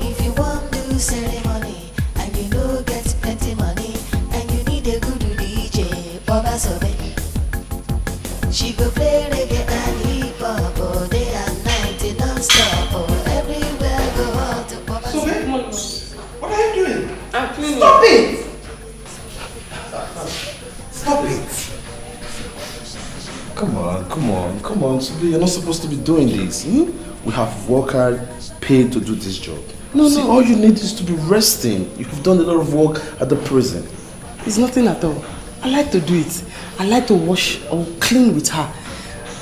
D: If you want to do ceremony and you know get plenty money and you need a good DJ, Baba Sobe. She go play reggae and hip hop all day and night non-stop. Everywhere go out to Baba Sobe.
P: What are you doing?
C: I'm cleaning.
P: Stop it! Stop it!
G: Come on, Subi, you're not supposed to be doing this. We have workers paid to do this job. See, all you need is to be resting. You've done a lot of work at the prison.
B: It's nothing at all. I like to do it. I like to wash or clean with her.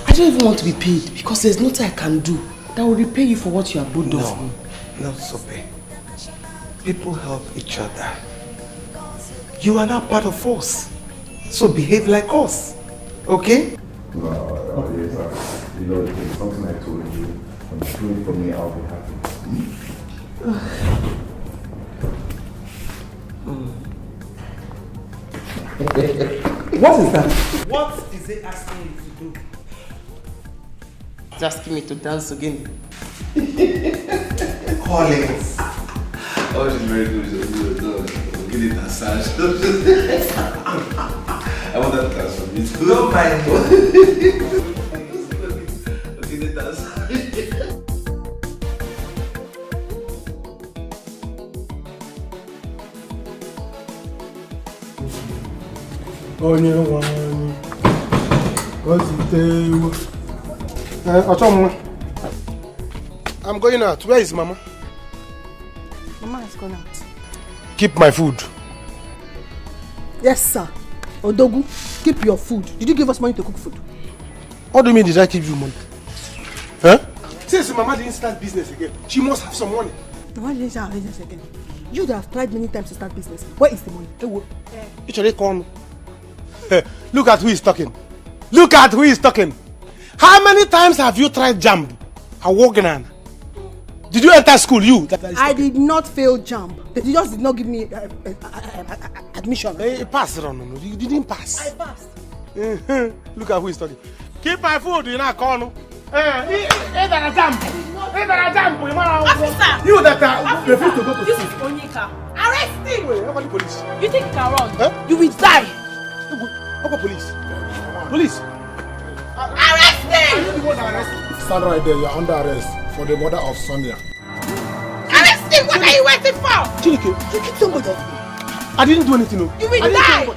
B: I don't even want to be paid because there's nothing I can do that will repay you for what you have both done for me.
P: No, Sobe. People help each other. You are not part of us. So behave like us. Okay?
U: No, you know, it's something I told you. When you do it for me, I'll be happy.
B: What is that?
P: What is it asking you to do?
B: It's asking me to dance again.
P: Collins.
W: Oh, she's very good. Give it a massage. I want that dance from you too.
P: Don't mind
W: Okay, the dance.
K: Onye nwanyị gọzitewo. Ọchọmma. I'm going out. Where is Mama?
L: Mama has gone out.
K: Keep my food.
Q: Yes, sir. Odogu, keep your food. Did you give us money to cook food?
K: What do you mean did I give you money? Huh? Since Mama didn't start business again, she must have some money.
Q: Why didn't you start business again? You have tried many times to start business. Where is the money?
K: Actually, come. Look at who is talking. Look at who is talking. How many times have you tried jump? A wogan. Did you enter school, you?
L: I did not fail jump. They just did not give me admission.
K: You passed, no. You didn't pass.
L: I passed.
K: Look at who is talking. Keep my food in a corner. Officer! You that refuse to go to
I: This is Onyeka. Arrest him!
K: Wait, how about the police?
I: You think you can run?
K: Huh?
I: You will die.
K: How about police? Police!
I: Arrest him!
K: Are you the one that arrested?
A: Stand right there, you're under arrest for the murder of Sonia.
I: Arrest him! What are you waiting for?
K: Chineke,
L: You kicked somebody.
K: I didn't do anything. No.
I: You will die!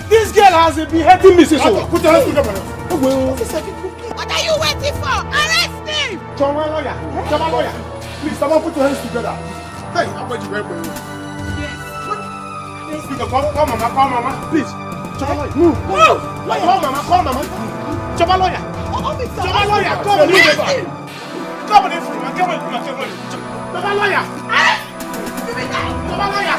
K: This girl has been hurting me since.
A: Put your hands together.
I: What are you waiting for? Arrest him!
K: Choma lawyer.
A: Please, someone put your hands together. Hey, I'm going to wait for you.
K: Speaker, call mama, please. Choma lawyer. Move. Call mama. Choma lawyer. Choma lawyer, come on, leave her. Come on, Choma lawyer. Choma lawyer.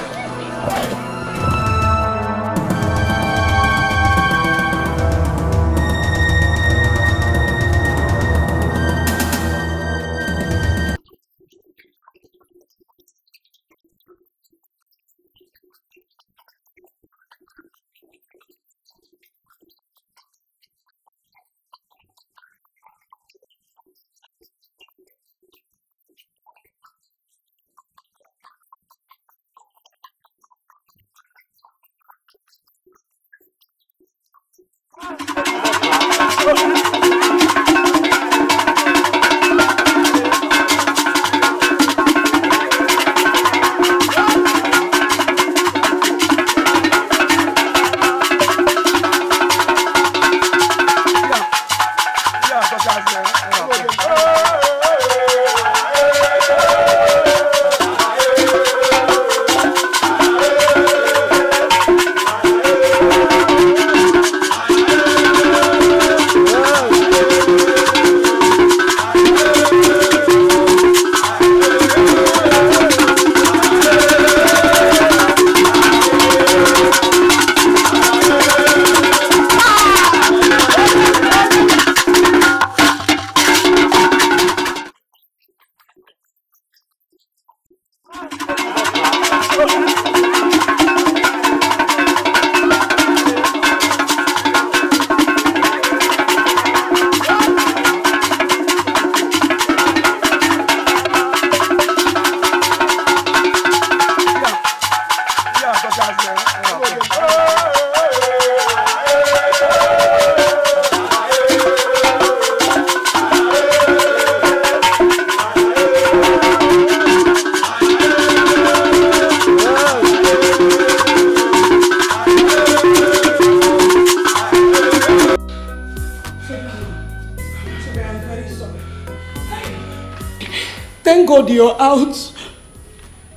Q: Thank God you're out.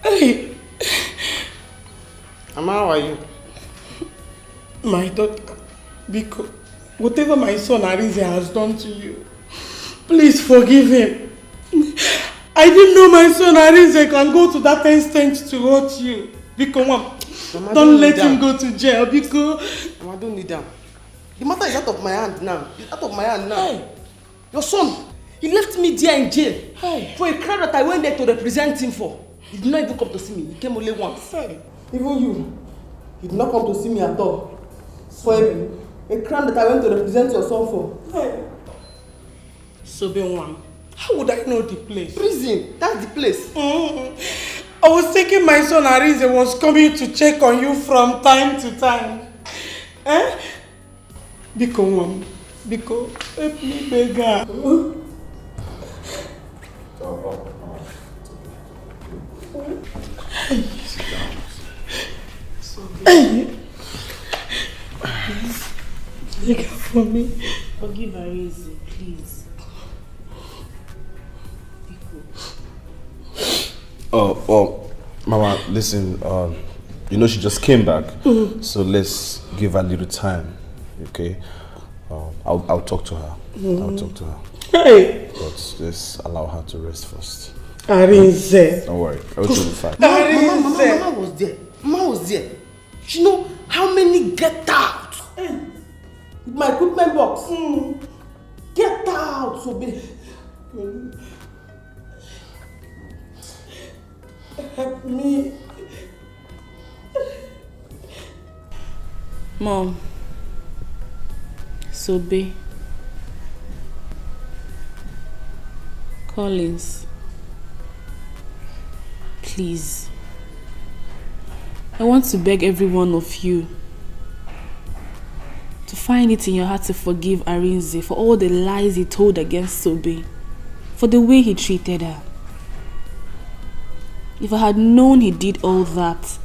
Q: Hey.
B: Mama, how are you?
Q: My daughter, because whatever my son Arinze has done to you, please forgive him. I didn't know my son Arinze can go to that extent to hurt you. Because Mama, don't let him go to jail. Because
B: Mama, don't need them. The matter is out of my hand now. It's out of my hand now. Hey. Your son, he left me there in jail for a crime that I went there to represent him for. He did not even come to see me. He came only once. Hey. Even you, he did not come to see me at all. For a crime that I went to represent your son for. Hey.
Q: So Ben, how would I know the place?
B: Prison, that's the place.
Q: I was thinking my son Arinze was coming to check on you from time to time. Eh? Because help me, beggar. Look out for me.
I: Forgive Arinze, please.
R: Oh, Mama, listen, you know she just came back, so let's give her a little time, okay? I'll talk to her. I'll talk to her.
Q: Hey!
R: But let's allow her to rest first.
Q: Arinze.
R: Don't worry, everything will be fine.
B: Mama was there. Mama was there. You know how many get out? With my equipment box. Get out, so big.
Q: Help me.
I: Mom. Sobe. Collins. Please. I want to beg every one of you to find it in your heart to forgive Arinze for all the lies he told against Sobe, for the way he treated her. If I had known he did all that,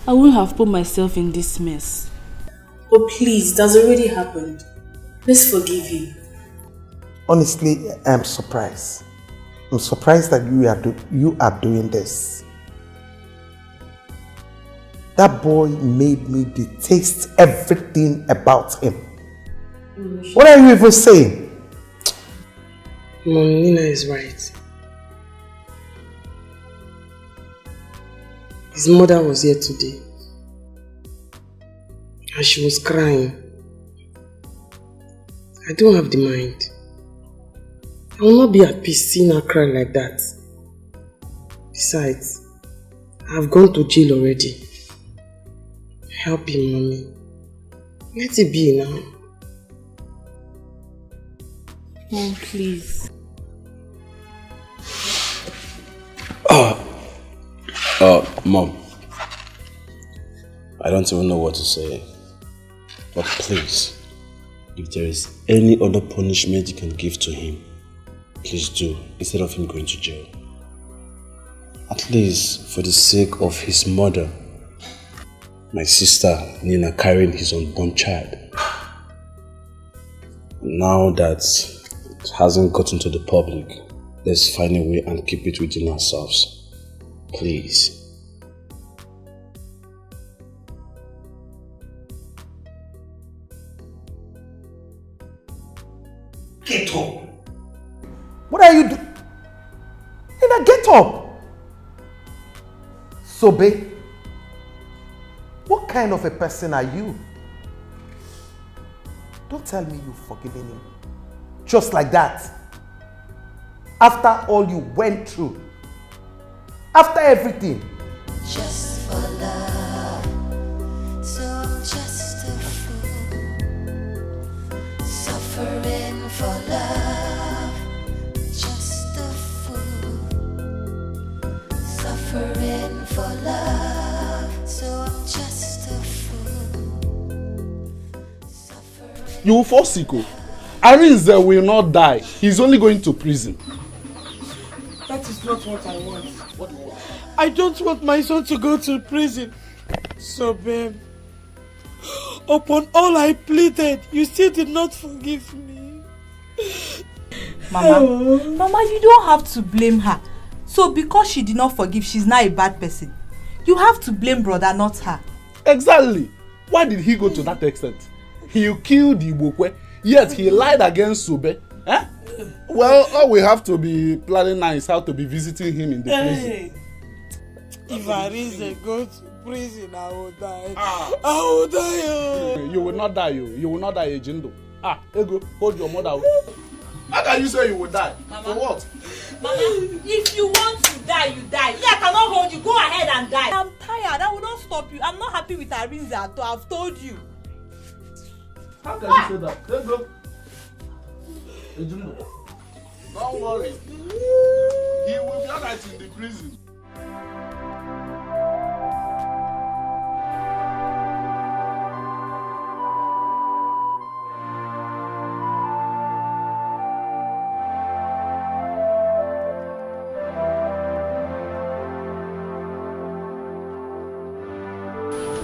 I: I wouldn't have put myself in this mess. Oh please, it has already happened. Let's forgive him.
P: Honestly, I'm surprised. I'm surprised that you are doing this. That boy made me detest everything about him. What are you even saying?
Q: Mom, Nina is right. His mother was here today. And she was crying. I don't have the mind. I will not be at peace seeing her cry like that. Besides, I have gone to jail already. Help him, Mommy. Let it be now.
I: Mom, please.
R: Mom. I don't even know what to say. But please, if there is any other punishment you can give to him, please do, instead of him going to jail. At least for the sake of his mother, my sister Nina carrying his unborn child. Now that it hasn't gotten to the public, let's find a way and keep it within ourselves. Please.
P: Get up. What are you doing? Nina, get up. Sobe, what kind of a person are you? Don't tell me you've forgiven him. Just like that. After all you went through. After everything.
D: Just for love, so I'm just a fool, suffering for love, just a fool, suffering for love, so I'm just a fool.
A: You Wazico. Arinze will not die. He's only going to prison.
Q: That is not what I want. What do you want? I don't want my son to go to prison. So, babe, upon all I pleaded, you still did not forgive me.
J: Mama, Mama, you don't have to blame her. So because she did not forgive, she's not a bad person. You have to blame brother, not her.
A: Exactly. Why did he go to that extent? He killed Ibokwe, yet he lied against Sobe. Eh? Well, all we have to be planning now is how to be visiting him in the prison.
Q: If Arinze go to prison, I will die. I will die. Oh.
A: You will not die, you will not die, Ejindo. Ego, hold your mother. How can you say you will die? Mama. For what?
J: Mama, if you want to die, you die. Yeah, I cannot hold you. Go ahead and die. I'm tired. I will not stop you. I'm not happy with Arinze at all. I've told you.
A: How can you say that? Ego. Ejindo. Don't worry. He will be alright in the prison.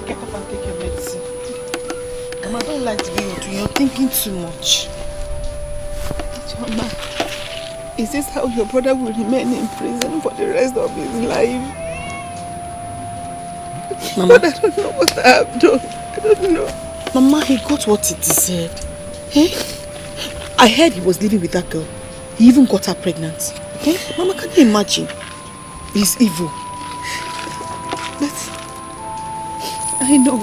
Q: Get up and take your medicine. Mama, I don't like to be with you. You're thinking too much. Mama, is this how your brother will remain in prison for the rest of his life? Mama, but I don't know what I have done. I don't know. Mama, he got what he deserved. Eh? I heard he was living with that girl. He even got her pregnant. Eh? Mama, can you imagine? He's evil. But I know,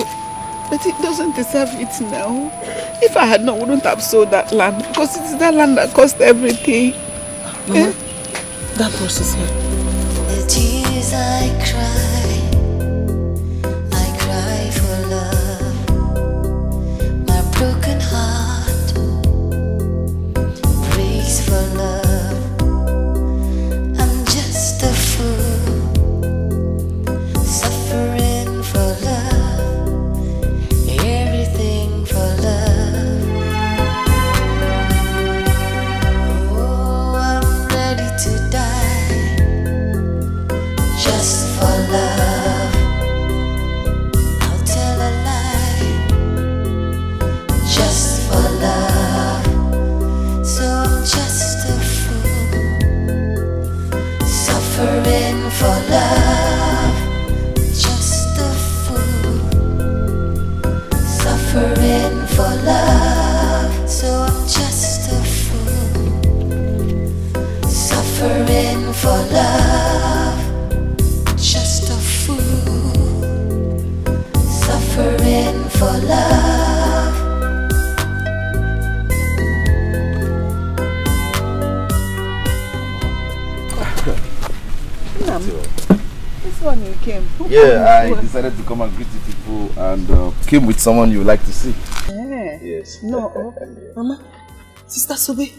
Q: but it doesn't deserve it now. If I had known, I wouldn't have sold that land, because it's that land that cost everything. Mama, that process here.
D: The tears I cry. just for love. I'll tell a lie, just for love. So I'm just a fool, suffering for love. Just a fool, suffering for love. So I'm just a fool, suffering for love. Just a fool, suffering for love.
J: This one you came.
U: Yeah, I decided to come and greet the people and came with someone you would like to see.
J: Yeah.
U: Yes.
J: No, Mama, Sister Sobe.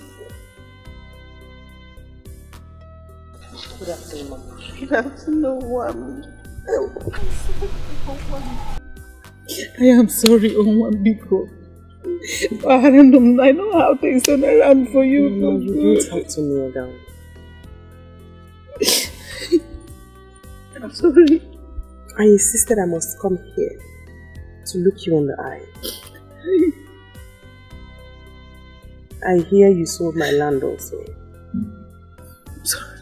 B: Good afternoon, Mama.
J: Good afternoon, Mama. I am sorry, Biko. I know how things turn around for you.
B: No, you don't have to kneel down.
J: I'm sorry.
B: I insisted I must come here to look you in the eye. I hear you sold my land also.
J: I'm sorry.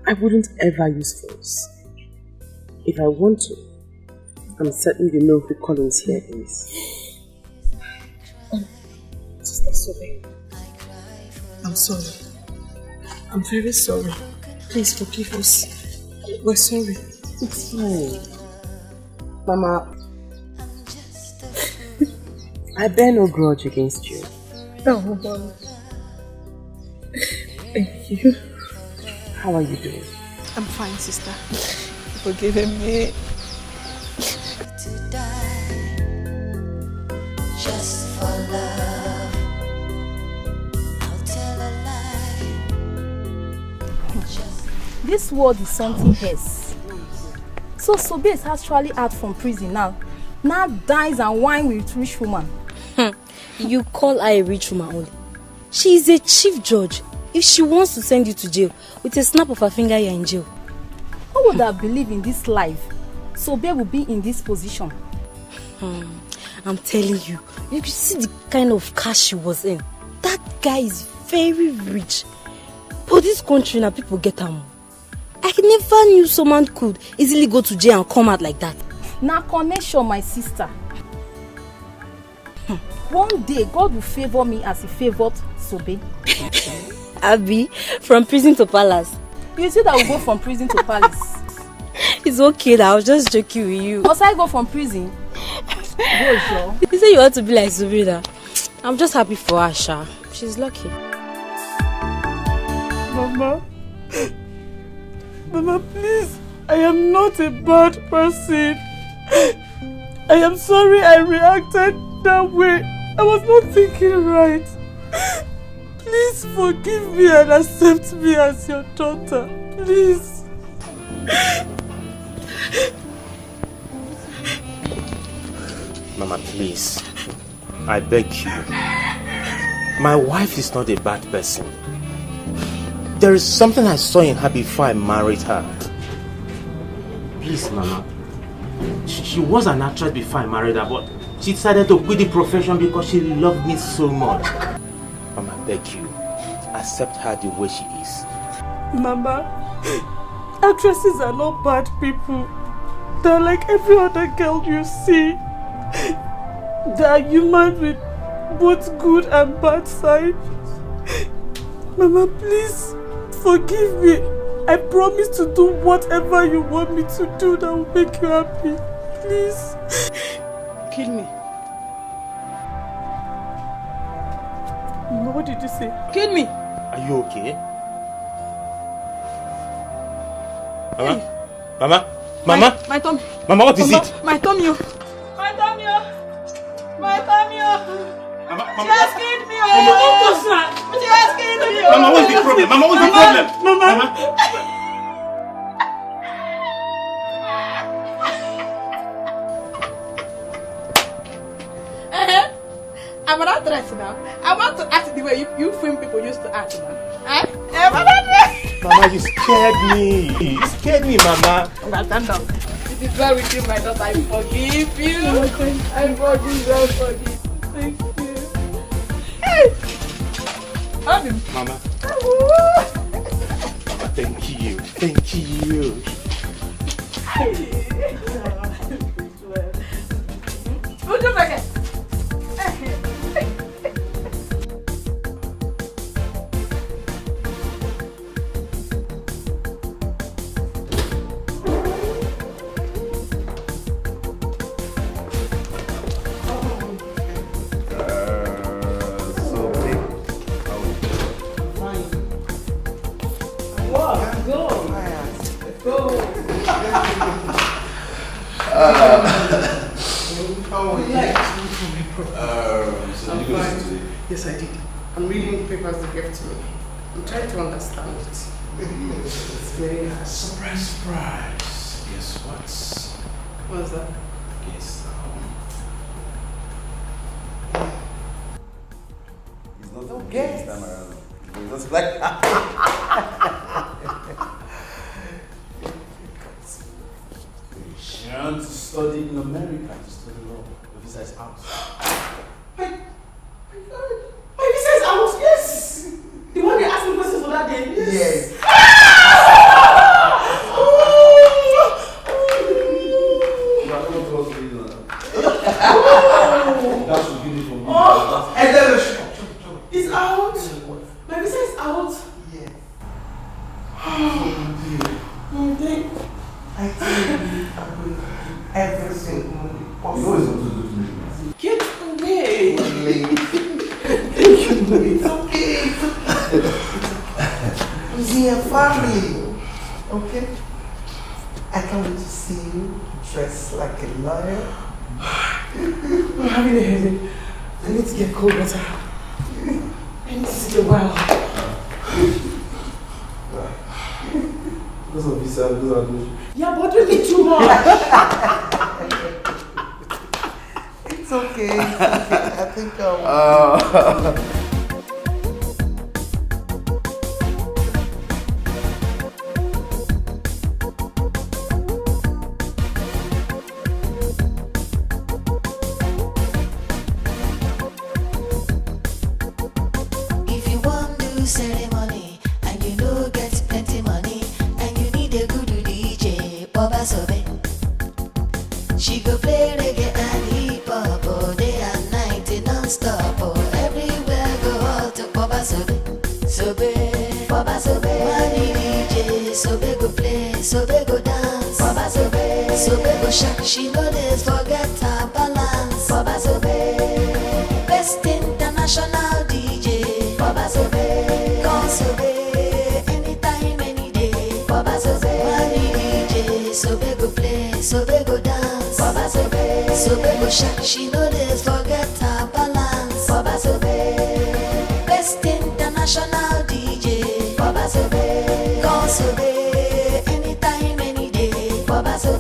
B: I wouldn't ever use force. If I want to, I'm certain you know who Collins here is.
J: Sister Sobe, I'm sorry. I'm very sorry. Please forgive us. We're sorry.
B: It's fine. Mama, I bear no grudge against you.
J: Oh, Mama. Thank you.
B: How are you doing?
J: I'm fine, sister. Forgiving me.
D: To die, just for love. I'll tell a lie.
M: This world is something else. So Sobe is actually out from prison now. Now dines and wine with rich woman.
F: You call her a rich woman only. She is a chief judge. If she wants to send you to jail, with a snap of her finger you're in jail.
M: Who would have believed in this life? Sobe will be in this position.
F: I'm telling you, you can see the kind of cash she was in. That guy is very rich. But this country now, people get am. I never knew someone could easily go to jail and come out like that.
M: Now connection, my sister. One day, God will favor me as he favored Sobe.
F: Abby, from prison to palace.
M: You see that we go from prison to palace.
F: It's okay, I was just joking with you.
M: Must I go from prison? Go, Joe.
F: You say you want to be like Subira. I'm just happy for her, Sha. She's lucky.
C: Mama. Mama, please. I am not a bad person. I am sorry I reacted that way. I was not thinking right. Please forgive me and accept me as your daughter. Please.
O: Mama, please. I beg you. My wife is not a bad person. There is something I saw in her before I married her. Please, Mama. She was an actress before I married her, but she decided to quit the profession because she loved me so much. Mama, I beg you. Accept her the way she is.
C: Mama, actresses are not bad people. They're like every other girl you see. They are human with both good and bad sides. Mama, please forgive me. I promise to do whatever you want me to do that will make you happy. Please.
J: Kill me.
C: No, what did you say?
J: Kill me.
O: Are you okay? Mama? Mama? Mama?
J: My tummy.
O: Mama, what is it?
J: My tummy.
C: My tummy. My tummy. She has killed me.
O: Mama,
C: She has killed me.
O: Mama, what's the problem? Mama, what's the problem?
C: Mama.
J: I'm an actress now. I want to act the way you film people used to act now. I'm an actress.
O: Mama, you scared me. You scared me, Mama.
S: Stand up. It is well with you, my daughter. I forgive you. I forgive. Thank you. Hey!
O: Mama. Thank you. Thank you.
S: Would you forget?
B: Yes, I did. I'm reading papers they gave to me. I'm trying to understand it. It's very hard.
U: Surprise, surprise. Guess what?
B: What's that?
U: Guess
P: It's not okay this time around. It's just like
U: she wants to study in America, to study law. The visa is out.
B: My visa is out, yes! The one they asked me questions for that day?
P: Yes.
U: That should give me from you.
B: It's out! My visa is out?
P: Yes.
B: I
P: tell you, I'm going to do everything possible.
B: Get away!
P: It's okay. We are family. Okay? I can't wait to see you dressed like a lawyer.
B: I'm having a headache. I need to get cold water. I need to sit a while.
U: Because of visa, because of those.
B: You're bothering me too much.
P: It's okay. I think I'll...
D: If you want do ceremony and you no get plenty money and you need a good DJ, Baba Sobe. She go play reggae and hip hop all day and night non-stop. Oh, everywhere go out to Baba Sobe. Sobe, Baba Sobe. Money DJ, Sobe go play, Sobe go dance. Baba Sobe, Sobe go shake. She no days forget her balance. Baba Sobe, best international DJ. Baba Sobe, call Sobe, anytime, any day. Baba Sobe, money DJ, Sobe go play, Sobe go dance. Baba Sobe, Sobe go shake. She no days forget her balance. Baba Sobe, best international DJ. Baba Sobe, call Sobe, anytime, any day. Baba Sobe.